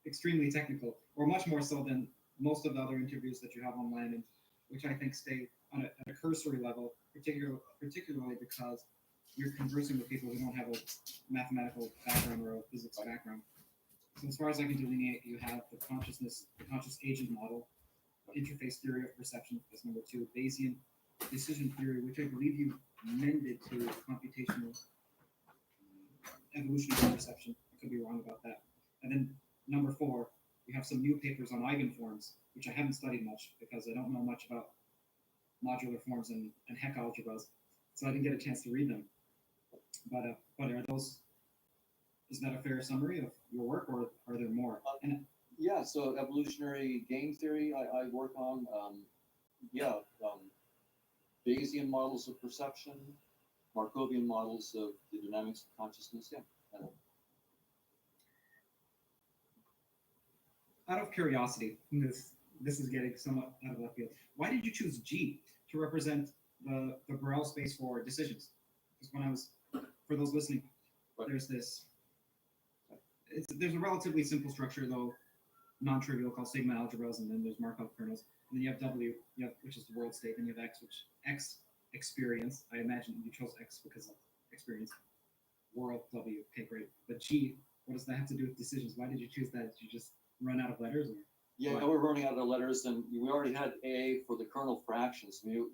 extremely technical, or much more so than most of the other interviews that you have online, and which I think stay on at a cursory level, particularly because you're conversing with people who don't have a mathematical background or a physics background. So as far as I can delineate, you have the conscious agent model, interface theory of perception, that's number 2, Bayesian decision theory, which I believe you mended to computational evolutionary perception. I could be wrong about that. And then number 4, you have some new papers on eigenforms, which I haven't studied much because I don't know much about modular forms and Heck algebras, so I didn't get a chance to read them. But are those? Is that a fair summary of your work, or are there more? Yeah, so evolutionary game theory I work on. Bayesian models of perception, Markovian models of the dynamics of consciousness. Yeah. Out of curiosity, this is getting somewhat out of left field. Why did you choose G to represent the Borel space for decisions? Because when I was, for those listening, there's this. There's a relatively simple structure, though non-trivial, called sigma algebras, and then there's Markov kernels, and then you have W, which is the world state, and you have X, which X experience. I imagine you chose X because of experience. World W, okay, great. But G, what does that have to do with decisions? Why did you choose that? Did you just run out of letters? Or yeah, we're running out of letters, and we already had A for the kernel for actions. I mean,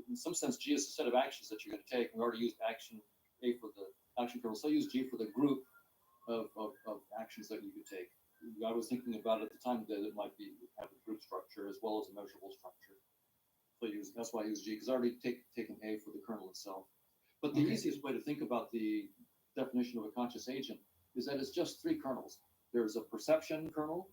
in some sense, G is a set of actions that you're going to take. We already used action A for the action kernel, so I used G for the group of actions that you could take. I was thinking about it at the time that it might have a group structure as well as a measurable structure. So that's why I use G, because I already taken A for the kernel itself. But the easiest way to think about the definition of a conscious agent is that it's just 3 kernels. There's a perception kernel.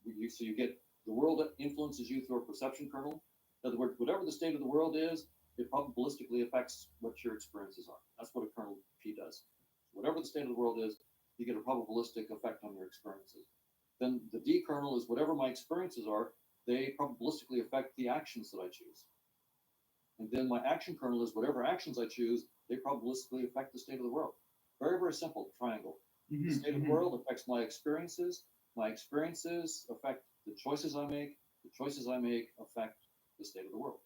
So you get the world that influences you through a perception kernel. In other words, whatever the state of the world is, it probabilistically affects what your experiences are. That's what a kernel P does. Whatever the state of the world is, you get a probabilistic effect on your experiences. Then the D kernel is whatever my experiences are, they probabilistically affect the actions that I choose. And then my action kernel is whatever actions I choose, they probabilistically affect the state of the world. Very, very simple triangle. Mhm, The state of the mhm. world affects my experiences affect the choices I make, the choices I make affect the state of the world.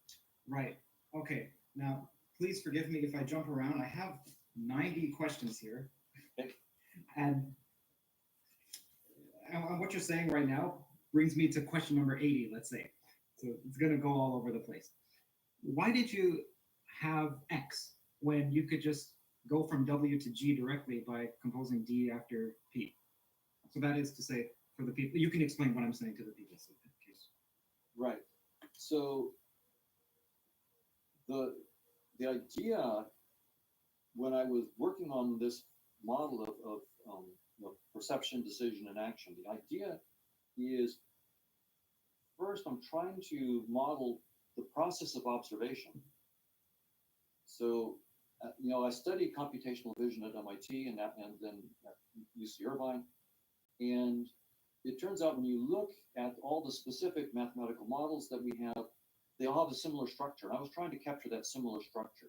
Right. Okay. Now, please forgive me if I jump around. I have 90 questions here. Okay. And what you're saying right now brings me to question number 80, let's say. So it's going to go all over the place. Why did you have X when you could just go from W to G directly by composing D after P? So that is to say, for the people, you can explain what I'm saying to the people. So in case. Right. So the idea when I was working on this model of perception, decision, and action, the idea is first I'm trying to model the process of observation. So, I studied computational vision at MIT and then at UC Irvine, and it turns out when you look at all the specific mathematical models that we have, they all have a similar structure. And I was trying to capture that similar structure,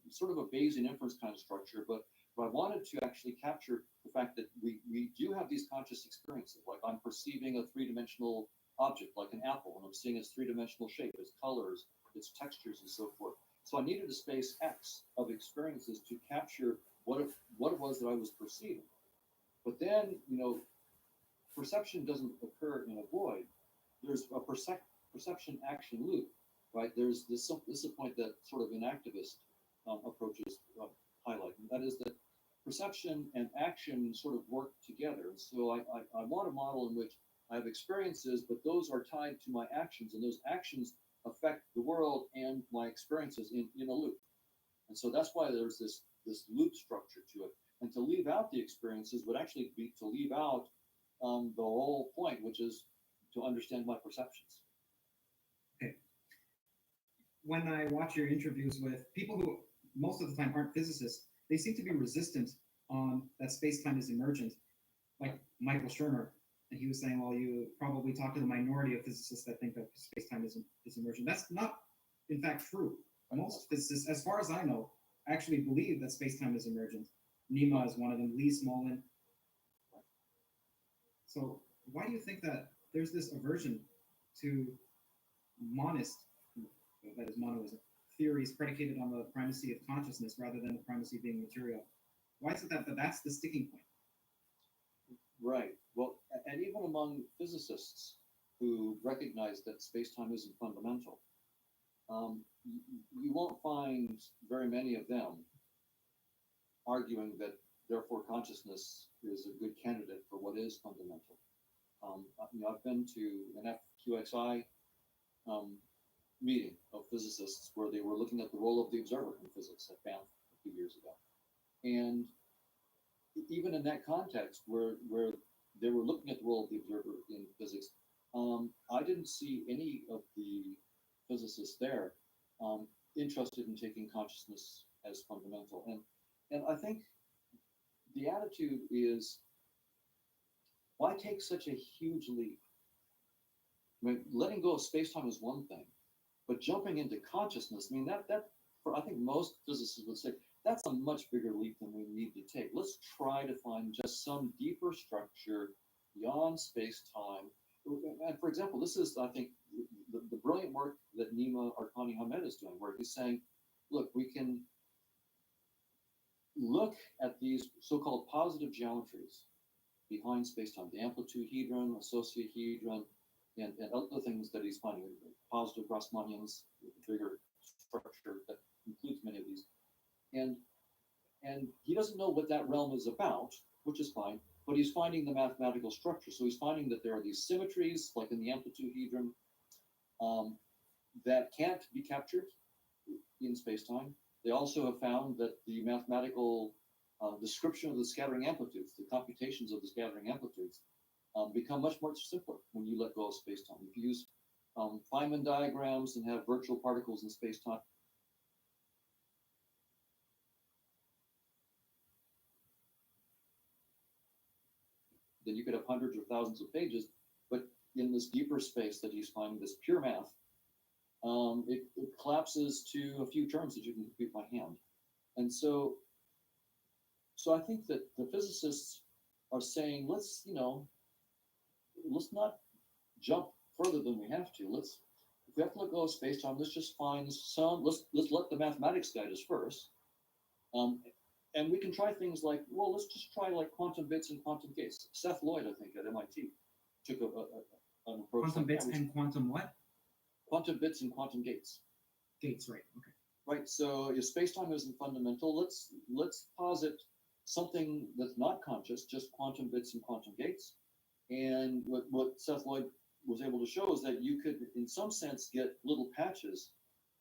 sort of a Bayesian inference kind of structure, but I wanted to actually capture the fact that we do have these conscious experiences. Like I'm perceiving a three-dimensional object, like an apple, and I'm seeing its three-dimensional shape, its colors, its textures, and so forth. So I needed a space X of experiences to capture what it was that I was perceiving. But then, perception doesn't occur in a void. There's a perception action loop, right? There's this is a point that sort of inactivist approaches highlight, and that is that perception and action sort of work together. And so I want a model in which I have experiences, but those are tied to my actions, and those actions affect the world and my experiences in a loop. And so that's why there's this loop structure to it. And to leave out the experiences would actually be to leave out the whole point, which is to understand my perceptions. Okay. When I watch your interviews with people who most of the time aren't physicists, they seem to be resistant on that space-time is emergent, like Michael Shermer. And he was saying, well, you probably talk to the minority of physicists that think that space-time is emergent. That's not, in fact, true. Most physicists, as far as I know, actually believe that space-time is emergent. Nima is one of them, Lee Smolin. So why do you think that there's this aversion to monist, that is monoism, theories predicated on the primacy of consciousness rather than the primacy being material? Why is it that that's the sticking point? Right. Well, and even among physicists who recognize that space-time isn't fundamental, you won't find very many of them arguing that therefore consciousness is a good candidate for what is fundamental. I've been to an FQXI meeting of physicists where they were looking at the role of the observer in physics at Banff a few years ago. And even in that context where they were looking at the role of the observer in physics, I didn't see any of the physicists there interested in taking consciousness as fundamental. And I think the attitude is, why take such a huge leap? I mean, letting go of space-time is one thing, but jumping into consciousness, I mean, that for I think most physicists would say, that's a much bigger leap than we need to take. Let's try to find just some deeper structure beyond space-time. And for example, this is, I think, the brilliant work that Nima Arkhani Hamed is doing, where he's saying, look, we can look at these so-called positive geometries behind space-time, the amplitude-hedron, associahedron, and other things that he's finding, positive Grassmannians with a bigger structure that includes many of these. And he doesn't know what that realm is about, which is fine, but he's finding the mathematical structure. So he's finding that there are these symmetries, like in the amplitude-hedron, that can't be captured in space-time. They also have found that the mathematical description of the scattering amplitudes, the computations of the scattering amplitudes, become much simpler when you let go of space-time. If you use Feynman diagrams and have virtual particles in space-time, then you could have hundreds or thousands of pages. But in this deeper space that he's finding, this pure math, it collapses to a few terms that you can compute by hand. And so I think that the physicists are saying, let's not jump further than we have to. If we have to let go of space-time, let's just find let's let the mathematics guide us first. And we can try things like, well, let's just try like quantum bits and quantum gates. Seth Lloyd, I think, at MIT, took an approach. Quantum like bits that, and quantum what? Quantum bits and quantum gates. Gates, right? Okay. Right. So if space-time isn't fundamental, let's posit something that's not conscious, just quantum bits and quantum gates. And what Seth Lloyd was able to show is that you could, in some sense, get little patches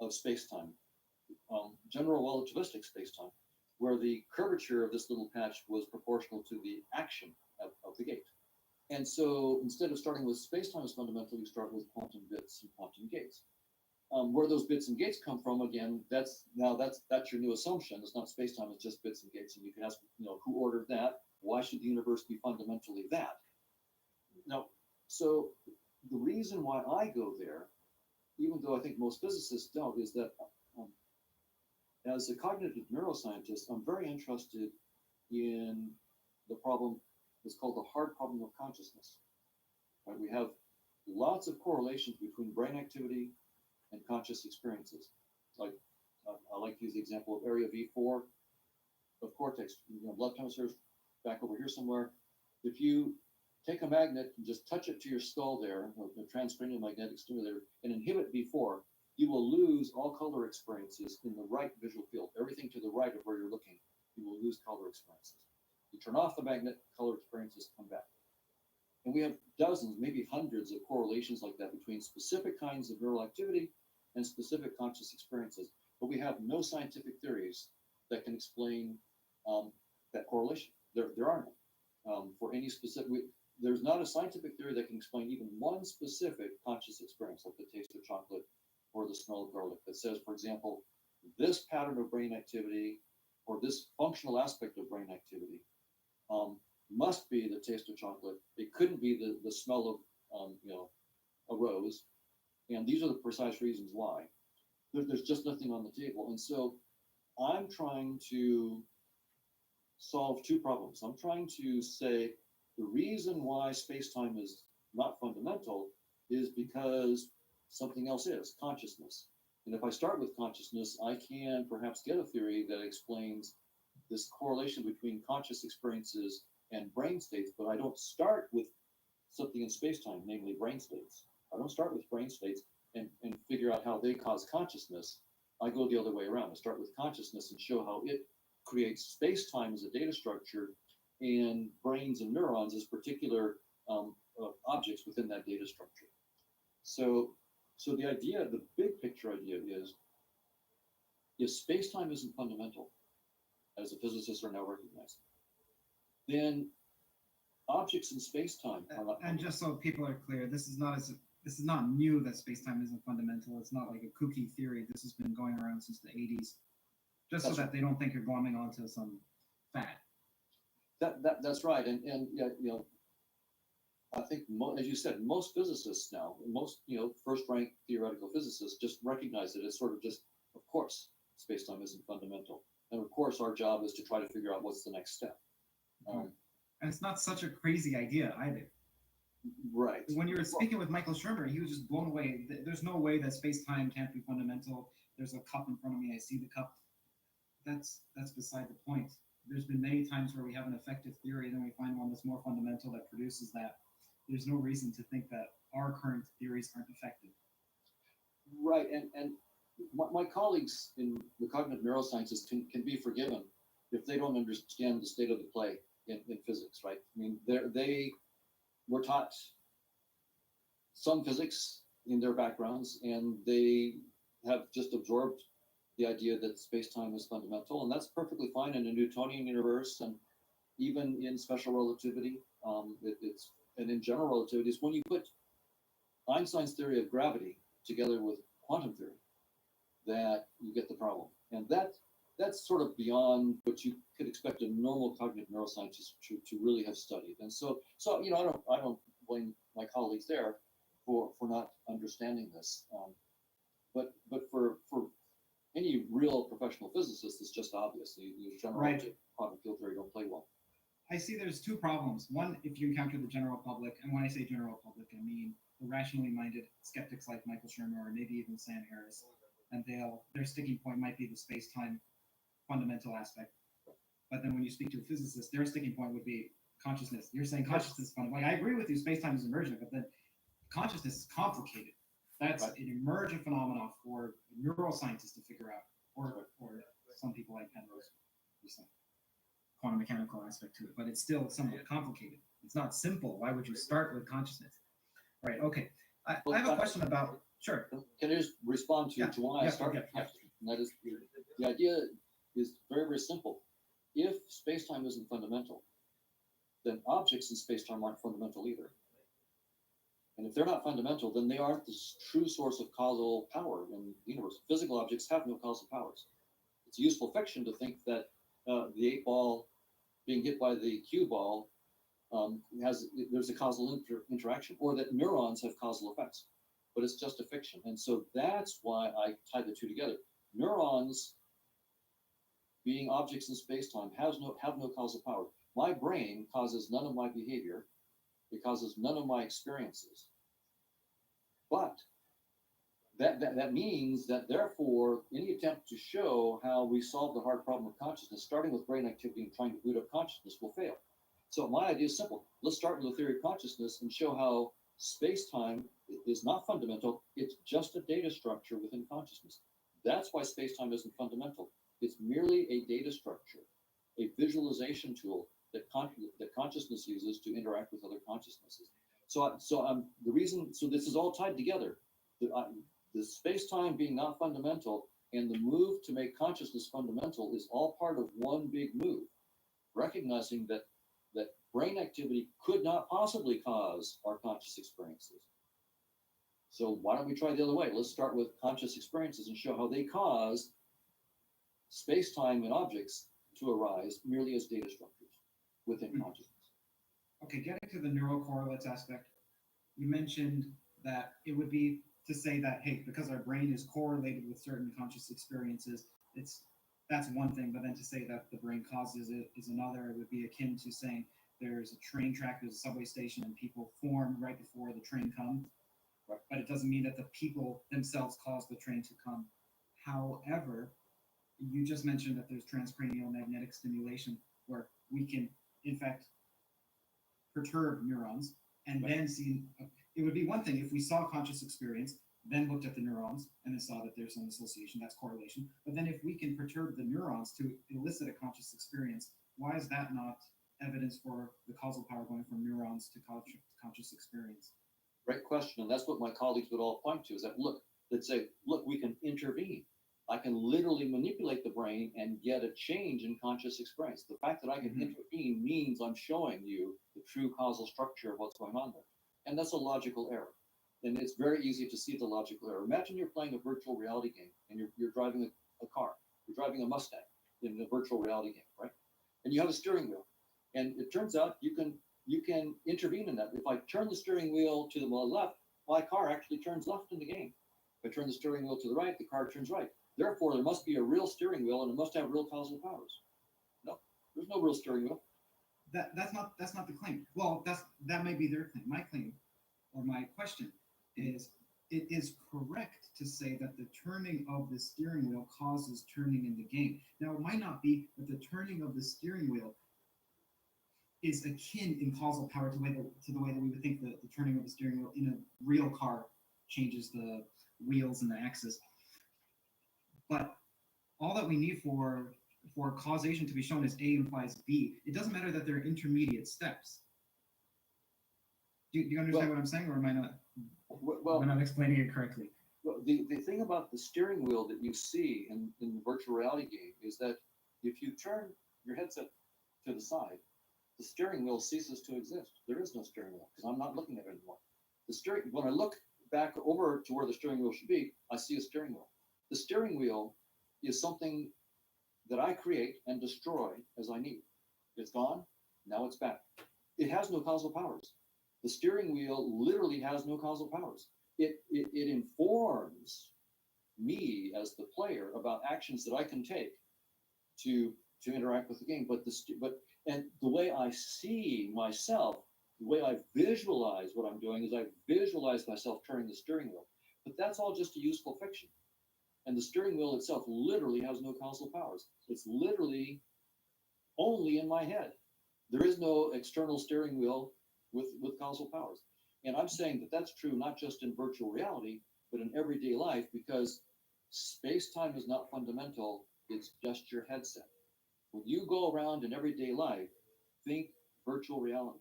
of space-time, general relativistic space-time, where the curvature of this little patch was proportional to the action of the gate. And so instead of starting with space-time as fundamental, you start with quantum bits and quantum gates. Where those bits and gates come from, again, that's your new assumption. It's not space-time, it's just bits and gates. And you can ask, who ordered that? Why should the universe be fundamentally that? Now, so the reason why I go there, even though I think most physicists don't, is that as a cognitive neuroscientist, I'm very interested in the problem that's called the hard problem of consciousness. Right? We have lots of correlations between brain activity and conscious experiences. Like I like to use the example of area V4 of cortex, left hemisphere back over here somewhere. If you take a magnet and just touch it to your skull there, the transcranial magnetic stimulator, and inhibit V4, you will lose all color experiences in the right visual field. Everything to the right of where you're looking, you will lose color experiences. You turn off the magnet, color experiences come back. And we have dozens, maybe hundreds of correlations like that between specific kinds of neural activity and specific conscious experiences. But we have no scientific theories that can explain that correlation. There are none. For any specific, there's not a scientific theory that can explain even one specific conscious experience, like the taste of chocolate or the smell of garlic, that says, for example, this pattern of brain activity or this functional aspect of brain activity must be the taste of chocolate. It couldn't be the smell of a rose. And these are the precise reasons why. There's just nothing on the table. And so I'm trying to solve two problems. I'm trying to say the reason why space-time is not fundamental is because something else is, consciousness. And if I start with consciousness, I can perhaps get a theory that explains this correlation between conscious experiences and brain states, but I don't start with something in space-time, namely brain states. I don't start with brain states and figure out how they cause consciousness. I go the other way around. I start with consciousness and show how it creates space-time as a data structure and brains and neurons as particular objects within that data structure. So the idea, the big picture idea is, if space-time isn't fundamental, as the physicists are now recognizing, then objects in space-time are not. And just so people are clear, this is not new that space-time isn't fundamental. It's not like a kooky theory. This has been going around since the 80s. Just so that they don't think you're glomming onto some fad. That's right, and I think, as you said, most physicists now, most first-rank theoretical physicists just recognize it as sort of just, of course, space-time isn't fundamental, and of course our job is to try to figure out what's the next step. And it's not such a crazy idea either. Right. When you were speaking with Michael Shermer, he was just blown away. There's no way that space-time can't be fundamental. There's a cup in front of me. I see the cup. That's beside the point. There's been many times where we have an effective theory, and then we find one that's more fundamental that produces that. There's no reason to think that our current theories aren't effective. Right, and my colleagues in the cognitive neurosciences can be forgiven if they don't understand the state of the play in physics, right? I mean, they were taught some physics in their backgrounds, and they have just absorbed the idea that space-time is fundamental, and that's perfectly fine in a Newtonian universe, and even in special relativity. And in general relativity, it's when you put Einstein's theory of gravity together with quantum theory that you get the problem. And that that's sort of beyond what you could expect a normal cognitive neuroscientist to really have studied. And so I don't blame my colleagues there for not understanding this. But for any real professional physicist, it's just obvious. The general Right. object quantum field theory don't play well. I see there's two problems. One, if you encounter the general public, and when I say general public, I mean the rationally minded skeptics like Michael Shermer or maybe even Sam Harris, and their sticking point might be the space-time fundamental aspect. But then when you speak to a physicist, their sticking point would be consciousness. You're saying consciousness is fundamental. Like, I agree with you, space-time is emergent, but then consciousness is complicated. That's Right. an emergent phenomenon for neuroscientists to figure out, or some people like Penrose. There's some quantum mechanical aspect to it, but it's still somewhat complicated. It's not simple. Why would you start with consciousness? Right. Okay. I have a question about. Sure. Can I just respond to why I started? Yeah. And that is, the idea is very, very simple. If space-time isn't fundamental, then objects in space-time aren't fundamental either. And if they're not fundamental, then they aren't the true source of causal power in the universe. Physical objects have no causal powers. It's a useful fiction to think that the 8-ball being hit by the cue ball there's a causal interaction, or that neurons have causal effects. But it's just a fiction. And so that's why I tied the two together. Neurons, being objects in space-time, have no causal power. My brain causes none of my behavior. It causes none of my experiences. But that means that, therefore, any attempt to show how we solve the hard problem of consciousness, starting with brain activity and trying to boot up consciousness, will fail. So my idea is simple. Let's start with the theory of consciousness and show how space-time is not fundamental. It's just a data structure within consciousness. That's why space-time isn't fundamental. It's merely a data structure, a visualization tool that consciousness uses to interact with other consciousnesses. So this is all tied together. The space-time being not fundamental and the move to make consciousness fundamental is all part of one big move, recognizing that brain activity could not possibly cause our conscious experiences. So why don't we try the other way? Let's start with conscious experiences and show how they cause space-time and objects to arise merely as data structures within consciousness. Okay, getting to the neural correlates aspect, you mentioned that it would be to say that, hey, because our brain is correlated with certain conscious experiences, that's one thing, but then to say that the brain causes it is another. It would be akin to saying there's a train track, there's a subway station, and people form right before the train comes. Right. But it doesn't mean that the people themselves cause the train to come. However, you just mentioned that there's transcranial magnetic stimulation where we can, in fact, perturb neurons and then see. It would be one thing if we saw conscious experience, then looked at the neurons and then saw that there's some association, that's correlation. But then if we can perturb the neurons to elicit a conscious experience, why is that not evidence for the causal power going from neurons to conscious experience? Great question. And that's what my colleagues would all point to, is that, look, we can intervene. I can literally manipulate the brain and get a change in conscious experience. The fact that I can intervene means I'm showing you the true causal structure of what's going on there. And that's a logical error. And it's very easy to see the logical error. Imagine you're playing a virtual reality game and you're driving a car. You're driving a Mustang in a virtual reality game, right? And you have a steering wheel. And it turns out you can intervene in that. If I turn the steering wheel to the left, my car actually turns left in the game. If I turn the steering wheel to the right, the car turns right. Therefore, there must be a real steering wheel and it must have real causal powers. No, there's no real steering wheel. That's not the claim. Well, that may be their claim. My claim, or my question, is it is correct to say that the turning of the steering wheel causes turning in the game. Now, it might not be that the turning of the steering wheel is akin in causal power to the way that we would think the turning of the steering wheel in a real car changes the wheels and the axis. But all that we need for causation to be shown is A implies B. It doesn't matter that they're intermediate steps. Do you understand what I'm saying, or am I not? Well, am I not explaining it correctly? Well, the thing about the steering wheel that you see in the virtual reality game is that if you turn your headset to the side, the steering wheel ceases to exist. There is no steering wheel because I'm not looking at it anymore. When I look back over to where the steering wheel should be, I see a steering wheel. The steering wheel is something that I create and destroy as I need. It's gone, now it's back. It has no causal powers. The steering wheel literally has no causal powers. It informs me as the player about actions that I can take to interact with the game. And the way I see myself, the way I visualize what I'm doing is I visualize myself turning the steering wheel. But that's all just a useful fiction. And the steering wheel itself literally has no causal powers. It's literally only in my head. There is no external steering wheel with causal powers. And I'm saying that that's true not just in virtual reality, but in everyday life, because space-time is not fundamental, it's just your headset. When you go around in everyday life, think virtual reality.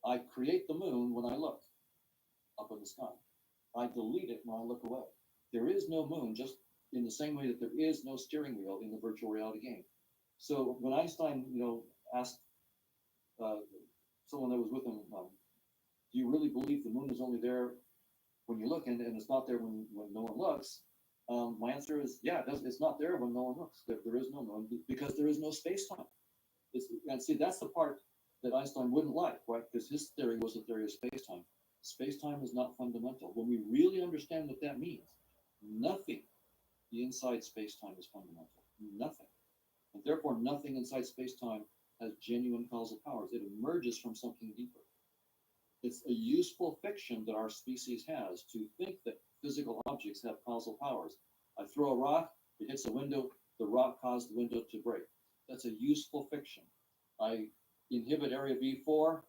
I create the moon when I look up in the sky. I delete it when I look away. There is no moon, just in the same way that there is no steering wheel in the virtual reality game. So when Einstein, asked someone that was with him, do you really believe the moon is only there when you look and it's not there when no one looks? My answer is, yeah, it's not there when no one looks. There is no moon because there is no space-time. And see, that's the part that Einstein wouldn't like, right? Because his theory was the theory of space-time. Space-time is not fundamental. When we really understand what that means, nothing inside space-time is fundamental. Nothing. And therefore, nothing inside space-time has genuine causal powers. It emerges from something deeper. It's a useful fiction that our species has to think that physical objects have causal powers. I throw a rock, it hits a window, the rock caused the window to break. That's a useful fiction. I inhibit area V4,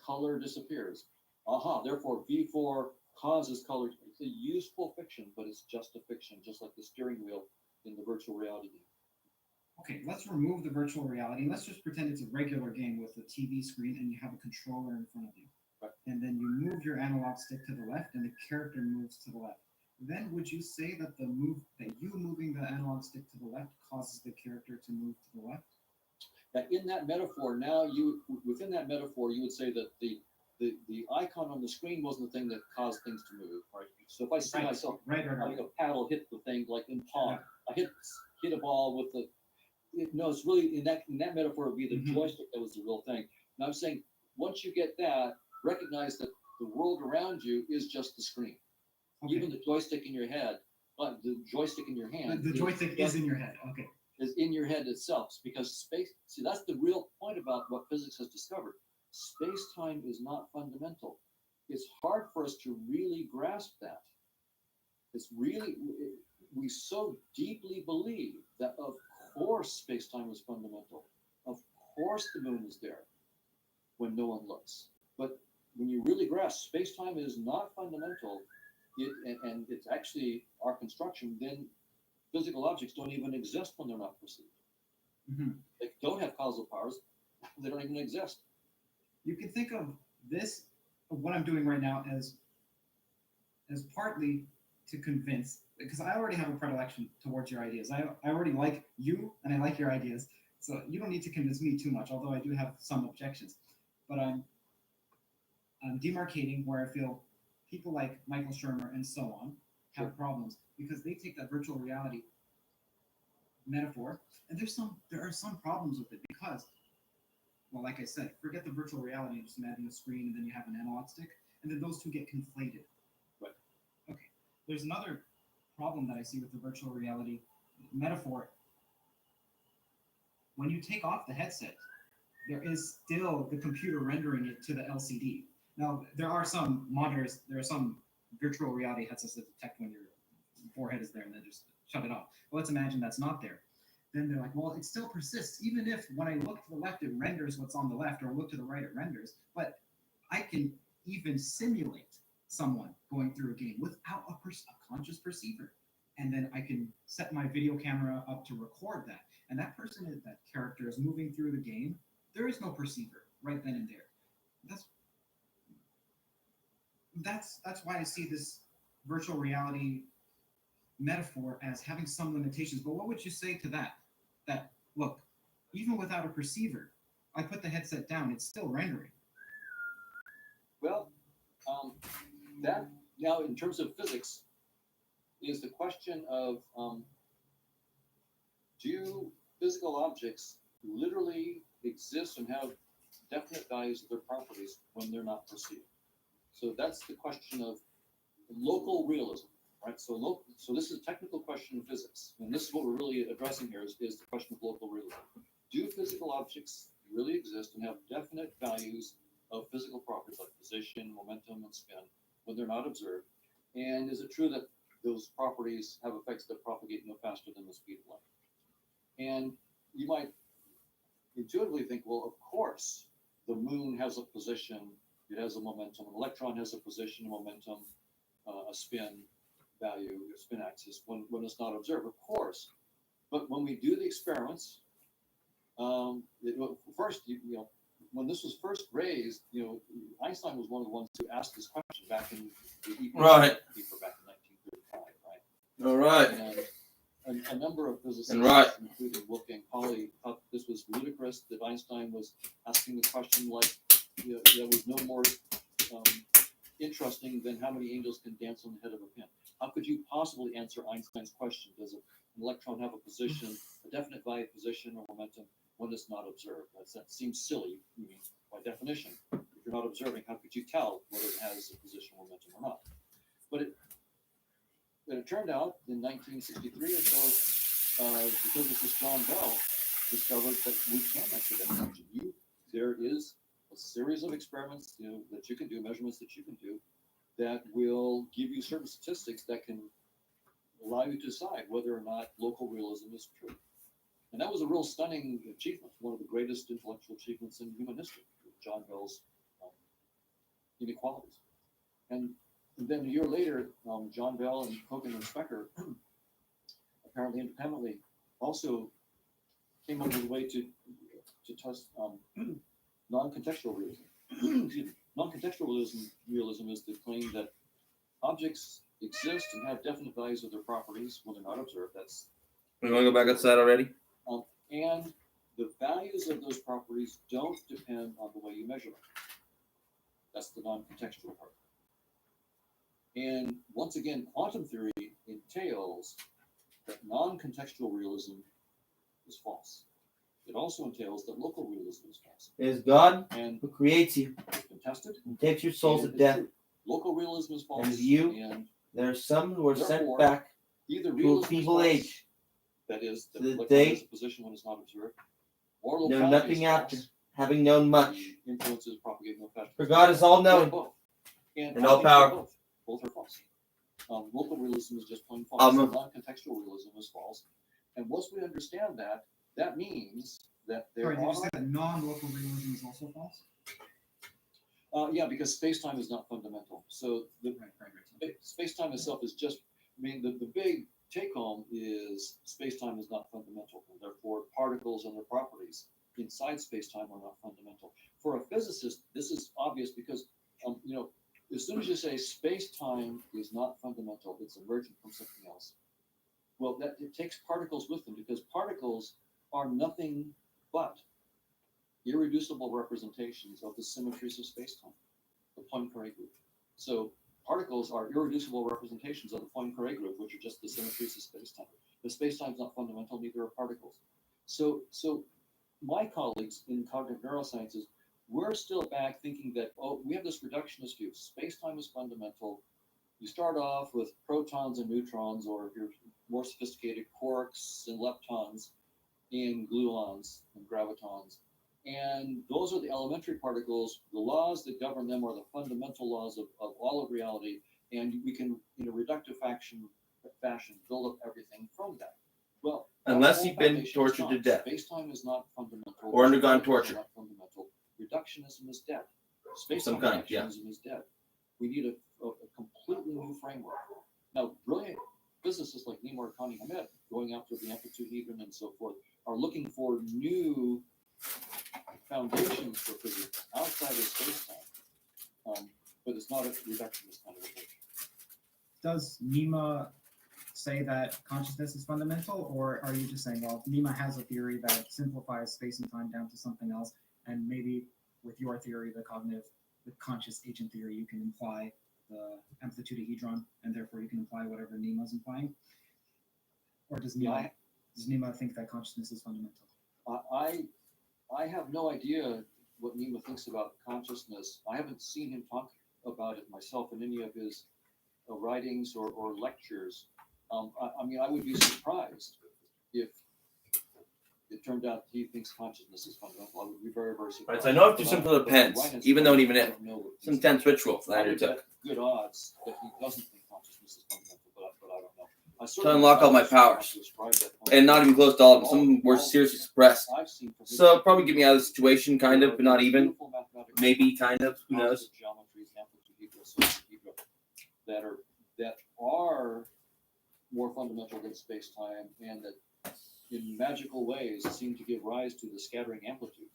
color disappears. Aha, therefore V4 causes color. It's a useful fiction, but it's just a fiction, just like the steering wheel in the virtual reality game. Okay, let's remove the virtual reality. Let's just pretend it's a regular game with a TV screen and you have a controller in front of you. Right. And then you move your analog stick to the left and the character moves to the left. Then would you say that you moving the analog stick to the left causes the character to move to the left? That in that metaphor, within that metaphor, you would say that the icon on the screen wasn't the thing that caused things to move, right? So if I see myself like a paddle hit the thing, like in Pong, I hit a ball with the. It's really in that metaphor it would be the joystick that was the real thing. And I'm saying once you get that, recognize that the world around you is just the screen. Okay. Even the joystick in your head, the joystick in your hand. The joystick is in your head. Okay. Is in your head itself, because space. See, that's the real point about what physics has discovered. Space-time is not fundamental. It's hard for us to really grasp that. We so deeply believe that of course space-time is fundamental. Of course the moon is there when no one looks. But when you really grasp space-time is not fundamental, and it's actually our construction, then physical objects don't even exist when they're not perceived. Mm-hmm. They don't have causal powers. They don't even exist. You can think of what I'm doing right now, as partly to convince, because I already have a predilection towards your ideas. I already like you, and I like your ideas. So you don't need to convince me too much, although I do have some objections. But I'm demarcating where I feel people like Michael Shermer and so on have problems, because they take that virtual reality metaphor, and there are some problems with it, because, well, like I said, forget the virtual reality and just imagine a screen and then you have an analog stick, and then those two get conflated. Right. Okay. There's another problem that I see with the virtual reality metaphor. When you take off the headset, there is still the computer rendering it to the LCD. Now, there are some monitors, there are some virtual reality headsets that detect when your forehead is there and then just shut it off. Well, let's imagine that's not there. Then they're like, well, it still persists. Even if when I look to the left, it renders what's on the left, or look to the right, it renders. But I can even simulate someone going through a game without a conscious perceiver. And then I can set my video camera up to record that. And that character is moving through the game. There is no perceiver right then and there. That's why I see this virtual reality metaphor as having some limitations. But what would you say to that? That, look, even without a perceiver, I put the headset down, it's still rendering. Well, that now in terms of physics is the question of do physical objects literally exist and have definite values of their properties when they're not perceived. So that's the question of local realism, right? So this is a technical question of physics, and this is what we're really addressing here is the question of local realism. Do physical objects really exist and have definite values of physical properties like position, momentum, and spin when they're not observed? And is it true that those properties have effects that propagate no faster than the speed of light? And you might intuitively think, well, of course, the moon has a position, it has a momentum, an electron has a position, a momentum, a spin value, a spin axis when it's not observed, of course. But when we do the experiments, first, when this was first raised, Einstein was one of the ones who asked this question back in the EP Right. paper back in 1935, right? All right. And a number of physicists, Right. including Wolfgang Pauli, thought this was ludicrous, that Einstein was asking the question like, there was no more interesting than how many angels can dance on the head of a pin. How could you possibly answer Einstein's question? Does an electron have a position, a definite value position or momentum when it's not observed? That seems silly. I mean, by definition, if you're not observing, how could you tell whether it has a position, momentum, or not? But it turned out in 1963 or so, the physicist John Bell discovered that we can answer that question. There is a series of experiments that you can do, measurements that you can do, that will give you certain statistics that can allow you to decide whether or not local realism is true. And that was a real stunning achievement, one of the greatest intellectual achievements in human history, John Bell's inequalities. And then a year later, John Bell and Hogan and Specker, apparently independently, also came up with a way to test non-contextual realism. Excuse me. Non-contextual realism is the claim that objects exist and have definite values of their properties when they're not observed. That's. You want to go back outside already? And the values of those properties don't depend on the way you measure them. That's the non-contextual part. And once again, quantum theory entails that non-contextual realism is false. It also entails that local realism is false. It is God and who creates you it's been tested and takes your souls and at death. true. Local realism is false. And you, and there are some who are sent therefore, back either to a realism is feeble false, age, that is, the so that electron they has a position when it's not observed, or know locality nothing is after, false, having known much. and influences propagate no faster. For God is all knowing Both. And and I all think they're powerful. Both are false. Local realism is just plain false. Amen. Non-contextual realism is false. And once we understand that, that means that there Sorry, did are. you say that non-local realism is also false? Yeah, because space-time is not fundamental. So the space-time itself is just. I mean, the big take-home is space-time is not fundamental, and therefore particles and their properties inside space-time are not fundamental. For a physicist, this is obvious because as soon as you say space-time is not fundamental, it's emergent from something else. Well, that it takes particles with them because particles are nothing but irreducible representations of the symmetries of space-time, the Poincare group. So particles are irreducible representations of the Poincare group, which are just the symmetries of space-time. The space-time is not fundamental, neither are particles. So my colleagues in cognitive neurosciences, we're still back thinking that, we have this reductionist view. Space-time is fundamental. You start off with protons and neutrons, or if you're more sophisticated, quarks and leptons and gluons and gravitons. And those are the elementary particles. The laws that govern them are the fundamental laws of all of reality. And we can, in a reductive fashion, build up everything from that. Well, Unless you've been tortured to death. Space-time is not fundamental. Or undergone torture. Not fundamental. Reductionism is dead. Some Space-time kind, yeah. reductionism is dead. We need a completely new framework. Now, brilliant physicists like Nima Hamed, going after the amplitude hedron and so forth, are looking for new foundations for physics outside of space-time. But it's not a reductionist kind of approach. Does Nima say that consciousness is fundamental, or are you just saying, well, Nima has a theory that simplifies space and time down to something else, and maybe with your theory, the conscious agent theory, you can imply the amplitude hedron, and therefore you can imply whatever Nima's implying? Or does Nima? Does Nima think that consciousness is fundamental? I have no idea what Nima thinks about consciousness. I haven't seen him talk about it myself in any of his writings or lectures. I mean, I would be surprised if it turned out he thinks consciousness is fundamental. I would be very, very surprised. Right, so I know after something that depends, even though even if some intense ritual that I undertook. Good odds that he doesn't think consciousness is fundamental, but I don't know. To unlock all my powers, and not even close to all of them. Some were seriously suppressed. So probably get me out of the situation, kind of, but not even. Maybe, kind of. Who knows? That are more fundamental than space-time, and that in magical ways seem to give rise to the scattering amplitudes.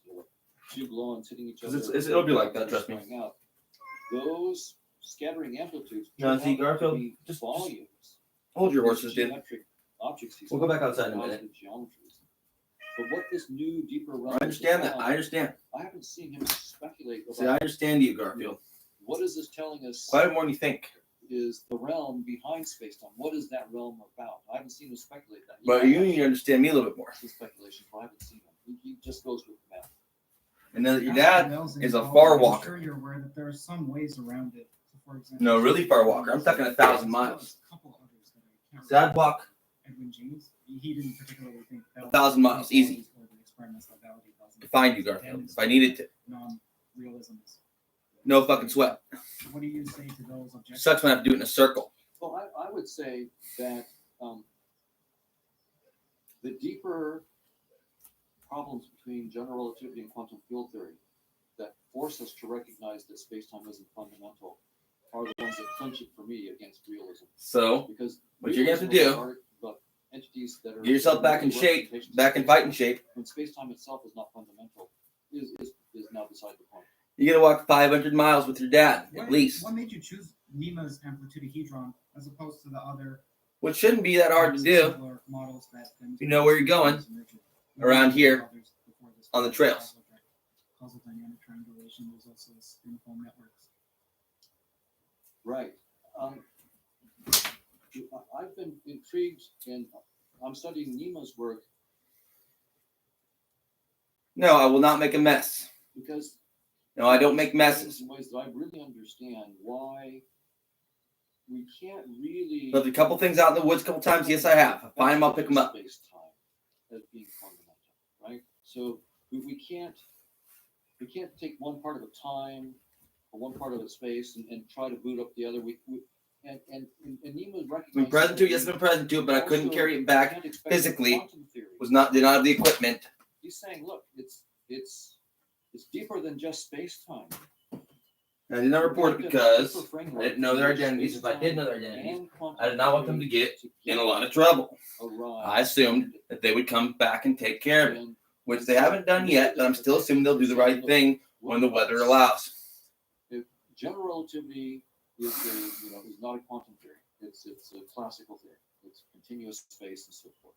Two gluons hitting each other. It'll be like that, trust me. Out. Those scattering amplitudes. No, see, Garfield, just volumes. Hold your horses, dude. Objects We'll go back outside in a minute. But what this new, deeper realm I understand that. I understand. I haven't seen him speculate about. See, I understand you, Garfield. What is this telling us? Quite more than you think. Is the realm behind space-time? What is that realm about? I haven't seen him speculate that. But you need to understand me a little bit more. Speculation, but I haven't seen him. He just goes with the math. And then your dad is a far walker. I'm sure you're aware that there are some ways around it. So for example, No, really far walker. I'm talking 1,000 miles. So I'd walk Edwin James, he didn't particularly think 1,000 miles, easy. To find you, Garfield, if I needed to. Non-realism is. No fucking sweat. What do you say to those objections? Sucks when I have to do it in a circle. Well, I would say that the deeper problems between general relativity and quantum field theory that force us to recognize that space-time isn't fundamental are the ones that clinch it for me against realism. So, because what you're going to have to do, entities that are get yourself back in shape, back in fighting shape. When space-time itself is not fundamental, is now beside the point. You got to walk 500 miles with your dad, at least. What made you choose Nima's amplitudehedron as opposed to the other? Which shouldn't be that hard to do. You know where you're going, around here, on the trails. Causal dynamic triangulation. There's also spin-fold networks. Right. I've been intrigued, and I'm studying Nima's work. No, I will not make a mess. Because no, I don't make messes. In ways that I really understand why we can't really. Left a couple things out in the woods a couple times. Yes, I have. I find them, I'll pick them up. Space-time as being fundamental, right? So we can't take one part of a time or one part of a space and try to boot up the other. And Nima's recognized. I've been present to it. Yes, I've been present to it, but I couldn't carry it back physically. Did not have the equipment. He's saying, look, it's deeper than just space-time. I did not report it because I didn't know their identities. If I did know their identities, I did not want them to get in a lot of trouble. I assumed that they would come back and take care of it, which they haven't done yet, but I'm still assuming they'll do the right thing when the weather allows. If general relativity is not a quantum theory. It's a classical theory. It's continuous space and so forth.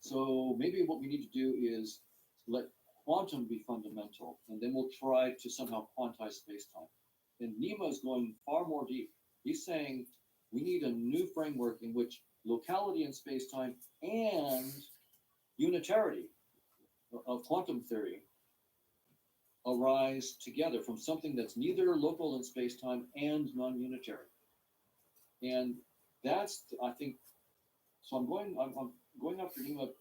So maybe what we need to do is let quantum be fundamental, and then we'll try to somehow quantize space-time. And Nima is going far more deep. He's saying we need a new framework in which locality in space-time and unitarity of quantum theory arise together from something that's neither local in space-time and non-unitary. And that's, I think, so I'm going after Nima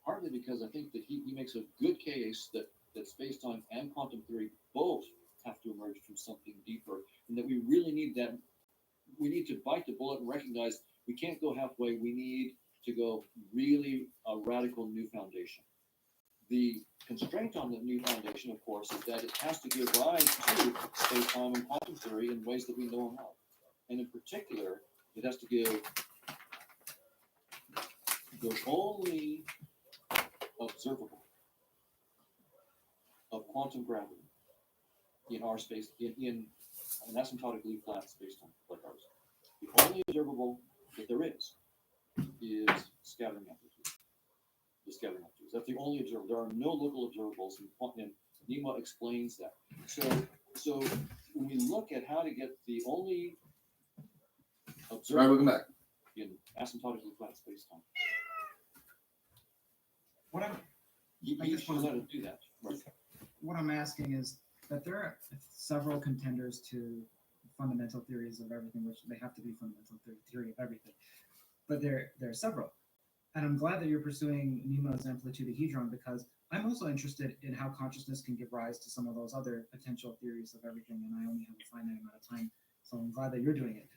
partly because I think that he makes a good case that space-time and quantum theory both have to emerge from something deeper, and that we really need that. We need to bite the bullet and recognize we can't go halfway. We need to go really a radical new foundation. The constraint on the new foundation, of course, is that it has to give rise to space-time and quantum theory in ways that we know and love. And in particular, it has to give the only observable of quantum gravity in our space, in an asymptotically flat space-time like ours. The only observable that there is scattering amplitude. The scattering amplitude. That's the only observable. There are no local observables, and Nima explains that. So when we look at how to get the only observable welcome back. in asymptotically flat space-time, What I'm You, I you guess should what let I'm, it do that. Right. what I'm asking is that there are several contenders to fundamental theories of everything, which they have to be fundamental theory of everything. But there are several. And I'm glad that you're pursuing Nemo's amplitudehedron because I'm also interested in how consciousness can give rise to some of those other potential theories of everything, and I only have a finite amount of time, so I'm glad that you're doing it.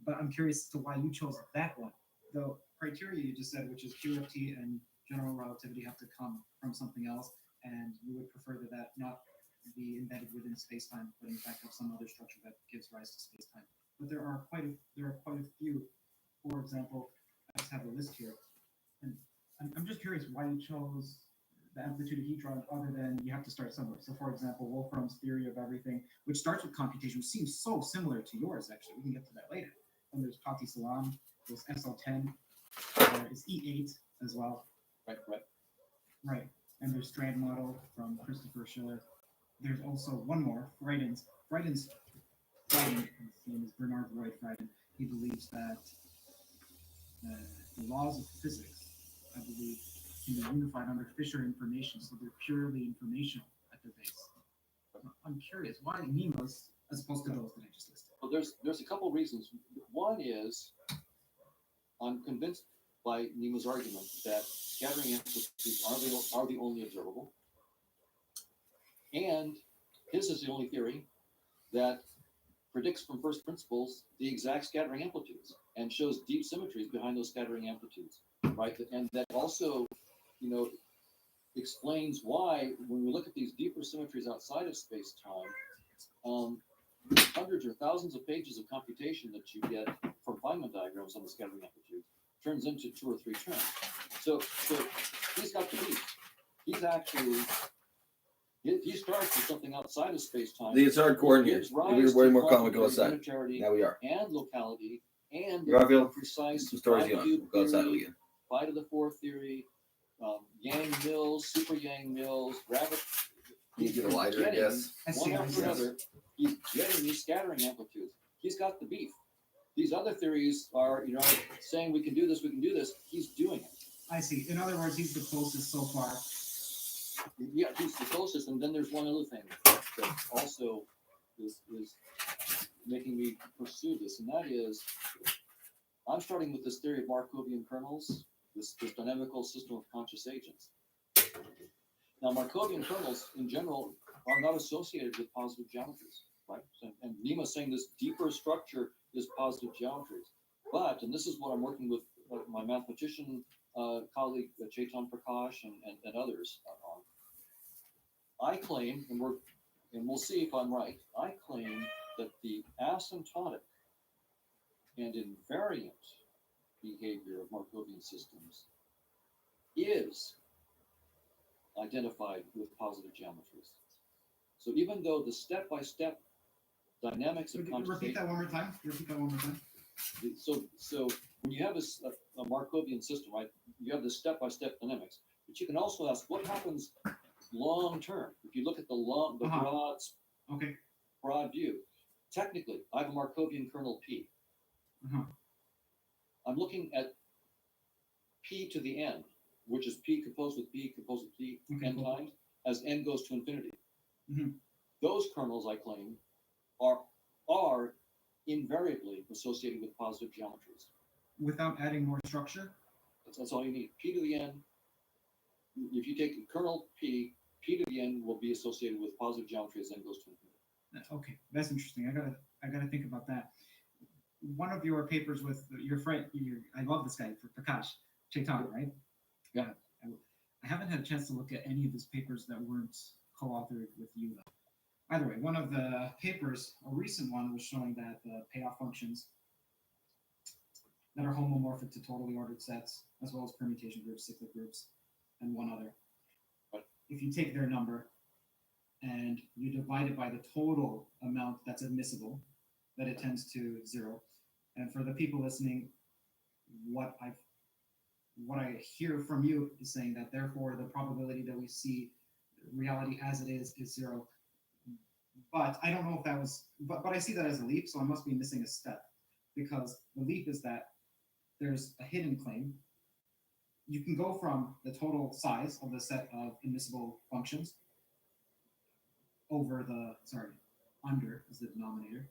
But I'm curious as to why you chose that one. The criteria you just said, which is QFT and general relativity, have to come from something else, and you would prefer that not be embedded within space-time, but in fact have some other structure that gives rise to space-time. But there are quite a few. For example, I just have a list here. And I'm just curious why you chose the amplitudehedron other than you have to start somewhere. So, for example, Wolfram's theory of everything, which starts with computation, which seems so similar to yours, actually. We can get to that later. And there's Pati Salam, there's SL10, there is E8 as well. Right. And there's Strand Model from Christopher Schiller. There's also one more, Frieden's. His name is Bernard Roy Frieden. He believes that the laws of physics, I believe, can be unified under Fisher information, so they're purely informational at their base. I'm curious, why Nemo's as opposed to those that I just listed? Well, there's a couple reasons. One is I'm convinced by Nemo's argument that scattering amplitudes are the only observable, and his is the only theory that predicts from first principles the exact scattering amplitudes and shows deep symmetries behind those scattering amplitudes, right? And that also, explains why when we look at these deeper symmetries outside of space-time, hundreds or thousands of pages of computation that you get from Feynman diagrams on the scattering amplitude turns into 2 or 3 terms. So he's got the beat. He's actually, he starts with something outside of space-time. It's hardcore in here. We're way more comical outside. Now we are. And locality and Garfield, precise some stories you on. We'll go outside again. 5 to the 4 theory, Yang Mills, Super Yang Mills, Rabbit. You get a lighter, I guess. One after another, he's getting these scattering amplitudes. He's got the beef. These other theories are, saying we can do this. He's doing it. I see. In other words, he's the closest so far. Yeah, he's the closest. And then there's one other thing that also is making me pursue this, and that is I'm starting with this theory of Markovian kernels, this dynamical system of conscious agents. Now, Markovian kernels, in general, are not associated with positive geometries, right? And Nemo's saying this deeper structure is positive geometries. But, and this is what I'm working with my mathematician colleague, Chetan Prakash, and others on. I claim, and we'll see if I'm right, I claim that the asymptotic and invariant behavior of Markovian systems is identified with positive geometries. So even though the step-by-step dynamics of computation... Repeat that one more time. So when you have a Markovian system, right, you have the step-by-step dynamics, but you can also ask what happens long-term. If you look at the broad view, technically, I have a Markovian kernel P. I'm looking at P to the n, which is P composed with P n times, as n goes to infinity. Those kernels, I claim, are invariably associated with positive geometries. Without adding more structure? That's all you need. P to the n, if you take the kernel P to the n will be associated with positive geometry as n goes to infinity. Okay, that's interesting. I gotta think about that. One of your papers with your friend, I love this guy, Prakash, Chetan, right? Yeah. I haven't had a chance to look at any of his papers that weren't co-authored with you, though. Either way, one of the papers, a recent one, was showing that the payoff functions that are homomorphic to totally ordered sets, as well as permutation groups, cyclic groups, and one other. But if you take their number and you divide it by the total amount that's admissible, that it tends to 0. And for the people listening, what I hear from you is saying that therefore the probability that we see reality as it is 0. But I don't know if that was, but I see that as a leap, so I must be missing a step, because the leap is that there's a hidden claim you can go from the total size of the set of immiscible functions under is the denominator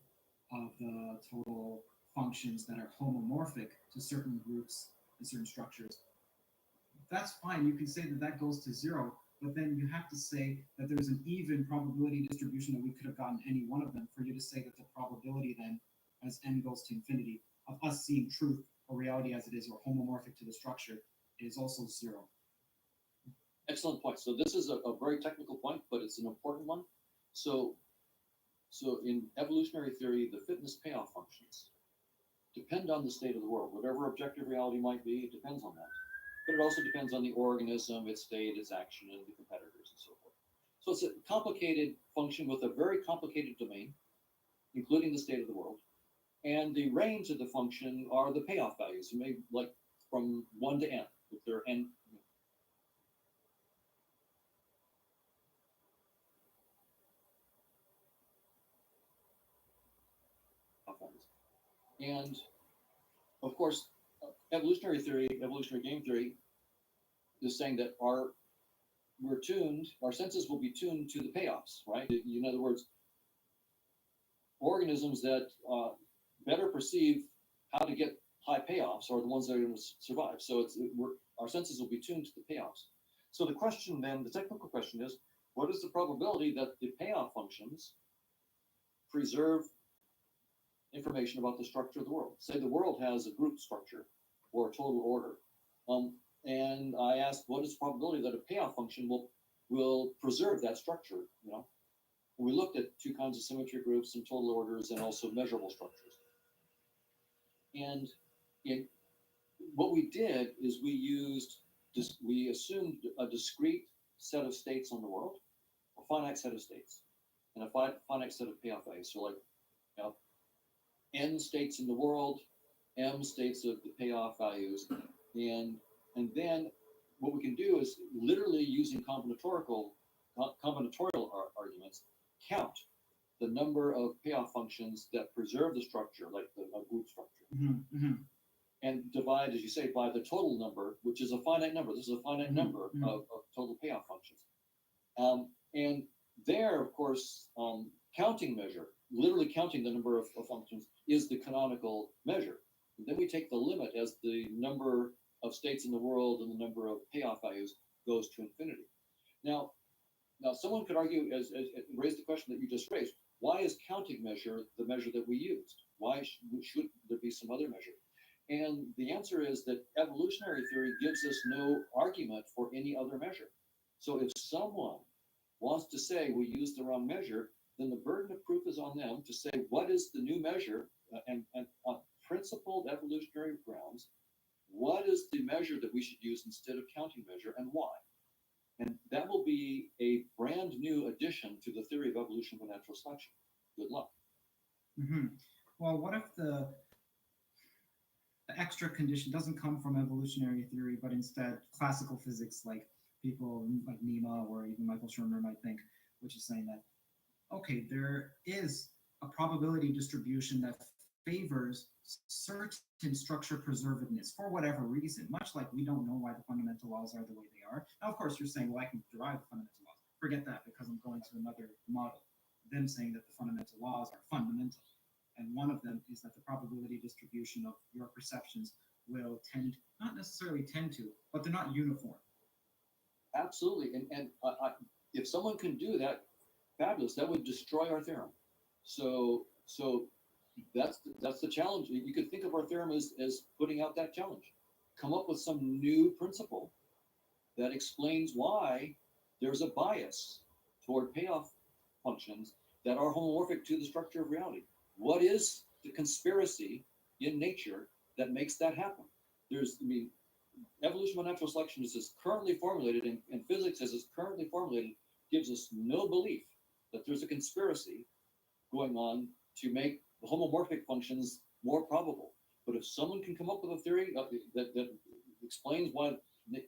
of the total functions that are homomorphic to certain groups and certain structures. That's fine. You can say that that goes to zero, but then you have to say that there's an even probability distribution that we could have gotten any one of them for you to say that the probability then, as n goes to infinity, of us seeing truth or reality as it is or homomorphic to the structure is also zero. Excellent point. So this is a very technical point, but it's an important one. So in evolutionary theory, the fitness payoff functions depend on the state of the world. Whatever objective reality might be, it depends on that. But it also depends on the organism, its state, its action, and the competitors, and so forth. So it's a complicated function with a very complicated domain, including the state of the world. And the range of the function are the payoff values, maybe like from 1 to n, if they're n. And of course, evolutionary game theory is saying that our senses will be tuned to the payoffs, right? In other words, organisms that better perceive how to get high payoffs are the ones that are going to survive. So our senses will be tuned to the payoffs. So the question then, the technical question is, what is the probability that the payoff functions preserve information about the structure of the world? Say the world has a group structure or a total order. And I asked, what is the probability that a payoff function will preserve that structure? We looked at two kinds of symmetry groups and total orders and also measurable structures. And what we did is we assumed a discrete set of states on the world, a finite set of states, and a finite set of payoff values. So like n states in the world, m states of the payoff values, and then what we can do is literally using combinatorial arguments count the number of payoff functions that preserve the structure, like a group structure, and divide, as you say, by the total number, which is a finite number. This is a finite number of total payoff functions. And there, of course, counting measure, literally counting the number of functions, is the canonical measure. And then we take the limit as the number of states in the world and the number of payoff values goes to infinity. Now someone could argue, as raise the question that you just raised, why is counting measure the measure that we used? Why should there be some other measure? And the answer is that evolutionary theory gives us no argument for any other measure. So if someone wants to say we used the wrong measure, then the burden of proof is on them to say what is the new measure, and on principled evolutionary grounds, what is the measure that we should use instead of counting measure, and why? And that will be a brand new addition to the theory of evolution by natural selection. Good luck. Well, what if the extra condition doesn't come from evolutionary theory, but instead classical physics, like people like Nima or even Michael Shermer might think, which is saying that, okay, there is a probability distribution that favors certain structure preservedness for whatever reason, much like we don't know why the fundamental laws are the way they are. Now, of course, you're saying, well, I can derive the fundamental laws. Forget that, because I'm going to another model. Them saying that the fundamental laws are fundamental. And one of them is that the probability distribution of your perceptions will tend, not necessarily tend to, but they're not uniform. Absolutely. And if someone can do that, fabulous. That would destroy our theorem. So that's the challenge. You could think of our theorem as putting out that challenge. Come up with some new principle that explains why there's a bias toward payoff functions that are homomorphic to the structure of reality. What is the conspiracy in nature that makes that happen? Evolution by natural selection is currently formulated, and physics as it's currently formulated gives us no belief that there's a conspiracy going on to make the homomorphic functions more probable. But if someone can come up with a theory that explains why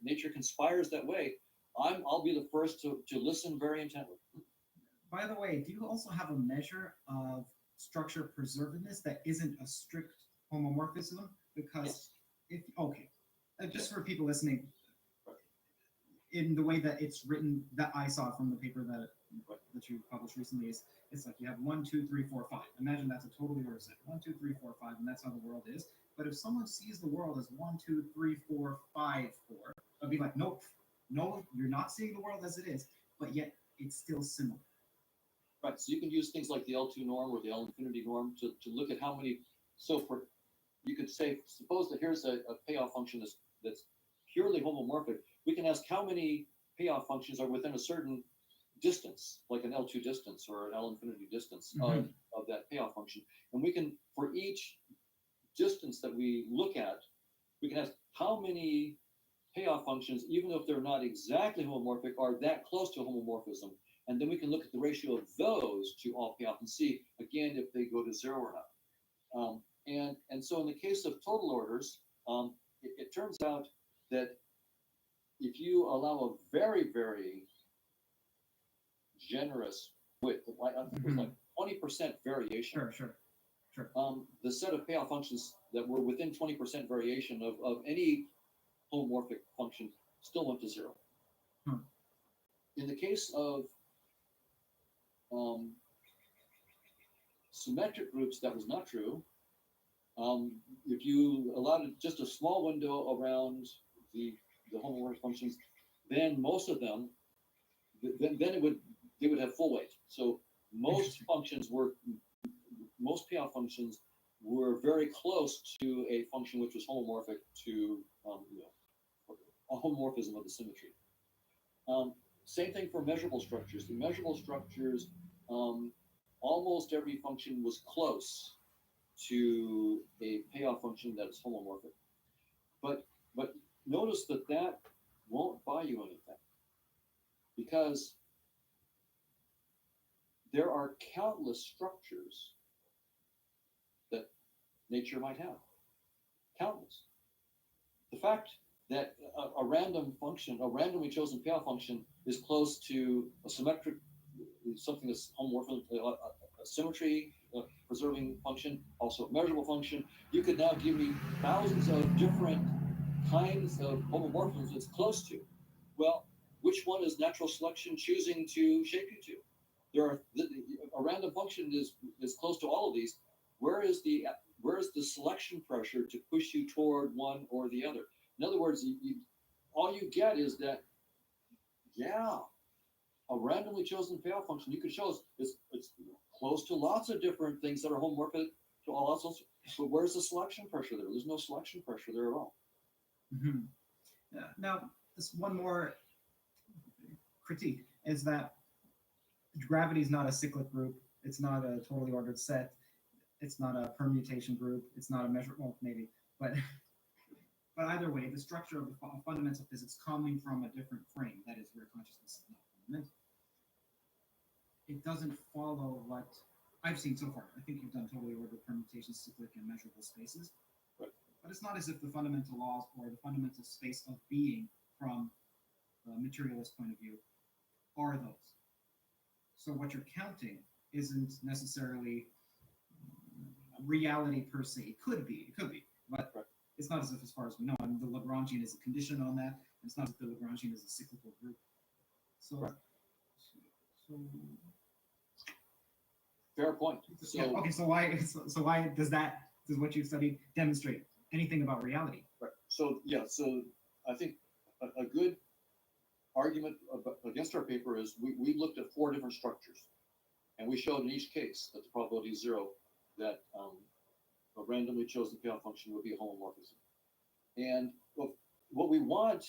nature conspires that way, I'll be the first to listen very intently. By the way, do you also have a measure of structure preservedness that isn't a strict homomorphism? Because just for people listening, in the way that it's written that I saw from the paper that you published recently is it's like you have 1, 2, 3, 4, 5. Imagine that's a totally ordered set. 1, 2, 3, 4, 5, and that's how the world is. But if someone sees the world as 1, 2, 3, 4, 5, 4, I'd be like, nope, no, you're not seeing the world as it is, but yet it's still similar. Right. So you can use things like the L2 norm or the L infinity norm to look at how many. So for you could say, suppose that here's a payoff function that's purely homomorphic. We can ask how many payoff functions are within a certain distance, like an L2 distance or an L infinity distance of that payoff function. And we can, for each distance that we look at, we can ask how many payoff functions, even if they're not exactly homomorphic, are that close to homomorphism. And then we can look at the ratio of those to all payoff and see, again, if they go to 0 or not. And so in the case of total orders, it turns out that if you allow a very, very generous width, like 20% variation, Sure. the set of payoff functions that were within 20% variation of any homomorphic function still went to 0. In the case of symmetric groups, that was not true. If you allowed just a small window around the homomorphic functions, then most of them, then they would have full weight. So most payoff functions were very close to a function which was homomorphic to a homomorphism of the symmetry. Same thing for measurable structures. The measurable structures, almost every function was close to a payoff function that is homomorphic. But notice that won't buy you anything, because there are countless structures that nature might have. Countless. The fact that a random function, a randomly chosen payoff function, is close to a symmetric, something that's homomorphic, a symmetry preserving function, also a measurable function. You could now give me thousands of different kinds of homomorphisms it's close to. Well, which one is natural selection choosing to shape you to? There are a random function is close to all of these. Where is the selection pressure to push you toward one or the other? In other words, all you get is that, a randomly chosen payoff function you could show us it's close to lots of different things that are homomorphic to all lots of, but where's the selection pressure there? There's no selection pressure there at all. Now, this one more critique is that gravity is not a cyclic group. It's not a totally ordered set. It's not a permutation group. It's not a measure. Well, maybe, but either way, the structure of the fundamental physics coming from a different frame, that is where consciousness is not fundamental. It doesn't follow what I've seen so far. I think you've done totally ordered permutations, cyclic and measurable spaces. Right. But it's not as if the fundamental laws or the fundamental space of being from a materialist point of view are those. So what you're counting isn't necessarily reality per se. It could be, but it's not as if, as far as we know, and the Lagrangian is a condition on that. And it's not as if the Lagrangian is a cyclical group. So fair point. So why does what you studied demonstrate anything about reality? Right. So I think a good argument against our paper is we looked at 4 different structures, and we showed in each case that the probability is 0 that a randomly chosen payoff function would be a homomorphism. And what we want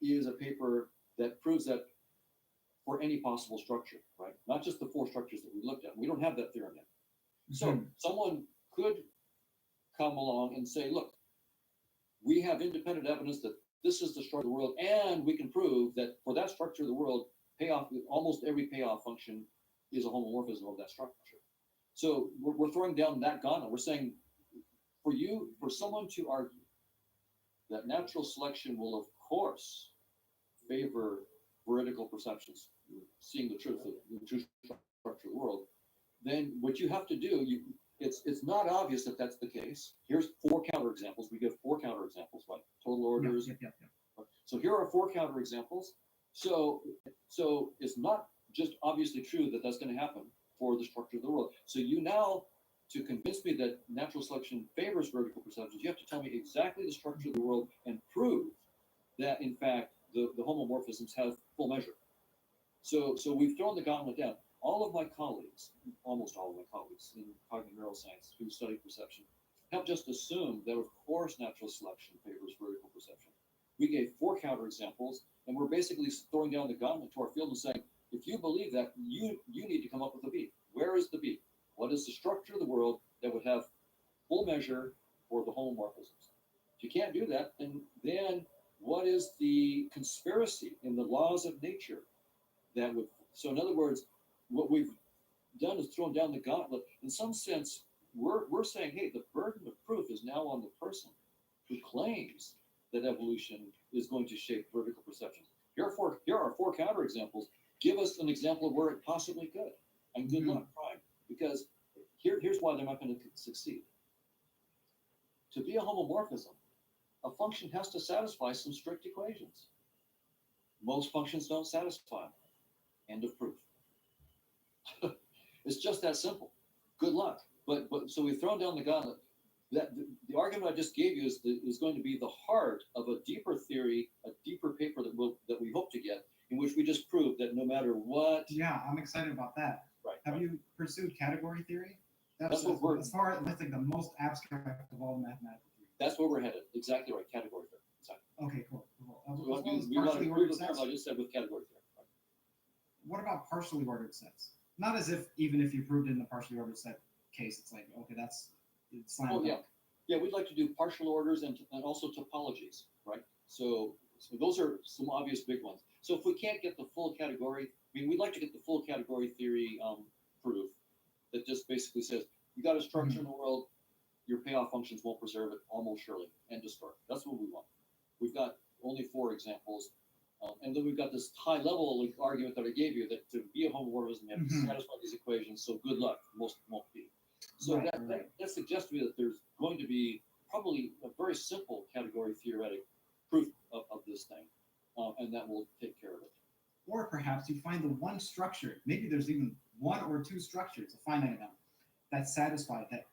is a paper that proves that for any possible structure, right? Not just the 4 structures that we looked at. We don't have that theorem yet. So someone could come along and say, look, we have independent evidence that this is the structure of the world, and we can prove that for that structure of the world, almost every payoff function is a homomorphism of that structure. So we're throwing down that gauntlet. We're saying, for someone to argue that natural selection will, of course, favor veridical perceptions, seeing the truth of the true structure of the world, then what you have to do, it's not obvious that that's the case. Here's 4 counterexamples. We give 4 counterexamples, like total orders. So here are 4 counterexamples. So it's not just obviously true that that's going to happen for the structure of the world. So you now, to convince me that natural selection favors vertical perceptions, you have to tell me exactly the structure of the world and prove that, in fact, the homomorphisms have full measure. So we've thrown the gauntlet down. All of my colleagues, almost all of my colleagues in cognitive neuroscience who study perception, have just assumed that, of course, natural selection favors vertical perception. We gave 4 counterexamples, and we're basically throwing down the gauntlet to our field and saying, if you believe that, you need to come up with a B. Where is the B? What is the structure of the world that would have full measure for the homomorphisms? If you can't do that, then what is the conspiracy in the laws of nature that would? So in other words, what we've done is thrown down the gauntlet. In some sense, we're saying, hey, the burden of proof is now on the person who claims that evolution is going to shape vertical perception. Here are 4 counterexamples. Give us an example of where it possibly could. And good luck trying, because here's why they're not going to succeed. To be a homomorphism, a function has to satisfy some strict equations. Most functions don't satisfy them. End of proof. It's just that simple. Good luck. But so we've thrown down the gauntlet. That the argument I just gave you is going to be the heart of a deeper theory, a deeper paper that we hope to get, in which we just prove that no matter what. Yeah, I'm excited about that. Right. Have you pursued category theory? That's what we're. As far as that's like the most abstract of all mathematical theory. That's where we're headed. Exactly right. Category theory. Exactly. Okay, cool. We want to prove the term I just said with category theory. Right. What about partially ordered sets? Not as if even if you proved it in the partially ordered set case, it's like, okay, it's slam dunk. Yeah, we'd like to do partial orders and also topologies, right? So those are some obvious big ones. So if we can't get the full category, we'd like to get the full category theory proof that just basically says you got a structure in the world, your payoff functions won't preserve it almost surely, end of story. That's what we want. We've got only 4 examples. And then we've got this high-level argument that I gave you that to be a homomorphism, you have to satisfy these equations. So good luck. Most won't be. So that suggests to me that there's going to be probably a very simple category theoretic proof of this thing, and that will take care of it. Or perhaps you find the one structure. Maybe there's even 1 or 2 structures, a finite amount, that satisfy that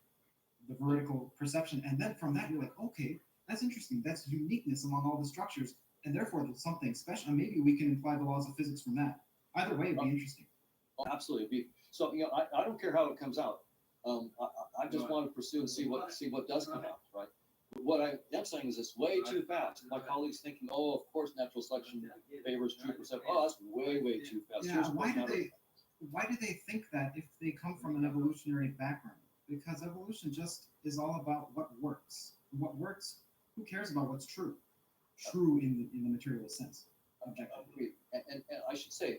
the vertical perception, and then from that you're like, okay, that's interesting. That's uniqueness among all the structures. And therefore, there's something special. And maybe we can imply the laws of physics from that. Either way, it'd be interesting. Absolutely. So I don't care how it comes out. I just want to pursue and see what does come out. Right. What I am saying is it's way too fast. My colleagues thinking, oh, of course, natural selection favors true perception. Oh, that's way too fast. Yeah. Why do they think that if they come from an evolutionary background? Because evolution just is all about what works. What works? Who cares about what's true? True in the materialist sense. Objectively. And I should say,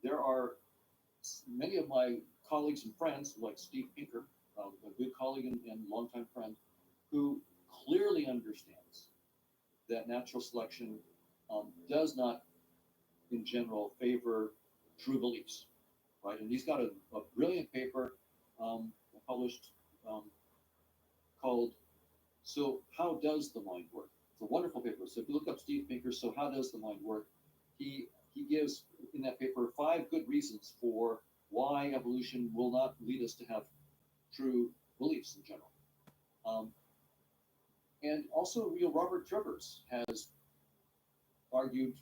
there are many of my colleagues and friends, like Steve Pinker, a good colleague and longtime friend, who clearly understands that natural selection does not, in general, favor true beliefs, right? And he's got a brilliant paper published called "So How Does the Mind Work?" It's a wonderful paper. So if you look up Steve Pinker, "So How Does the Mind Work?" He gives in that paper 5 good reasons for why evolution will not lead us to have true beliefs in general. And also, Robert Trivers has argued,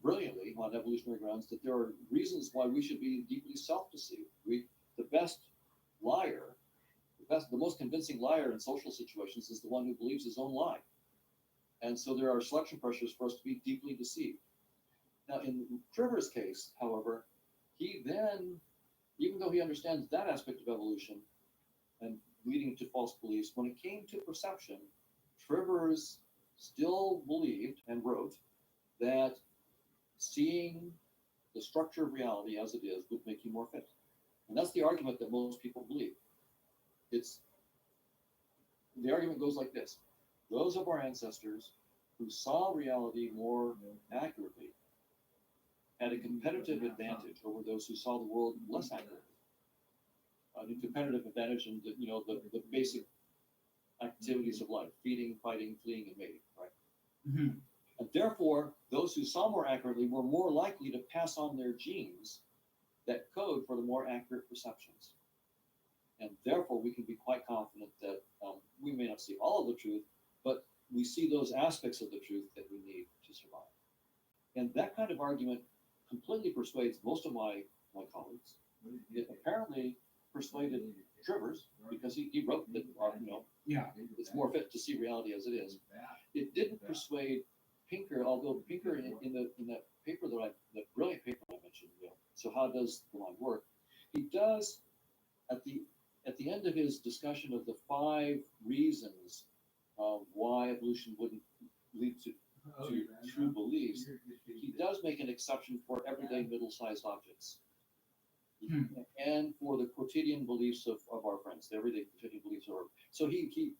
brilliantly on evolutionary grounds that there are reasons why we should be deeply self-deceived. The best liar, the most convincing liar in social situations is the one who believes his own lie. And so there are selection pressures for us to be deeply deceived. Now, in Trivers' case, however, he then, even though he understands that aspect of evolution and leading to false beliefs, when it came to perception, Trivers still believed and wrote that seeing the structure of reality as it is would make you more fit. And that's the argument that most people believe. The argument goes like this. Those of our ancestors who saw reality more accurately had a competitive advantage over those who saw the world less accurately. The competitive advantage in the basic activities of life: feeding, fighting, fleeing, and mating. Right. And therefore, those who saw more accurately were more likely to pass on their genes that code for the more accurate perceptions. And therefore, we can be quite confident that we may not see all of the truth, but we see those aspects of the truth that we need to survive. And that kind of argument completely persuades most of my colleagues. It apparently persuaded Trivers because he wrote that Yeah. it's more fit to see reality as it is. It didn't persuade Pinker, although Pinker in that paper that brilliant paper I mentioned, so how does the mind work? He does at the end of his discussion of the 5 reasons why evolution wouldn't lead to true beliefs, he does make an exception for everyday middle-sized objects. And for the quotidian beliefs of our friends, the everyday quotidian beliefs of our. So he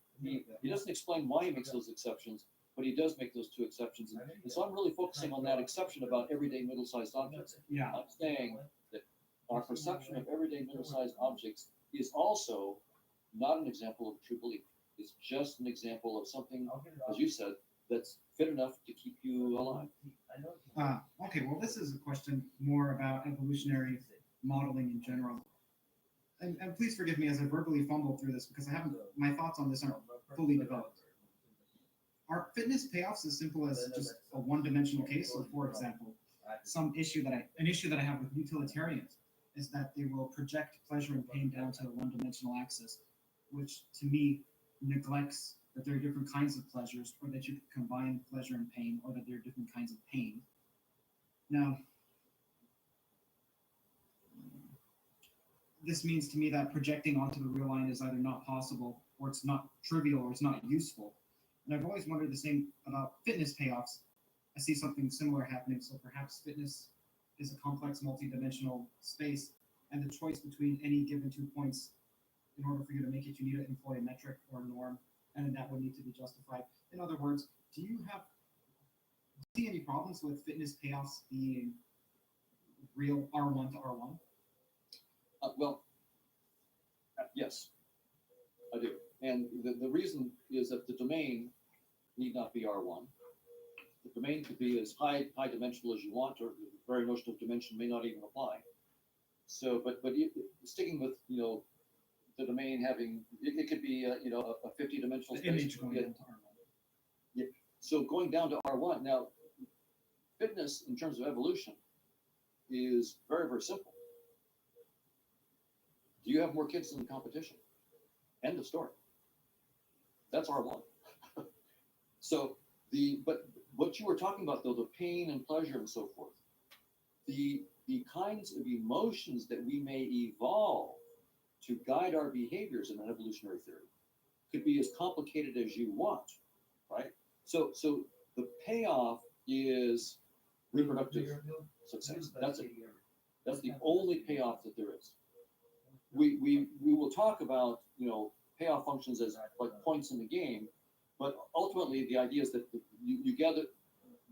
doesn't explain why he makes those exceptions, but he does make those 2 exceptions. And so I'm really focusing on that exception about everyday middle-sized objects. Yeah. I'm saying that our perception of everyday middle-sized objects is also not an example of true belief. It's just an example of something, as you said, that's fit enough to keep you alive. Okay, well, this is a question more about evolutionary modeling in general. And please forgive me as I verbally fumble through this because my thoughts on this aren't fully developed. Are fitness payoffs as simple as just a one-dimensional case? So, for example, an issue that I have with utilitarians is that they will project pleasure and pain down to a one-dimensional axis, which to me neglects that there are different kinds of pleasures, or that you can combine pleasure and pain, or that there are different kinds of pain. Now, this means to me that projecting onto the real line is either not possible, or it's not trivial, or it's not useful. And I've always wondered the same about fitness payoffs. I see something similar happening. So perhaps fitness is a complex multi-dimensional space, and the choice between any given 2 points, in order for you to make it, you need to employ a metric or a norm, and then that would need to be justified. In other words, do you see any problems with fitness payoffs being real R1 to R1? Yes, I do. And the reason is that the domain need not be R1. The domain could be as high dimensional as you want, or the very notion of dimension may not even apply. So, but sticking with the domain having it could be a 50-dimensional space. Image going down to R1. Yeah. So going down to R1 now, fitness in terms of evolution is very, very simple. Do you have more kids than the competition? End of story. That's R1. So but what you were talking about though, the pain and pleasure and so forth, the kinds of emotions that we may evolve to guide our behaviors in an evolutionary theory could be as complicated as you want, right? So the payoff is reproductive success. That's it. That's the only payoff that there is. We will talk about payoff functions as like points in the game, but ultimately the idea is that you gather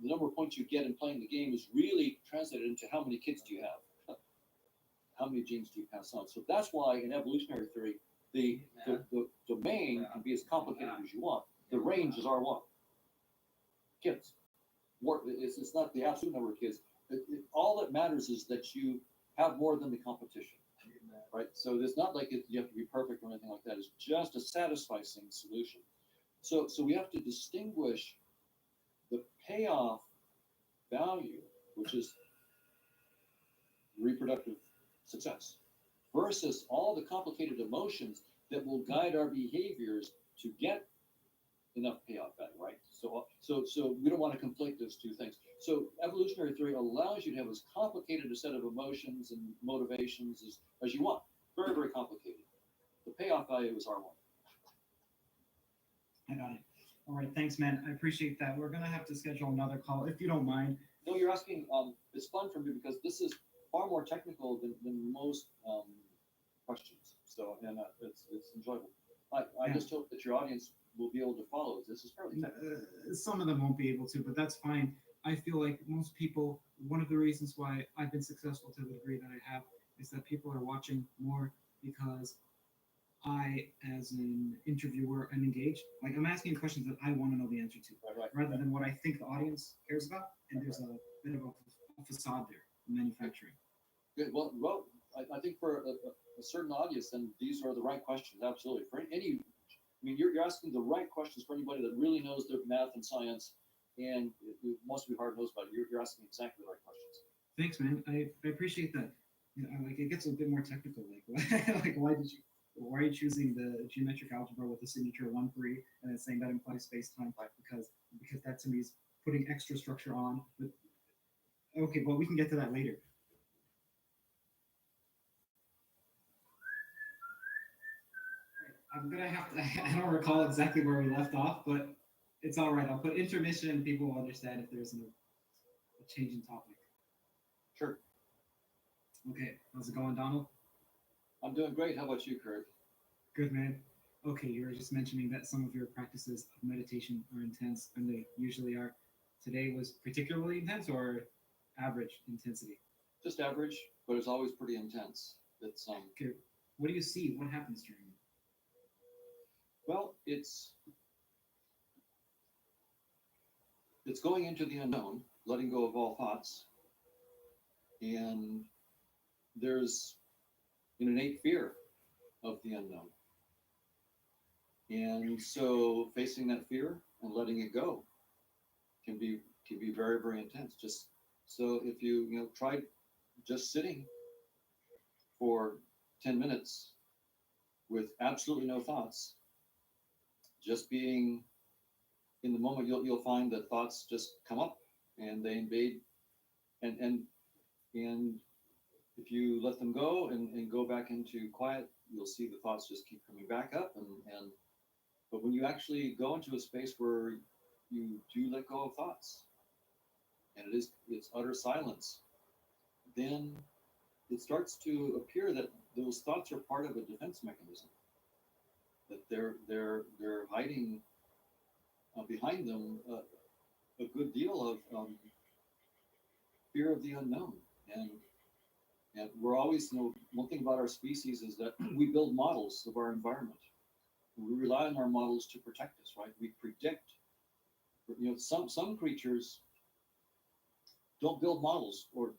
the number of points you get in playing the game is really translated into how many kids do you have, how many genes do you pass on. So that's why in evolutionary theory the domain can be as complicated as you want. The range is R1. Kids. It's not the absolute number of kids. All that matters is that you have more than the competition. Right, so it's not like you have to be perfect or anything like that. It's just a satisfying solution. So we have to distinguish the payoff value, which is reproductive success, versus all the complicated emotions that will guide our behaviors to get enough payoff value. Right. So we don't want to conflate those 2 things. So evolutionary theory allows you to have as complicated a set of emotions and motivations as you want. Very, very complicated. The payoff value is R1. I got it. All right, thanks, man. I appreciate that. We're gonna have to schedule another call if you don't mind. No, you're asking. It's fun for me because this is far more technical than most questions. So, and it's enjoyable. I just hope that your audience will be able to follow. This is fairly technical. Some of them won't be able to, but that's fine. I feel like most people, one of the reasons why I've been successful to the degree that I have is that people are watching more because I, as an interviewer, am engaged. Like I'm asking questions that I want to know the answer to, rather than what I think the audience cares about. And there's a bit of a facade there, manufacturing. Good. Well, I think for a certain audience, then these are the right questions. Absolutely. For any, I mean, you're asking the right questions for anybody that really knows their math and science, and most of you hard knows about it. You're asking exactly the right questions. Thanks, man. I appreciate that. You know, like it gets a bit more technical. Like why are you choosing the geometric algebra with the signature 1-3 and then saying that implies space-time? Because that to me is putting extra structure on. But okay, well we can get to that later. I'm gonna have to. I don't recall exactly where we left off, but it's all right. I'll put intermission, and people will understand if there's a change in topic. Sure. Okay, how's it going, Donald? I'm doing great. How about you, Kurt? Good, man. Okay, you were just mentioning that some of your practices of meditation are intense, and they usually are. Today was particularly intense, or average intensity? Just average, but it's always pretty intense. It's Okay, what do you see? What happens during it? Well, it's going into the unknown, letting go of all thoughts, and there's an innate fear of the unknown. And so facing that fear and letting it go can be very, very intense. Just so if you try just sitting for 10 minutes with absolutely no thoughts, just being in the moment, you'll find that thoughts just come up and they invade, and if you let them go and go back into quiet, you'll see the thoughts just keep coming back up, and but when you actually go into a space where you do let go of thoughts and it's utter silence, then it starts to appear that those thoughts are part of a defense mechanism, that they're hiding behind them a good deal of fear of the unknown. And we're always, one thing about our species is that we build models of our environment. We rely on our models to protect us, right? We predict. Some creatures don't build models or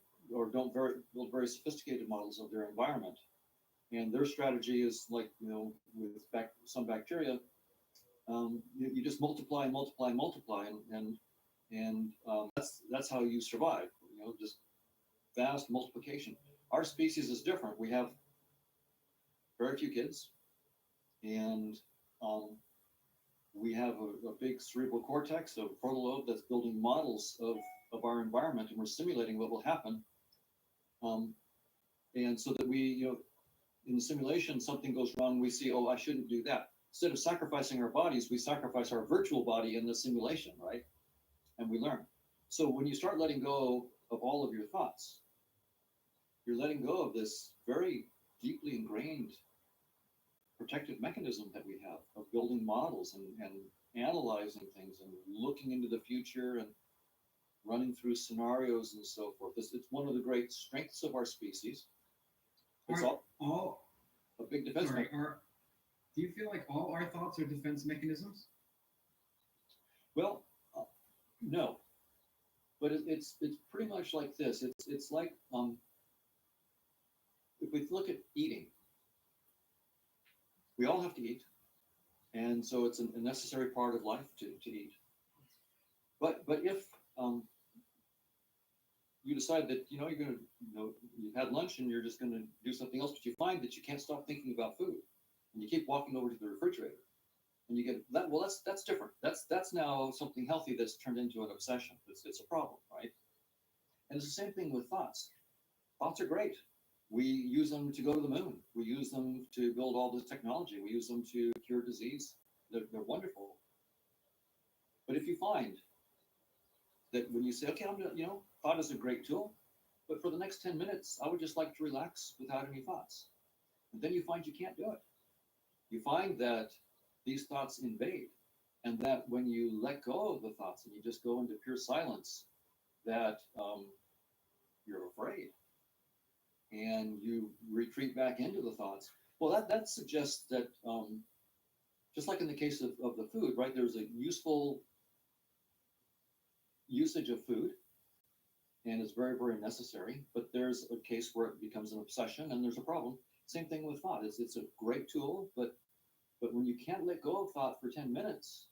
don't build very sophisticated models of their environment. And their strategy is like, with some bacteria, you just multiply and multiply and multiply, and that's how you survive. Just vast multiplication. Our species is different. We have very few kids, and we have a big cerebral cortex, a frontal lobe that's building models of our environment, and we're simulating what will happen. And so that we, in the simulation, something goes wrong, we see, oh, I shouldn't do that. Instead of sacrificing our bodies, we sacrifice our virtual body in the simulation, right? And we learn. So when you start letting go of all of your thoughts, you're letting go of this very deeply ingrained protective mechanism that we have of building models and analyzing things and looking into the future and running through scenarios and so forth. It's one of the great strengths of our species. It's all a big defense mechanism. Do you feel like all our thoughts are defense mechanisms? Well, no, but it's pretty much like this. It's like if we look at eating, we all have to eat, and so it's a necessary part of life to eat. But if you decide that you're going to you've had lunch and you're just going to do something else, but you find that you can't stop thinking about food, and you keep walking over to the refrigerator, and you get that. Well, that's different. That's now something healthy that's turned into an obsession. It's a problem, right? And it's the same thing with thoughts. Thoughts are great. We use them to go to the moon. We use them to build all this technology. We use them to cure disease. They're wonderful. But if you find that when you say, okay, thought is a great tool, but for the next 10 minutes, I would just like to relax without any thoughts. And then you find you can't do it. You find that these thoughts invade, and that when you let go of the thoughts and you just go into pure silence, that you're afraid and you retreat back into the thoughts. Well, that suggests that just like in the case of the food, right? There's a useful usage of food, and it's very, very necessary. But there's a case where it becomes an obsession, and there's a problem. Same thing with thought. It's a great tool, but when you can't let go of thought for 10 minutes,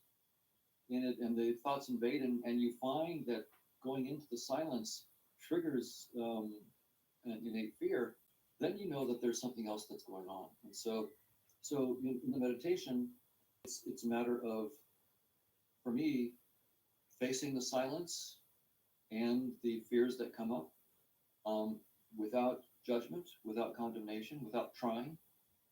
and the thoughts invade, and you find that going into the silence triggers an innate fear, then you know that there's something else that's going on. And so in the meditation, it's a matter of, for me, facing the silence and the fears that come up, without judgment, without condemnation, without trying,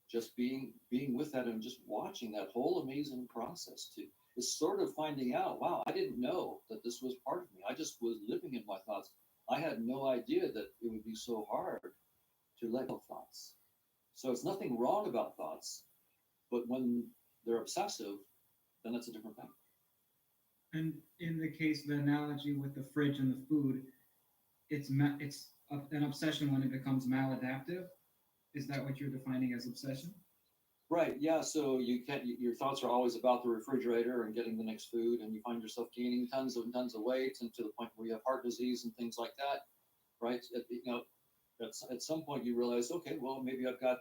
just being with that and just watching that whole amazing process. It's sort of finding out, wow, I didn't know that this was part of me. I just was living in my thoughts. I had no idea that it would be so hard to let go of thoughts. So it's nothing wrong about thoughts, but when they're obsessive, then that's a different thing. And in the case, the analogy with the fridge and the food, it's an obsession when it becomes maladaptive. Is that what you're defining as obsession? Right. Yeah. So your thoughts are always about the refrigerator and getting the next food, and you find yourself gaining tons of weight, and to the point where you have heart disease and things like that. Right. At some point you realize, okay, well, maybe I've got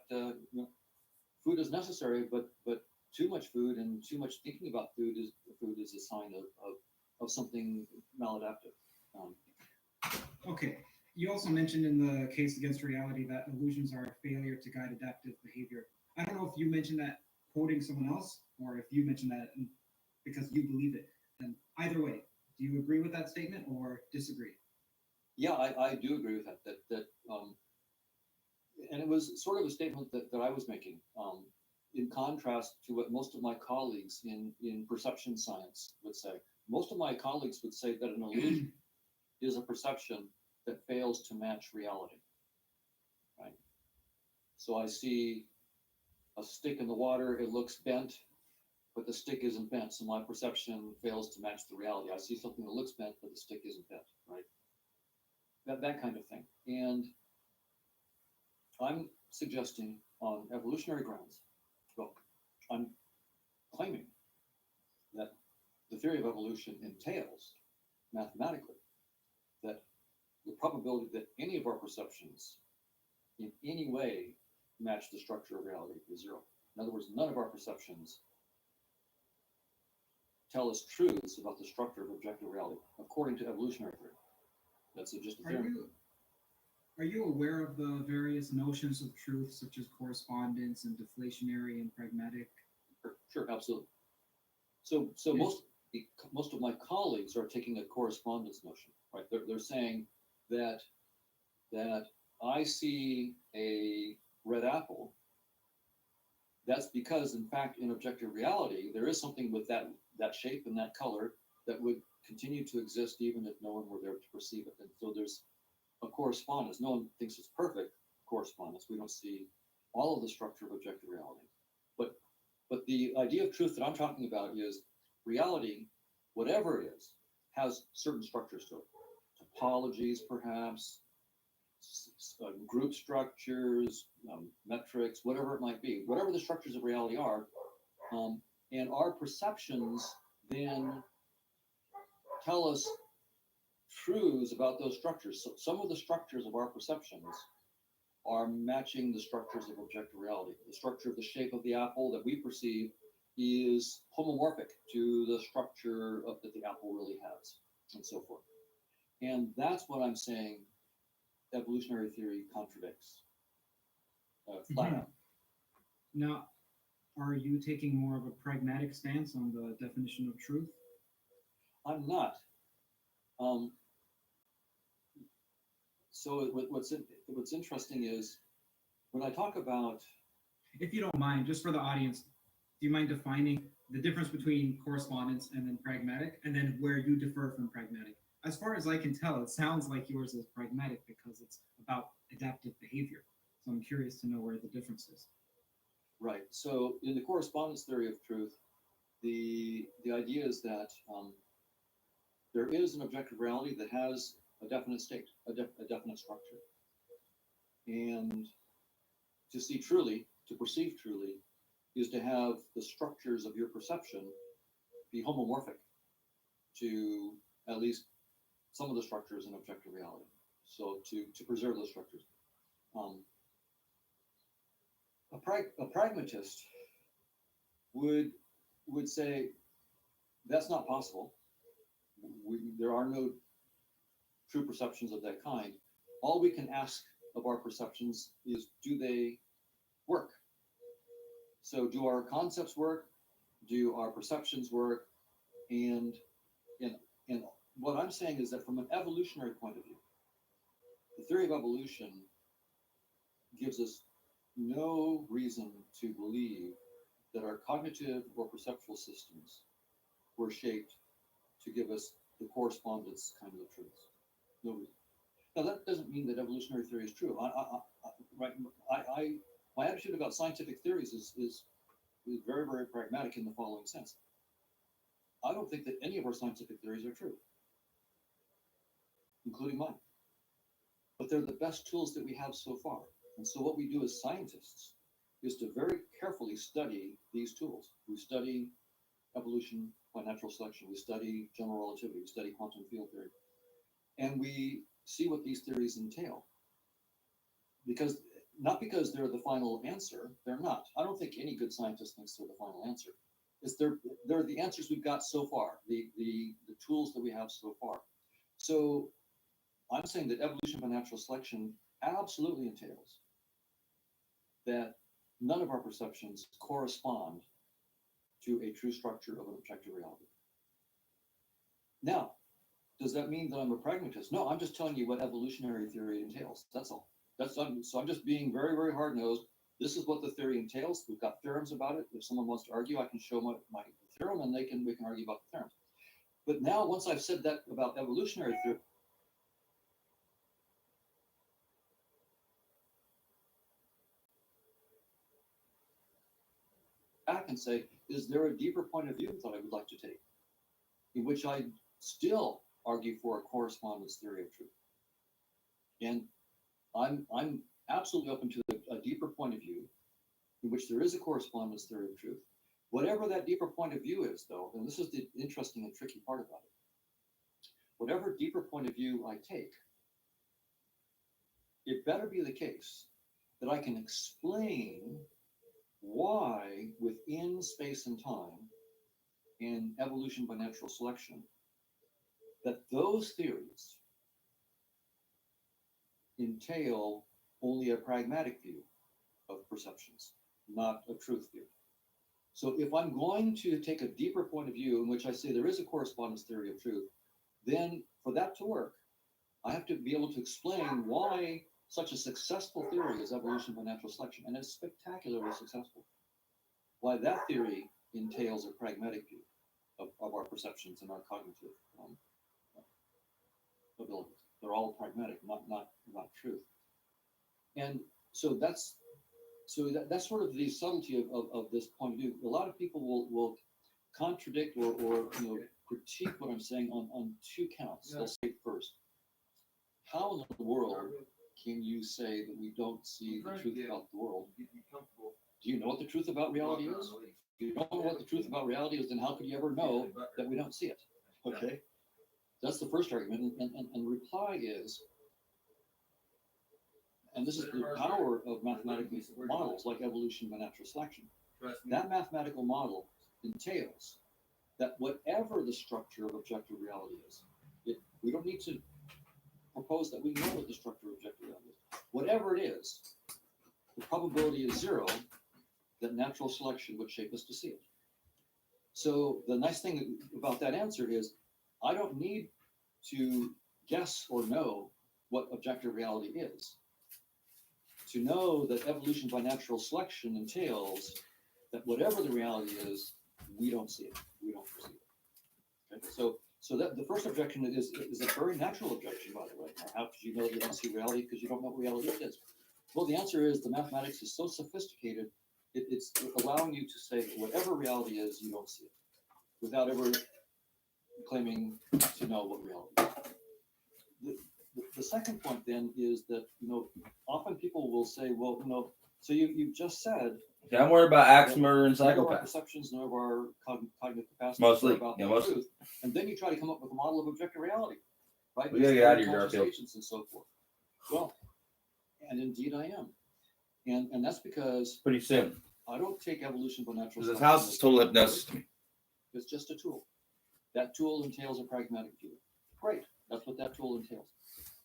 food is necessary, but too much food and too much thinking about food is a sign of something maladaptive. Okay. You also mentioned in the case against reality that illusions are a failure to guide adaptive behavior. I don't know if you mentioned that quoting someone else, or if you mentioned that because you believe it. And either way, do you agree with that statement or disagree? Yeah, I do agree with that. And it was sort of a statement that I was making, in contrast to what most of my colleagues in perception science would say. Most of my colleagues would say that an illusion is a perception that fails to match reality. Right? So I see a stick in the water, it looks bent, but the stick isn't bent. So my perception fails to match the reality. I see something that looks bent, but the stick isn't bent, right? That kind of thing. And I'm suggesting on evolutionary grounds, well, I'm claiming that the theory of evolution entails mathematically that the probability that any of our perceptions in any way match the structure of reality is zero. In other words, none of our perceptions tell us truths about the structure of objective reality, according to evolutionary theory. That's just a theory. Are you aware of the various notions of truth, such as correspondence and deflationary and pragmatic? Sure, absolutely. So most of my colleagues are taking a correspondence notion, right? They're saying that I see a red apple. That's because, in fact, in objective reality, there is something with that shape and that color that would continue to exist even if no one were there to perceive it. And so there's a correspondence. No one thinks it's perfect correspondence. We don't see all of the structure of objective reality. But the idea of truth that I'm talking about is reality, whatever it is, has certain structures to it. Topologies, perhaps, group structures, metrics, whatever it might be, whatever the structures of reality are. And our perceptions then tell us truths about those structures. So some of the structures of our perceptions are matching the structures of objective reality. The structure of the shape of the apple that we perceive is homomorphic to the structure that the apple really has, and so forth. And that's what I'm saying evolutionary theory contradicts. Flat out. Now, are you taking more of a pragmatic stance on the definition of truth? I'm not. So what's interesting is when I talk about, if you don't mind, just for the audience, do you mind defining the difference between correspondence and then pragmatic, and then where you differ from pragmatic? As far as I can tell, it sounds like yours is pragmatic because it's about adaptive behavior. So I'm curious to know where the difference is. Right. So in the correspondence theory of truth, the idea is that there is an objective reality that has a definite state, a definite structure. And to see truly, to perceive truly is to have the structures of your perception be homomorphic to at least some of the structures in objective reality. So to preserve those structures. A pragmatist would say that's not possible. There are no true perceptions of that kind. All we can ask of our perceptions is, do they work? So do our concepts work? Do our perceptions work? And what I'm saying is that from an evolutionary point of view, the theory of evolution gives us no reason to believe that our cognitive or perceptual systems were shaped to give us the correspondence kind of truths. No reason. Now that doesn't mean that evolutionary theory is true. My attitude about scientific theories is very, very pragmatic in the following sense. I don't think that any of our scientific theories are true, including mine. But they're the best tools that we have so far. And so what we do as scientists is to very carefully study these tools. We study evolution by natural selection. We study general relativity. We study quantum field theory. And we see what these theories entail. Not because they're the final answer, they're not. I don't think any good scientist thinks they're the final answer. They're the answers we've got so far, the tools that we have so far. So I'm saying that evolution by natural selection absolutely entails that none of our perceptions correspond to a true structure of an objective reality. Now, does that mean that I'm a pragmatist? No, I'm just telling you what evolutionary theory entails. That's all. So I'm just being very, very hard-nosed. This is what the theory entails. We've got theorems about it. If someone wants to argue, I can show my theorem, and we can argue about the theorems. But now, once I've said that about evolutionary theory, back and say, is there a deeper point of view that I would like to take, in which I still argue for a correspondence theory of truth? And I'm absolutely open to a deeper point of view in which there is a correspondence theory of truth. Whatever that deeper point of view is, though, and this is the interesting and tricky part about it, whatever deeper point of view I take, it better be the case that I can explain why within space and time and evolution by natural selection, that those theories entail only a pragmatic view of perceptions, not a truth view. So if I'm going to take a deeper point of view in which I say there is a correspondence theory of truth, then for that to work, I have to be able to explain why such a successful theory as evolution by natural selection, and it's spectacularly successful, why that theory entails a pragmatic view of our perceptions and our cognitive abilities. They're all pragmatic, not truth. And so that's sort of the subtlety of this point of view. A lot of people will contradict or critique what I'm saying on two counts. They'll say first, how in the world can you say that we don't see the truth about the world? Do you know what the truth about reality is? If you don't know what the truth about reality is, then how could you ever know that we don't see it? Okay? That's the first argument. And the reply is, and this is the power of mathematical models like evolution by natural selection. That mathematical model entails that whatever the structure of objective reality is, we don't need to propose that we know what the structure of objective reality is. Whatever it is, the probability is zero that natural selection would shape us to see it. So the nice thing about that answer is I don't need to guess or know what objective reality is to know that evolution by natural selection entails that whatever the reality is, we don't see it. We don't perceive it. Okay? So that the first objection is a very natural objection, by the way. How could you know you don't see reality because you don't know what reality is? Well, the answer is the mathematics is so sophisticated, it's allowing you to say that whatever reality is, you don't see it, without ever claiming to know what reality is. The second point then is that often people will say, well, So you just said Yeah, I'm worried about axe that murder and none of our psychopaths. perceptions, none of our cognitive capacities Mostly, are about yeah, the mostly. truth. And then you try to come up with a model of objective reality, right? We gotta These get out of here, unconscious Garfield. agents and so forth. Well, and indeed I am. And that's because Pretty soon. I don't take evolution by natural Because this selection house as is total the hypnosis to me. It's just a tool. That tool entails a pragmatic view. Great. That's what that tool entails.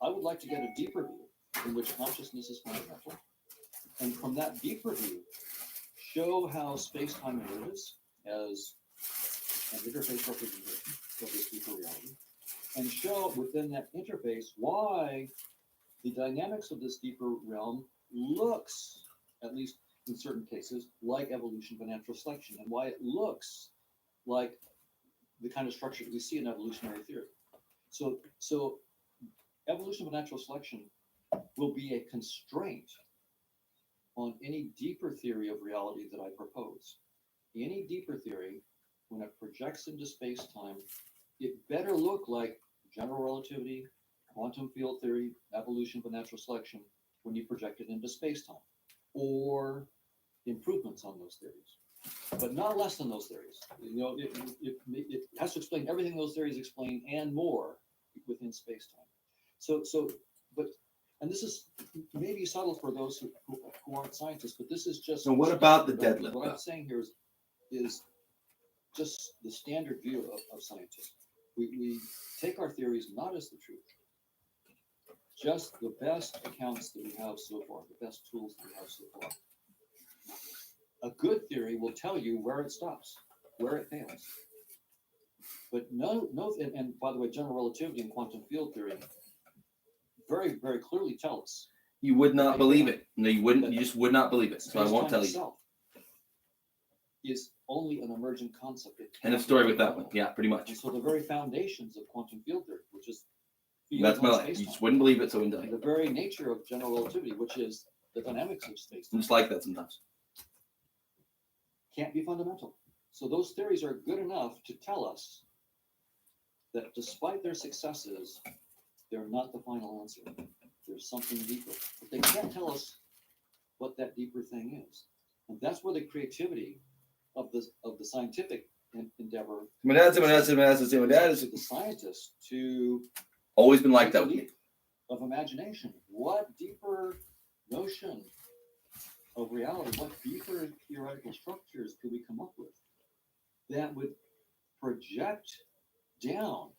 I would like to get a deeper view in which consciousness is fundamental. And from that deeper view, show how space-time emerges as an interface representation of this deeper reality. And show within that interface why the dynamics of this deeper realm looks, at least in certain cases, like evolution by natural selection, and why it looks like the kind of structure that we see in evolutionary theory. So evolution by natural selection will be a constraint on any deeper theory of reality that I propose. Any deeper theory, when it projects into space-time, it better look like general relativity, quantum field theory, evolution by natural selection, when you project it into space-time, or improvements on those theories, but not less than those theories. You know, it has to explain everything those theories explain and more within space-time. And this is maybe subtle for those who aren't scientists, but this is just. So what about the deadlift? What I'm saying here is just the standard view of scientists. We take our theories not as the truth, just the best accounts that we have so far, the best tools that we have so far. A good theory will tell you where it stops, where it fails. But and by the way, general relativity and quantum field theory very, very clearly tell us. You would not believe it. No, you wouldn't. You just would not believe it. So I won't tell you. Itself is only an emergent concept. End of story with that one. Yeah, pretty much. And so the very foundations of quantum field theory, which is That's my life. You just wouldn't believe it, so I wouldn't tell you. The very nature of general relativity, which is the dynamics of space, I'm just like that sometimes. Can't be fundamental. So those theories are good enough to tell us that despite their successes, they're not the final answer. There's something deeper. But they can't tell us what that deeper thing is. And that's where the creativity of the scientific endeavor. The scientists to always been like that with me. Of imagination. What deeper notion of reality, what deeper theoretical structures could we come up with that would project down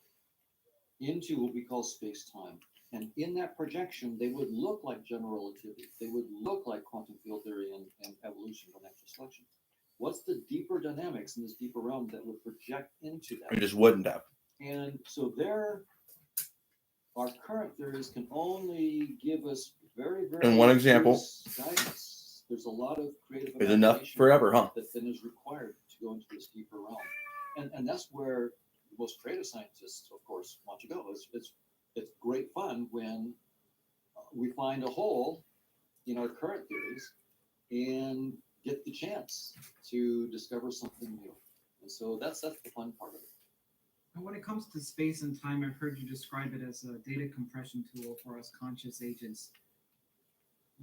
into what we call space-time? And in that projection, they would look like general relativity. They would look like quantum field theory and evolution by natural selection. What's the deeper dynamics in this deeper realm that would project into that? It just wouldn't have. And so our current theories can only give us very, very. And one example. Guidance. There's a lot of creative. Is enough forever, huh? That then is required to go into this deeper realm, and that's where the most creative scientists, of course, want to go. It's great fun when we find a hole in our current theories and get the chance to discover something new. And so that's the fun part of it. And when it comes to space and time, I've heard you describe it as a data compression tool for us conscious agents.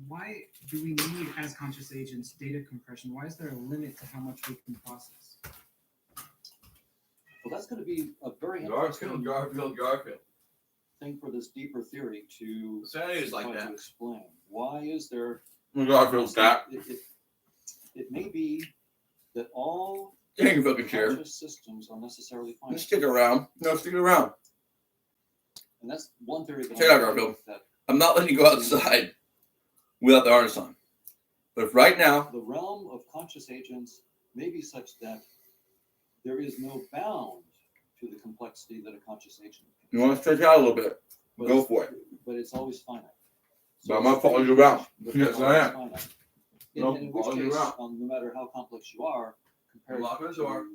Why do we need, as conscious agents, data compression? Why is there a limit to how much we can process? Well, that's going to be a very Garfield. thing for this deeper theory to Sanity like that. To explain. Why is there? Garfield's cat. It may be that all Take a fucking chair. conscious systems are necessarily finite. Stick around. No, stick around. And that's one theory that Check out, Garfield. I'm not letting you go outside without the harness on. But if right now, the realm of conscious agents may be such that there is no bound to the complexity that a conscious agent can. you want to stretch out a little bit, go for it. But it's always finite. But I'm not following you around. Yes, I am. Finite. No, in which following you case, around. no matter how complex you are, compared Lock the to door.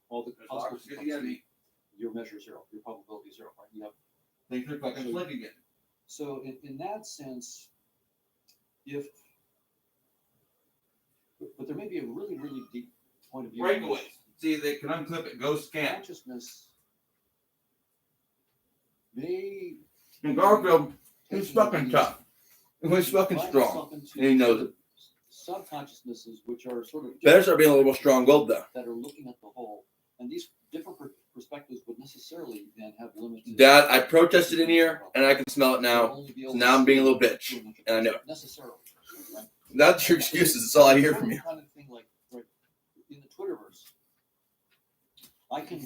all the Lock possible the complexity, your measure zero, your probability zero, right? You have. Things are fucking slick again. So in that sense, but there may be a really, really deep point of view. Breakaways. See, they can unclip it. Go scan. Consciousness may. And Garfield, he's fucking tough. He's fucking strong. And he knows it. subconsciousnesses which are sort of Better start being a little more strong-willed, though. that are looking at the whole, and these different perspectives would necessarily then have limited. Dad, I protested in here, and I can smell it now. So now I'm being a little bitch, and I know it. Necessarily, right? That's your excuses. That's all I hear from you. Kind of thing like right, in the Twitterverse, I can